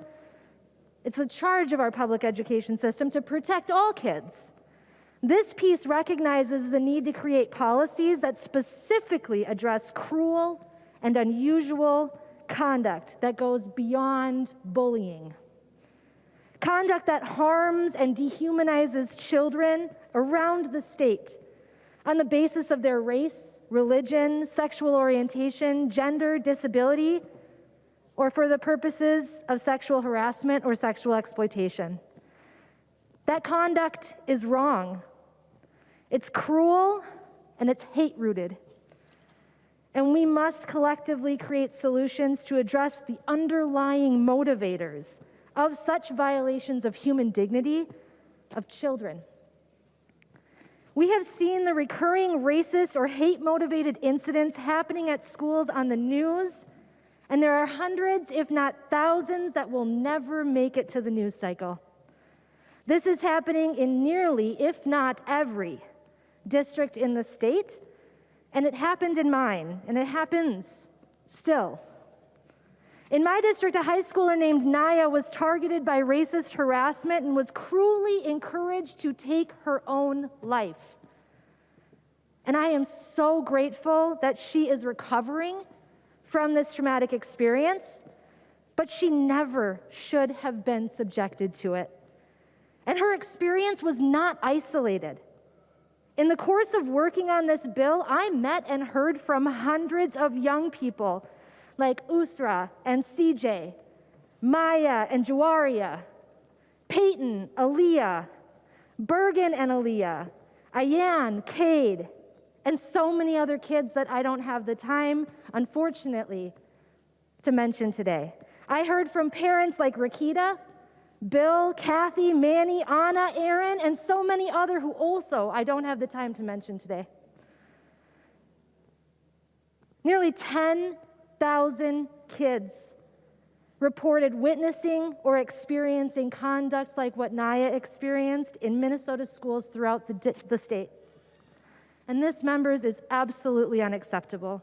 it's the charge of our public education system to protect all kids. This piece recognizes the need to create policies that specifically address cruel and unusual conduct that goes beyond bullying. Conduct that harms and dehumanizes children around the state on the basis of their race, religion, sexual orientation, gender, disability, or for the purposes of sexual harassment or sexual exploitation. That conduct is wrong. It's cruel and it's hate-rooted. And we must collectively create solutions to address the underlying motivators of such violations of human dignity of children. We have seen the recurring racist or hate-motivated incidents happening at schools on the news, and there are hundreds, if not thousands, that will never make it to the news cycle. This is happening in nearly, if not every, district in the state, and it happened in mine, and it happens still. In my district, a high schooler named Naya was targeted by racist harassment and was cruelly encouraged to take her own life. And I am so grateful that she is recovering from this traumatic experience, but she never should have been subjected to it. And her experience was not isolated. In the course of working on this bill, I met and heard from hundreds of young people like Usra and CJ, Maya and Juwaria, Peyton, Aaliyah, Bergen and Aaliyah, Ayan, Cade, and so many other kids that I don't have the time, unfortunately, to mention today. I heard from parents like Rakita, Bill, Kathy, Manny, Anna, Aaron, and so many other who also I don't have the time to mention today. Nearly 10,000 kids reported witnessing or experiencing conduct like what Naya experienced in Minnesota schools throughout the state. And this, members, is absolutely unacceptable.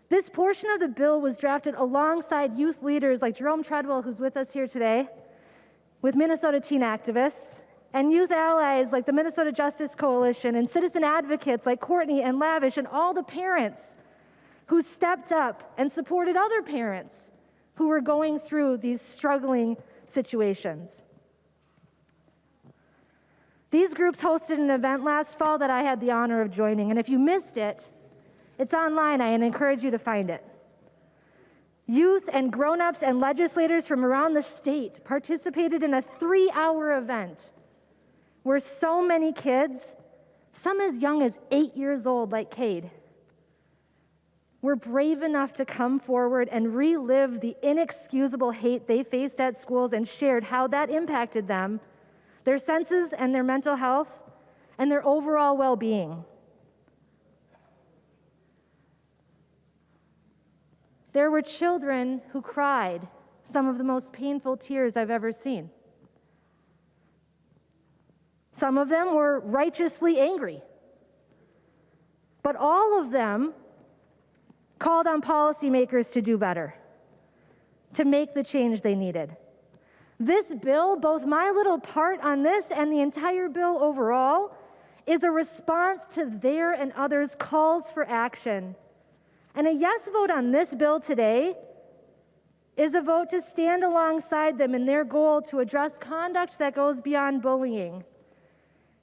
This portion of the bill was drafted alongside youth leaders like Jerome Treadwell, who's with us here today, with Minnesota teen activists, and youth allies like the Minnesota Justice Coalition, and citizen advocates like Courtney and Lavish, and all the parents who stepped up and supported other parents who were going through these struggling situations. These groups hosted an event last fall that I had the honor of joining, and if you missed it, it's online. I encourage you to find it. Youth and grown-ups and legislators from around the state participated in a 3-hour event where so many kids, some as young as 8 years old like Cade, were brave enough to come forward and relive the inexcusable hate they faced at schools and shared how that impacted them, their senses and their mental health, and their overall well-being. There were children who cried some of the most painful tears I've ever seen. Some of them were righteously angry. But all of them called on policymakers to do better, to make the change they needed. This bill, both my little part on this and the entire bill overall, is a response to their and others' calls for action. And a yes vote on this bill today is a vote to stand alongside them in their goal to address conduct that goes beyond bullying,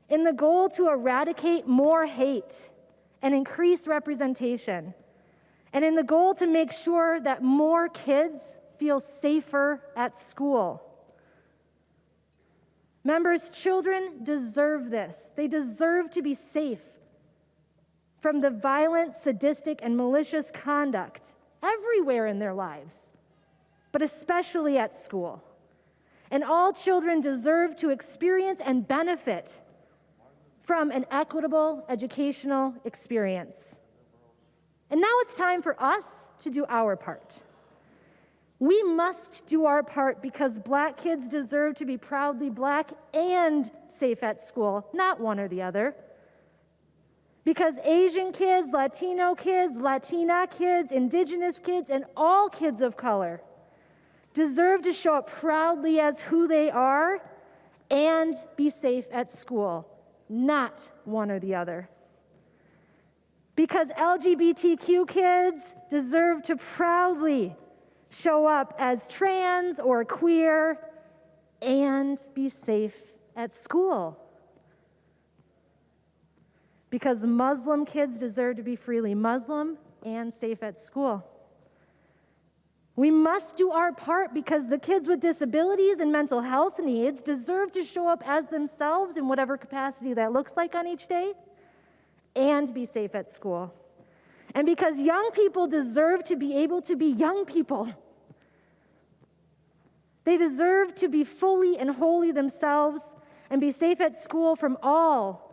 in the goal to eradicate more hate and increase representation, and in the goal to make sure that more kids feel safer at school. Members, children deserve this. They deserve to be safe from the violent, sadistic, and malicious conduct everywhere in their lives, but especially at school. And all children deserve to experience and benefit from an equitable educational experience. And now it's time for us to do our part. We must do our part because Black kids deserve to be proudly Black and safe at school, not one or the other. Because Asian kids, Latino kids, Latina kids, Indigenous kids, and all kids of color deserve to show up proudly as who they are and be safe at school, not one or the other. Because LGBTQ kids deserve to proudly show up as trans or queer and be safe at school. Because Muslim kids deserve to be freely Muslim and safe at school. We must do our part because the kids with disabilities and mental health needs deserve to show up as themselves in whatever capacity that looks like on each day and be safe at school. And because young people deserve to be able to be young people. They deserve to be fully and wholly themselves and be safe at school from all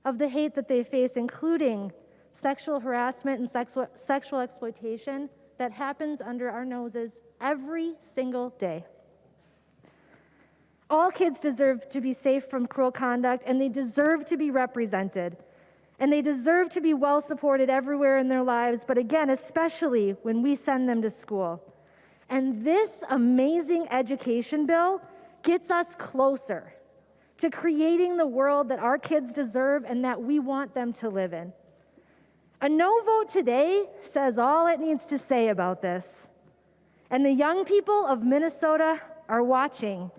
of the hate that they face, including sexual harassment and sexual exploitation that happens under our noses every single day. All kids deserve to be safe from cruel conduct, and they deserve to be represented. And they deserve to be well supported everywhere in their lives, but again, especially when we send them to school. And this amazing education bill gets us closer to creating the world that our kids deserve and that we want them to live in. A no vote today says all it needs to say about this. And the young people of Minnesota are watching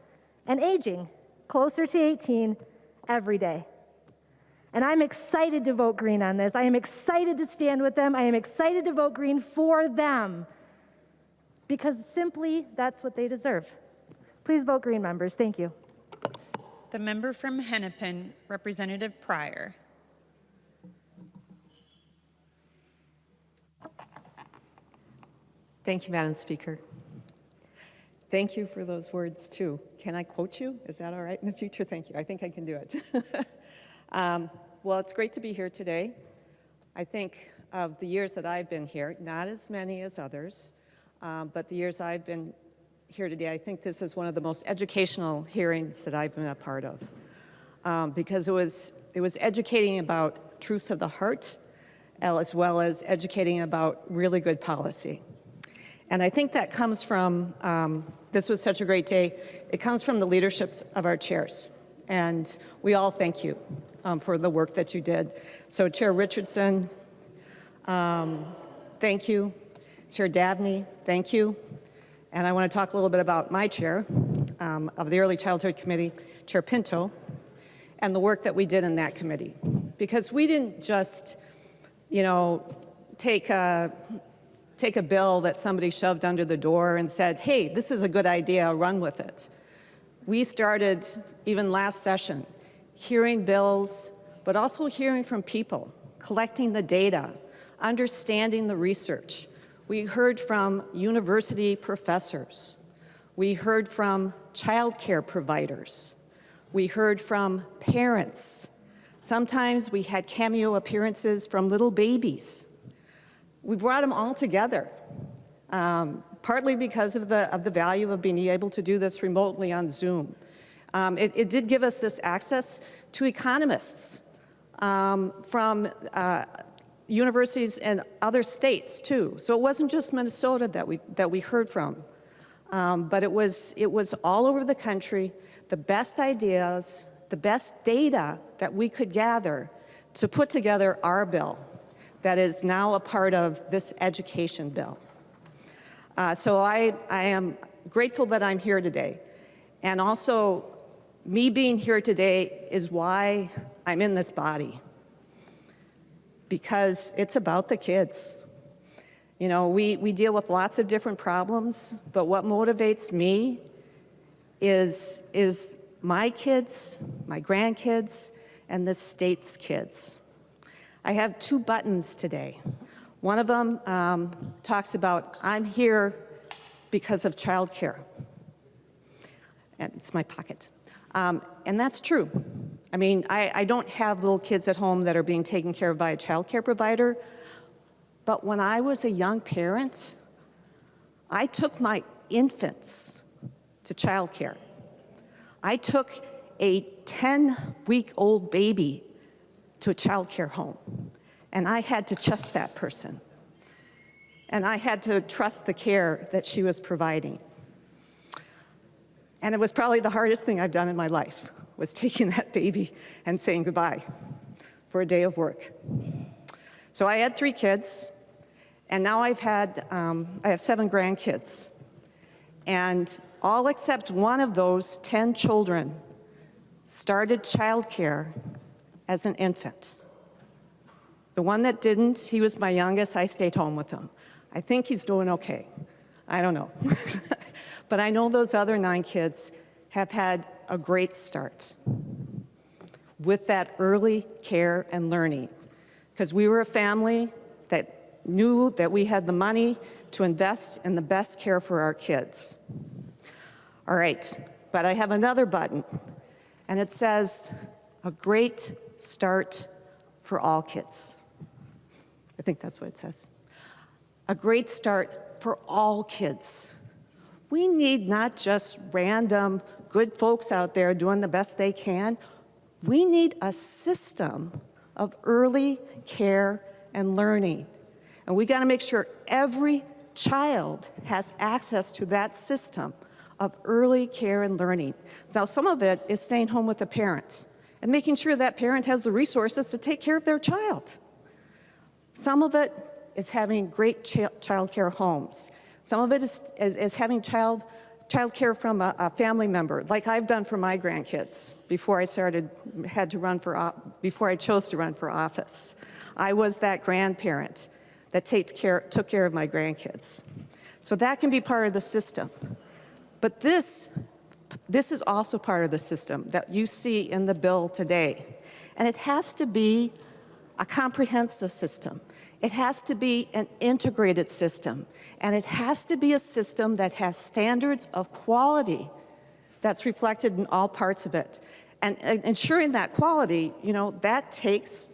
and aging closer to 18 every day. And I'm excited to vote green on this. I am excited to stand with them. I am excited to vote green for them because simply that's what they deserve. Please vote green, members. Thank you. The member from Hennepin, Representative Pryor. Thank you, Madam Speaker. Thank you for those words, too. Can I quote you? Is that all right in the future? Thank you. I think I can do it. Well, it's great to be here today. I think of the years that I've been here, not as many as others, but the years I've been here today, I think this is one of the most educational hearings that I've been a part of, because it was educating about truths of the heart, as well as educating about really good policy. And I think that comes from, this was such a great day, it comes from the leaderships of our chairs. And we all thank you for the work that you did. So Chair Richardson, thank you. Chair Davnie, thank you. And I want to talk a little bit about my chair of the Early Childhood Committee, Chair Pinto, and the work that we did in that committee. Because we didn't just, take a bill that somebody shoved under the door and said, hey, this is a good idea, run with it. We started, even last session, hearing bills, but also hearing from people, collecting the data, understanding the research. We heard from university professors. We heard from childcare providers. We heard from parents. Sometimes we had cameo appearances from little babies. We brought them all together, partly because of the value of being able to do this remotely on Zoom. It did give us this access to economists from universities in other states too. So it wasn't just Minnesota that we heard from, but it was all over the country, the best ideas, the best data that we could gather to put together our bill that is now a part of this education bill. So I am grateful that I'm here today. And also, me being here today is why I'm in this body. Because it's about the kids. We deal with lots of different problems, but what motivates me is my kids, my grandkids, and the state's kids. I have 2 buttons today. One of them talks about, I'm here because of childcare. And it's my pocket. And that's true. I mean, I don't have little kids at home that are being taken care of by a childcare provider, but when I was a young parent, I took my infants to childcare. I took a 10-week-old baby to a child care home. And I had to trust that person. And I had to trust the care that she was providing. And it was probably the hardest thing I've done in my life, was taking that baby and saying goodbye for a day of work. So I had 3 kids, and now I have 7 grandkids. And all except one of those 10 children started childcare as an infant. The one that didn't, he was my youngest, I stayed home with him. I think he's doing okay. I don't know. But I know those other 9 kids have had a great start with that early care and learning. Because we were a family that knew that we had the money to invest in the best care for our kids. All right, but I have another button, and it says, a great start for all kids. I think that's what it says. A great start for all kids. We need not just random good folks out there doing the best they can. We need a system of early care and learning. And we got to make sure every child has access to that system of early care and learning. Now, some of it is staying home with the parent and making sure that parent has the resources to take care of their child. Some of it is having great child care homes. Some of it is having child care from a family member, like I've done for my grandkids before I chose to run for office. I was that grandparent that took care of my grandkids. So that can be part of the system. But this This is also part of the system that you see in the bill today. And it has to be a comprehensive system. It has to be an integrated system. And it has to be a system that has standards of quality that's reflected in all parts of it. And ensuring that quality, you know, that takes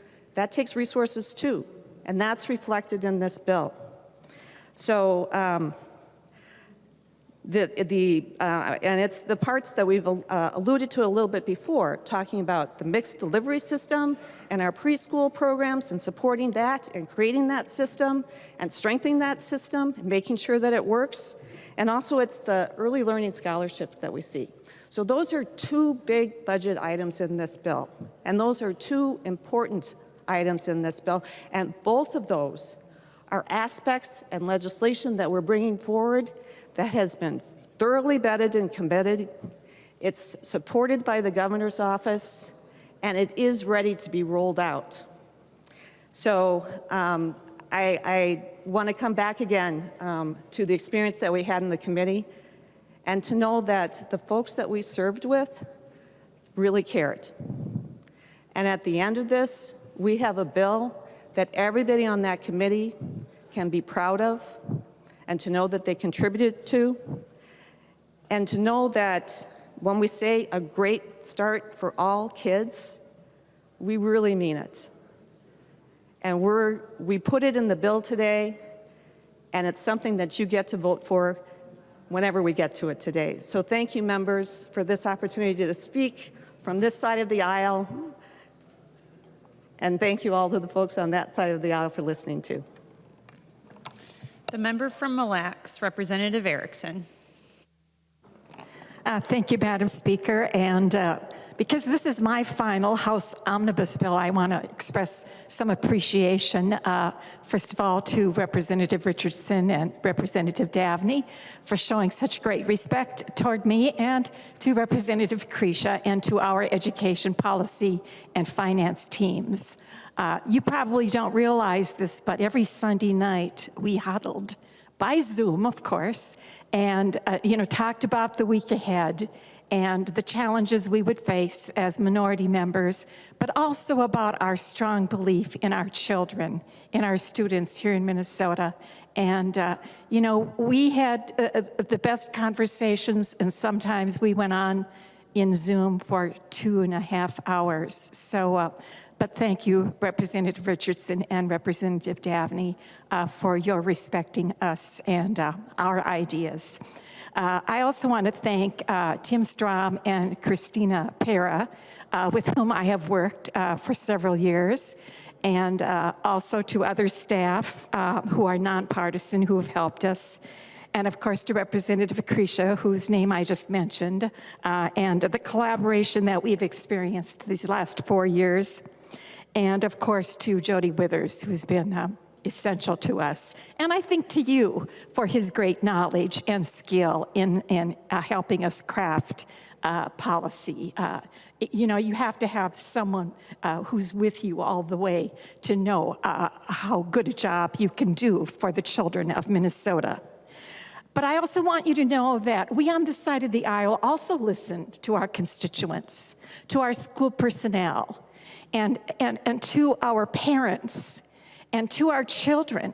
resources too. And that's reflected in this bill. So, and it's the parts that we've alluded to a little bit before, talking about the mixed delivery system and our preschool programs and supporting that and creating that system and strengthening that system and making sure that it works. And also it's the early learning scholarships that we see. So those are two big budget items in this bill. And those are two important items in this bill. And both of those are aspects and legislation that we're bringing forward that has been thoroughly vetted and committed. It's supported by the governor's office, and it is ready to be rolled out. So I want to come back again to the experience that we had in the committee, and to know that the folks that we served with really cared. And at the end of this, we have a bill that everybody on that committee can be proud of, and to know that they contributed to, and to know that when we say a great start for all kids, we really mean it. And we put it in the bill today, and it's something that you get to vote for whenever we get to it today. So thank you, members, for this opportunity to speak from this side of the aisle. And thank you all to the folks on that side of the aisle for listening too. The member from Mille Lacs, Representative Erickson. Thank you, Madam Speaker. And because this is my final House Omnibus bill, I want to express some appreciation, first of all, to Representative Richardson and Representative Davnie for showing such great respect toward me, and to Representative Krisha and to our education policy and finance teams. You probably don't realize this, but every Sunday night we huddled by Zoom, of course, and talked about the week ahead and the challenges we would face as minority members, but also about our strong belief in our children, in our students here in Minnesota. And, we had the best conversations, and sometimes we went on in Zoom for 2.5 hours. So, but thank you, Representative Richardson and Representative Davnie, for your respecting us and our ideas. I also want to thank Tim Strom and Christina Pera, with whom I have worked for several years, and also to other staff who are nonpartisan who have helped us. And of course to Representative Krisha, whose name I just mentioned, and the collaboration that we've experienced these last 4 years. And of course to Jody Withers, who's been essential to us. And I think to you for his great knowledge and skill in helping us craft policy. You have to have someone who's with you all the way to know how good a job you can do for the children of Minnesota. But I also want you to know that we on this side of the aisle also listen to our constituents, to our school personnel, and to our parents, and to our children,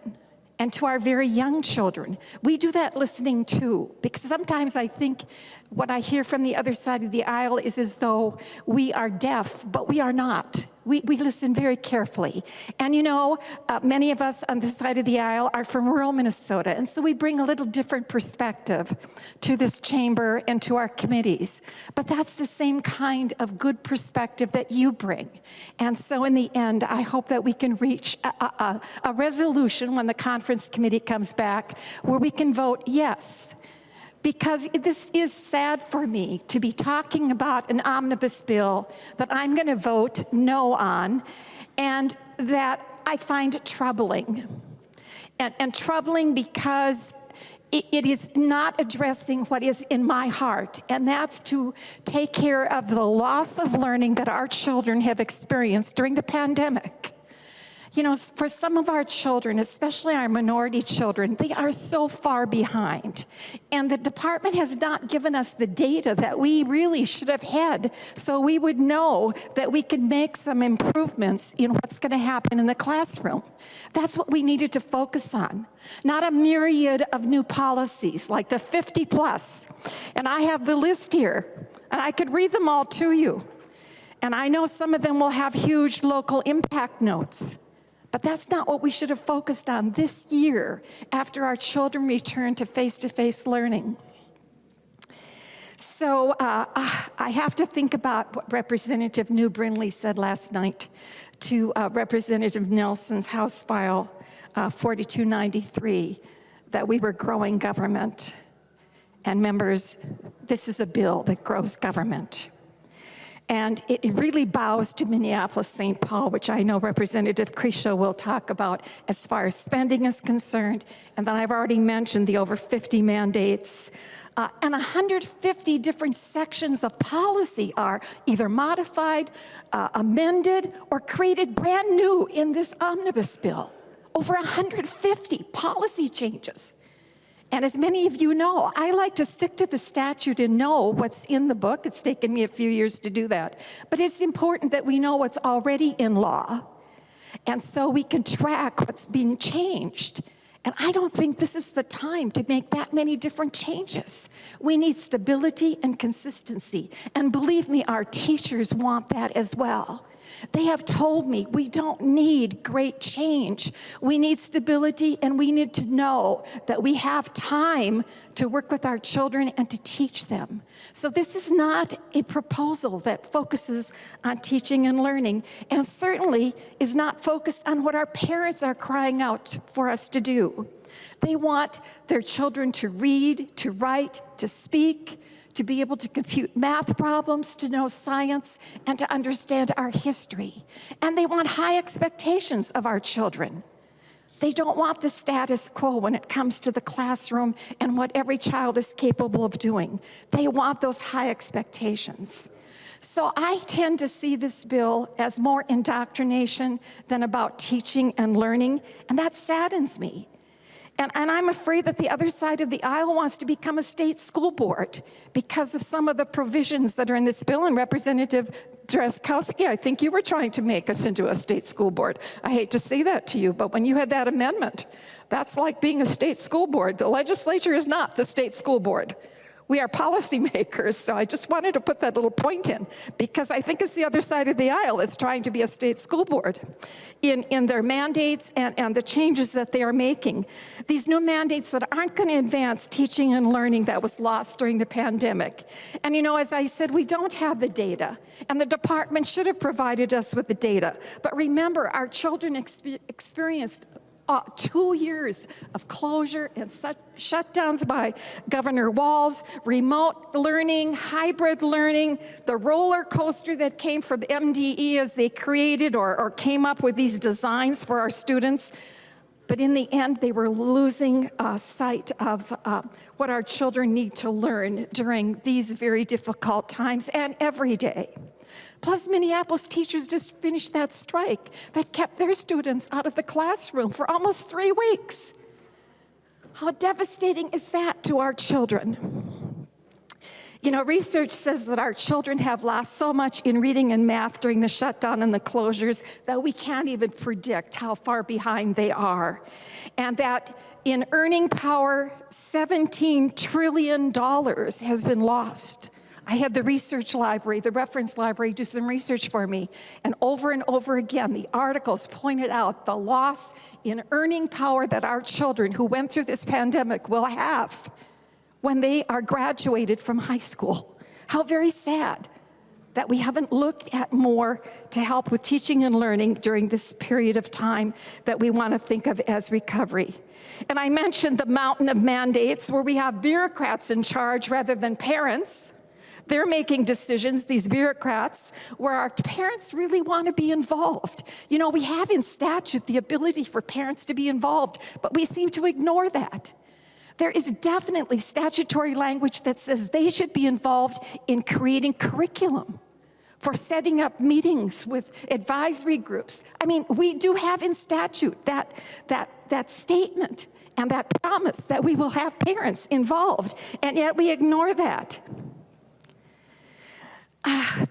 and to our very young children. We do that listening too, because sometimes I think what I hear from the other side of the aisle is as though we are deaf, but we are not. We listen very carefully. And many of us on this side of the aisle are from rural Minnesota, and so we bring a little different perspective to this chamber and to our committees. But that's the same kind of good perspective that you bring. And so in the end, I hope that we can reach a resolution when the conference committee comes back where we can vote yes. Because this is sad for me to be talking about an omnibus bill that I'm going to vote no on, and that I find troubling. And troubling because it is not addressing what is in my heart, and that's to take care of the loss of learning that our children have experienced during the pandemic. You know, for some of our children, especially our minority children, they are so far behind. And the department has not given us the data that we really should have had, so we would know that we could make some improvements in what's going to happen in the classroom. That's what we needed to focus on, not a myriad of new policies like the 50 plus. And I have the list here, and I could read them all to you. And I know some of them will have huge local impact notes. But that's not what we should have focused on this year after our children return to face-to-face learning. So I have to think about what Representative New Brindley said last night to Representative Nelson's House File 4293, that we were growing government. And members, this is a bill that grows government. And it really bows to Minneapolis-St. Paul, which I know Representative Crisho will talk about as far as spending is concerned. And then I've already mentioned the over 50 mandates. And 150 different sections of policy are either modified, amended, or created brand new in this omnibus bill. Over 150 policy changes. And as many of you know, I like to stick to the statute and know what's in the book. It's taken me a few years to do that. But it's important that we know what's already in law. And so we can track what's being changed. And I don't think this is the time to make that many different changes. We need stability and consistency. And believe me, our teachers want that as well. They have told me we don't need great change. We need stability, and we need to know that we have time to work with our children and to teach them. So this is not a proposal that focuses on teaching and learning, and certainly is not focused on what our parents are crying out for us to do. They want their children to read, to write, to speak, to be able to compute math problems, to know science, and to understand our history. And they want high expectations of our children. They don't want the status quo when it comes to the classroom and what every child is capable of doing. They want those high expectations. So I tend to see this bill as more indoctrination than about teaching and learning, and that saddens me. And I'm afraid that the other side of the aisle wants to become a state school board because of some of the provisions that are in this bill. And Representative Drazkowski, I think you were trying to make us into a state school board. I hate to say that to you, but when you had that amendment, that's like being a state school board. The legislature is not the state school board. We are policymakers, so I just wanted to put that little point in because I think it's the other side of the aisle is trying to be a state school board in their mandates and the changes that they are making. These new mandates that aren't going to advance teaching and learning that was lost during the pandemic. And you know, as I said, we don't have the data, and the department should have provided us with the data. But remember, our children experienced 2 years of closure and shutdowns by Governor Walz, remote learning, hybrid learning, the roller coaster that came from MDE as they created or came up with these designs for our students. But in the end, they were losing sight of what our children need to learn during these very difficult times and every day. Plus, Minneapolis teachers just finished that strike that kept their students out of the classroom for almost 3 weeks. How devastating is that to our children? You know, research says that our children have lost so much in reading and math during the shutdown and the closures that we can't even predict how far behind they are. And that in earning power, $17 trillion has been lost. I had the research library, the reference library, do some research for me. And over again, the articles pointed out the loss in earning power that our children who went through this pandemic will have when they are graduated from high school. How very sad that we haven't looked at more to help with teaching and learning during this period of time that we want to think of as recovery. And I mentioned the mountain of mandates where we have bureaucrats in charge rather than parents. They're making decisions, these bureaucrats, where our parents really want to be involved. You know, we have in statute the ability for parents to be involved, but we seem to ignore that. There is definitely statutory language that says they should be involved in creating curriculum for setting up meetings with advisory groups. I mean, we do have in statute that statement and that promise that we will have parents involved, and yet we ignore that.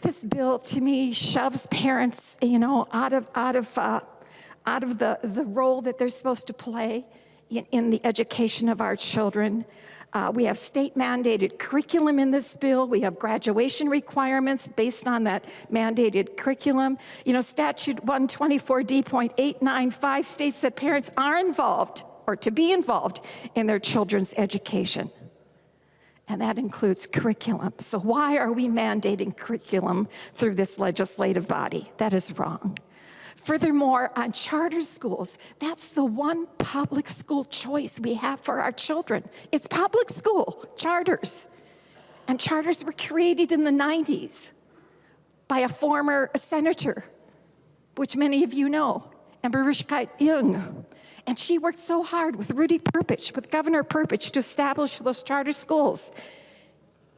This bill, to me, shoves parents, out of the role that they're supposed to play in the education of our children. We have state-mandated curriculum in this bill. We have graduation requirements based on that mandated curriculum. Statute 124D.895 states that parents are involved or to be involved in their children's education. And that includes curriculum. So why are we mandating curriculum through this legislative body? That is wrong. Furthermore, on charter schools, that's the one public school choice we have for our children. It's public school, charters. And charters were created in the 90s by a former senator, which many of you know, Amber Young. And she worked so hard with Rudy Perpich, with Governor Perpich, to establish those charter schools.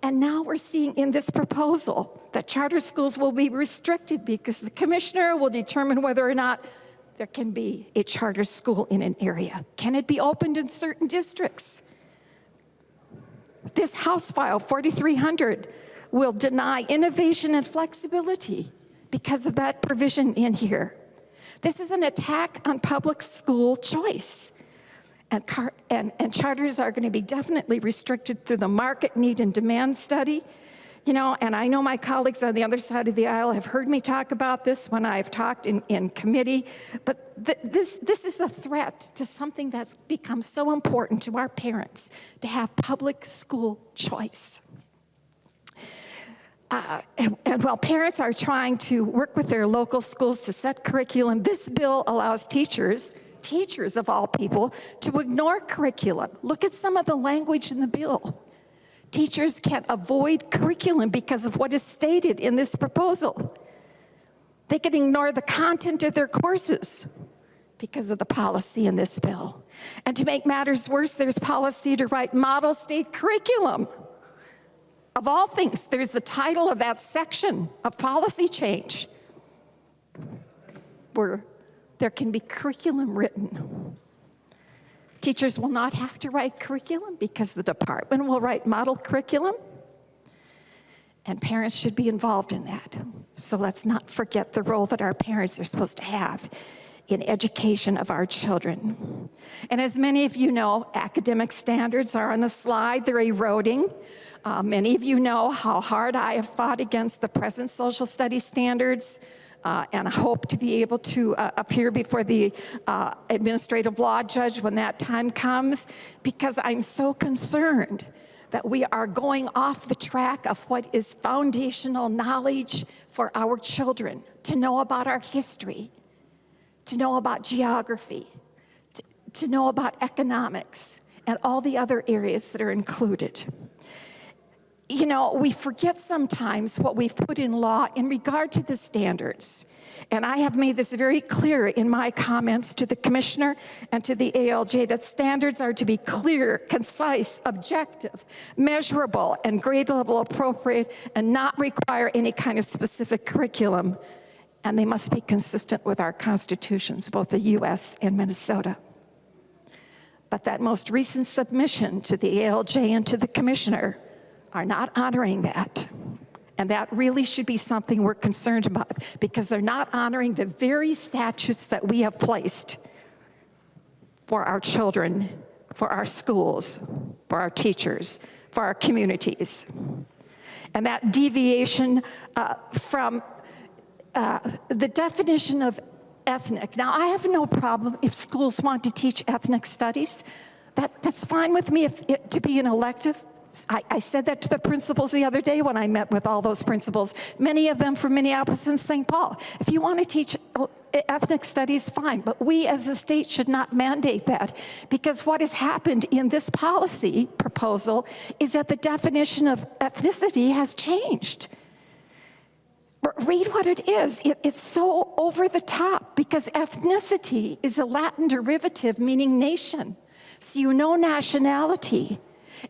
And now we're seeing in this proposal that charter schools will be restricted because the commissioner will determine whether or not there can be a charter school in an area. Can it be opened in certain districts? This House File 4300 will deny innovation and flexibility because of that provision in here. This is an attack on public school choice. And charters are going to be definitely restricted through the market need and demand study. And I know my colleagues on the other side of the aisle have heard me talk about this when I've talked in committee, but this is a threat to something that's become so important to our parents, to have public school choice. And while parents are trying to work with their local schools to set curriculum, this bill allows teachers of all people, to ignore curriculum. Look at some of the language in the bill. Teachers can't avoid curriculum because of what is stated in this proposal. They can ignore the content of their courses because of the policy in this bill. And to make matters worse, there's policy to write model state curriculum. Of all things, there's the title of that section of policy change, where there can be curriculum written. Teachers will not have to write curriculum because the department will write model curriculum, and parents should be involved in that. So let's not forget the role that our parents are supposed to have in education of our children. And as many of you know, academic standards are on the slide. They're eroding. Many of you know how hard I have fought against the present social studies standards, and I hope to be able to appear before the administrative law judge when that time comes, because I'm so concerned that we are going off the track of what is foundational knowledge for our children, to know about our history, to know about geography, to know about economics, and all the other areas that are included. We forget sometimes what we've put in law in regard to the standards. And I have made this very clear in my comments to the commissioner and to the ALJ, that standards are to be clear, concise, objective, measurable, and grade level appropriate, and not require any kind of specific curriculum. And they must be consistent with our constitutions, both the US and Minnesota. But that most recent submission to the ALJ and to the commissioner are not honoring that. And that really should be something we're concerned about, because they're not honoring the very statutes that we have placed for our children, for our schools, for our teachers, for our communities. And that deviation from the definition of ethnic. Now, I have no problem if schools want to teach ethnic studies. That's fine with me to be an elective. I said that to the principals the other day when I met with all those principals, many of them from Minneapolis and St. Paul. If you want to teach ethnic studies, fine, but we as a state should not mandate that, because what has happened in this policy proposal is that the definition of ethnicity has changed. Read what it is. It's so over the top, because ethnicity is a Latin derivative meaning nation. So you know nationality.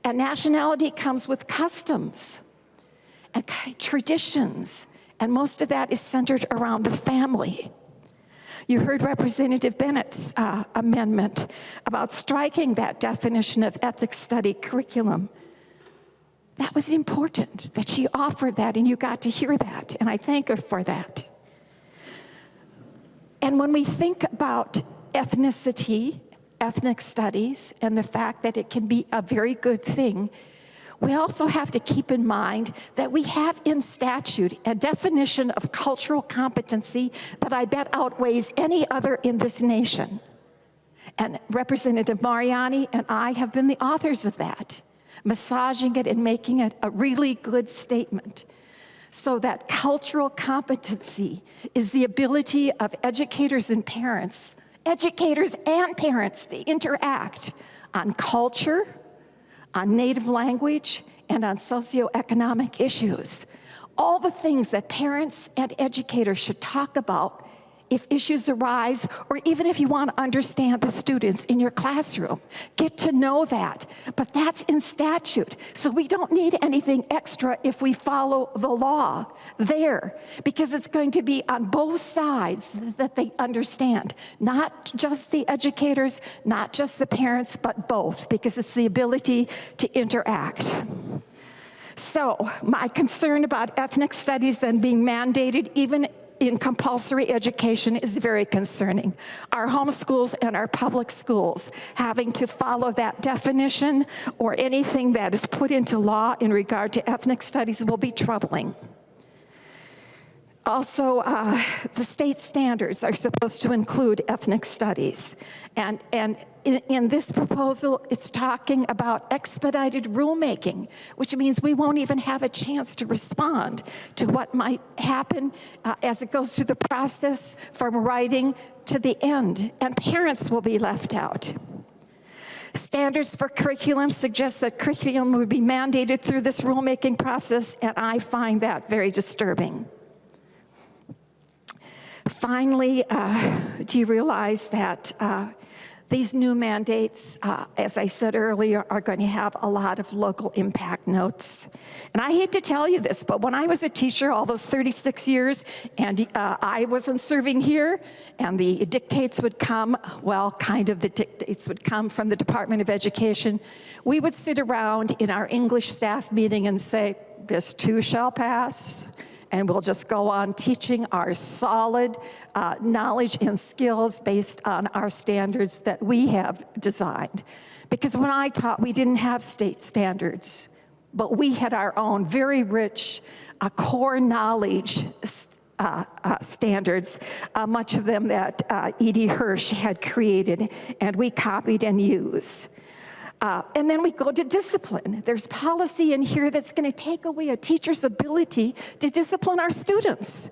And nationality comes with customs and traditions And most of that is centered around the family. You heard Representative Bennett's amendment about striking that definition of ethics study curriculum. That was important that she offered that, and you got to hear that, and I thank her for that. And when we think about ethnicity, ethnic studies, and the fact that it can be a very good thing, we also have to keep in mind that we have in statute a definition of cultural competency that I bet outweighs any other in this nation. And Representative Mariani and I have been the authors of that, massaging it and making it a really good statement. So that cultural competency is the ability of educators and parents to interact on culture, on native language, and on socioeconomic issues. All the things that parents and educators should talk about if issues arise, or even if you want to understand the students in your classroom. Get to know that. But that's in statute. So we don't need anything extra if we follow the law there, because it's going to be on both sides that they understand. Not just the educators, not just the parents, but both, because it's the ability to interact. So my concern about ethnic studies then being mandated even in compulsory education is very concerning. Our home schools and our public schools having to follow that definition or anything that is put into law in regard to ethnic studies will be troubling. Also, the state standards are supposed to include ethnic studies. And in this proposal, it's talking about expedited rulemaking, which means we won't even have a chance to respond to what might happen as it goes through the process from writing to the end, and parents will be left out. Standards for curriculum suggest that curriculum would be mandated through this rulemaking process, and I find that very disturbing. Finally, do you realize that these new mandates, as I said earlier, are going to have a lot of local impact notes? And I hate to tell you this, but when I was a teacher all those 36 years, and I wasn't serving here, and the dictates would come, well, kind of the dictates would come from the Department of Education, we would sit around in our English staff meeting and say, this too shall pass. And we'll just go on teaching our solid knowledge and skills based on our standards that we have designed. Because when I taught, we didn't have state standards, but we had our own very rich core knowledge standards, much of them that E.D. Hirsch had created, and we copied and used. And then we go to discipline. There's policy in here that's going to take away a teacher's ability to discipline our students.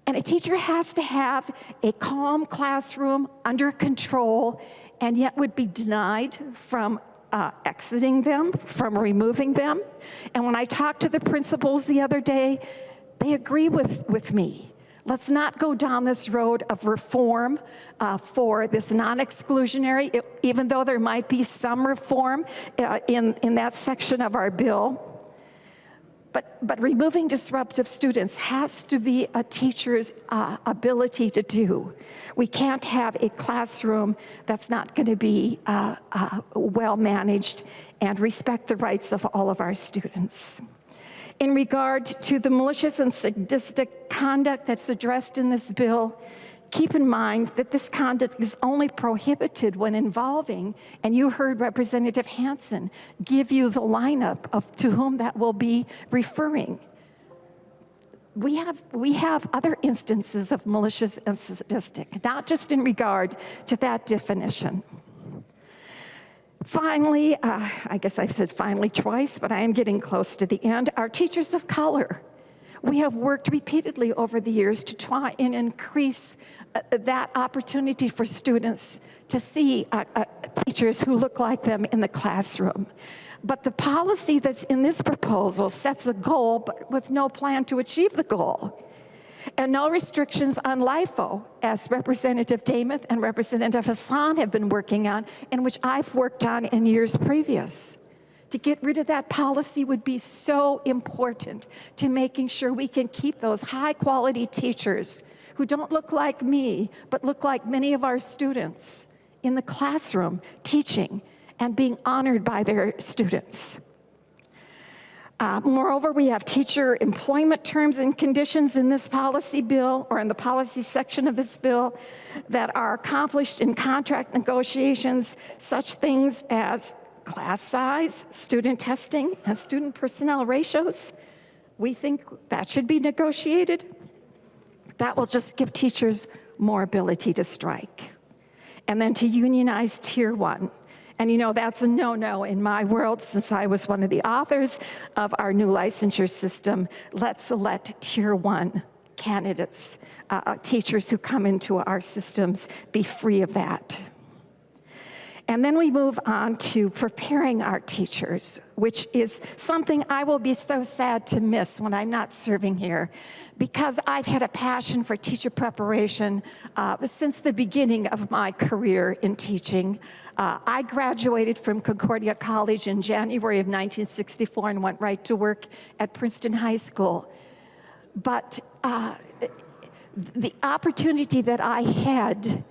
And a teacher has to have a calm classroom under control, and yet would be denied from exiting them, from removing them. And when I talked to the principals the other day, they agree with me. Let's not go down this road of reform for this non-exclusionary, even though there might be some reform in that section of our bill. But removing disruptive students has to be a teacher's ability to do. We can't have a classroom that's not going to be well managed and respect the rights of all of our students. In regard to the malicious and sadistic conduct that's addressed in this bill, keep in mind that this conduct is only prohibited when involving, and you heard Representative Hansen give you the lineup of to whom that will be referring. We have other instances of malicious and sadistic, not just in regard to that definition. Finally, I guess I've said finally twice, but I am getting close to the end, our teachers of color. We have worked repeatedly over the years to try and increase that opportunity for students to see teachers who look like them in the classroom. But the policy that's in this proposal sets a goal, but with no plan to achieve the goal. And no restrictions on LIFO, as Representative Dameth and Representative Hassan have been working on, and which I've worked on in years previous. To get rid of that policy would be so important to making sure we can keep those high-quality teachers who don't look like me, but look like many of our students in the classroom teaching and being honored by their students. Moreover, we have teacher employment terms and conditions in this policy bill, or in the policy section of this bill, that are accomplished in contract negotiations, such things as class size, student testing, and student personnel ratios. We think that should be negotiated. That will just give teachers more ability to strike. And then to unionize Tier 1. And you know, that's a no-no in my world, since I was one of the authors of our new licensure system. Let's let Tier 1 candidates, teachers who come into our systems, be free of that. And then we move on to preparing our teachers, which is something I will be so sad to miss when I'm not serving here, because I've had a passion for teacher preparation since the beginning of my career in teaching. I graduated from Concordia College in January of 1964 and went right to work at Princeton High School. But the opportunity that I had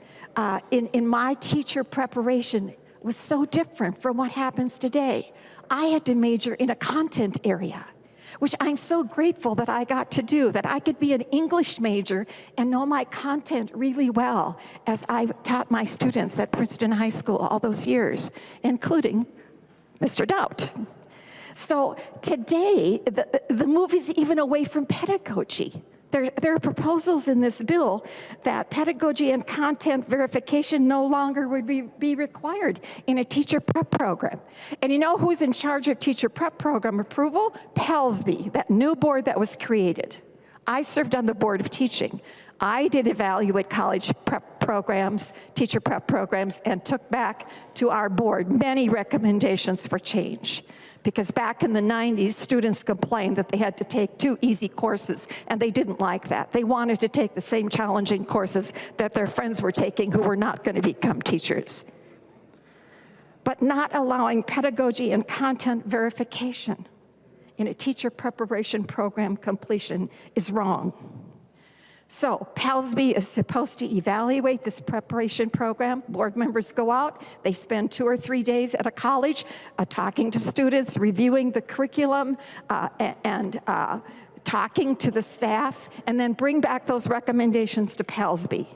in my teacher preparation was so different from what happens today. I had to major in a content area, which I'm so grateful that I got to do, that I could be an English major and know my content really well as I taught my students at Princeton High School all those years, including Mr. Dowd. So today, the move is even away from pedagogy. There are proposals in this bill that pedagogy and content verification no longer would be required in a teacher prep program. And you know who's in charge of teacher prep program approval? PALSB, that new board that was created. I served on the board of teaching. I did evaluate college prep programs, teacher prep programs, and took back to our board many recommendations for change. Because back in the 90s, students complained that they had to take 2 easy courses, and they didn't like that. They wanted to take the same challenging courses that their friends were taking who were not going to become teachers. But not allowing pedagogy and content verification in a teacher preparation program completion is wrong. So PALSB is supposed to evaluate this preparation program. Board members go out, they spend 2 or 3 days at a college talking to students, reviewing the curriculum, and talking to the staff, and then bring back those recommendations to PALSB.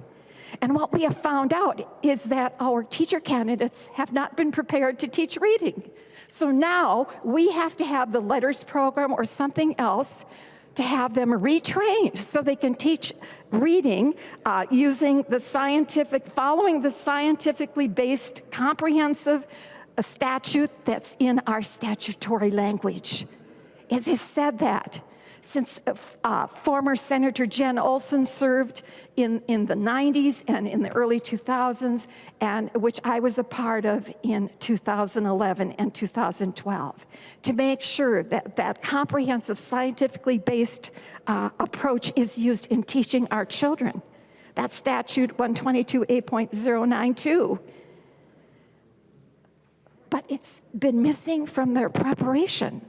And what we have found out is that our teacher candidates have not been prepared to teach reading. So now we have to have the letters program or something else to have them retrained so they can teach reading using the following the scientifically based comprehensive statute that's in our statutory language. It has said that since former Senator Jen Olson served in the 90s and in the early 2000s, and which I was a part of in 2011 and 2012, to make sure that that comprehensive scientifically based approach is used in teaching our children. That's statute 122A.092. But it's been missing from their preparation.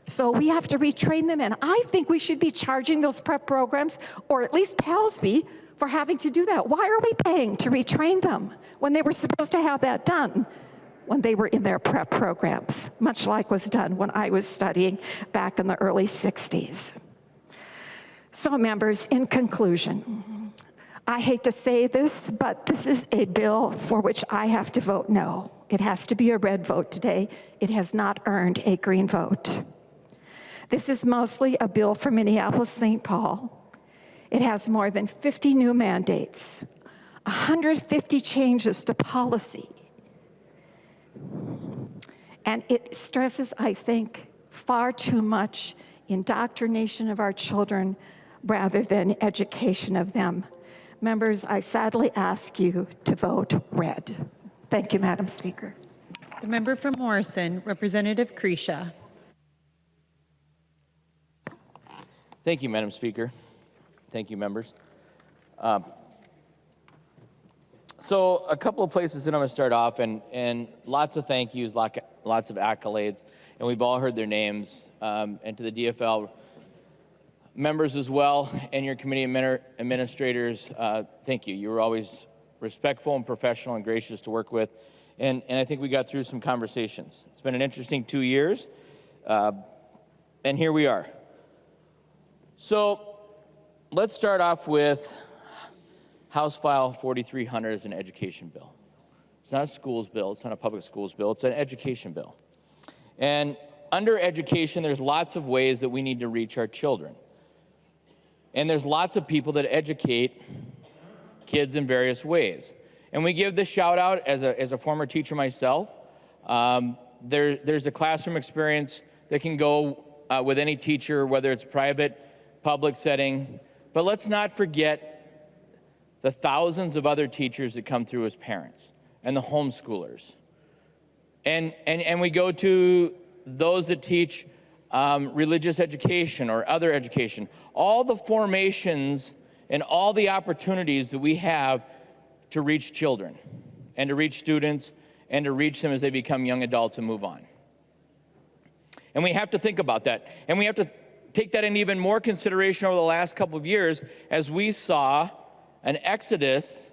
So we have to retrain them, and I think we should be charging those prep programs, or at least PALSB, for having to do that. Why are we paying to retrain them when they were supposed to have that done when they were in their prep programs, much like was done when I was studying back in the early 60s? So members, in conclusion, I hate to say this, but this is a bill for which I have to vote no. It has to be a red vote today. It has not earned a green vote. This is mostly a bill for Minneapolis-St. Paul. It has more than 50 new mandates, 150 changes to policy. And it stresses, I think, far too much indoctrination of our children rather than education of them. Members, I sadly ask you to vote red. Thank you, Madam Speaker. The member from Morrison, Representative Kresha. Thank you, Madam Speaker. Thank you, members. So a couple of places that I'm going to start off, and lots of thank yous, lots of accolades, and we've all heard their names, and to the DFL members as well, and your committee administrators, thank you. You were always respectful and professional and gracious to work with, and I think we got through some conversations. It's been an interesting 2 years, and here we are. So let's start off with House File 4300 is an education bill. It's not a schools bill, it's not a public schools bill, it's an education bill. And under education, there's lots of ways that we need to reach our children. And there's lots of people that educate kids in various ways. And we give this shout out as a former teacher myself. There's a classroom experience that can go with any teacher, whether it's private, public setting. But let's not forget the thousands of other teachers that come through as parents and the homeschoolers. And we go to those that teach religious education or other education. All the formations and all the opportunities that we have to reach children and to reach students and to reach them as they become young adults and move on. And we have to think about that. And we have to take that into even more consideration over the last couple of years as we saw an exodus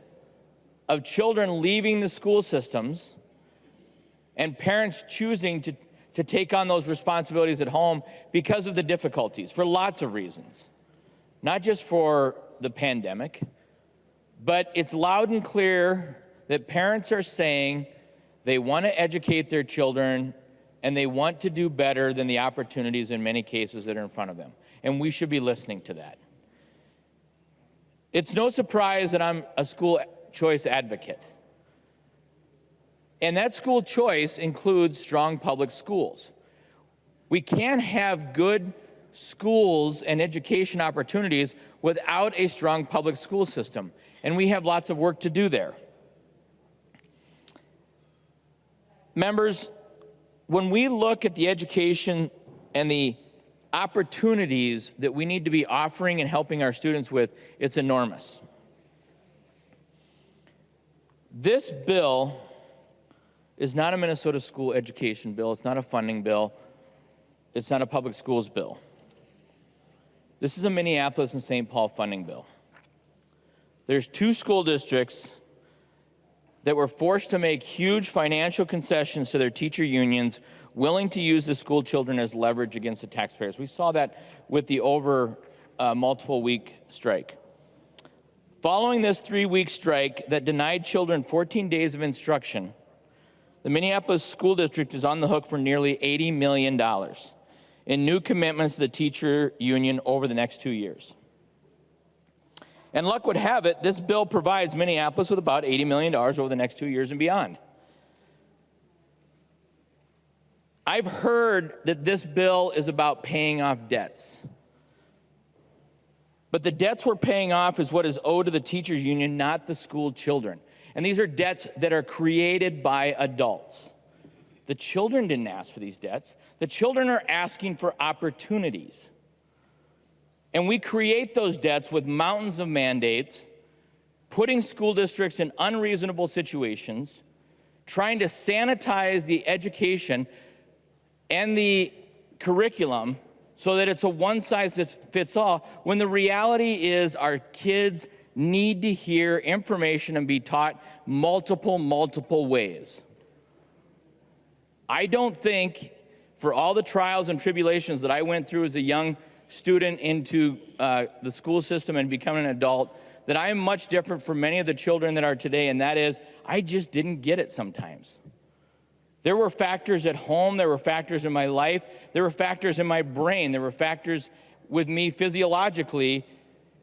of children leaving the school systems and parents choosing to take on those responsibilities at home because of the difficulties, for lots of reasons. Not just for the pandemic, but it's loud and clear that parents are saying they want to educate their children and they want to do better than the opportunities in many cases that are in front of them. And we should be listening to that. It's no surprise that I'm a school choice advocate. And that school choice includes strong public schools. We can't have good schools and education opportunities without a strong public school system. And we have lots of work to do there. Members, when we look at the education and the opportunities that we need to be offering and helping our students with, it's enormous. This bill is not a Minnesota school education bill. It's not a funding bill. It's not a public schools bill. This is a Minneapolis and St. Paul funding bill. There's 2 school districts that were forced to make huge financial concessions to their teacher unions, willing to use the school children as leverage against the taxpayers. We saw that with the multiple week strike. Following this 3-week strike that denied children 14 days of instruction, the Minneapolis School District is on the hook for nearly $80 million in new commitments to the teacher union over the next 2 years. And luck would have it, this bill provides Minneapolis with about $80 million over the next 2 years and beyond. I've heard that this bill is about paying off debts. But the debts we're paying off is what is owed to the teachers union, not the school children. And these are debts that are created by adults. The children didn't ask for these debts. The children are asking for opportunities. And we create those debts with mountains of mandates, putting school districts in unreasonable situations, trying to sanitize the education and the curriculum so that it's a one-size-fits-all, when the reality is our kids need to hear information and be taught multiple ways. I don't think, for all the trials and tribulations that I went through as a young student into the school system and becoming an adult, that I am much different from many of the children that are today, and that is, I just didn't get it sometimes. There were factors at home, there were factors in my life, there were factors in my brain, there were factors with me physiologically,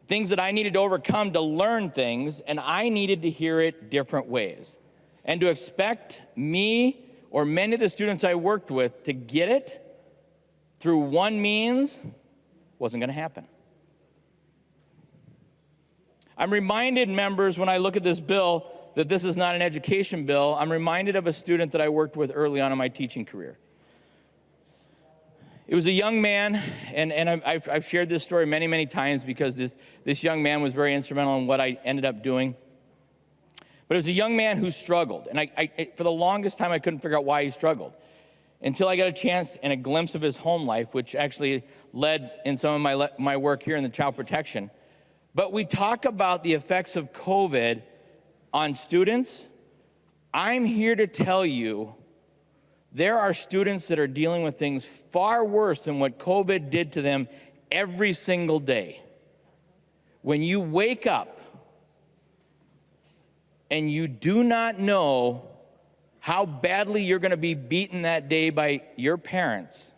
things that I needed to overcome to learn things, and I needed to hear it different ways. And to expect me or many of the students I worked with to get it through one means wasn't going to happen. I'm reminded, members, when I look at this bill, that this is not an education bill. I'm reminded of a student that I worked with early on in my teaching career. It was a young man, and I've shared this story many times because this young man was very instrumental in what I ended up doing. But But as a young man who struggled, and for the longest time I couldn't figure out why he struggled, until I got a chance and a glimpse of his home life, which actually led in some of my work here in the child protection. But we talk about the effects of COVID on students. I'm here to tell you there are students that are dealing with things far worse than what COVID did to them every single day. When you wake up and you do not know how badly you're going to be beaten that day by your parents,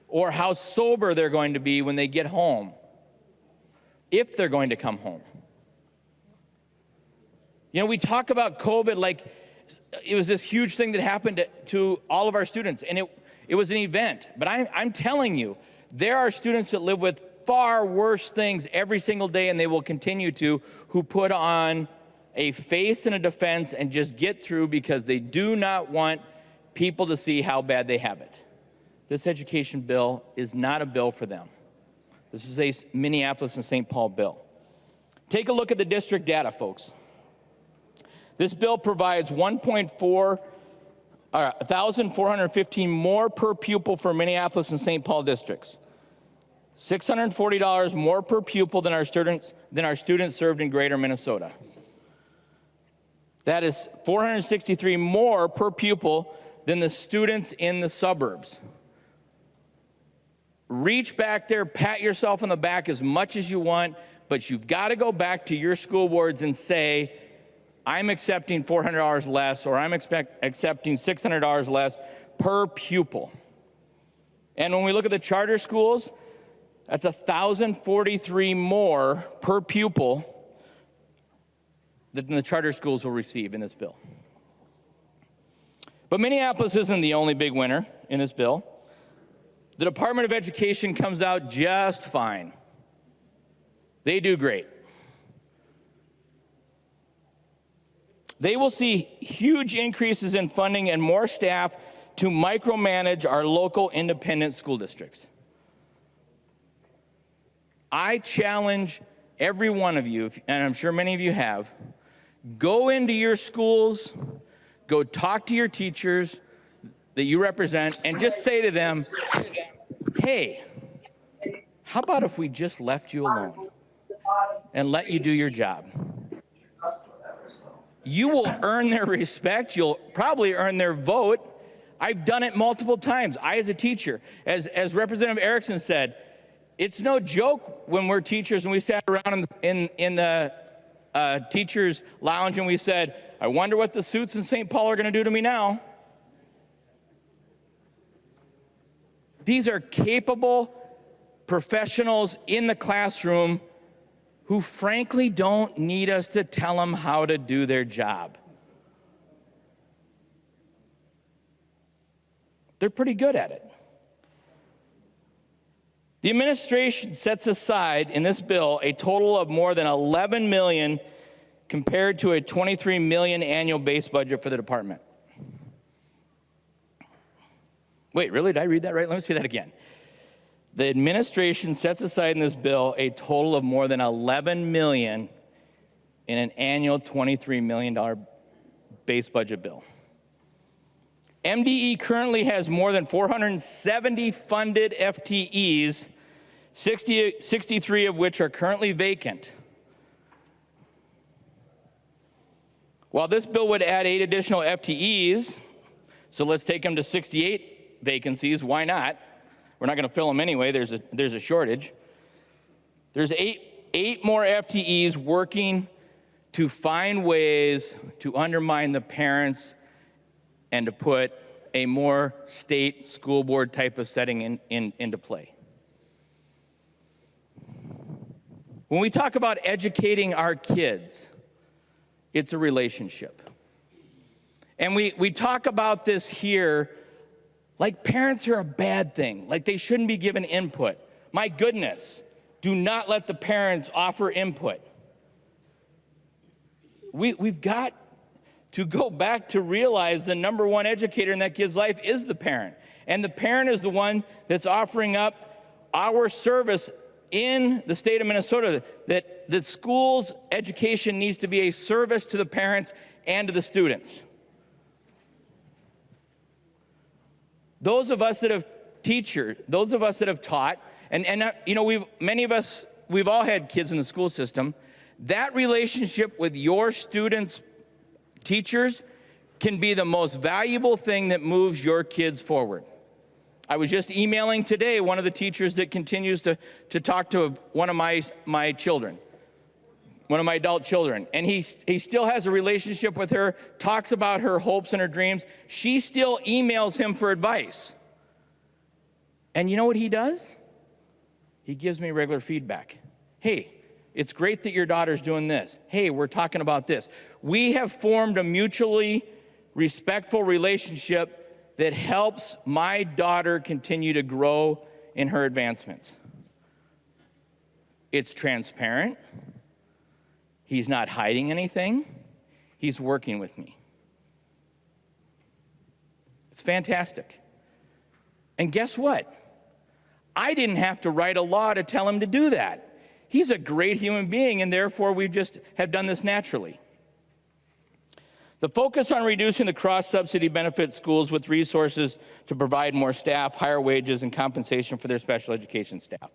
or how sober they're going to be when they get home, if they're going to come home. You know, we talk about COVID like it was this huge thing that happened to all of our students, and it was an event. But I'm telling you, there are students that live with far worse things every single day, and they will continue to, who put on a face and a defense and just get through because they do not want people to see how bad they have it. This education bill is not a bill for them. This is a Minneapolis and St. Paul bill. Take a look at the district data, folks. This bill provides 1,415 more per pupil for Minneapolis and St. Paul districts. $640 more per pupil than our students served in greater Minnesota. That is $463 more per pupil than the students in the suburbs. Reach back there, pat yourself on the back as much as you want, but you've got to go back to your school boards and say, I'm accepting $400 less, or I'm accepting $600 less per pupil. And when we look at the charter schools, that's 1,043 more per pupil than the charter schools will receive in this bill. But Minneapolis isn't the only big winner in this bill. The Department of Education comes out just fine. They do great. They will see huge increases in funding and more staff to micromanage our local independent school districts. I challenge every one of you, and I'm sure many of you have, go into your schools, go talk to your teachers that you represent, and just say to them, hey, how about if we just left you alone and let you do your job? You will earn their respect. You'll probably earn their vote. I've done it multiple times. I, as a teacher, as Representative Erickson said, it's no joke when we're teachers and we sat around in the teachers' lounge and we said, I wonder what the suits in St. Paul are going to do to me now. These are capable professionals in the classroom who frankly don't need us to tell them how to do their job. They're pretty good at it. The administration sets aside in this bill a total of more than $11 million compared to a $23 million annual base budget for the department. Wait, really? Did I read that right? Let me say that again. The administration sets aside in this bill a total of more than $11 million in an annual $23 million base budget bill. MDE currently has more than 470 funded FTEs, 63 of which are currently vacant. While this bill would add 8 additional FTEs, so let's take them to 68 vacancies, why not? We're not going to fill them anyway, there's a shortage. There's eight more FTEs working to find ways to undermine the parents and to put a more state school board type of setting into play. When we talk about educating our kids, it's a relationship. And we talk about this here like parents are a bad thing, like they shouldn't be given input. My goodness, do not let the parents offer input. We've got to go back to realize the number one educator in that kid's life is the parent. And the parent is the one that's offering up our service in the state of Minnesota that the school's education needs to be a service to the parents and to the students. Those of us that have those of us that have taught, and you know, many of us, we've all had kids in the school system. That relationship with your students, teachers, can be the most valuable thing that moves your kids forward. I was just emailing today one of the teachers that continues to talk to one of my children, one of my adult children, and he still has a relationship with her, talks about her hopes and her dreams. She still emails him for advice. And you know what he does? He gives me regular feedback. Hey, it's great that your daughter's doing this. Hey, we're talking about this. We have formed a mutually respectful relationship that helps my daughter continue to grow in her advancements. It's transparent. He's not hiding anything. He's working with me. It's fantastic. And guess what? I didn't have to write a law to tell him to do that. He's a great human being, and therefore we just have done this naturally. The focus on reducing the cross-subsidy benefits schools with resources to provide more staff, higher wages, and compensation for their special education staff.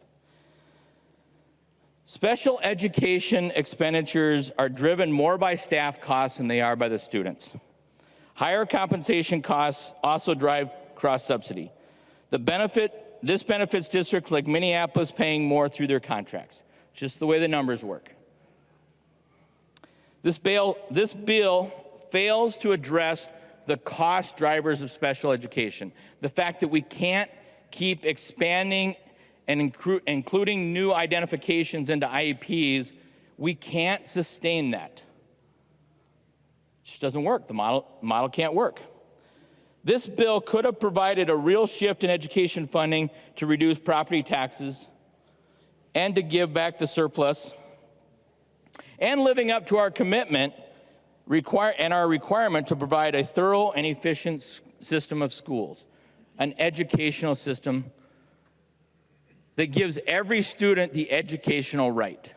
Special education expenditures are driven more by staff costs than they are by the students. Higher compensation costs also drive cross-subsidy. This benefits districts like Minneapolis paying more through their contracts. Just the way the numbers work. This bill fails to address the cost drivers of special education. The fact that we can't keep expanding and including new identifications into IEPs, we can't sustain that. It just doesn't work. The model can't work. This bill could have provided a real shift in education funding to reduce property taxes and to give back the surplus, and living up to our commitment and our requirement to provide a thorough and efficient system of schools, an educational system that gives every student the educational right.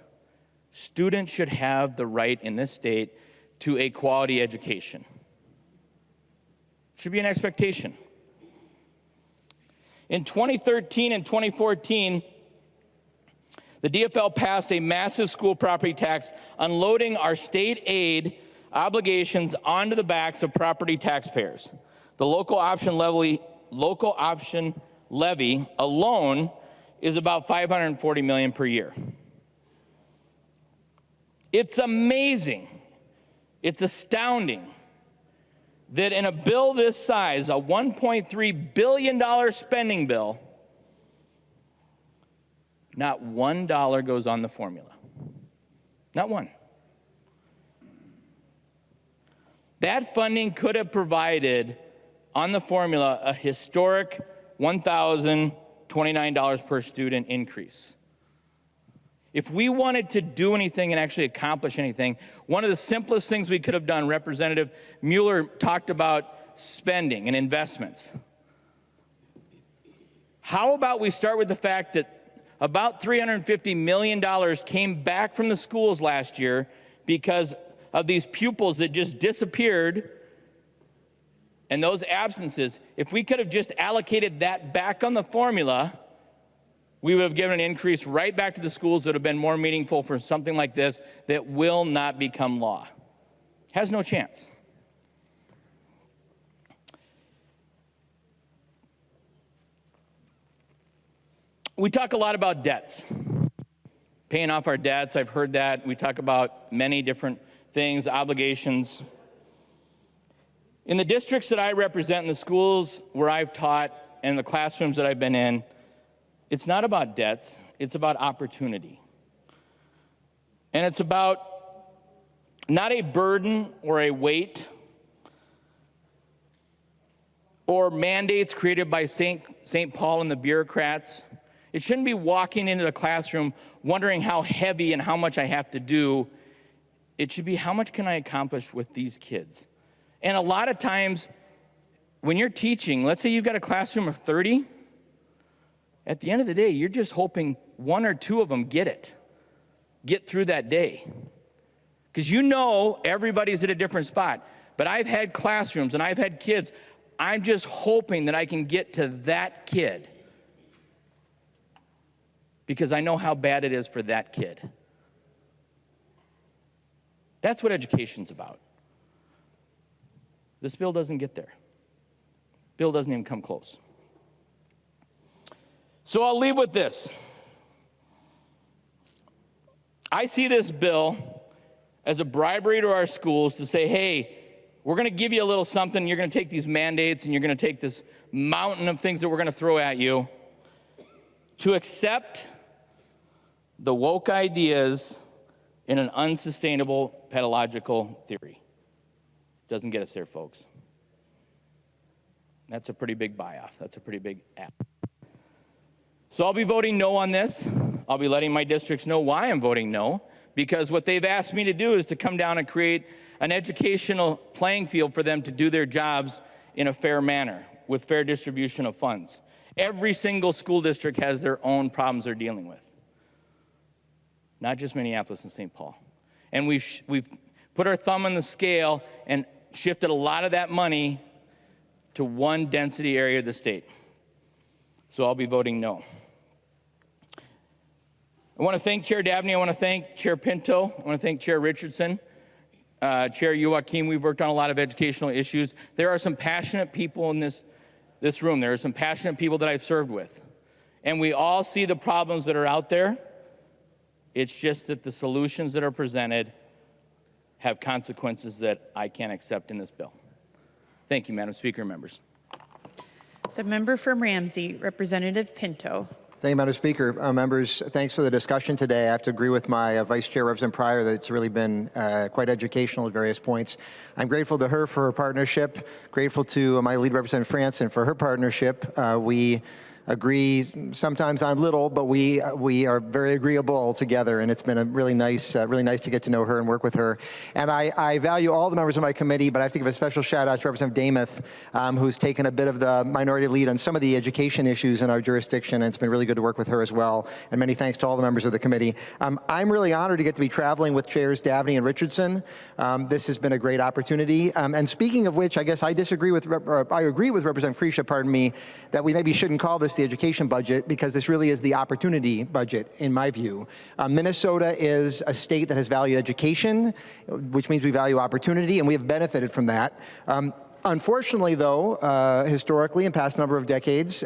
Students should have the right in this state to a quality education. Should be an expectation. In 2013 and 2014, the DFL passed a massive school property tax, unloading our state aid obligations onto the backs of property taxpayers. The local option levy alone is about $540 million per year. It's amazing, it's astounding that in a bill this size, a $1.3 billion spending bill, not $1 goes on the formula. Not one. That funding could have provided on the formula a historic $1,029 per student increase. If we wanted to do anything and actually accomplish anything, one of the simplest things we could have done, Representative Mueller talked about spending and investments. How about we start with the fact that about $350 million came back from the schools last year because of these pupils that just disappeared and those absences. If we could have just allocated that back on the formula, we would have given an increase right back to the schools that would have been more meaningful for something like this that will not become law. Has no chance. We talk a lot about debts, paying off our debts. I've heard that. We talk about many different things, obligations. In the districts that I represent, in the schools where I've taught, and the classrooms that I've been in, it's not about debts, it's about opportunity. And it's about not a burden or a weight or mandates created by St. Paul and the bureaucrats. It shouldn't be walking into the classroom wondering how heavy and how much I have to do. It should be how much can I accomplish with these kids? And a lot of times when you're teaching, let's say you've got a classroom of 30, at the end of the day, you're just hoping one or two of them get it. Get through that day. Because you know everybody's at a different spot. But I've had classrooms and I've had kids. I'm just hoping that I can get to that kid. Because I know how bad it is for that kid. That's what education's about. This bill doesn't get there. Bill doesn't even come close. So I'll leave with this. I see this bill as a bribery to our schools to say, hey, we're going to give you a little something. You're going to take these mandates and you're going to take this mountain of things that we're going to throw at you to accept the woke ideas in an unsustainable pedagogical theory. Doesn't get us there, folks. That's a pretty big buy-off. That's a pretty big app. So I'll be voting no on this. I'll be letting my districts know why I'm voting no, because what they've asked me to do is to come down and create an educational playing field for them to do their jobs in a fair manner with fair distribution of funds. Every single school district has their own problems they're dealing with, not just Minneapolis and St. Paul. And we've put our thumb on the scale and shifted a lot of that money to one density area of the state. So I'll be voting no. I want to thank Chair Davnie. I want to thank Chair Pinto. I want to thank Chair Richardson. Chair Joachim, we've worked on a lot of educational issues. There are some passionate people in this room. There are some passionate people that I've served with. And we all see the problems that are out there. It's just that the solutions that are presented have consequences that I can't accept in this bill. Thank you, Madam Speaker and members. The member from Ramsey, Representative Pinto. Thank you, Madam Speaker. Members, thanks for the discussion today. I have to agree with my Vice Chair, Representative Pryor, that it's really been quite educational at various points. I'm grateful to her for her partnership, grateful to my lead Representative Franson for her partnership. We agree sometimes on little, but we are very agreeable together, and it's been a really nice to get to know her and work with her. And I value all the members of my committee, but I have to give a special shout out to Representative Demuth, who's taken a bit of the minority lead on some of the education issues in our jurisdiction, and it's been really good to work with her as well. And many thanks to all the members of the committee. I'm really honored to get to be traveling with Chairs Davnie and Richardson. This has been a great opportunity. And speaking of which, I guess I agree with Representative Freesia, pardon me, that we maybe shouldn't call this the education budget, because this really is the opportunity budget, in my view. Minnesota is a state that has valued education, which means we value opportunity, and we have benefited from that. Unfortunately, though, historically, in past number of decades,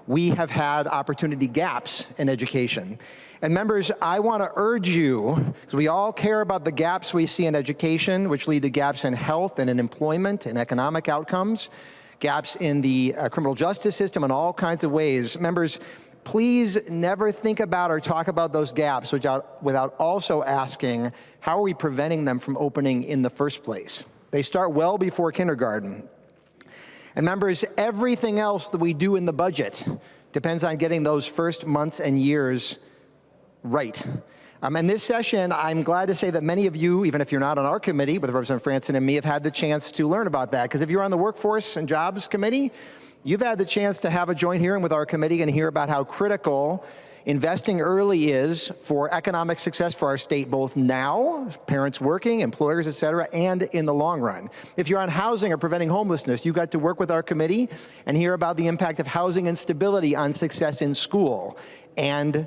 we have had opportunity gaps in education. And members, I want to urge you, because we all care about the gaps we see in education, which lead to gaps in health and in employment and economic outcomes, gaps in the criminal justice system in all kinds of ways. Members, please never think about or talk about those gaps without also asking, how are we preventing them from opening in the first place? They start well before kindergarten. And members, everything else that we do in the budget depends on getting those first months and years right. In this session, I'm glad to say that many of you, even if you're not on our committee with Representative Franson and me, have had the chance to learn about that. Because if you're on the Workforce and Jobs Committee, you've had the chance to have a joint hearing with our committee and hear about how critical investing early is for economic success for our state, both now, parents working, employers, et cetera, and in the long run. If you're on housing or preventing homelessness, you got to work with our committee and hear about the impact of housing instability on success in school and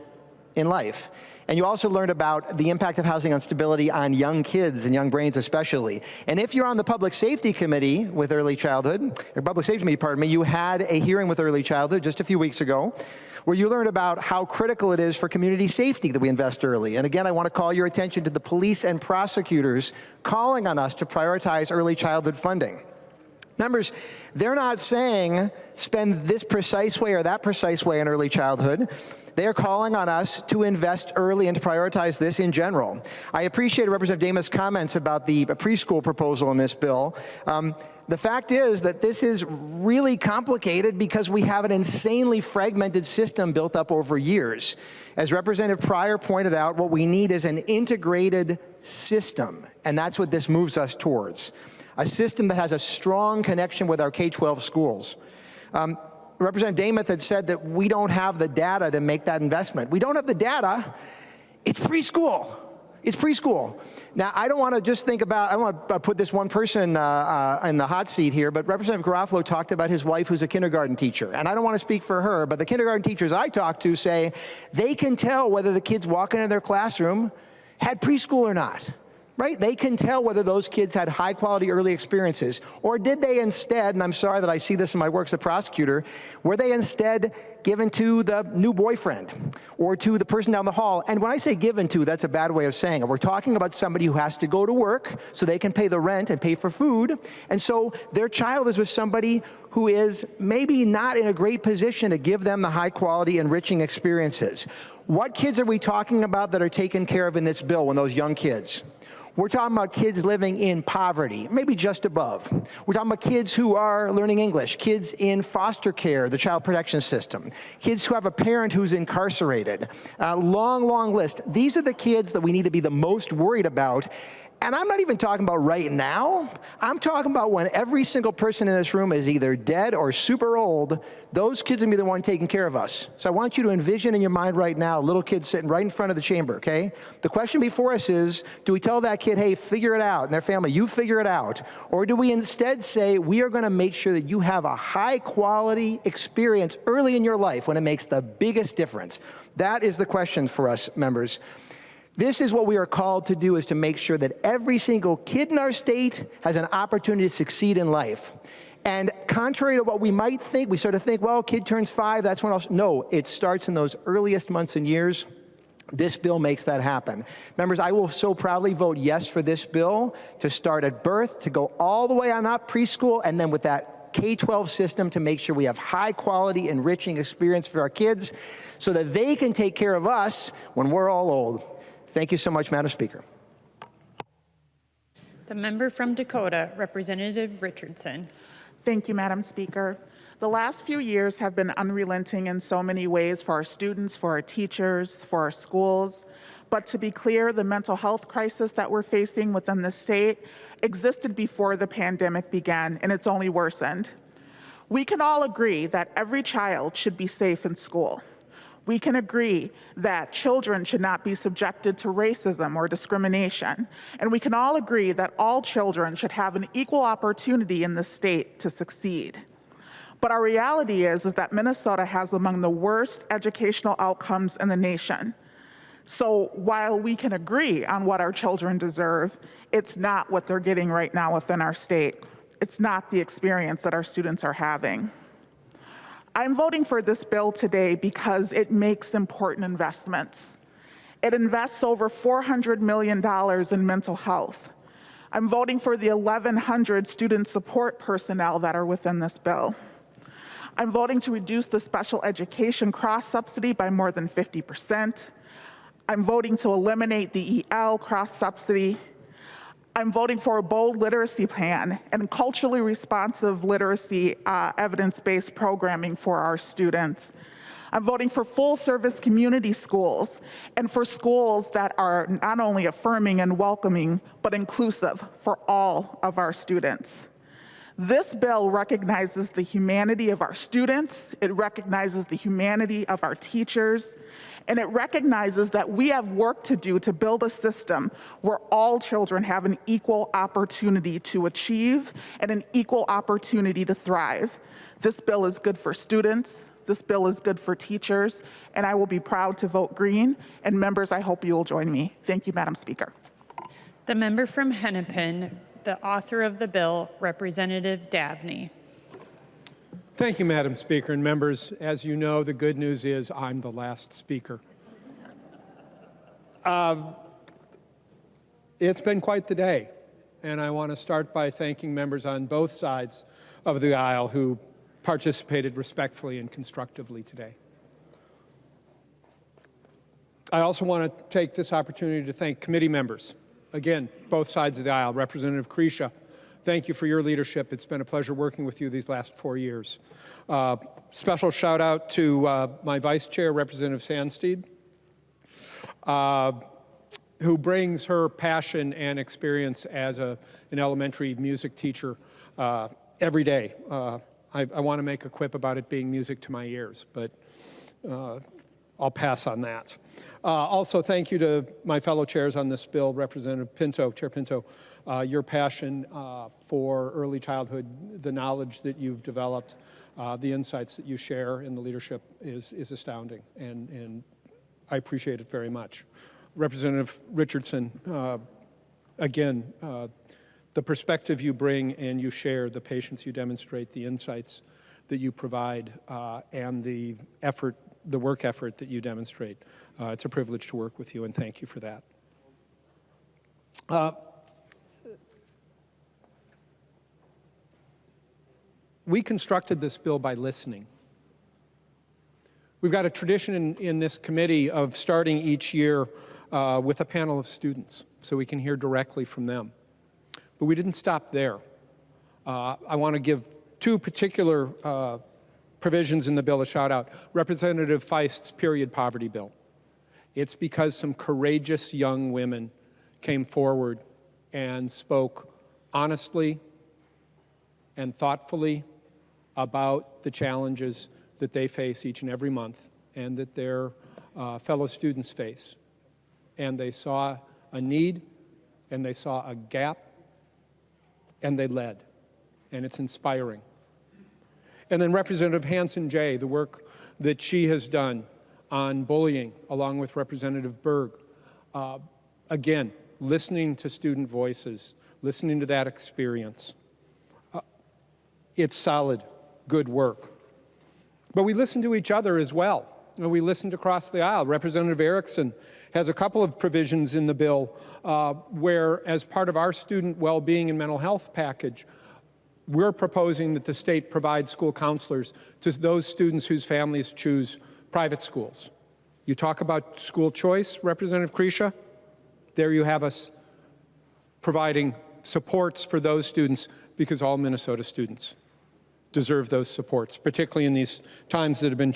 in life. And you also learned about the impact of housing instability on young kids and young brains especially. And if you're on the Public Safety Committee with Early Childhood, or Public Safety Committee, pardon me, you had a hearing with Early Childhood just a few weeks ago where you learned about how critical it is for community safety that we invest early. And again, I want to call your attention to the police and prosecutors calling on us to prioritize early childhood funding. Members, they're not saying spend this precise way or that precise way in early childhood. They are calling on us to invest early and to prioritize this in general. I appreciate Representative Demuth's comments about the preschool proposal in this bill. The fact is that this is really complicated because we have an insanely fragmented system built up over years. As Representative Pryor pointed out, what we need is an integrated system, and that's what this moves us towards. A system that has a strong connection with our K-12 schools. Representative Dameth had said that we don't have the data to make that investment. We don't have the data. It's preschool. It's preschool. Now, I don't want to just think about, I don't want to put this one person in the hot seat here, but Representative Garofalo talked about his wife who's a kindergarten teacher. And I don't want to speak for her, but the kindergarten teachers I talk to say they can tell whether the kids walking into their classroom had preschool or not. Right? They can tell whether those kids had high quality early experiences, or did they instead, and I'm sorry that I see this in my work as a prosecutor, were they instead given to the new boyfriend or to the person down the hall? And when I say given to, that's a bad way of saying it. We're talking about somebody who has to go to work so they can pay the rent and pay for food. And so their child is with somebody who is maybe not in a great position to give them the high quality, enriching experiences. What kids are we talking about that are taken care of in this bill when those young kids? We're talking about kids living in poverty, maybe just above. We're talking about kids who are learning English, kids in foster care, the child protection system, kids who have a parent who's incarcerated. Long, long list. These are the kids that we need to be the most worried about. And I'm not even talking about right now. I'm talking about when every single person in this room is either dead or super old. Those kids are going to be the one taking care of us. So I want you to envision in your mind right now, a little kid sitting right in front of the chamber, okay? The question before us is, do we tell that kid, hey, figure it out, and their family, you figure it out? Or do we instead say, we are going to make sure that you have a high quality experience early in your life when it makes the biggest difference? That is the question for us, members. This is what we are called to do, is to make sure that every single kid in our state has an opportunity to succeed in life. And contrary to what we might think, we sort of think, well, kid turns 5, that's when I'll... No, it starts in those earliest months and years. This bill makes that happen. Members, I will so proudly vote yes for this bill to start at birth, to go all the way on up, preschool, and then with that K-12 system to make sure we have high quality, enriching experience for our kids so that they can take care of us when we're all old. Thank you so much, Madam Speaker. The member from Dakota, Representative Richardson. Thank you, Madam Speaker. The last few years have been unrelenting in so many ways for our students, for our teachers, for our schools. But to be clear, the mental health crisis that we're facing within the state existed before the pandemic began, and it's only worsened. We can all agree that every child should be safe in school. We can agree that children should not be subjected to racism or discrimination. And we can all agree that all children should have an equal opportunity in the state to succeed. But our reality is that Minnesota has among the worst educational outcomes in the nation. So while we can agree on what our children deserve, it's not what they're getting right now within our state. It's not the experience that our students are having. I'm voting for this bill today because it makes important investments. It invests over $400 million in mental health. I'm voting for the 1,100 student support personnel that are within this bill. I'm voting to reduce the special education cross-subsidy by more than 50%. I'm voting to eliminate the EL cross-subsidy. I'm voting for a bold literacy plan and culturally responsive literacy evidence-based programming for our students. I'm voting for full-service community schools and for schools that are not only affirming and welcoming, but inclusive for all of our students. This bill recognizes the humanity of our students, it recognizes the humanity of our teachers, and it recognizes that we have work to do to build a system where all children have an equal opportunity to achieve and an equal opportunity to thrive. This bill is good for students, this bill is good for teachers, and I will be proud to vote green. And members, I hope you will join me. Thank you, Madam Speaker. The member from Hennepin, the author of the bill, Representative Davnie. Thank you, Madam Speaker, and members. As you know, the good news is I'm the last speaker. It's been quite the day, and I want to start by thanking members on both sides of the aisle who participated respectfully and constructively today. I also want to take this opportunity to thank committee members. Again, both sides of the aisle. Representative Kresha, thank you for your leadership. It's been a pleasure working with you these last 4 years. Special shout out to my vice chair, Representative Sandsteed, who brings her passion and experience as an elementary music teacher every day. I want to make a quip about it being music to my ears, but I'll pass on that. Also, thank you to my fellow chairs on this bill, Representative Pinto, Chair Pinto. Your passion for early childhood, the knowledge that you've developed, the insights that you share in the leadership is astounding, and I appreciate it very much. Representative Richardson, again, the perspective you bring and you share, the patience you demonstrate, the insights that you provide, and the effort, the work effort that you demonstrate. It's a privilege to work with you, and thank you for that. We constructed this bill by listening. We've got a tradition in this committee of starting each year with a panel of students so we can hear directly from them. But we didn't stop there. I want to give two particular provisions in the bill a shout out. Representative Feist's period poverty bill. It's because some courageous young women came forward and spoke honestly and thoughtfully about the challenges that they face each and every month and that their fellow students face. And they saw a need, and they saw a gap, and they led. And it's inspiring. And then Representative Hanson-Jay, the work that she has done on bullying, along with Representative Berg. Again, listening to student voices, listening to that experience. It's solid, good work. But we listen to each other as well. And we listened across the aisle. Representative Erickson has a couple of provisions in the bill where, as part of our student well-being and mental health package, we're proposing that the state provide school counselors to those students whose families choose private schools. You talk about school choice, Representative Crecia? There you have us providing supports for those students, because all Minnesota students deserve those supports, particularly in these times that have been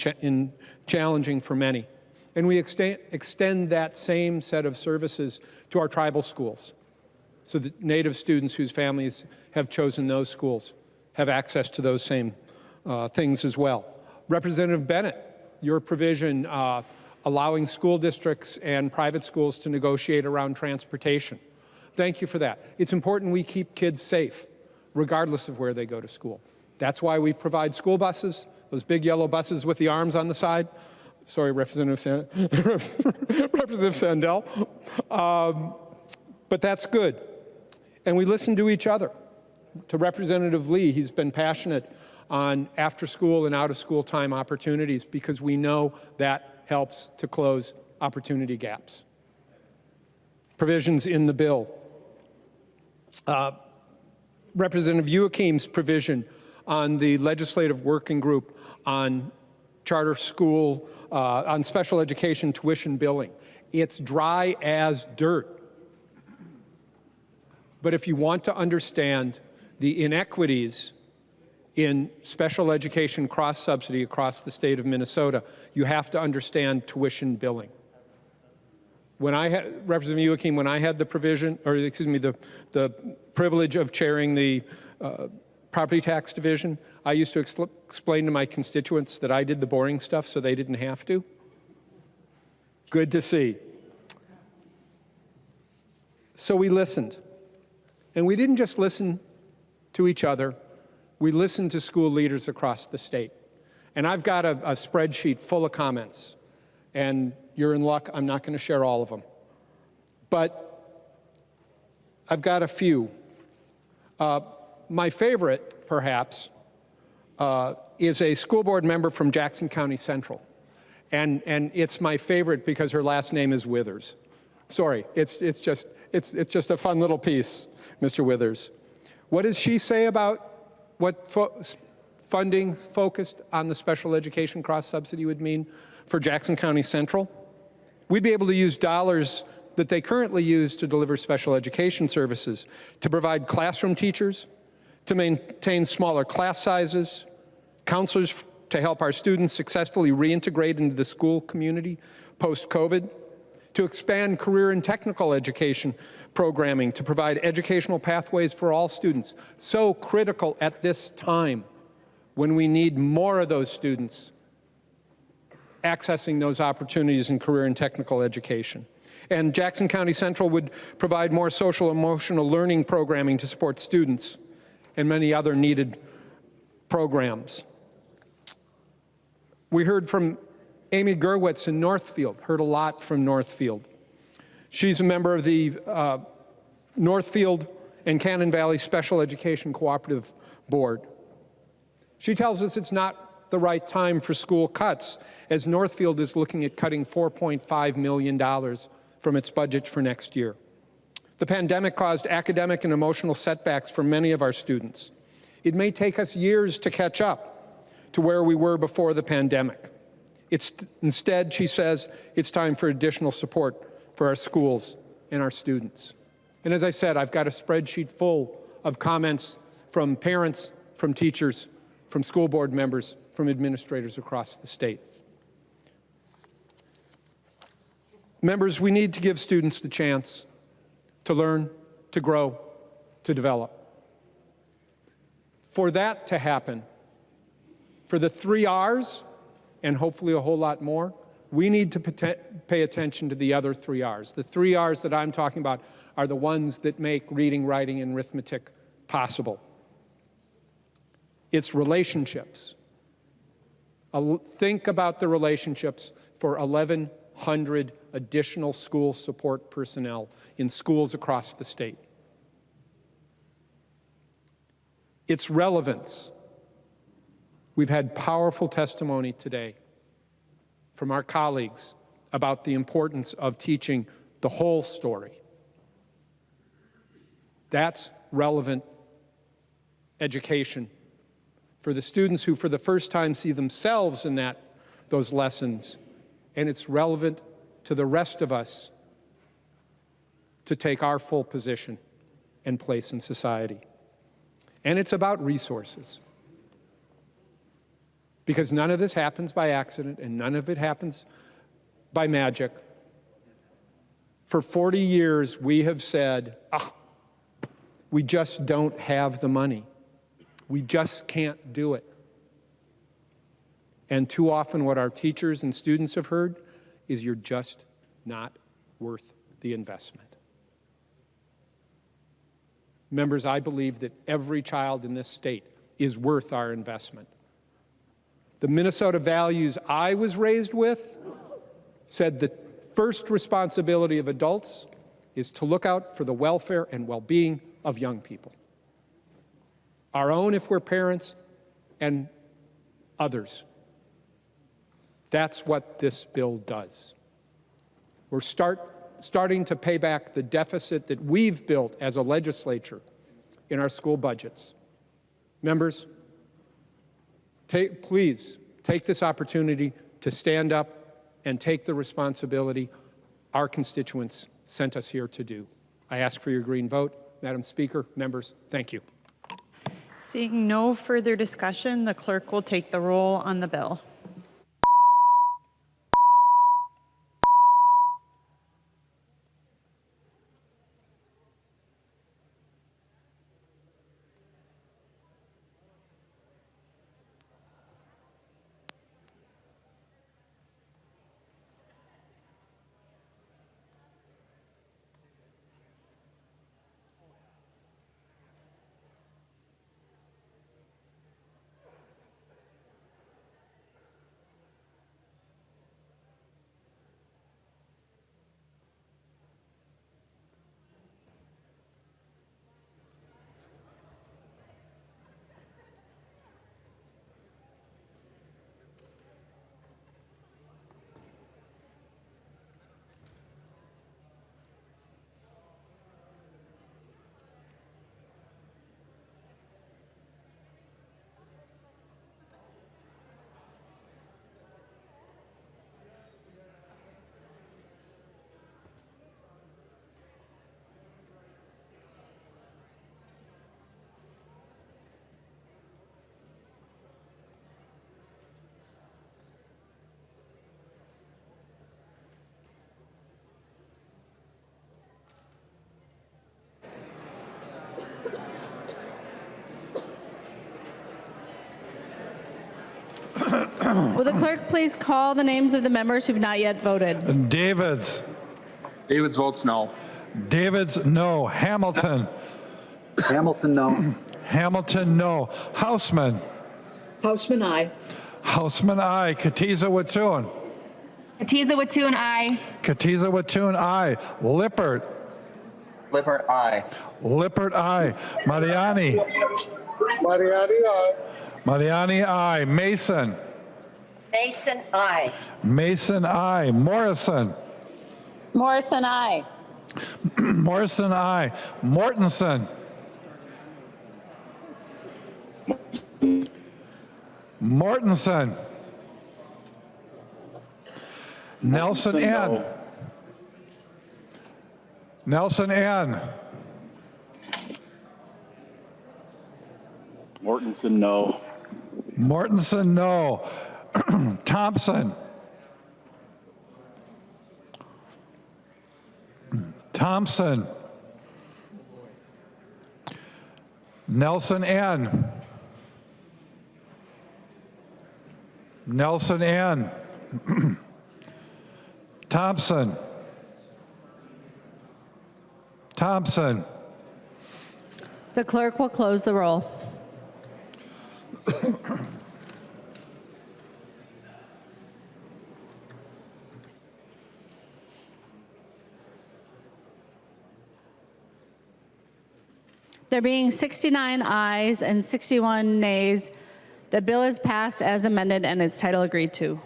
challenging for many. And we extend that same set of services to our tribal schools, so that Native students whose families have chosen those schools have access to those same things as well. Representative Bennett, your provision allowing school districts and private schools to negotiate around transportation. Thank you for that. It's important we keep kids safe, regardless of where they go to school. That's why we provide school buses, those big yellow buses with the arms on the side. Sorry, Representative Sandell. But that's good. And we listen to each other. To Representative Lee, he's been passionate on after-school and out-of-school time opportunities, because we know that helps to close opportunity gaps. Provisions in the bill. Representative Joachim's provision on the legislative working group on charter school, on special education tuition billing. It's dry as dirt. But if you want to understand the inequities in special education cross-subsidy across the state of Minnesota, you have to understand tuition billing. When I had, Representative Joachim, when I had the provision, or excuse me, the privilege of chairing the property tax division, I used to explain to my constituents that I did the boring stuff so they didn't have to. Good to see. So we listened. And we didn't just listen to each other, we listened to school leaders across the state. And I've got a spreadsheet full of comments. And you're in luck, I'm not going to share all of them. But I've got a few. My favorite, perhaps, is a school board member from Jackson County Central. And it's my favorite because her last name is Withers. Sorry, it's just a fun little piece, Mr. Withers. What does she say about what funding focused on the special education cross-subsidy would mean for Jackson County Central? We'd be able to use dollars that they currently use to deliver special education services to provide classroom teachers, to maintain smaller class sizes, counselors to help our students successfully reintegrate into the school community post-COVID, to expand career and technical education programming, to provide educational pathways for all students. So critical at this time when we need more of those students accessing those opportunities in career and technical education. And Jackson County Central would provide more social emotional learning programming to support students and many other needed programs. We heard from Amy Gerwitz in Northfield, heard a lot from Northfield. She's a member of the Northfield and Cannon Valley Special Education Cooperative Board. She tells us it's not the right time for school cuts, as Northfield is looking at cutting $4.5 million from its budget for next year. The pandemic caused academic and emotional setbacks for many of our students. It may take us years to catch up to where we were before the pandemic. Instead, she says, it's time for additional support for our schools and our students. And as I said, I've got a spreadsheet full of comments from parents, from teachers, from school board members, from administrators across the state. Members, we need to give students the chance to learn, to grow, to develop. For that to happen, for the 3 R's, and hopefully a whole lot more, we need to pay attention to the other 3 R's. The 3 R's that I'm talking about are the ones that make reading, writing, and arithmetic possible. It's relationships. Think about the relationships for 1,100 additional school support personnel in schools across the state. It's relevance. We've had powerful testimony today from our colleagues about the importance of teaching the whole story. That's relevant education for the students who for the first time see themselves in those lessons, and it's relevant to the rest of us to take our full position and place in society. And it's about resources. Because none of this happens by accident and none of it happens by magic. For 40 years, we have said, we just don't have the money. We just can't do it. And too often what our teachers and students have heard is you're just not worth the investment. Members, I believe that every child in this state is worth our investment. The Minnesota values I was raised with said the first responsibility of adults is to look out for the welfare and well-being of young people. Our own if we're parents, and others. That's what this bill does. We're starting to pay back the deficit that we've built as a legislature in our school budgets. Members, please take this opportunity to stand up and take the responsibility our constituents sent us here to do. I ask for your green vote. Madam Speaker, members, thank you. Seeing no further discussion, the clerk will take the roll on the bill. Will the clerk please call the names of the members who've not yet voted? Davids. Davids votes no. Davids, no. Hamilton. Hamilton, no. Hamilton, no. Houseman. Houseman, aye. Houseman, aye. Katiza Wattoon. Katiza Wattoon, aye. Katiza Wattoon, aye. Lippert. Lippert, aye. Lippert, aye. Mariani. Mariani, aye. Mariani, aye. Mason. Mason, aye. Mason, aye. Morrison. Morrison, aye. Morrison, aye. Mortensen. Mortensen. Nelson N. Nelson N. Mortensen, no. Mortensen, no. Thompson. Thompson. Nelson N. Nelson N. Thompson. Thompson. The clerk will close the roll. There being 69 ayes and 61 nays, the bill is passed as amended and its title agreed to.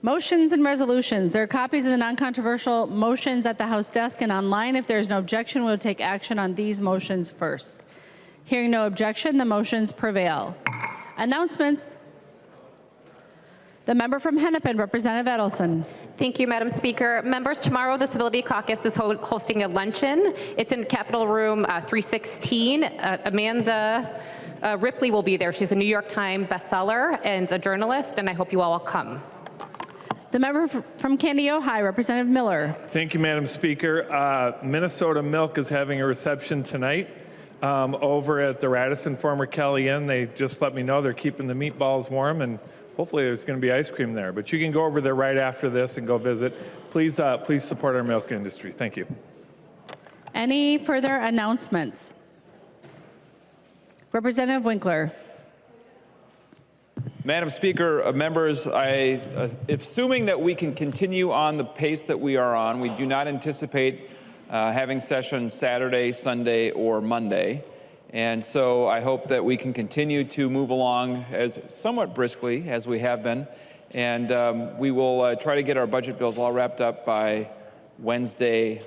Motions and resolutions. There are copies of the non-controversial motions at the House desk and online. If there is no objection, we'll take action on these motions first. Hearing no objection, the motions prevail. Announcements. The member from Hennepin, Representative Edelson. Thank you, Madam Speaker. Members, tomorrow the Civility Caucus is hosting a luncheon. It's in Capitol Room 316. Amanda Ripley will be there. She's a New York Times bestseller and a journalist, and I hope you all will come. The member from Candy, Ohio, Representative Miller. Thank you, Madam Speaker. Minnesota Milk is having a reception tonight over at the Radisson former Kelly Inn. They just let me know they're keeping the meatballs warm, and hopefully there's going to be ice cream there. But you can go over there right after this and go visit. Please, please support our milk industry. Thank you. Any further announcements? Representative Winkler. Madam Speaker, members, assuming that we can continue on the pace that we are on, we do not anticipate having session Saturday, Sunday, or Monday. And so I hope that we can continue to move along as somewhat briskly as we have been. And we will try to get our budget bills all wrapped up by Wednesday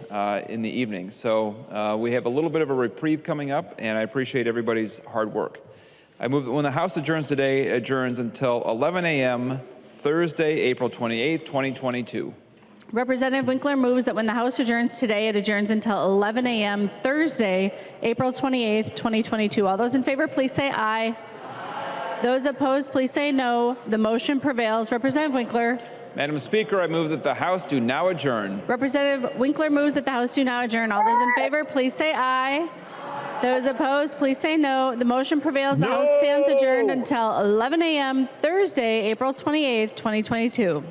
in the evening. So we have a little bit of a reprieve coming up, and I appreciate everybody's hard work. I move that when the House adjourns today, it adjourns until 11 a.m. Thursday, April 28th, 2022. Representative Winkler moves that when the House adjourns today, it adjourns until 11 a.m. Thursday, April 28th, 2022. All those in favor, please say aye. Aye. Those opposed, please say no. The motion prevails. Representative Winkler. Madam Speaker, I move that the House do now adjourn. Representative Winkler moves that the House do now adjourn. All those in favor, please say aye. Those opposed, please say no. The motion prevails. The House stands adjourned until 11 a.m. Thursday, April 28th, 2022.